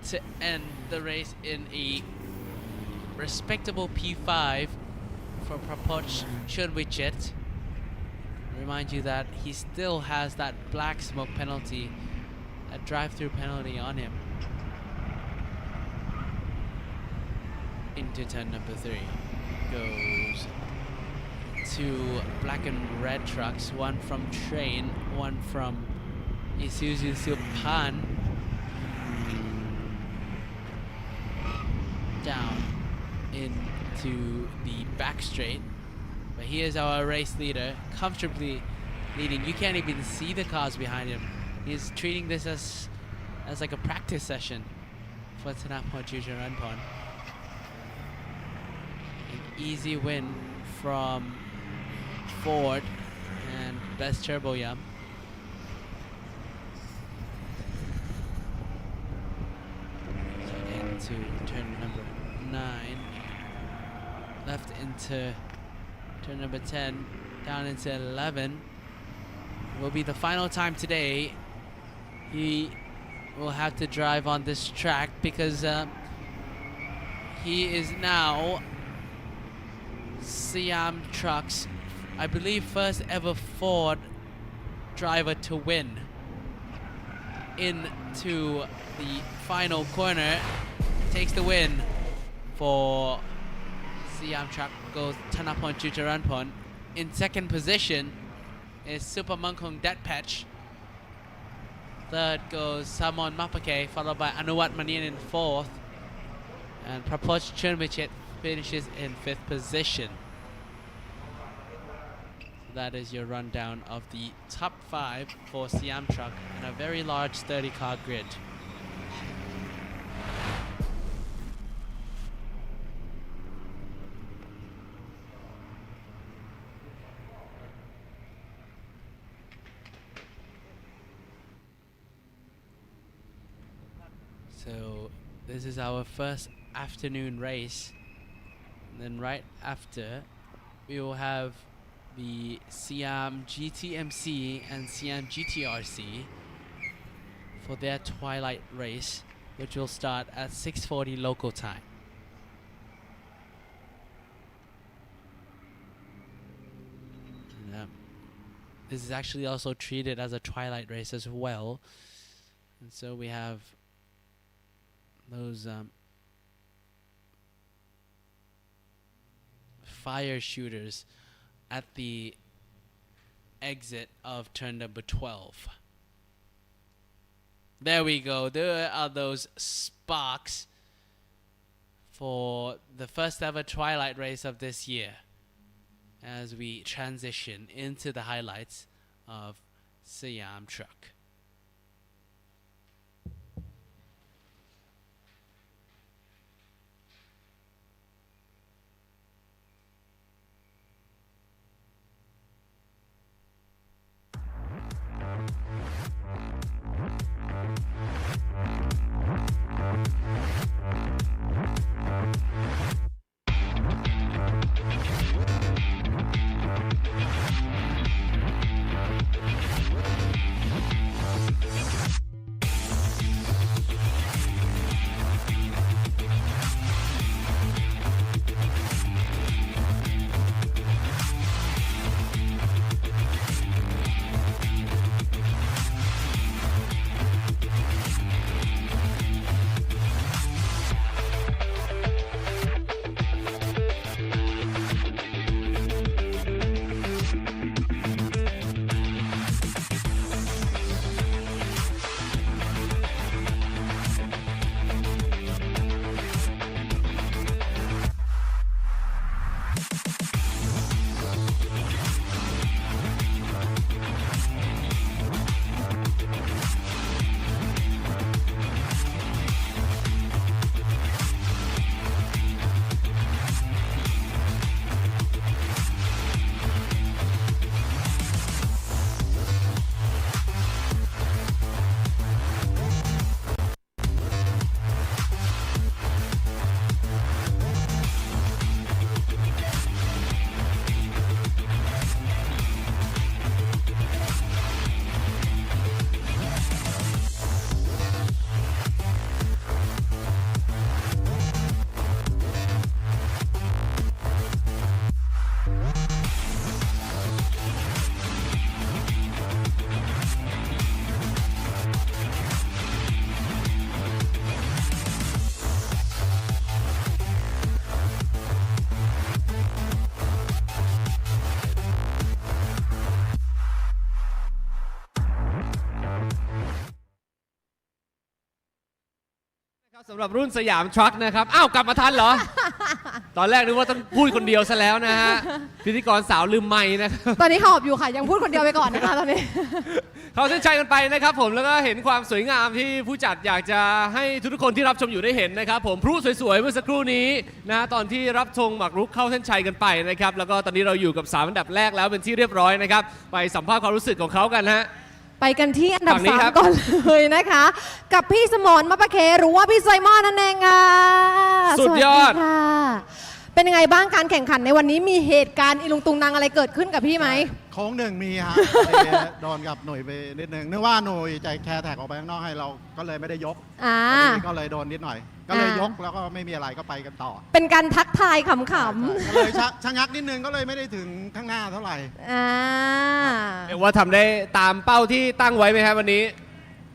to end the race in a respectable P5 for Prapoch Chunwichet. Remind you that he still has that black smoke penalty, a drive-through penalty on him. Into turn number 3 goes two black and red trucks, one from Train, one from Isuzu Supan. Down into the back straight. But he is our race leader, comfortably leading. You can't even see the cars behind him. He's treating this as like a practice session for Thanapon Jujaranpon. An easy win from Ford and Best Turbo Yum. Into turn number 9, left into turn number 10, down into 11. Will be the final time today. He will have to drive on this track because he is now Siam Truck's, I believe, first ever Ford driver to win. Into the final corner, takes the win for Siam Truck, goes Thanapon Jujaranpon. In second position is Super Mongkong Dead Patch. Third goes Samon Mapake, followed by Anuwat Manian in fourth. And Prapoch Chunwichet finishes in fifth position. So that is your rundown of the top 5 for Siam Truck and a very large 30-car grid. So this is our first afternoon race. And then right after, we will have the Siam GTMC and Siam GTRC for their twilight race, which will start at 6:40 local time. And, this is actually also treated as a twilight race as well. And so we have those fire shooters at the exit of turn number 12. There we go. There are those sparks for the first ever twilight race of this year as we transition into the highlights of Siam Truck. สำหรับรุ่นสยามทรัคนะครับอ้าวกลับมาทันเหรอ ตอนแรกนึกว่าต้องพูดคนเดียวซะแล้วนะฮะพิธีกรสาวลืมไมค์นะครับ ตอนนี้หอบอยู่ค่ะยังพูดคนเดียวไปก่อนนะคะตอนนี้ เขาเส้นชัยกันไปนะครับผมแล้วก็เห็นความสวยงามที่ผู้จัดอยากจะให้ทุกคนที่รับชมอยู่ได้เห็นนะครับผมพลุสวยๆเมื่อสักครู่นี้นะตอนที่รับธงหมากรุกเข้าเส้นชัยกันไปนะครับแล้วก็ตอนนี้เราอยู่กับ3อันดับแรกแล้วเป็นที่เรียบร้อยนะครับไปสัมภาษณ์ความรู้สึกของเขากันฮะไปกันที่อันดับ ฝั่งนี้ครับ 3ก่อนเลยนะคะ กับพี่สมรมะปะเคหรือว่าพี่ไซมอนนั่นเองค่ะ สุดยอด สวัสค่ะเป็นยังไงบ้างการแข่งขันในวันนี้มีเหตุการณ์อีลุงตุงนางอะไรเกิดขึ้นกับพี่ไหม โค้งหนึ่งมีฮะ โดนกับหน่วยไปนิดนึงนึกว่าหน่วยจะแคร์แท็กออกไปข้างนอกให้เราก็เลยไม่ได้ยก อ่า ก็เลยโดนนิดหน่อย ก็เลยยกแล้วก็ไม่มีอะไรก็ไปกันต่อ เป็นการทักทายขำ ก็เลยชะงักนิดนึงก็เลยไม่ได้ถึงข้างหน้าเท่าไหร่ ๆอ่า เรียกว่าทำได้ตามเป้าที่ตั้งไว้ไหมครับวันนี้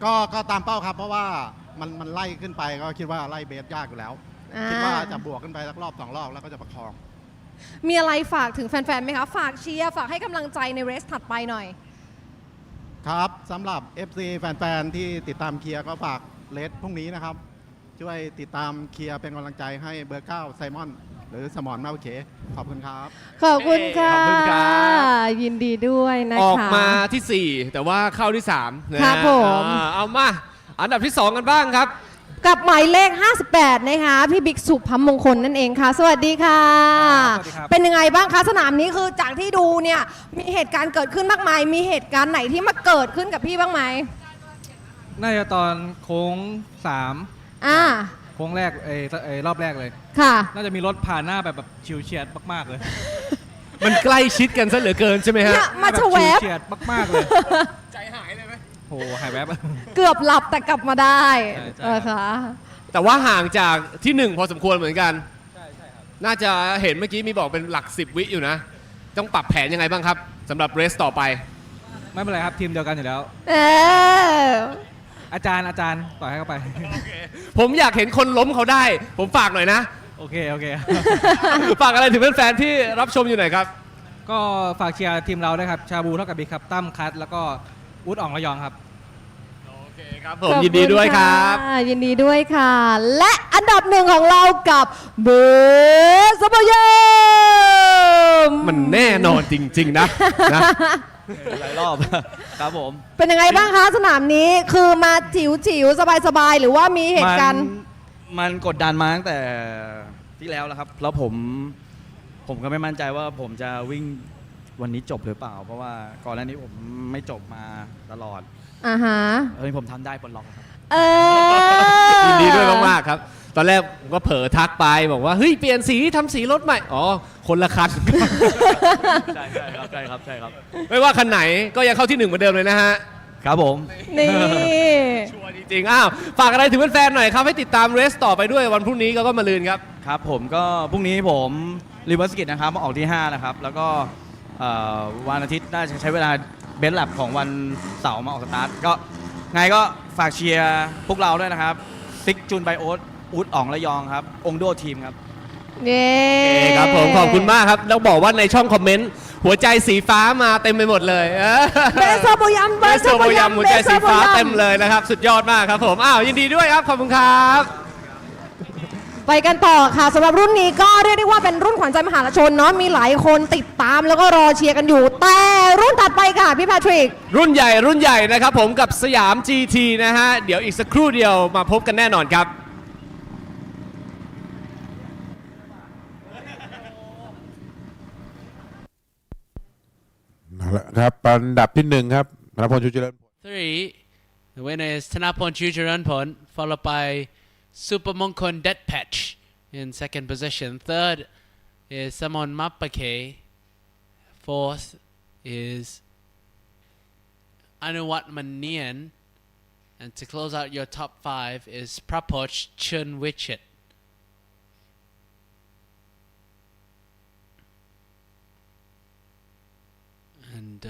ก็ตามเป้าครับ เพราะว่ามันไล่ขึ้นไปก็คิดว่าไล่เบสยากอยู่แล้ว คิดว่าจะบวกขึ้นไปสักรอบ2 รอบแล้วก็จะประคอง มีอะไรฝากถึงแฟนๆไหมคะ ฝากเชียร์ ฝากให้กำลังใจในเรสถัดไปหน่อย ครับสำหรับ FC แฟนๆที่ติดตามเคลียร์ก็ฝากเลสพรุ่งนี้นะครับ ช่วยติดตามเคลียร์เป็นกำลังใจให้เบอร์ 9 ไซมอน หรือสมอนมาโอเค ขอบคุณครับ ขอบคุณค่ะ ขอบคุณครับ ยินดีด้วยนะคะ ออกมาที่ 4 แต่ว่าเข้าที่3นะฮะ ครับผม เอามาอันดับที่ 2 กันบ้างครับ กับหมายเลข 58 นะคะ พี่บิ๊กสุภมงคลนั่นเองค่ะ สวัสดีค่ะ สวัสดีครับ เป็นยังไงบ้างคะสนามนี้คือจากที่ดูเนี่ยมีเหตุการณ์เกิดขึ้นมากมาย มีเหตุการณ์ไหนที่มาเกิดขึ้นกับพี่บ้างไหม น่าจะตอนโค้ง อ่า 3 โค้งแรกรอบแรกเลย ค่ะ น่าจะมีรถผ่านหน้าแบบชิวเฉียดมากๆเลย มันใกล้ชิดกันซะเหลือเกินใช่ไหมฮะ เนี่ยมาชะแวบ บบชิเฉียดมากๆเลย ใจหายเลยไหม โหหายแวบ เกือบหลับแต่กลับมาได้ ใช่ครับ ค่ะ แต่ว่าห่างจากที่ 1 พอสมควรเหมือนกัน น่าจะเห็นเมื่อกี้มีบอกเป็นหลัก 10 วิอยู่นะ ต้องปรับแผนยังไงบ้างครับสำหรับเรสต่อไป ไม่เป็นไรครับทีมเดียวกันอยู่แล้ว เออ อาจารย์ปล่อยให้เขาไป ผมอยากเห็นคนล้มเขาได้ ผมฝากหน่อยนะ โอเค ฝากอะไรถึงแฟนๆที่รับชมอยู่หน่อยครับ ก็ฝากเชียร์ทีมเราด้วยครับ ชาบูเท่ากับบิ๊กครับ ตั้มคัทแล้วก็อุดอ่องระยองครับ ครับผมยินดีด้วยครับ ขอณะยินดีด้วยค่ะ และอันดับหนึ่งของเรากับเบสบยม มันแน่นอนจริง ๆ นะ หลายรอบ ครับผม เป็นยังไงบ้างคะสนามนี้คือมาจิ๋วๆ สบายๆ หรือว่ามีเหตุการณ์ มันกดดันมาตั้งแต่ที่แล้วแล้วครับ แล้วผมก็ไม่มั่นใจว่าผมจะวิ่งวันนี้จบหรือเปล่า เพราะว่าก่อนหน้านี้ผมไม่จบมาตลอด อ่าฮะ ผมทำได้ปลดล็อกครับ เออ ยินดีด้วยมากๆครับ ตอนแรกผมก็เผลอทักไปบอกว่าเฮ้ยเปลี่ยนสีทำสีรถใหม่ อ๋อ คนละคัน ใช่ครับ ไม่ว่าคันไหนก็ยังเข้าที่ 1เหมือนเดิมเลยนะฮะ ครับผม นี่ ชัวร์จริงๆอ้าวฝากอะไรถึงแฟนๆหน่อยครับ ให้ติดตามเรสต่อไปด้วยวันพรุ่งนี้ก็มาลืนครับ ครับผมก็พรุ่งนี้ผมรีเวิร์สกิจนะครับมาออกที่ 5 นะครับ แล้วก็วันอาทิตย์น่าจะใช้เวลาเบนซ์แลบของวันเสาร์มาออกสตาร์ทก็ไงก็ฝากเชียร์พวกเราด้วยนะครับซิกจูนไบโอ๊ตอูดอ่องระยองครับองโดทีมครับ เย้ โอเคครับผมขอบคุณมากครับ แล้วบอกว่าในช่องคอมเมนต์หัวใจสีฟ้ามาเต็มไปหมดเลย เบสบยม เบสโบยำหัวใจสีฟ้าเต็มเลยนะครับ สุดยอดมากครับผมอ้าวยินดีด้วยครับขอบคุณครับ ไปกันต่อค่ะสำหรับรุ่นนี้ก็เรียกได้ว่าเป็นรุ่นขวัญใจมหาชนเนาะมีหลายคนติดตามแล้วก็รอเชียร์กันอยู่ แต่รุ่นถัดไปค่ะพี่แพทริก รุ่นใหญ่นะครับผมกับสยาม GT นะฮะเดี๋ยวอีกสักครู่เดียวมาพบกันแน่นอนครับ ครับอันดับที่ 1 ครับธนพลชูเจริญ 3, the winner is Thanapon Chujaranpon, followed by Supermonkon Dead Patch in second position. Third is Samon Mapake. Fourth is Anuwat Manian. And to close out your top 5 is Prapoch Chunwichit. And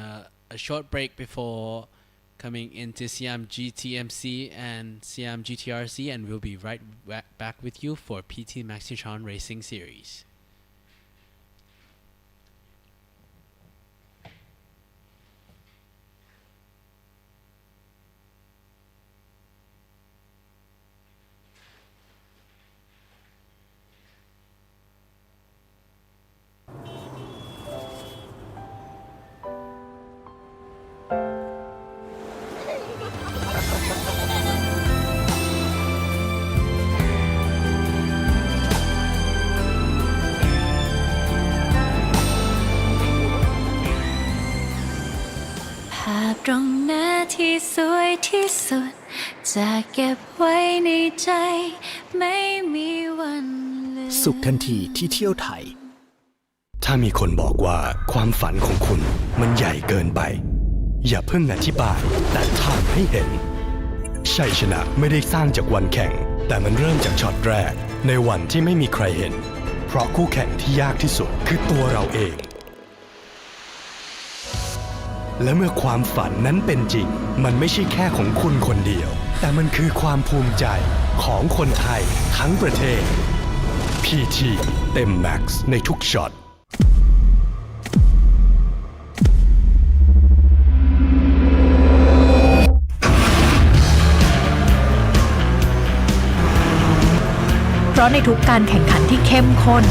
a short break before coming into Siam GTMC and Siam GTRC, and we'll be right back with you for PT MAXNITRON Racing Series. ที่สวยที่สุดจะเก็บไว้ในใจไม่มีวันลืม สุขทันทีที่เที่ยวไทย ถ้ามีคนบอกว่าความฝันของคุณมันใหญ่เกินไปอย่าเพิ่งอธิบายแต่ทำให้เห็นชัยชนะไม่ได้สร้างจากวันแข่งแต่มันเริ่มจากช็อตแรกในวันที่ไม่มีใครเห็นเพราะคู่แข่งที่ยากที่สุดคือตัวเราเองและเมื่อความฝันนั้นเป็นจริงมันไม่ใช่แค่ของคุณคนเดียวแต่มันคือความภูมิใจของคนไทยทั้งประเทศ PT เต็มแม็กซ์ในทุกช็อตเพราะในทุกการแข่งขันที่เข้มข้น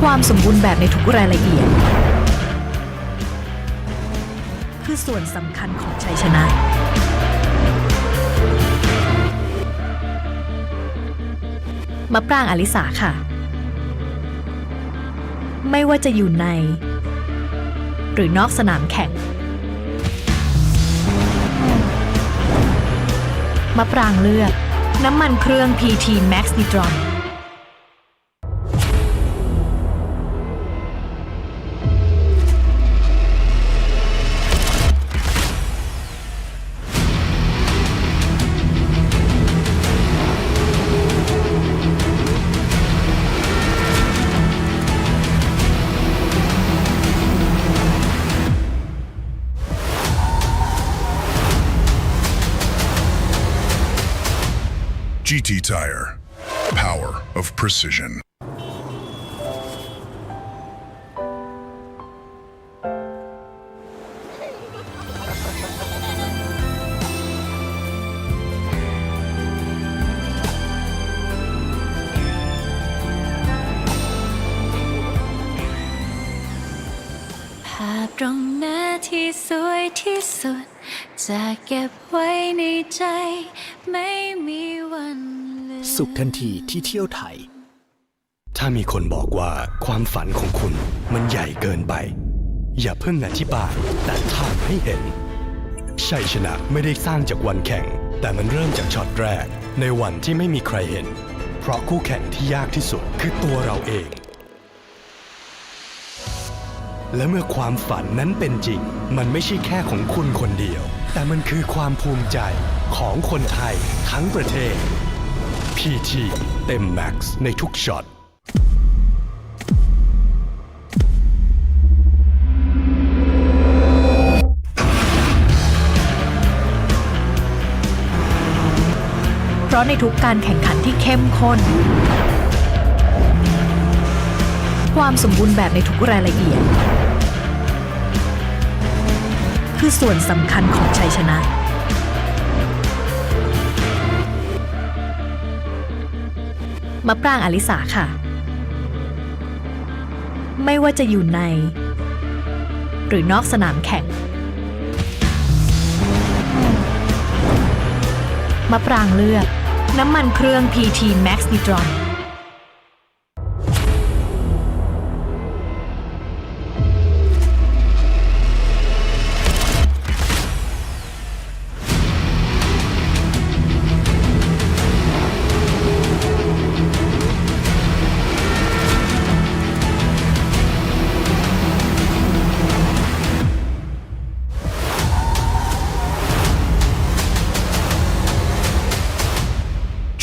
ความสมบูรณ์แบบในทุกรายละเอียดคือส่วนสำคัญของชัยชนะมะปรางอลิสาค่ะไม่ว่าจะอยู่ในหรือนอกสนามแข่งมะปรางเลือกน้ำมันเครื่อง PT MAXNITRON GT Tire. Power of precision.ภาพตรงหน้าที่สวยที่สุดจะเก็บไว้ในใจไม่มีวันลืม สุขทันทีที่เที่ยวไทย ถ้ามีคนบอกว่าความฝันของคุณมันใหญ่เกินไปอย่าเพิ่งอธิบายแต่ทำให้เห็นชัยชนะไม่ได้สร้างจากวันแข่งแต่มันเริ่มจากช็อตแรกในวันที่ไม่มีใครเห็นเพราะคู่แข่งที่ยากที่สุดคือตัวเราเองและเมื่อความฝันนั้นเป็นจริงมันไม่ใช่แค่ของคุณคนเดียวแต่มันคือความภูมิใจของคนไทยทั้งประเทศ PT เต็มแม็กซ์ในทุกช็อตเพราะในทุกการแข่งขันที่เข้มข้นความสมบูรณ์แบบในทุกรายละเอียดคือส่วนสำคัญของชัยชนะมะปรางอลิสาค่ะไม่ว่าจะอยู่ในหรือนอกสนามแข่งมะปรางเลือกน้ำมันเครื่อง PT MAXNITRON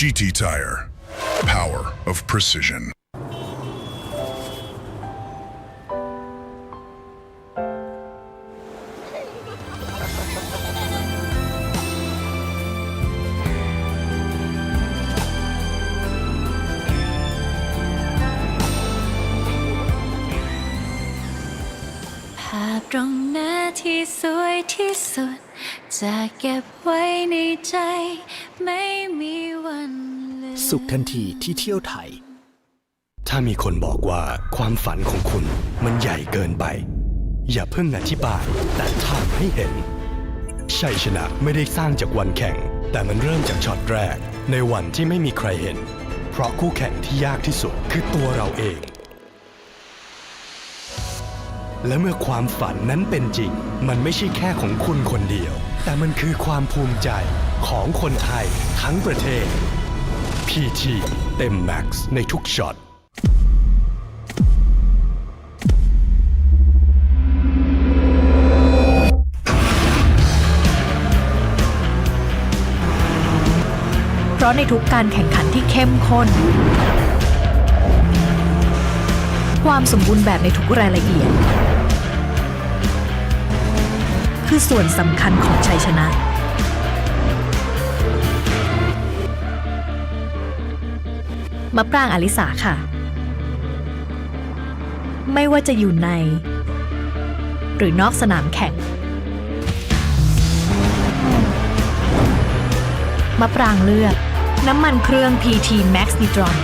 GT Tire. Power of precision. ภาพตรงหน้าที่สวยที่สุดจะเก็บไว้ในใจไม่มีวันลืม สุขทันทีที่เที่ยวไทย ถ้ามีคนบอกว่าความฝันของคุณมันใหญ่เกินไปอย่าเพิ่งอธิบายแต่ทำให้เห็นชัยชนะไม่ได้สร้างจากวันแข่งแต่มันเริ่มจากช็อตแรกในวันที่ไม่มีใครเห็นเพราะคู่แข่งที่ยากที่สุดคือตัวเราเอง และเมื่อความฝันนั้นเป็นจริงมันไม่ใช่แค่ของคุณคนเดียวแต่มันคือความภูมิใจของคนไทยทั้งประเทศ PT เต็มแม็กซ์ในทุกช็อตเพราะในทุกการแข่งขันที่เข้มข้นความสมบูรณ์แบบในทุกรายละเอียดคือส่วนสำคัญของชัยชนะมะปรางอลิสาค่ะไม่ว่าจะอยู่ในหรือนอกสนามแข่งมะปรางเลือกน้ำมันเครื่อง PT MAXNITRON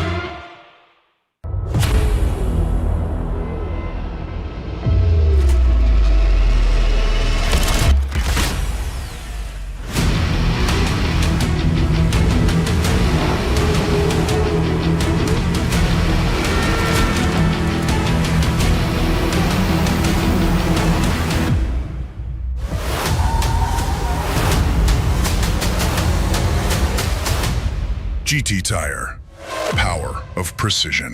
GT Tire. Power of precision.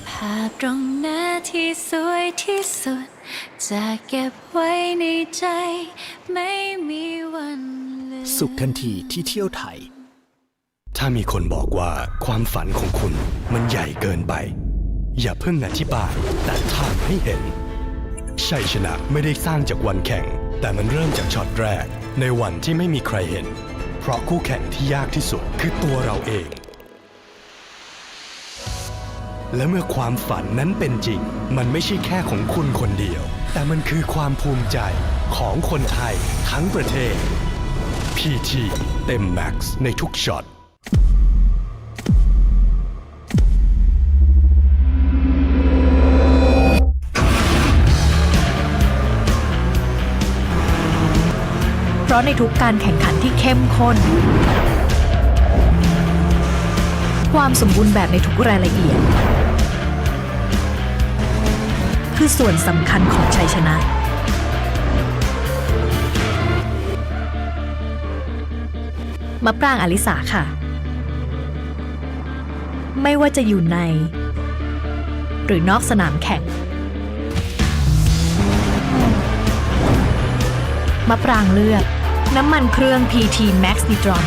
ภาพตรงหน้าที่สวยที่สุดจะเก็บไว้ในใจไม่มีวันลืม สุขทันทีที่เที่ยวไทยถ้ามีคนบอกว่าความฝันของคุณมันใหญ่เกินไปอย่าเพิ่งอธิบายแต่ทำให้เห็นชัยชนะไม่ได้สร้างจากวันแข่งแต่มันเริ่มจากช็อตแรกในวันที่ไม่มีใครเห็นเพราะคู่แข่งที่ยากที่สุดคือตัวเราเองและเมื่อความฝันนั้นเป็นจริงมันไม่ใช่แค่ของคุณคนเดียวแต่มันคือความภูมิใจของคนไทยทั้งประเทศ PT เต็มแม็กซ์ในทุกช็อตเพราะในทุกการแข่งขันที่เข้มข้นความสมบูรณ์แบบในทุกรายละเอียดคือส่วนสำคัญของชัยชนะมะปรางอลิสาค่ะไม่ว่าจะอยู่ในหรือนอกสนามแข่งมะปรางเลือกน้ำมันเครื่อง PT MAXNITRON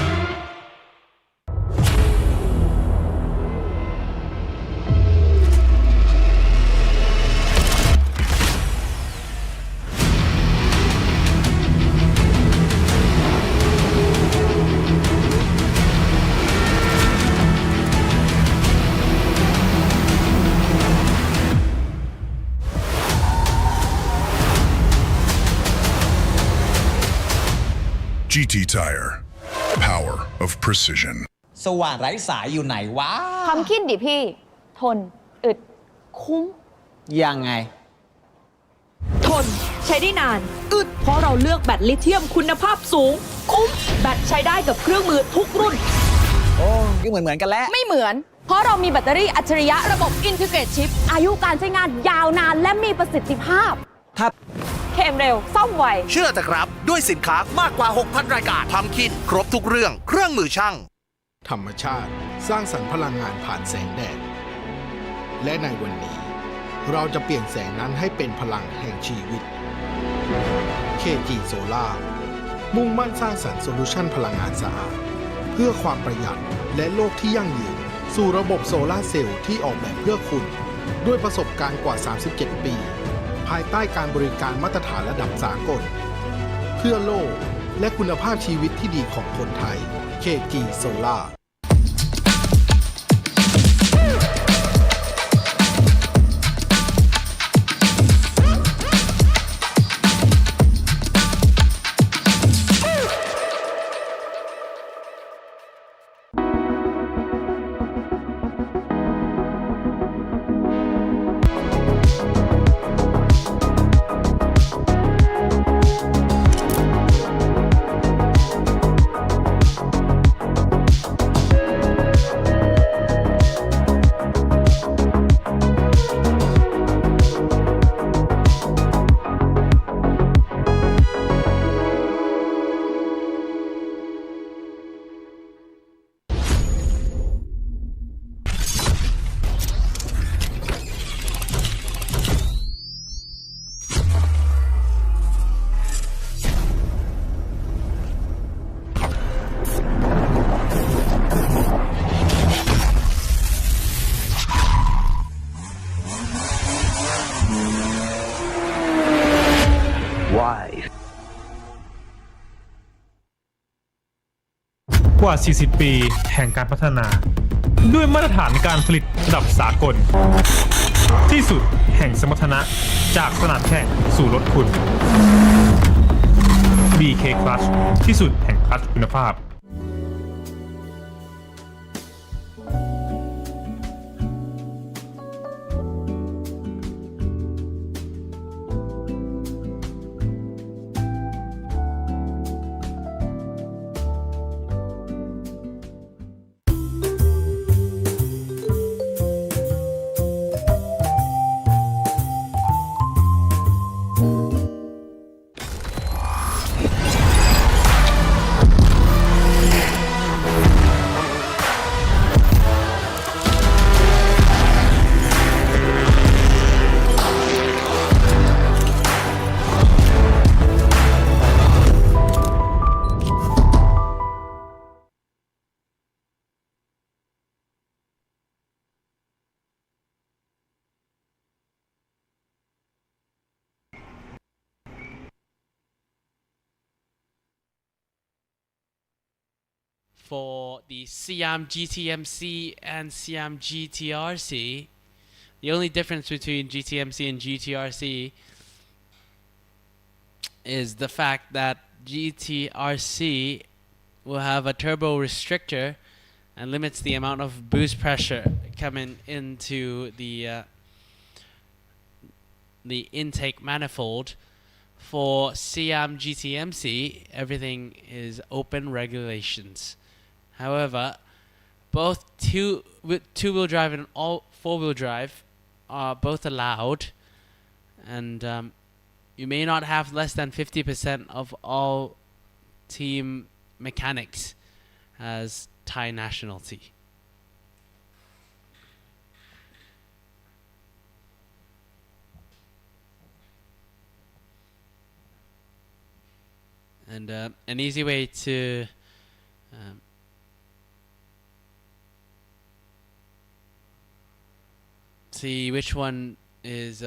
GT Tire. Power of precision. สว่านไร้สายอยู่ไหนวะ ทำคิดดิพี่ ทน อึด คุ้ม ยังไง ทนใช้ได้นาน อึดเพราะเราเลือกแบตลิเธียมคุณภาพสูง คุ้มแบตใช้ได้กับเครื่องมือทุกรุ่น โอ้ก็เหมือนกันแล้ว ไม่เหมือน เพราะเรามีแบตเตอรี่อัจฉริยะระบบ Integrate Chip อายุการใช้งานยาวนานและมีประสิทธิภาพ ถ้า เข้มเร็ว ซ่อมไว เชื่อแต่ครับด้วยสินค้ามากกว่า 6,000 รายการทำคิดครบทุกเรื่องเครื่องมือช่าง ธรรมชาติสร้างสรรค์พลังงานผ่านแสงแดดและในวันนี้เราจะเปลี่ยนแสงนั้นให้เป็นพลังแห่งชีวิต KG Solar มุ่งมั่นสร้างสรรค์โซลูชันพลังงานสะอาดเพื่อความประหยัดและโลกที่ยั่งยืนสู่ระบบโซลาร์เซลล์ที่ออกแบบเพื่อคุณด้วยประสบการณ์กว่า 37 ปีภายใต้การบริการมาตรฐานระดับสากลเพื่อโลกและคุณภาพชีวิตที่ดีของคนไทย KG Solar กว่า 40 ปีแห่งการพัฒนา ด้วยมาตรฐานการผลิตระดับสากล ที่สุดแห่งสมรรถนะจากสนามแข่งสู่รถคุณ BK Clutch ที่สุดแห่งคลัตช์คุณภาพ For the Siam GTMC and Siam GTRC, the only difference between GTMC and GTRC is the fact that GTRC will have a turbo restrictor and limits the amount of boost pressure coming into the intake manifold. For Siam GTMC, everything is open regulations. However, both two-wheel drive and all four-wheel drive are both allowed, and you may not have less than 50% of all team mechanics as Thai nationality. And an easy way to see which one is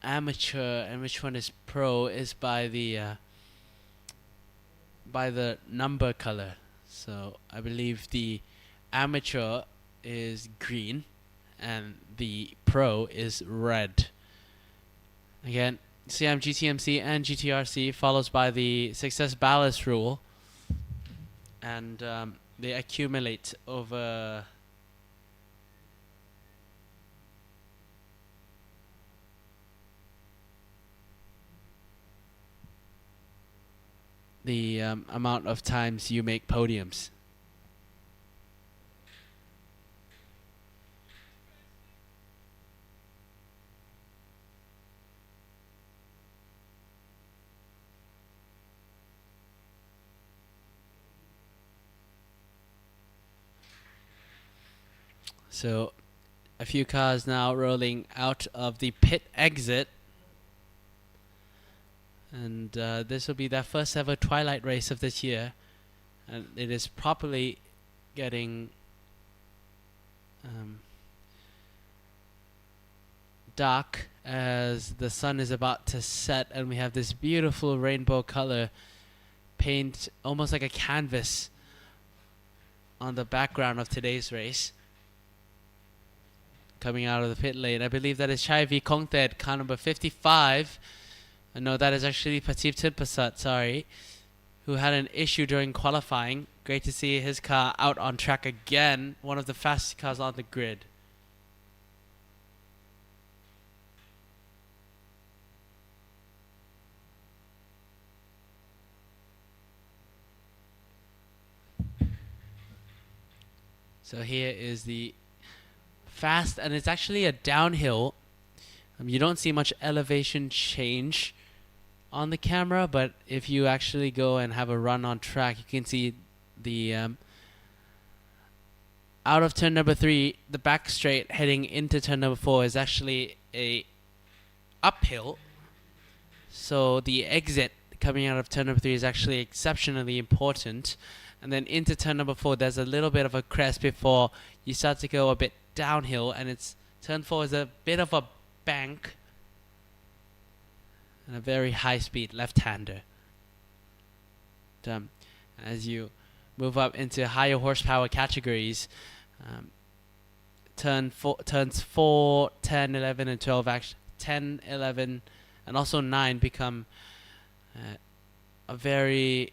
amateur and which one is pro is by the number color. So I believe the amateur is green and the pro is red. Again, Siam GTMC and GTRC follows by the success ballast rule, and they accumulate over the amount of times you make podiums. So a few cars now rolling out of the pit exit, and this will be their first ever twilight race of this year, and it is properly getting dark as the sun is about to set, and we have this beautiful rainbow color paint almost like a canvas on the background of today's race. Coming out of the pit lane, I believe that is Chai V Kongted, car number 55. No, that is actually Patip Tidpasat, sorry, who had an issue during qualifying. Great to see his car out on track again, one of the fastest cars on the grid. So here is the fast, and it's actually a downhill. You don't see much elevation change on the camera, but if you actually go and have a run on track, you can see the out of turn number 3, the back straight heading into turn number 4 is actually a uphill. So the exit coming out of turn number 3 is actually exceptionally important. And then into turn number 4, there's a little bit of a crest before you start to go a bit downhill, and it's turn 4 is a bit of a bank and a very high speed left-hander. as you move up into higher horsepower categories. Turns 4, 10, 11, and 12, actually 10, 11, and also 9 become a very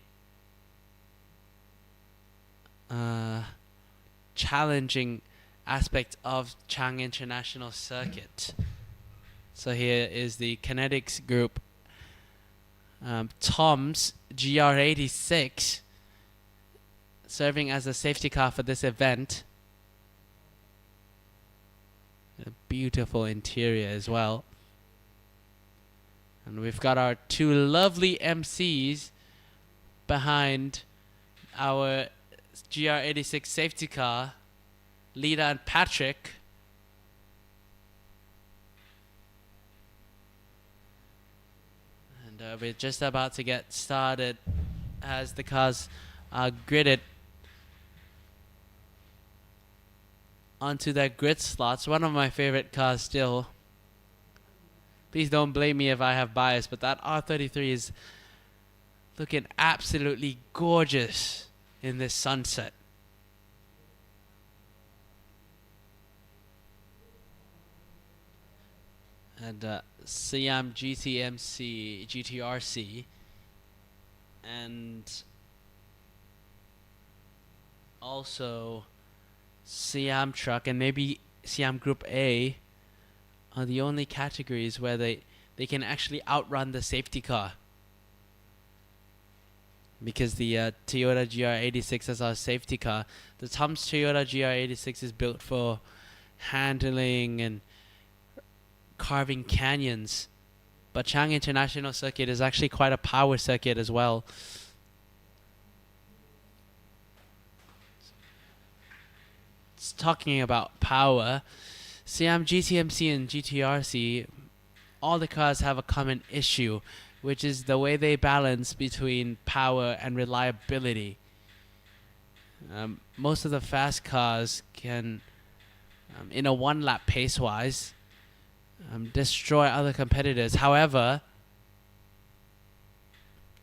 challenging aspect of Chang International Circuit. So here is the Kinetics group. Tom's GR86 serving as a safety car for this event. A beautiful interior as well. And we've got our two lovely MCs behind our GR86 safety car, Lida and Patrick. And we're just about to get started as the cars are gridded onto their grid slots. One of my favorite cars still. Please don't blame me if I have bias, but that R33 is looking absolutely gorgeous in this sunset. And Siam GTMC, GTRC, and also Siam Truck and maybe Siam Group A are the only categories where they can actually outrun the safety car. Because the Toyota GR86 is our safety car. The Tom's Toyota GR86 is built for handling and carving canyons. But Chang International Circuit is actually quite a power circuit as well. Talking about power, Siam GTMC and GTRC, all the cars have a common issue, which is the way they balance between power and reliability. Most of the fast cars can, in a one-lap pace-wise, destroy other competitors. However,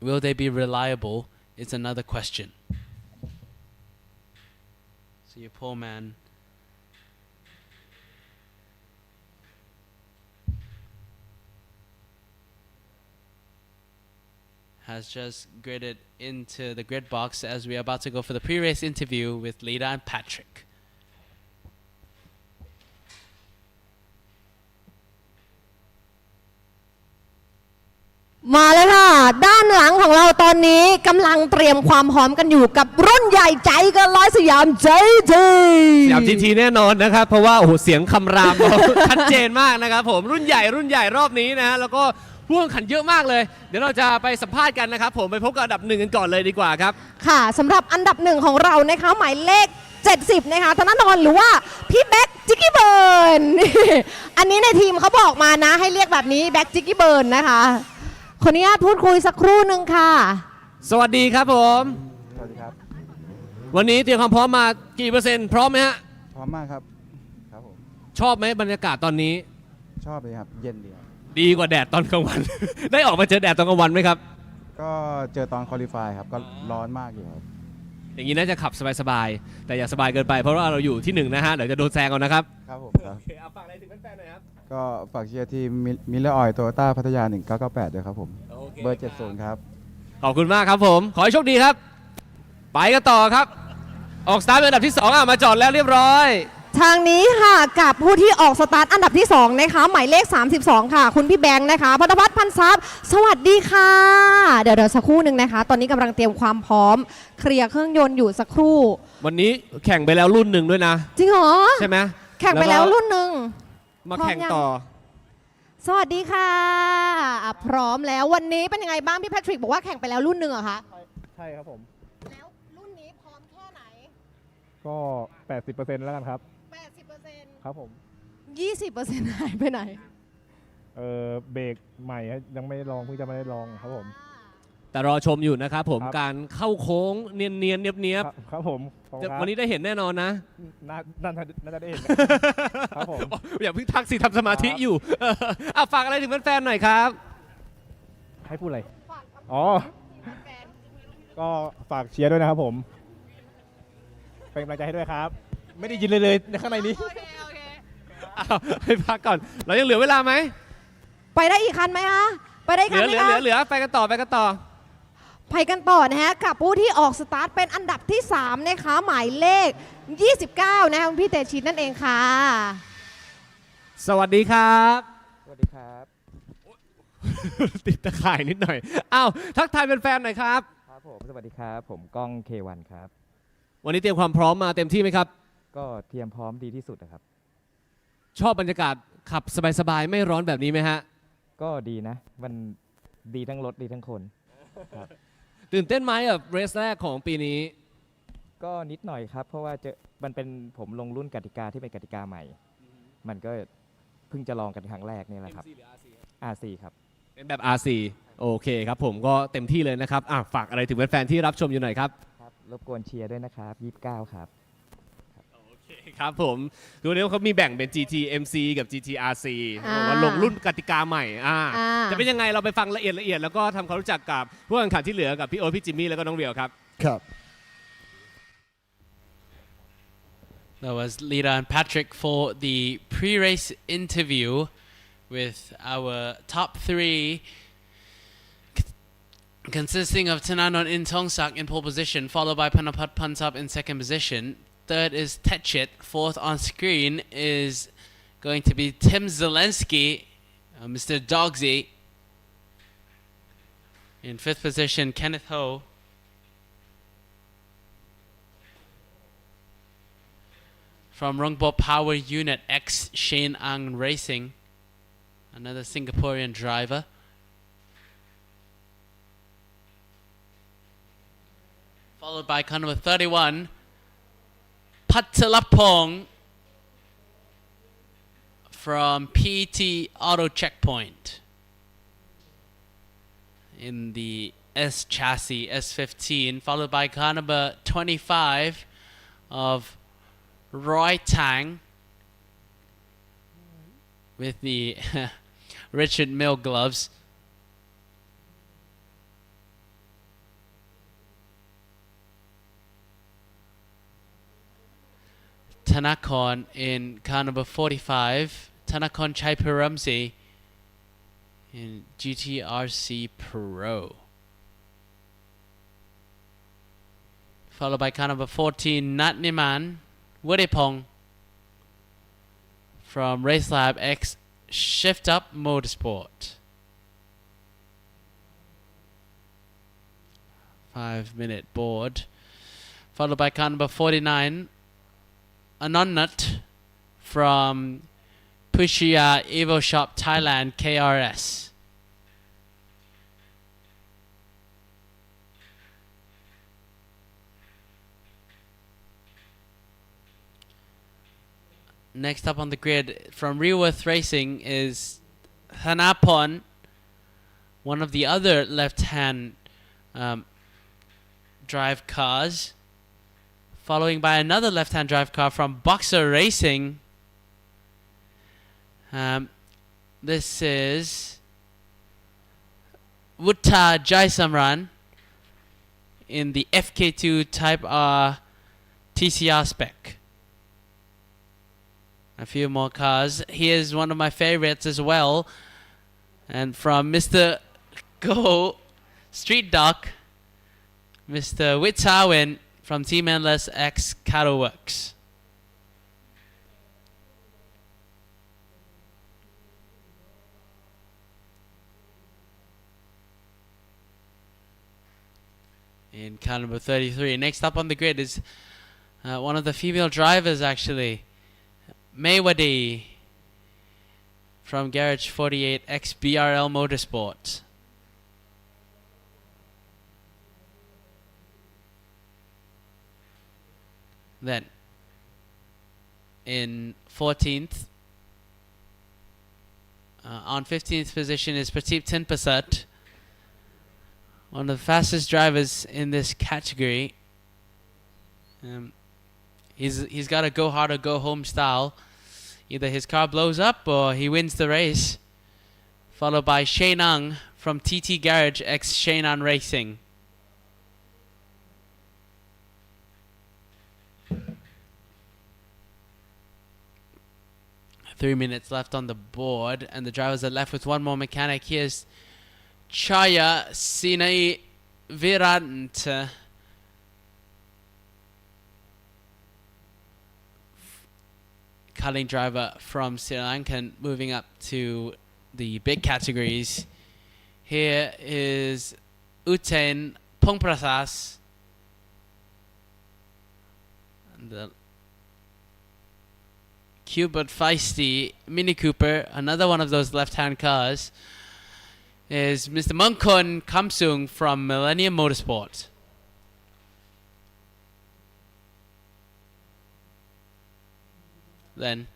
will they be reliable is another question. So your poor man has just gridded into the grid box as we are about to go for the pre-race interview with Lida and Patrick. มาแล้วค่ะด้านหลังของเราตอนนี้กำลังเตรียมความพร้อมกันอยู่กับรุ่นใหญ่ใจเกินร้อยสยาม GT สยาม GT แน่นอนนะครับเพราะว่าโอ้โหเสียงคำราม ชัดเจนมากนะครับผมรุ่นใหญ่รอบนี้นะฮะแล้วก็ผู้แข่งขันเยอะมากเลยเดี๋ยวเราจะไปสัมภาษณ์กันนะครับผมไปพบกับอันดับหนึ่งกันก่อนเลยดีกว่าครับค่ะสำหรับอันดับหนึ่งของเรานะคะหมายเลข70นะคะธนนนท์หรือว่าพี่แบ็กจิกกี้เบิร์น อันนี้ในทีมเขาบอกมานะให้เรียกแบบนี้แบ็กจิกกี้เบิร์นนะคะขออนุญาตพูดคุยสักครู่หนึ่งค่ะสวัสดีครับผมสวัสดีครับวันนี้เตรียมความพร้อมมากี่เปอร์เซ็นต์พร้อมไหมฮะพร้อมมากครับครับผมชอบไหมบรรยากาศตอนนี้ชอบเลยครับเย็นดีดีกว่าแดดตอนกลางวัน ได้ออกมาเจอแดดตอนกลางวันไหมครับก็เจอตอนคอลิฟายครับก็ร้อนมากอยู่ครับอย่างนี้น่าจะขับสบายๆแต่อย่าสบายเกินไปเพราะว่าเราอยู่ที่1นะฮะเดี๋ยวจะโดนแซงเอานะครับครับผมครับเอาฝากอะไรถึงแฟนๆหน่อยครับก็ฝากเชียร์ทีมมิลเลอร์ออยล์โตโยต้าพัทยา1998ด้วยครับผมเบอร์70ครับขอบคุณมากครับผมขอให้โชคดีครับไปกันต่อครับออกสตาร์ทเป็นอันดับที่2มาจอดแล้วเรียบร้อยทางนี้ค่ะกับผู้ที่ออกสตาร์ทอันดับที่2นะคะหมายเลข32ค่ะคุณพี่แบงค์นะคะพัฒพัฒน์พันทรัพย์สวัสดีค่ะเดี๋ยวสักครู่หนึ่งนะคะตอนนี้กำลังเตรียมความพร้อมเคลียร์เครื่องยนต์อยู่สักครู่วันนี้แข่งไปแล้วรุ่นหนึ่งด้วยนะจริงเหรอใช่ไหมแข่งไปแล้วรุ่นหนึ่งมาแข่งต่อสวัสดีค่ะพร้อมแล้ววันนี้เป็นยังไงบ้างพี่แพทริกบอกว่าแข่งไปแล้วรุ่นหนึ่งเหรอคะใช่ครับผมแล้วรุ่นนี้พร้อมแค่ไหนก็ 80% แล้วกันครับ80%ครับผม 20% หายไปไหนเบรกใหม่ยังไม่ได้ลองเพิ่งจะไม่ได้ลองครับผมแต่รอชมอยู่นะครับผมการเข้าโค้งเนียนๆเนียบๆครับผมวันนี้ได้เห็นแน่นอนนะน่าจะได้เห็นครับผมอย่าเพิ่งทักสิทำสมาธิอยู่ฝากอะไรถึงแฟนๆหน่อยครับให้พูดอะไรอ๋อก็ฝาก ากเชียร์ด้วยนะครับผมเป็นกำลังใจให้ด้วยครับ ไม่ได้ยินเลยในข้างในนี้ อ้าวให้พักก่อน เรายังเหลือเวลาไหม ไปได้อีกคันไหมคะไปได้อีกคันไหมคะ เหลือไปกันต่อ ไปกันต่อนะฮะกับผู้ที่ออกสตาร์ทเป็นอันดับที่ 3 นะคะหมายเลข 29 นะคะพี่เตชินนั่นเองค่ะ สวัสดีครับ สวัสดีครับ ติดตะข่ายนิดหน่อย อ้าว ทักทายเป็นแฟนหน่อยครับ ครับผม สวัสดีครับ ผมก้อง K1 ครับ วันนี้เตรียมความพร้อมมาเต็มที่ไหมครับ ก็เตรียมพร้อมดีที่สุดนะครับ ชอบบรรยากาศขับสบายๆ ไม่ร้อนแบบนี้ไหมฮะ ก็ดีนะ มันดีทั้งรถดีทั้งคนครับ ตื่นเต้นไหมกับเรสแรกของปีนี้ ก็นิดหน่อยครับ เพราะว่ามันเป็นผมลงรุ่นกติกาที่เป็นกติกาใหม่ มันก็เพิ่งจะลองกันครั้งแรกนี่แหละครับ RC ครับ เป็นแบบ RC โอเคครับผมก็เต็มที่เลยนะครับฝากอะไรถึงแฟนๆที่รับชมอยู่หน่อยครับ ครับรบกวนเชียร์ด้วยนะครับ29ครับ โอเคครับผมดูนี้เขามีแบ่งเป็น GTMC กับ GTRC ว่าลงรุ่นกติกาใหม่จะเป็นยังไงเราไปฟังละเอียดแล้วก็ทำความรู้จักกับผู้แข่งขันที่เหลือกับพี่โอ๊ตพี่จิมมี่แล้วก็น้องเรียวครับ ครับ That was Lita and Patrick for the pre-race interview with our top 3 consisting of Thananon Intongsak in pole position, followed by Panapat Pansap in second position. Third is Techit. Fourth on screen is going to be Tim Zelensky, Mr. Dogsy. In fifth position, Kenneth Ho. From Rungbo Power Unit X Shane Ang Racing, another Singaporean driver. Followed by car number 31, Pattalapong from PT Auto Checkpoint in the S chassis S15. Followed by car number 25 of Roy Tang with the Richard Mill gloves. Tanakon in car number 45, Tanakon Chaiparamsi in GTRC Pro. Followed by car number 14, Natniman Wuripong from Racelab X Shift Up Motorsport. 5-minute board. Followed by car number 49, Anonnut from Pushia Evo Shop Thailand KRS. Next up on the grid from Reworth Racing is Hanapon, one of the other left-hand drive cars, following by another left-hand drive car from Boxer Racing. This is Wutta Jaisamran in the FK2 Type R TCR spec. A few more cars. Here's one of my favorites as well. And from Mr. Go Street Dock, Mr. Witzawin from Team Endless X Cattle Works. In car number 33. Next up on the grid is one of the female drivers actually. Maywadi from Garage 48 X BRL Motorsports. Then in 14th, on 15th position is Prateep Tinpasat, one of the fastest drivers in this category. He's got a go hard or go home style. Either his car blows up or he wins the race. Followed by Shane Ang from TT Garage X Shane Ang Racing. 3 minutes left on the board, and the drivers are left with one more mechanic. Here's Chaya Sinai Virant. Culling driver from Sri Lanka, moving up to the big categories. Here is Utain Pongprasas. And the cute but feisty Mini Cooper, another one of those left-hand cars, is Mr. Mongkon Kamsung from Millennium Motorsport. Then,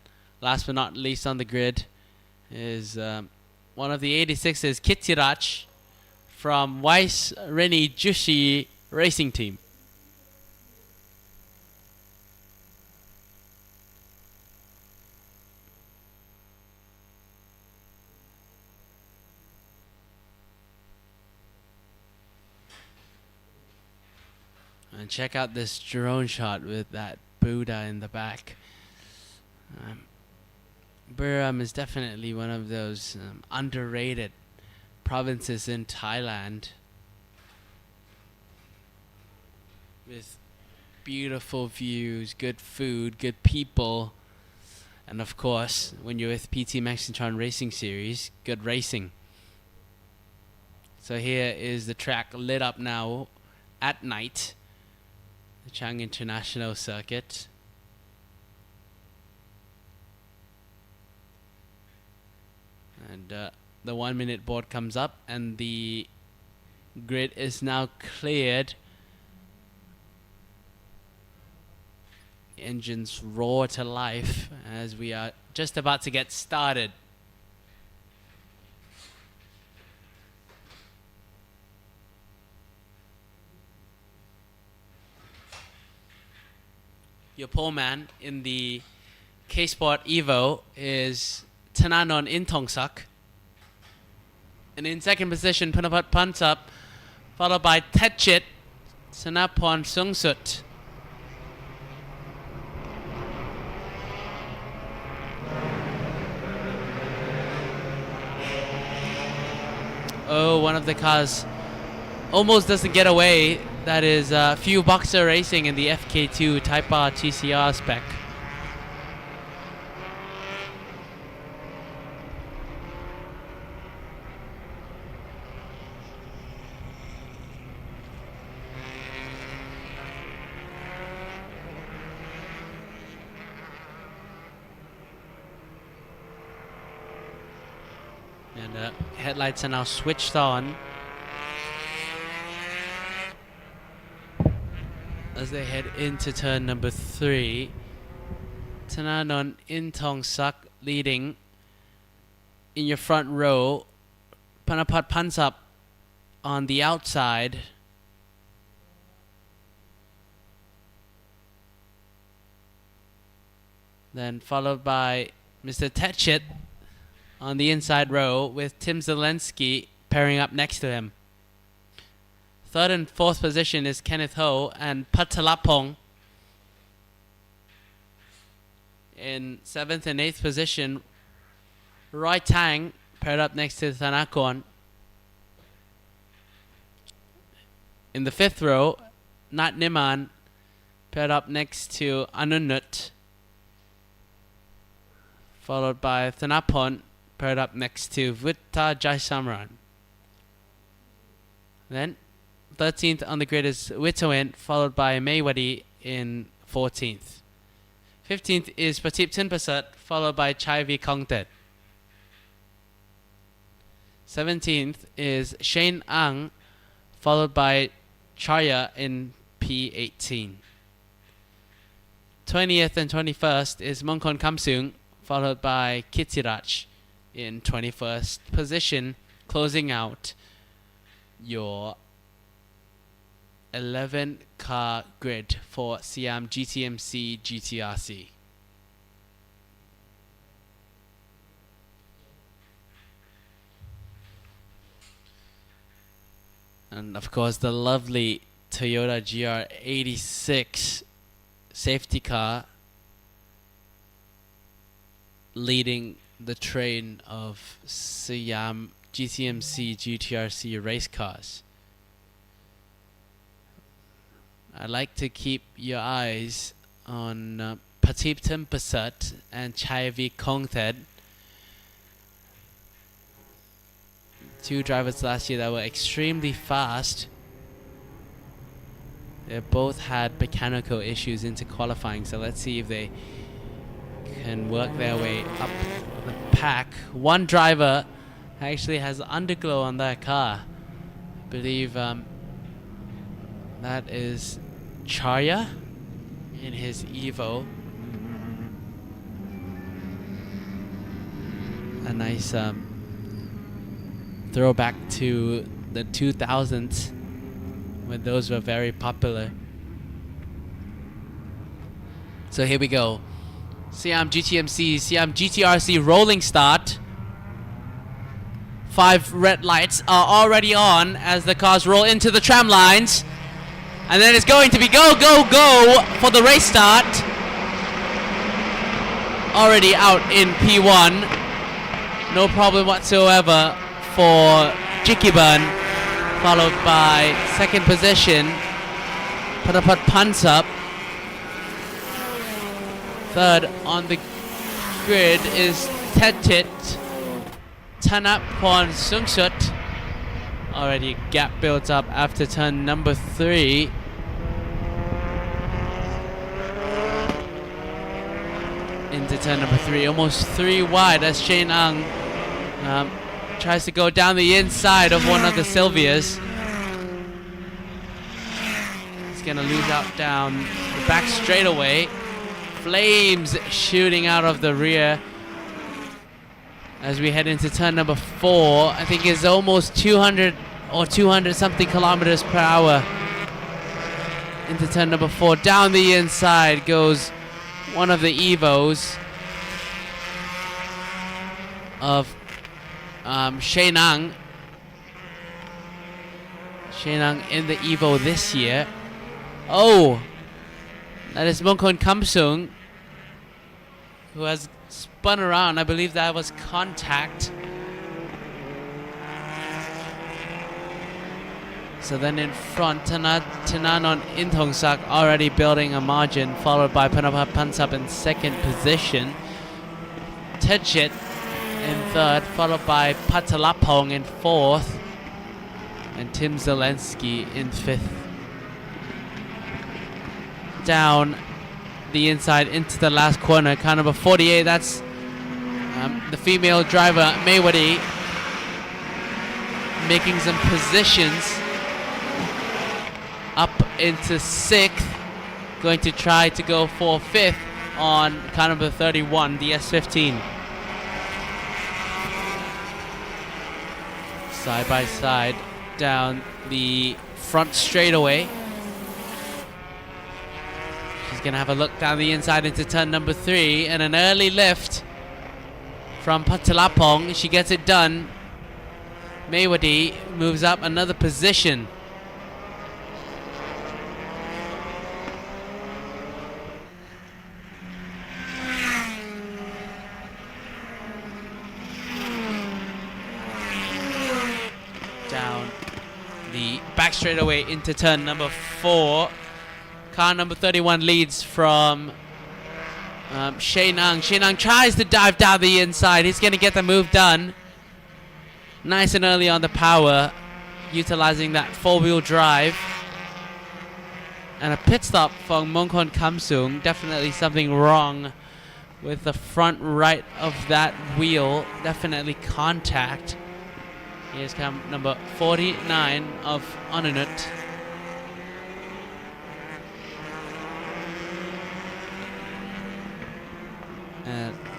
last but not least on the grid is one of the 86s, GTRC from Weiss Reni Jushi Racing Team. And check out this drone shot with that Buddha in the back. Buram is definitely one of those underrated provinces in Thailand, with beautiful views, good food, good people, and of course, when you're with PT MAXNITRON Racing Series, good racing. So here is the track lit up now at night, the Chang International Circuit. And the 1 minute board comes up and the grid is now cleared. The engines roar to life as we are just about to get started. Your pole man in the K-Sport Evo is Thananon Intongsak. And in second position, Panapat Pansap, followed by Tetchit Sanapon Sungsut. Oh, one of the cars almost doesn't get away. That is Few Boxer Racing in the FK2 Type R TCR spec. And headlights are now switched on as they head into turn number 3. Thananon Intongsak leading in your front row. Panapat Pansap on the outside. Then followed by Mr. Tetchit on the inside row, with Tim Zelensky pairing up next to him. Third and fourth position is Kenneth Ho and Patalapong. In seventh and eighth position, Roy Tang paired up next to Thanakon. In the fifth row, Nat Niman paired up next to Anunut, followed by Thanapon paired up next to Vutta Jaisamran. Then 13th on the grid is Witowin, followed by Maywadi in 14th. 15th is Pratip Tinpasat, followed by Chai V Kongtet. 17th is Shane Ang, followed by Charya in P18. 20th and 21st is Mongkon Kamsung, followed by Kitirach in 21st position, closing out your 11-car grid for Siam GTMC GTRC. And of course the lovely Toyota GR86 safety car leading the train of Siam GTMC GTRC race cars. I'd like to keep your eyes on Patip Tempasat and Chaivi Kongthed, two drivers last year that were extremely fast. They both had mechanical issues into qualifying, so let's see if they can work their way up the pack. One driver actually has underglow on their car. I believe that is Charya in his Evo. A nice throwback to the 2000s when those were very popular. So here we go. Siam GTMC, Siam GTRC rolling start. 5 red lights are already on as the cars roll into the tram lines. And then it's going to be go, go, go for the race start. Already out in P1. No problem whatsoever for Jikiban, followed by second position Patapat Pansap. Third on the grid is Tetit Tanapon Sungsut. Already a gap built up after turn number 3. Into turn number 3, almost 3 wide as Shane Ang tries to go down the inside of one of the Sylvias. He's gonna lose out down the back straightaway. Flames shooting out of the rear as we head into turn number 4. I think it's almost 200 or 200 something kilometers per hour into turn number 4. Down the inside goes one of the Evos of Shenang. Shenang in the Evo this year. Oh, that is Mongkon Kamsung, who has spun around. I believe that was contact. So then in front, Tananon Intongsak already building a margin, followed by Panapat Pansap in second position. Tedjit in third, followed by Patalapong in fourth, and Tim Zelensky in fifth. Down the inside into the last corner, car number 48, that's the female driver, Maywadi, making some positions up into 6th, going to try to go for 5th on car number 31, the S15. Side by side down the front straightaway. She's gonna have a look down the inside into turn number 3, and an early lift from Patalapong. She gets it done. Maywadi moves up another position. Down the back straightaway into turn number 4. Car number 31 leads from Shenang. Shenang tries to dive down the inside. He's going to get the move done. Nice and early on the power, utilizing that 4-wheel drive. And a pit stop from Mongkon Kamsung. Definitely something wrong with the front right of that wheel. Definitely contact. Here's car number 49 of Onunut.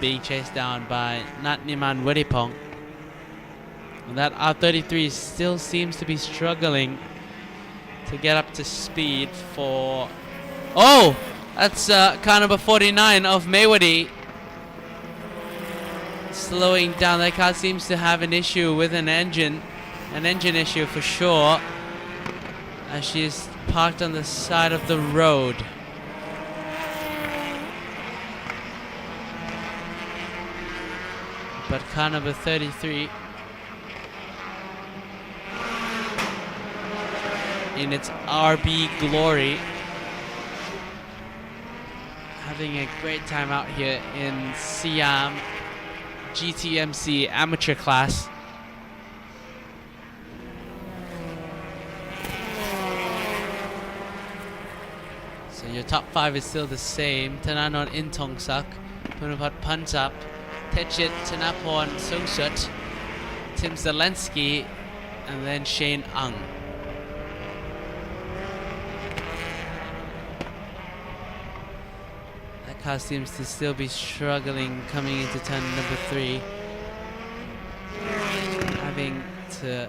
Being chased down by Natniman Wedipong. That R33 still seems to be struggling to get up to speed for... Oh! That's car number 49 of Maywadi. Slowing down. That car seems to have an issue with an engine issue for sure, as she is parked on the side of the road. But car number 33 in its RB glory, having a great time out here in Siam GTMC amateur class. So your top 5 is still the same. Thananon Intongsak, Punapat Pansap, Techit Thanapon Sungsut, Tim Zelensky, and then Shane Ang. That car seems to still be struggling coming into turn number 3. Having to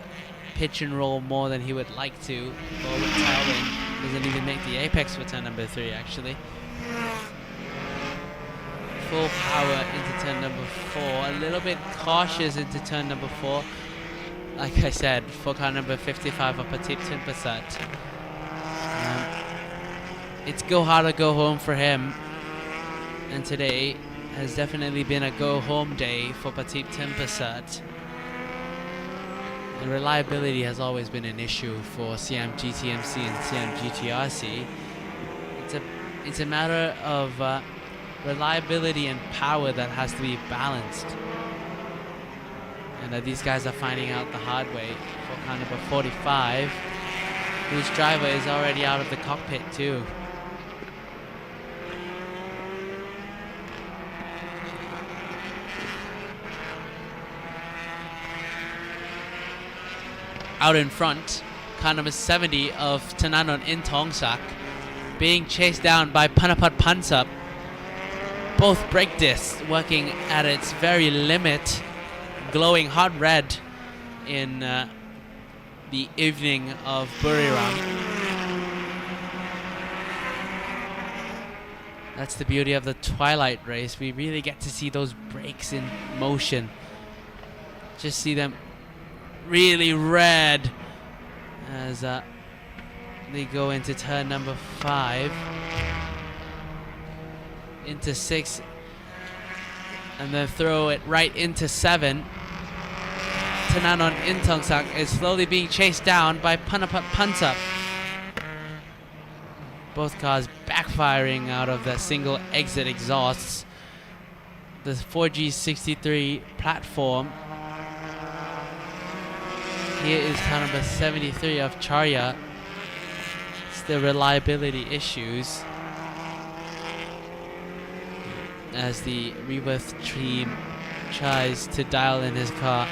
pitch and roll more than he would like to. Forward tailwind doesn't even make the apex for turn number 3 actually. Full power into turn number 4. A little bit cautious into turn number 4. Like I said, for car number 55 of Patip Timpasat. It's go hard or go home for him. And today has definitely been a go home day for Patip Timpasat. And reliability has always been an issue for Siam GTMC and Siam GTRC. It's a matter of reliability and power that has to be balanced. And these guys are finding out the hard way for car number 45, whose driver is already out of the cockpit too. Out in front, car number 70 of Thananon Intongsak being chased down by Panapat Pansap. Both brake discs working at its very limit, glowing hot red in the evening of Buriram. That's the beauty of the Twilight race. We really get to see those brakes in motion. Just see them really red as they go into turn number 5, into 6, and then throw it right into 7. Thananon Intongsak is slowly being chased down by Panapat Pansap. Both cars backfiring out of the single exit exhausts. The 4G63 platform. Here is car number 73 of Charya. Still reliability issues as the Rebirth team tries to dial in his car.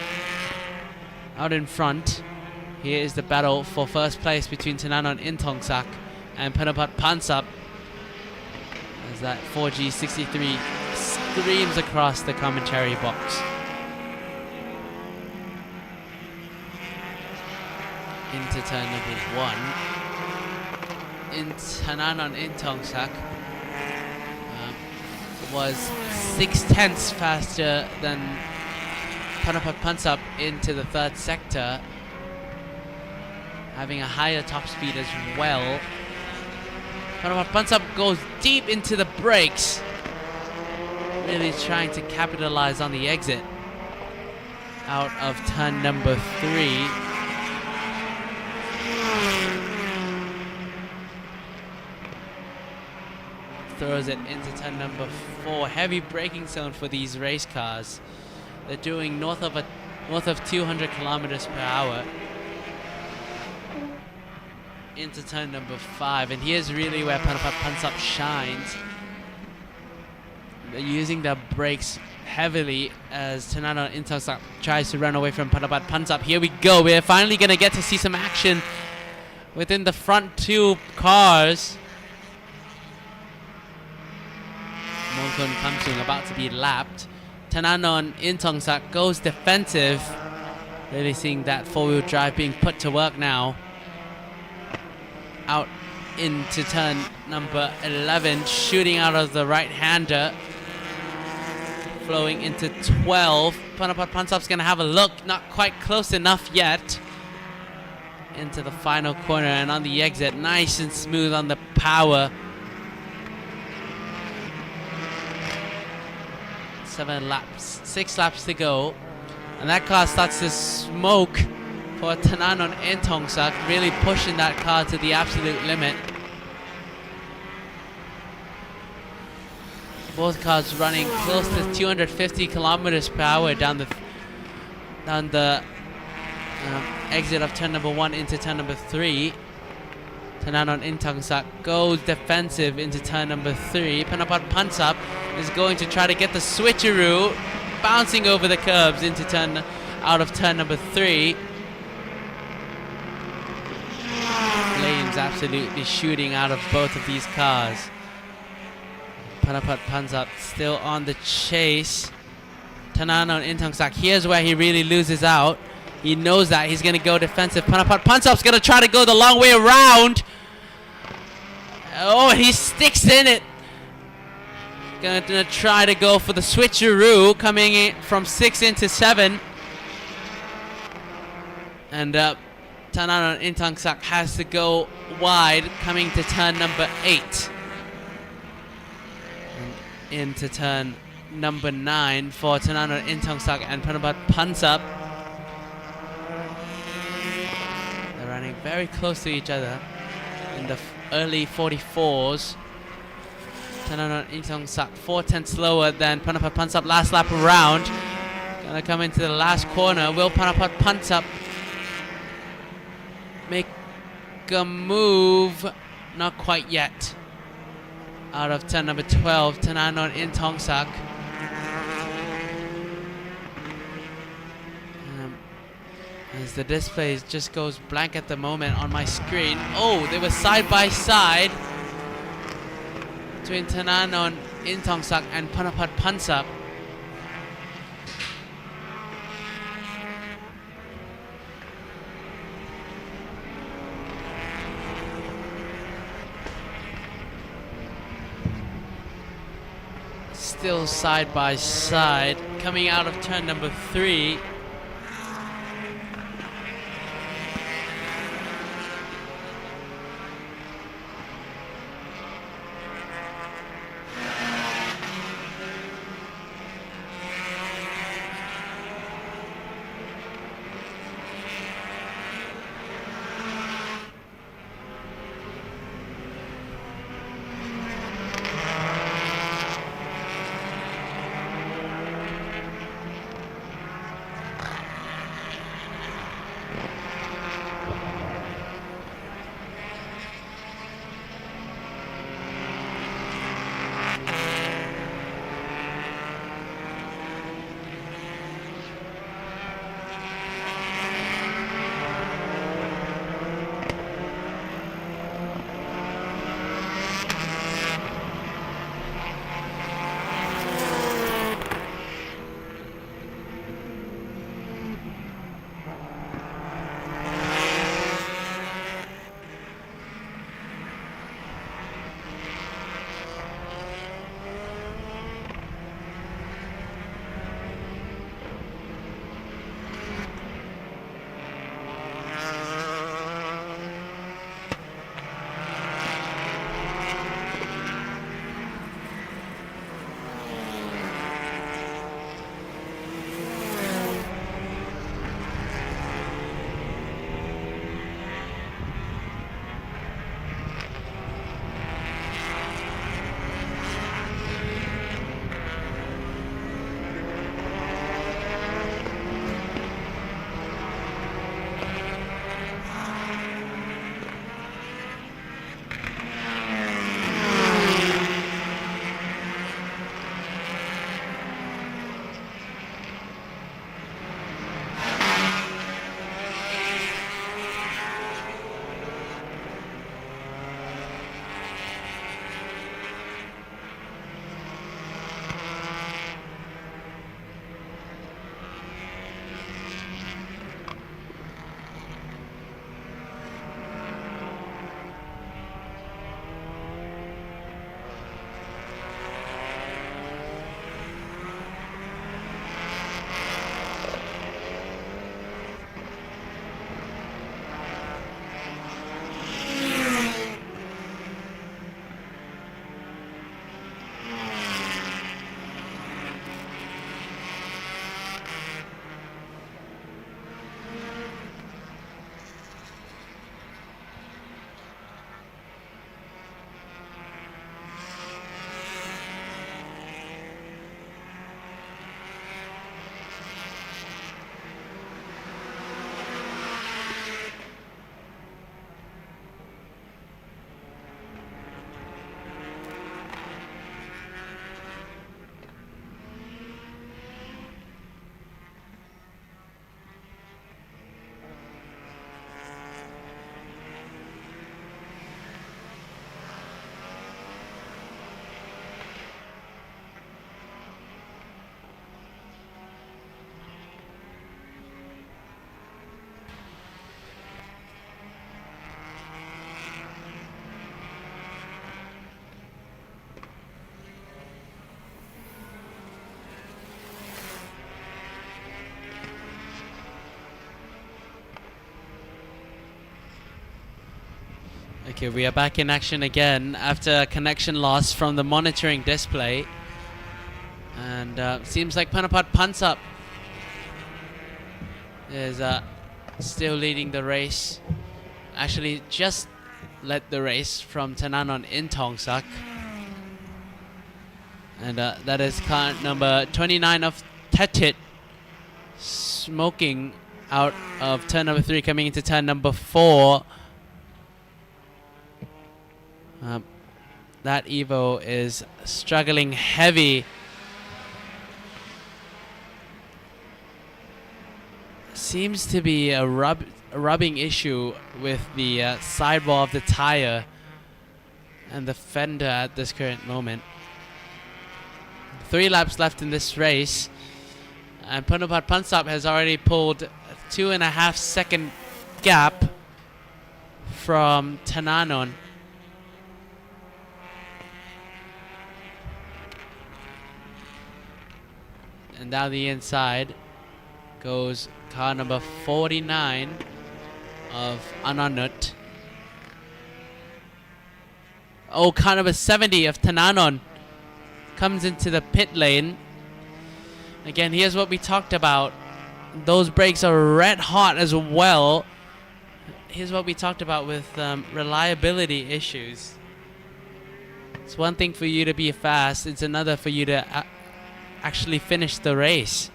Out in front, here is the battle for first place between Thananon Intongsak and Panapat Pansap as that 4G63 screams across the commentary box. Into turn number 1. In Thananon Intongsak was 6/10 faster than Panapat Pansap into the 3rd sector, having a higher top speed as well. Panapat Pansap goes deep into the brakes, really trying to capitalize on the exit out of turn number 3. Throws it into turn number 4. Heavy braking zone for these race cars. They're doing north of 200 kilometers per hour. Into turn number 5, and here's really where Panapat Pansap shines. They're using their brakes heavily as Thananon Intongsak tries to run away from Panapat Pansap. Here we go. We're finally going to get to see some action within the front 2 cars. Mongkon Kamsung about to be lapped. Thananon Intongsak goes defensive. Really seeing that 4-wheel drive being put to work now. Out into turn number 11, shooting out of the right-hander. Flowing into 12. Panapat Pansap's going to have a look. Not quite close enough yet. Into the final corner and on the exit. Nice and smooth on the power. 6 laps to go. And that car starts to smoke for Thananon and Tongsak, really pushing that car to the absolute limit. Both cars running close to 250 kilometers per hour down the exit of turn number 1 into turn number 3. Thananon Intangsak goes defensive into turn number 3. Panapat Pansap is going to try to get the switcheroo, bouncing over the curbs into out of turn number 3. Flames absolutely shooting out of both of these cars. Panapat Pansap still on the chase. Thananon Intangsak, here's where he really loses out. He knows that he's going to go defensive. Panapat Pansap's going to try to go the long way around. Oh, he sticks in it. Going to try to go for the switcheroo, coming in from 6 into 7. And Thananon Intangsak has to go wide, coming to turn number 8. And into turn number 9 for Thananon Intangsak and Panapat Pansap. They're running very close to each other in the early 44s. Thananon Intangsak 4/10 slower than Panapat Pansap last lap around. Gonna come into the last corner. Will Panapat Pansap make a move? Not quite yet. Out of turn number 12, Thananon Intangsak. As the display just goes blank at the moment on my screen. Oh, they were side by side between Thananon Intangsak and Panapat Pansap. Still side by side, coming out of turn number 3. Okay, we are back in action again after connection loss from the monitoring display. And seems like Panapat Pansap is still leading the race. Actually, just led the race from Thananon in Thongsak. And that is car number 29 of Tetit, smoking out of turn number 3, coming into turn number 4. That Evo is struggling heavy. Seems to be a rubbing issue with the sidewall of the tire and the fender at this current moment. 3 laps left in this race, and Panapat Pansap has already pulled a 2.5 second gap from Thananon. And down the inside goes car number 49 of Ananut. Oh, car number 70 of Thananon comes into the pit lane. Again, here's what we talked about. Those brakes are red hot as well. Here's what we talked about with reliability issues. It's one thing for you to be fast, it's another for you to actually finish the race.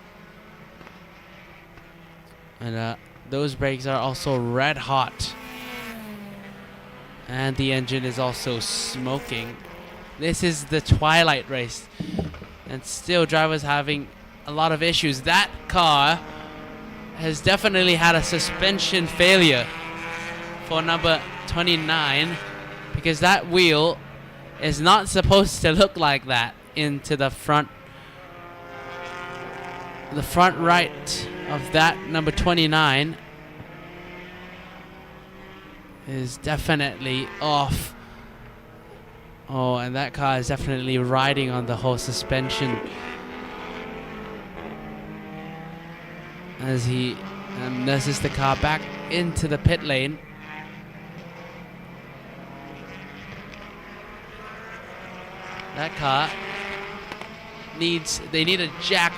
And those brakes are also red hot. And the engine is also smoking. This is the twilight race, and still drivers having a lot of issues. That car has definitely had a suspension failure for number 29, because that wheel is not supposed to look like that into the front right of that number 29 is definitely off. Oh, and that car is definitely riding on the whole suspension as he nurses the car back into the pit lane. That car they need a jack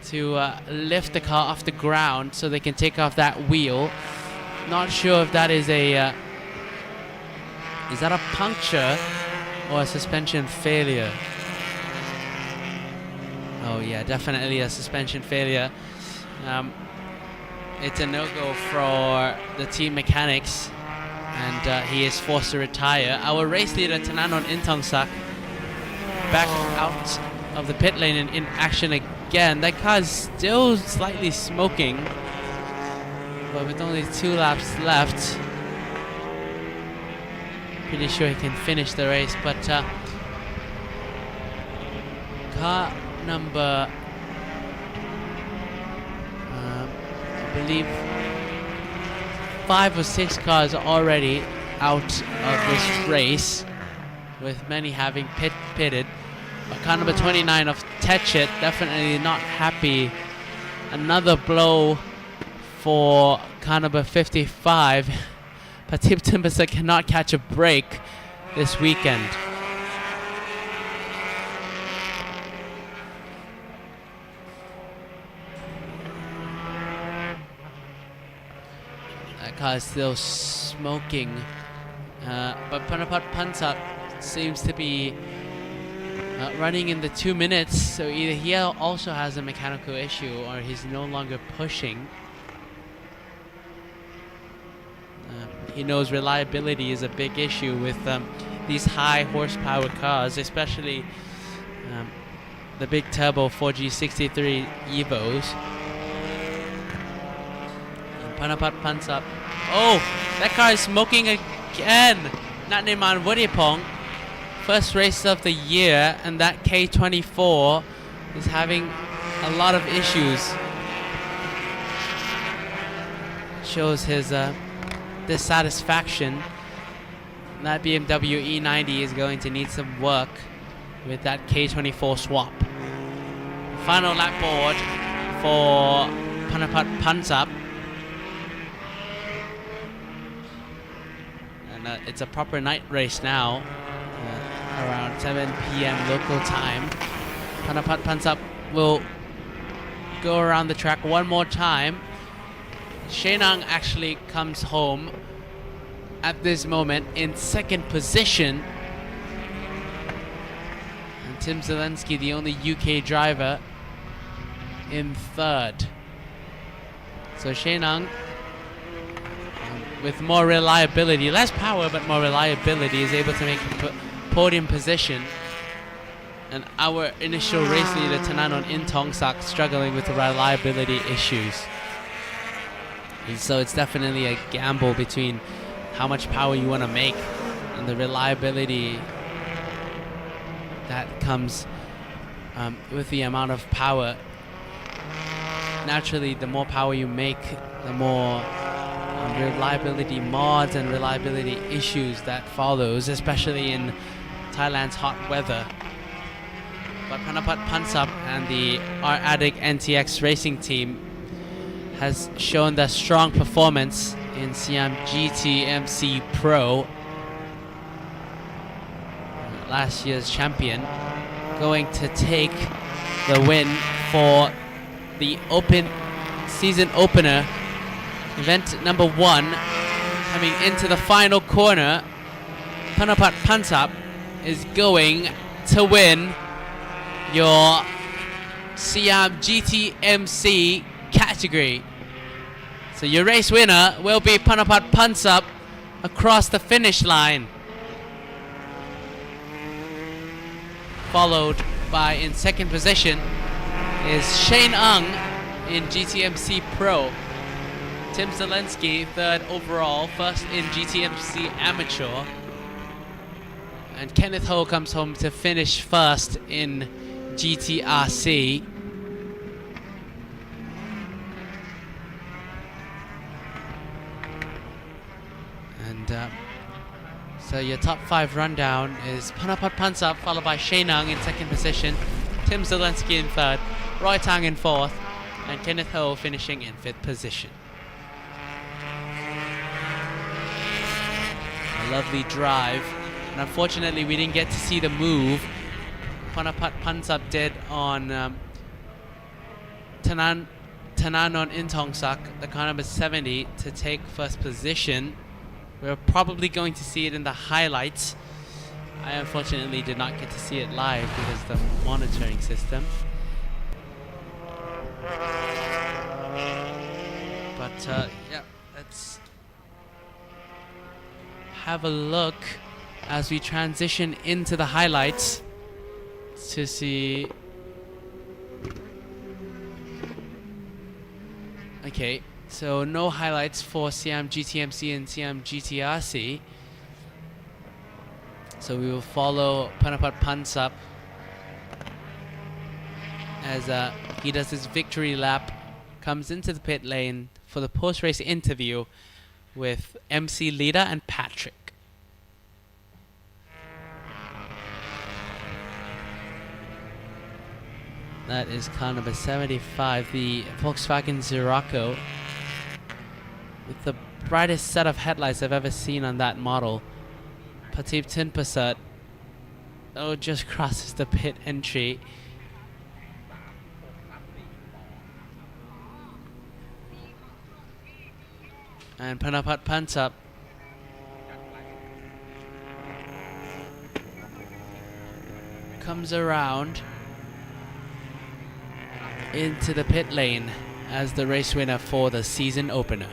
to lift the car off the ground so they can take off that wheel. Not sure if that is a is that a puncture or a suspension failure? Oh yeah, definitely a suspension failure. It's a no-go for the team mechanics, and he is forced to retire. Our race leader, Thananon Intongsak, back out of the pit lane and in action again. That car is still slightly smoking, but with only 2 laps left, pretty sure he can finish the race. But car number I believe 5 or 6 cars already out of this race, with many having pitted. But car number 29 of Techit definitely not happy. Another blow for car number 55. Patip Timbasa cannot catch a break this weekend. That car is still smoking. But Panapat Pansap seems to be running in the 2 minutes, so either he also has a mechanical issue or he's no longer pushing. He knows reliability is a big issue with these high horsepower cars, especially the big turbo 4G63 Evos. And Panapat Pansap. Oh, that car is smoking again. Natneman Wadipong. First race of the year, and that K24 is having a lot of issues. Shows his dissatisfaction. That BMW E90 is going to need some work with that K24 swap. Final lap board for Panapat Pansap. And it's a proper night race now, around 7 p.m. local time. Panapat Pansap will go around the track one more time. Shenang actually comes home at this moment in second position. And Tim Zelensky, the only UK driver, in third. So Shenang, with more reliability, less power but more reliability, is able to make a podium position. And our initial race leader, Tananon Intongsak, struggling with the reliability issues. And so it's definitely a gamble between how much power you want to make and the reliability that comes with the amount of power. Naturally, the more power you make, the more reliability mods and reliability issues that follows, especially in Thailand's hot weather. But Panapat Pansap and the R-Addict NTX racing team has shown their strong performance in Siam GTMC Pro, last year's champion, going to take the win for the season opener, event number 1. Coming into the final corner, Panapat Pansap is going to win your Siam GTMC category. So your race winner will be Panapat Pansap across the finish line, followed by, in second position, is Shane Ung in GTMC Pro. Tim Zelensky, third overall, first in GTMC Amateur. And Kenneth Ho comes home to finish first in GTRC. And so your top 5 rundown is Panapat Pansap, followed by Shenang in second position, Tim Zelensky in third, Roy Tang in fourth, and Kenneth Ho finishing in fifth position. A lovely drive, and unfortunately we didn't get to see the move Panapat Pansap did on Tananon Intongsak, the car number 70, to take first position. We're probably going to see it in the highlights. I unfortunately did not get to see it live because of the monitoring system. But yeah, let's have a look as we transition into the highlights to see. Okay, so no highlights for Siam GTMC and Siam GTRC. So we will follow Panapat Pansap as he does his victory lap, comes into the pit lane for the post-race interview with MC Lida and Patrick. That is car number 75, the Volkswagen Scirocco, with the brightest set of headlights I've ever seen on that model. Patip Tinpasat just crosses the pit entry. And Panapat Pansap comes around into the pit lane as the race winner for the season opener.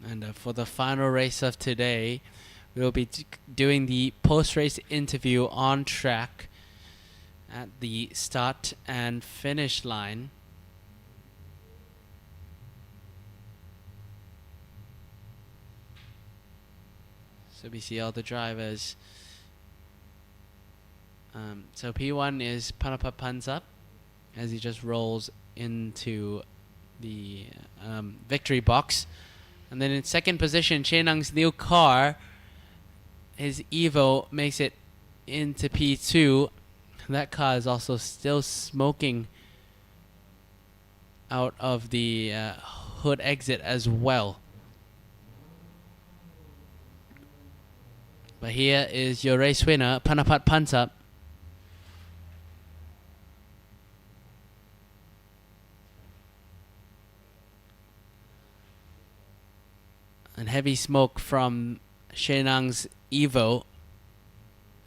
And for the final race of today, we'll be doing the post-race interview on track at the start and finish line. So we see all the drivers. So P1 is Panapat Pansap as he just rolls into the victory box. And then in second position, Chenang's new car, his Evo, makes it into P2. That car is also still smoking out of the hood exit as well. But here is your race winner, Panapat Pansap. And heavy smoke from Shenang's Evo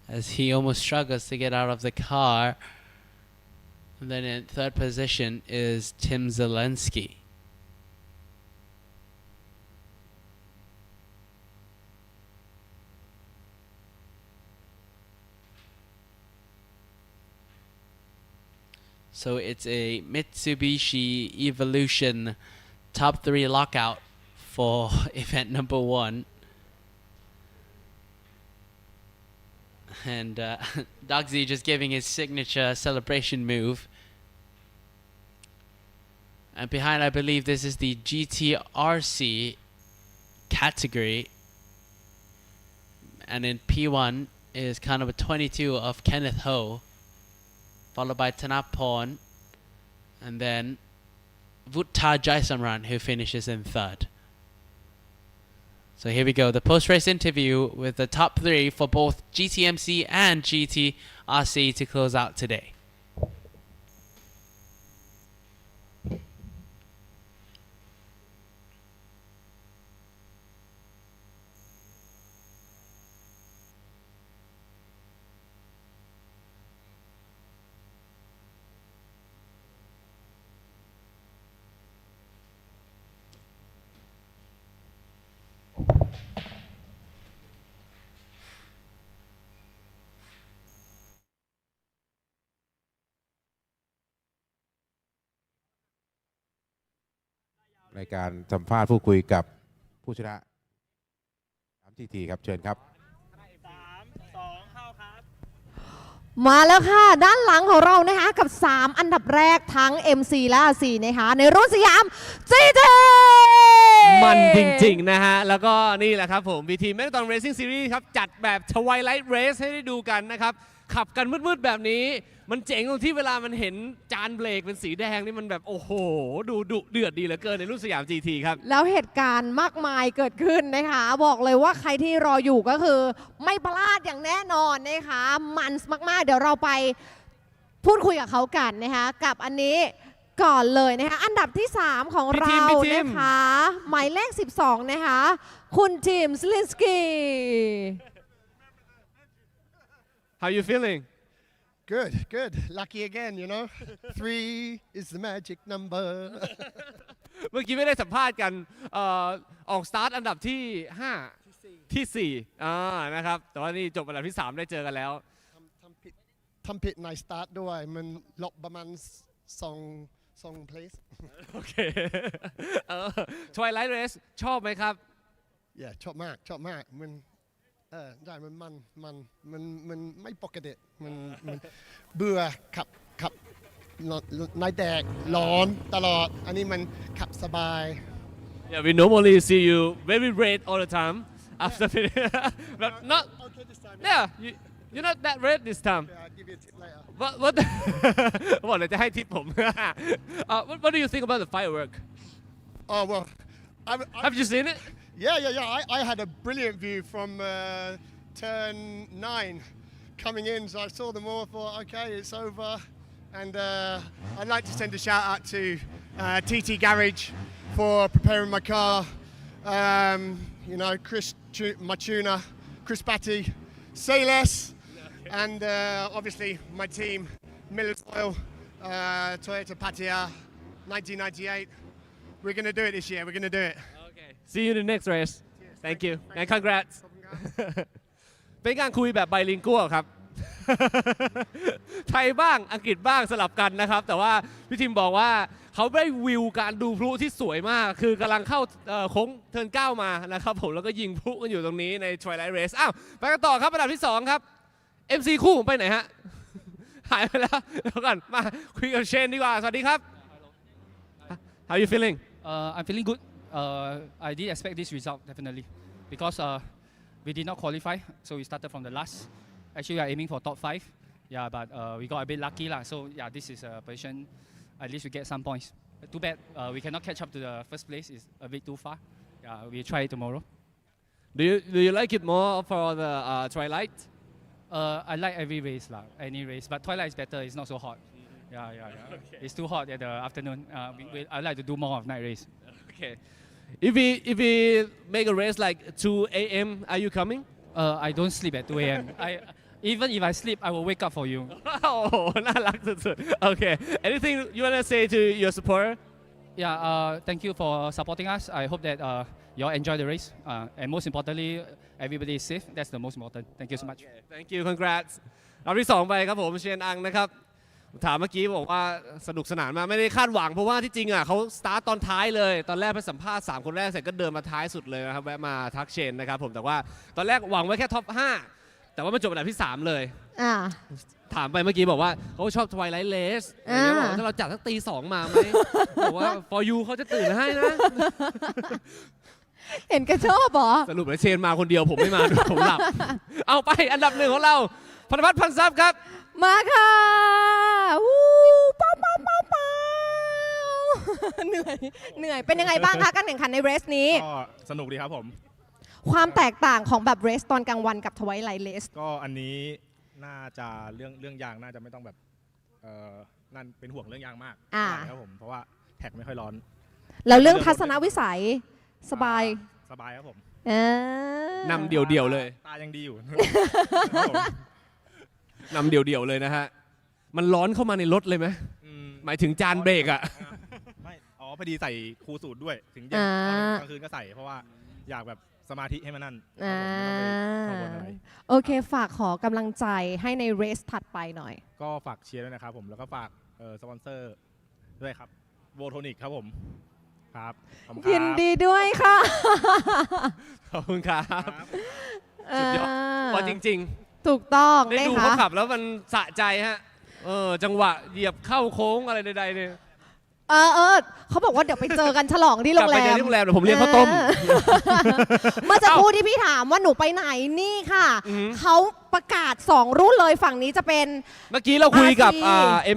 as he almost struggles to get out of the car. And then in third position is Tim Zelensky. So it's a Mitsubishi Evolution top 3 lockout for event number 1. And Dogsy just giving his signature celebration move. And behind, I believe this is the GTRC category. And in P1 is kind of a 22 of Kenneth Ho, followed by Tanaporn, and then Vutta Jaisamran, who finishes in third. So here we go, the post-race interview with the top 3 for both GTMC and GTRC to close out today.ในการสัมภาษณ์พูดคุยกับผู้ชนะ3 GT ครับเชิญครับ มาแล้วค่ะด้านหลังของเรานะคะกับ3อันดับแรกทั้ง MC และ RC นะคะในรุ่นสยาม GT มันจริงๆนะฮะแล้วก็นี่แหละครับผม BT MAXNITRON Racing Series ครับจัดแบบ Twilight Race ให้ได้ดูกันนะครับขับกันมืดๆแบบนี้มันเจ๋งตรงที่เวลามันเห็นจานเบรกเป็นสีแดงนี่มันแบบโอ้โหดูดุเดือดดีเหลือเกินในรุ่นสยาม GT ครับแล้วเหตุการณ์มากมายเกิดขึ้นนะคะบอกเลยว่าใครที่รออยู่ก็คือไม่พลาดอย่างแน่นอนนะคะมันมากๆเดี๋ยวเราไปพูดคุยกับเขากันนะคะกับอันนี้ก่อนเลยนะคะอันดับที่ 3 ของเรานะคะหมายเลข 12 นะคะคุณทีมสลินสกี้ How you feeling? Good, good. Lucky again, you know. 3 is the magic number. เมื่อกี้ไม่ได้สัมภาษณ์กันออกสตาร์ทอันดับที่ 5 ที่ 4นะครับแต่ว่านี่จบอันดับที่ 3 ได้เจอกันแล้วทำผิดในสตาร์ทด้วยมันลบประมาณ2 place โอเคTwilight Race ชอบไหมครับ Yeah ชอบมากมันได้มันไม่ปกติมันเบื่อขับในแดดร้อนตลอดอันนี้มันขับสบาย Yeah we normally see you very red all the time after but not okay this time yeah you're not that red this time I'll give you a tip later what บอกเลยจะให้ทิปผม What do you think about the firework Oh well Have you seen it Yeah. I had a brilliant view from turn 9 coming in, so I saw them all. I thought, okay, it's over. And I'd like to send a shout out to TT Garage for preparing my car. You know, my tuner, Chris Batty, Say Less, and obviously my team, Miller's Oil, Toyota Patia, 1998. We're going to do it this year. We're going to do it. See you in the next race Thank you and congrats เป็นการคุยแบบไบลิงกัวครับ ไทยบ้างอังกฤษบ้างสลับกันนะครับแต่ว่าพี่ทิมบอกว่าเขาได้วิวการดูพลุที่สวยมากคือกำลังเข้าโค้งเทิร์น9มานะครับผมแล้วก็ยิงพลุกันอยู่ตรงนี้ใน Twilight Race อ้าวไปกันต่อครับอันดับที่2ครับ MC คู่ผมไปไหนฮะหายไปแล้วเดี๋ยวก่อนมาคุยกับเชนดีกว่าสวัสดีครับ How are you feeling? I'm feeling good. I did expect this result definitely because we did not qualify, so we started from the last. Actually, we are aiming for top 5. Yeah, but we got a bit lucky lah. So yeah, this is a position. At least we get some points. Too bad we cannot catch up to the first place. It's a bit too far. Yeah, we'll try it tomorrow. Do you like it more for the Twilight? I like every race lah, any race. But Twilight is better. It's not so hot. Yeah. Okay. It's too hot at the afternoon. I like to do more of night race. Okay. If we make a race like 2 a.m., are you coming? I don't sleep at 2 a.m. Even if I sleep, I will wake up for you. น่ารักสุดๆ Okay. Anything you want to say to your supporter? Yeah. Thank you for supporting us. I hope that you all enjoy the race. And most importantly, everybody is safe. That's the most important. Thank you so much. Okay. Thank you. Congrats. รอบที่2ไปครับผมเชนอังนะครับถามเมื่อกี้บอกว่าสนุกสนานมากไม่ได้คาดหวังเพราะว่าที่จริงอ่ะเขาสตาร์ตตอนท้ายเลยตอนแรกไปสัมภาษณ์3คนแรกเสร็จก็เดินมาท้ายสุดเลยนะครับแวะมาทักเชนนะครับผมแต่ว่าตอนแรกหวังไว้แค่ท็อป5แต่ว่ามันจบอันดับที่3เลยถามไปเมื่อกี้บอกว่าเขาชอบ Twilight Race บอกว่าถ้าเราจัดสักตี 2มาไหมบอกว่า for you เขาจะตื่นให้นะ เห็นแกชอบเหรอสรุปแล้วเชนมาคนเดียวผมไม่มาด้วยผมหลับเอาไปอันดับ1ของเราพนพัฒน์พันทรัพย์ครับมาค่ะวู้ป้าเหนื่อยเป็นยังไงบ้างคะการแข่งขันในเรสนี้ก็สนุกดีครับผมความแตกต่างของแบบเรสตอนกลางวันกับทวายไลท์เรสก็อันนี้น่าจะเรื่องยางน่าจะไม่ต้องแบบนั่นเป็นห่วงเรื่องยางมากครับผมเพราะว่าแท็กไม่ค่อยร้อนแล้วเรื่องทัศนวิสัยสบายครับผมนำเดี่ยวเลยตายังดีอยู่นำเดี่ยวเลยนะฮะมันร้อนเข้ามาในรถเลยไหมหมายถึงจานเบรกอะไม่พอดีใส่คูลสูทด้วยถึงเย็นกลางคืนก็ใส่เพราะว่าอยากแบบสมาธิให้มันนั่นโอเคฝากขอกำลังใจให้ในเรสถัดไปหน่อยก็ฝากเชียร์ด้วยนะครับผมแล้วก็ฝากสปอนเซอร์ด้วยครับโวโทนิกครับผมครับยินดีด้วยค่ะขอบคุณครับสุดยอดว่าจริงถูกต้องได้ดูเขาขับแล้วมันสะใจฮะจังหวะเหยียบเข้าโค้งอะไรใดๆเนี่ยเขาบอกว่าเดี๋ยวไปเจอกันฉลองที่โรงแรมที่โรงแรมเดี๋ยวผมเลี้ยงข้าวต้มเมื่อจะพูดที่พี่ถามว่าหนูไปไหนนี่ค่ะเขาประกาศ2รุ่นเลยฝั่งนี้จะเป็นเมื่อกี้เราคุยกับ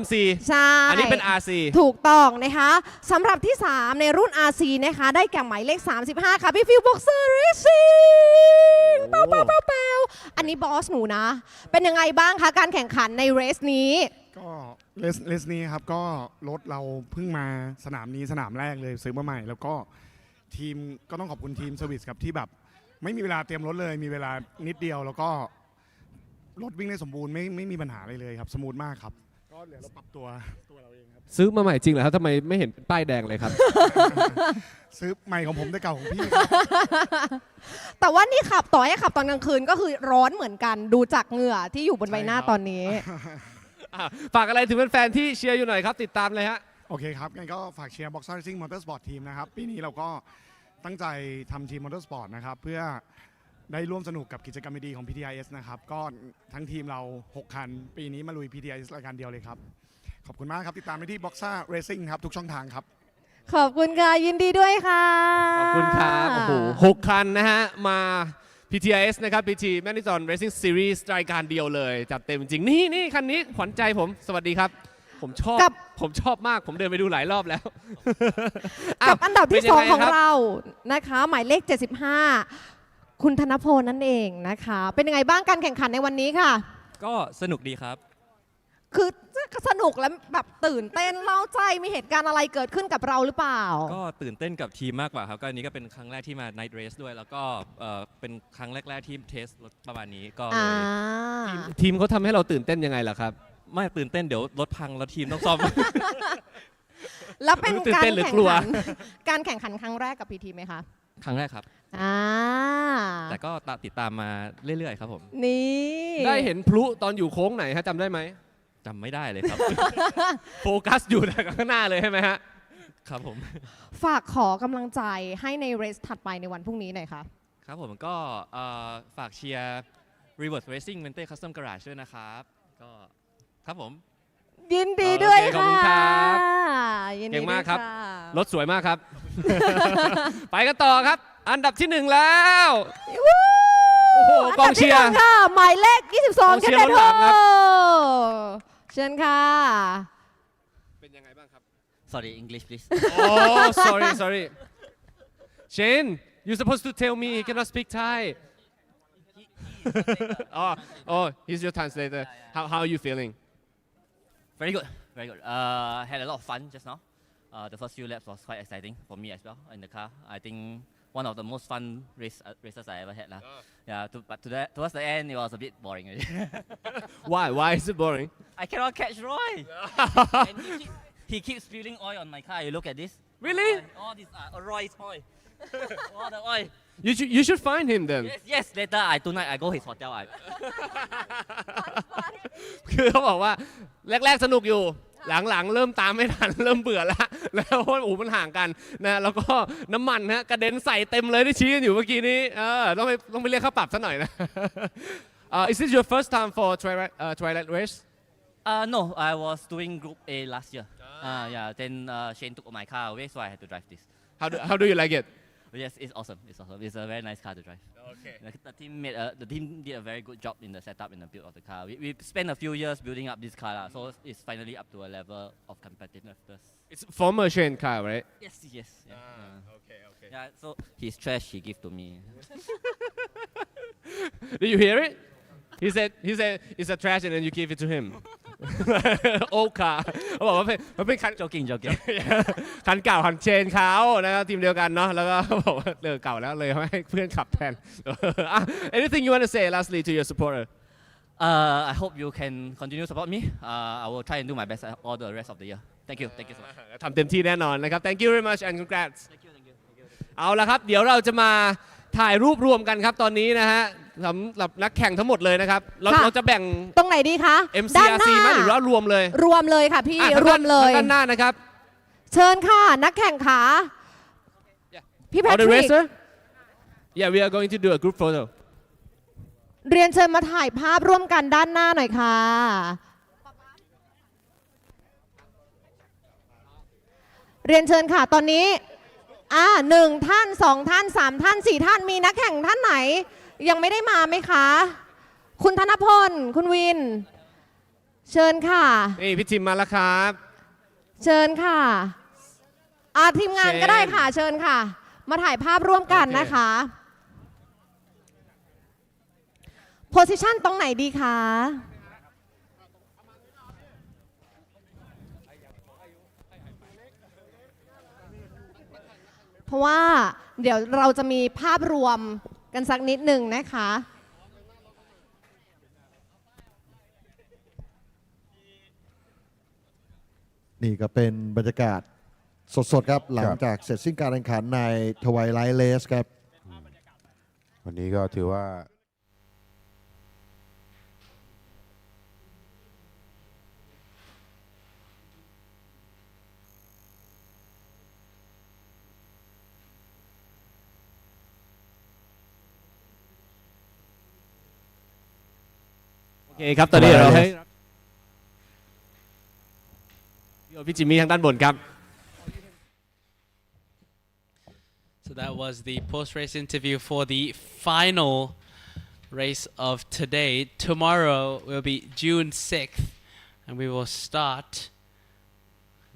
MC ใช่อันนี้เป็น RC ถูกต้องนะคะสำหรับที่3ในรุ่น RC นะคะได้แก่หมายเลข35ค่ะพี่ฟิวบ็อกเซอร์เรซิ่งเปาอันนี้บอสหนูนะเป็นยังไงบ้างคะการแข่งขันในเรสนี้ก็เลสนี้ครับก็รถเราเพิ่งมาสนามนี้สนามแรกเลยซื้อมาใหม่แล้วก็ทีมก็ต้องขอบคุณทีมเซอร์วิสครับที่แบบไม่มีเวลาเตรียมรถเลยมีเวลานิดเดียวแล้วก็รถวิ่งได้สมบูรณ์ไม่มีปัญหาอะไรเลยครับสมูทมากครับก็เดี๋ยวเราปรับตัวเราเองครับซื้อมาใหม่จริงเหรอครับทำไมไม่เห็นป้ายแดงเลยครับซื้อใหม่ของผมแต่เก่าของพี่แต่ว่านี่ขับต่อให้ขับตอนกลางคืนก็คือร้อนเหมือนกันดูจากเหงื่อที่อยู่บนใบหน้าตอนนี้ฝากอะไรถึงแฟนๆที่เชียร์อยู่หน่อยครับติดตามเลยฮะโอเคครับงั้นก็ฝากเชียร์ Boxer Racing Motorsport Team นะครับปีนี้เราก็ตั้งใจทำทีม Motorsport นะครับเพื่อได้ร่วมสนุกกับกิจกรรมดีๆของ PTIS นะครับก็ทั้งทีมเรา6คันปีนี้มาลุย PTIS รายการเดียวเลยครับขอบคุณมากครับติดตามไปที่ Boxer Racing ครับทุกช่องทางครับขอบคุณค่ะยินดีด้วยค่ะขอบคุณครับโอ้โห6คันนะฮะมาPTIS นะครับ PT MAXNITRON Racing Series รายการเดียวเลยจัดเต็มจริงนี่คันนี้ขวัญใจผมสวัสดีครับผมชอบมากผมเดินไปดูหลายรอบแล้วกับอันดับที่2ของเรานะคะหมายเลข75คุณธนพลนั่นเองนะคะเป็นยังไงบ้างการแข่งขันในวันนี้ค่ะก็สนุกดีครับคือสนุกและแบบตื่นเต้นเล่าใจมีเหตุการณ์อะไรเกิดขึ้นกับเราหรือเปล่าก็ตื่นเต้นกับทีมมากกว่าครับก็อันนี้ก็เป็นครั้งแรกที่มา Night Race ด้วยแล้วก็เป็นครั้งแรกๆที่เทสรถประมาณนี้ก็เลยทีมเขาทำให้เราตื่นเต้นยังไงล่ะครับไม่ตื่นเต้นเดี๋ยวรถพังแล้วทีมต้องซ่อมแล้วเป็นการแข่งขันครั้งแรกกับพีทีไหมคะครั้งแรกครับ แต่ก็ติดตามมาเรื่อยๆครับผม นี่ได้เห็นพลุตอนอยู่โค้งไหนฮะจำได้ไหมจำไม่ได้เลยครับ โฟกัสอยู่แต่ข้างหน้าเลยใช่ไหมฮะครับผม ฝากขอกำลังใจให้ในเรสถัดไปในวันพรุ่งนี้หน่อยค่ะครับผมก็ฝากเชียร์ Reverse Racing Mente Custom Garage ด้วยนะครับก็ครับผมยินดีด้วยค่ะขอบคุณครับยินดี เก่งมากครับ ด้วยะ รถสวยมากครับ ไปกันต่อครับ อันดับที่ 1 แล้วโอ้โหกองเชียร์ นดับที่หนึ่งค่ะหมายเลข 22 เชียร์ คะแนน ล้นหลามครับ เชิญค่ะ เป็นยังไงบ้างครับ Sorry English please Oh sorry Shane you supposed to tell me he cannot speak Thai oh he's your translator how are you feeling Very good had a lot of fun just now the first few laps was quite exciting for me as well in the car I think one of the most fun races I ever had lah. Yeah, but towards the end it was a bit boring. Why is it boring? I cannot catch Roy. And he keeps spilling oil on my car. You look at this. Really? All this Roy's oil. All the oil. You should find him then. Yes. Later tonight I go his hotel. คือเขาบอกว่าแรกๆสนุกอยู่หลังๆเริ่มตามไม่ทันเริ่มเบื่อแล้วเพราะมันห่างกันนะแล้วก็น้ำมันฮะกระเด็นใส่เต็มเลยที่ชี้กันอยู่เมื่อกี้นี้ต้องไปเรียกค่าปรับซะหน่อยนะ Is this your first time for Twilight race? No, I was doing Group A last year. Yeah, then Shane took my car away, so I had to drive this. How do you like it? Yes, it's awesome. It's a very nice car to drive. Okay. The team did a very good job in the setup and the build of the car. We spent a few years building up this car, so it's finally up to a level of competitiveness. It's former Shane car, right? Yes. Yeah. Okay. Yeah, so his trash he gave to me. Did you hear it? He said it's a trash and then you give it to him. Old car เขาบอกว่ามันเป็นคัน joking คันเก่าคันเชนเขานะครับทีมเดียวกันเนาะแล้วก็บอกว่าเลิกเก่าแล้วเลยให้เพื่อนขับแทน Anything you want to say lastly to your supporter? I hope you can continue to support me. I will try and do my best all the rest of the year. Thank you so much. ทำเต็มที่แน่นอนนะครับ Thank you very much and congrats. เอาละครับเดี๋ยวเราจะมาถ่ายรูปรวมกันครับตอนนี้นะฮะสำหรับนักแข่งทั้งหมดเลยนะครับเราจะแบ่ง ตรงไหนดีคะ MCRC ไหมหรือว่ารวมเลยรวมเลยค่ะพี่รวมเลยด้านหน้านะครับเชิญค่ะนักแข่งขาพี่แพทริก Yeah, we are going to do a group photo. เรียนเชิญมาถ่ายภาพร่วมกันด้านหน้าหน่อยค่ะเรียนเชิญค่ะตอนนี้1 ท่าน 2 ท่าน 3 ท่าน 4 ท่านมีนักแข่งท่านไหนยังไม่ได้มาไหมคะคุณธนพลคุณวินเชิญค่ะนี่พี่ทิมมาแล้วครับเชิญค่ะทีมงานก็ได้ค่ะเชิญค่ะมาถ่ายภาพร่วมกันนะคะโพสิชันตรงไหนดีคะเพราะว่าเดี๋ยวเราจะมีภาพรวมกันสักนิดหนึ่งนะคะนี่ก็เป็นบรรยากาศสดๆครับหลังจากเสร็จสิ้นการแข่งขันใน Twilight Race ครับวันนี้ก็ถือว่าโอเคครับตอนนี้เราให้พี่จิมมี่ทางด้านบนครับ So that was the post-race interview for the final race of today. Tomorrow will be June 6th, and we will start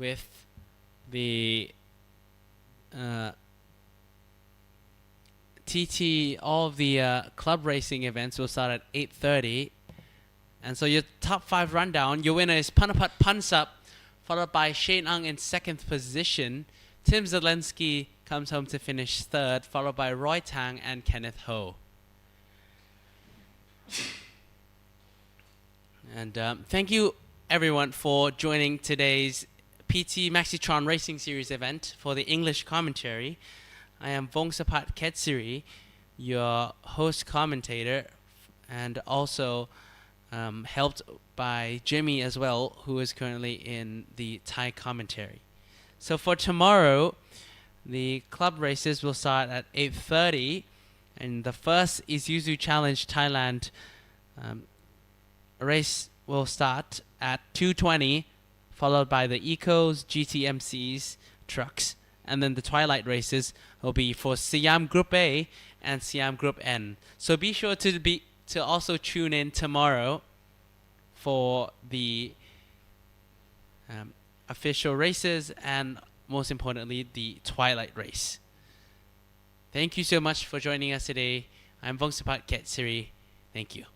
with the TT. All of the club racing events will start at 8:30. And so your top 5 rundown, your winner is Panapat Pansup, followed by Shane Ang in 2nd position. Tim Zelensky comes home to finish 3rd, followed by Roy Tang and Kenneth Ho. And thank you everyone for joining today's PT MAXNITRON Racing Series event for the English commentary. I am Vongsapat Ketsiri, your host commentator, and also helped by Jimmy as well, who is currently in the Thai commentary. So for tomorrow, the club races will start at 8:30, and the first Isuzu Challenge Thailand race will start at 2:20, followed by the Ecos, GTMCs, trucks, and then the twilight races will be for Siam Group A and Siam Group N. So be sure to also tune in tomorrow for the official races and most importantly the twilight race. Thank you so much for joining us today. I'm Vongsapat Ketsiri. Thank you.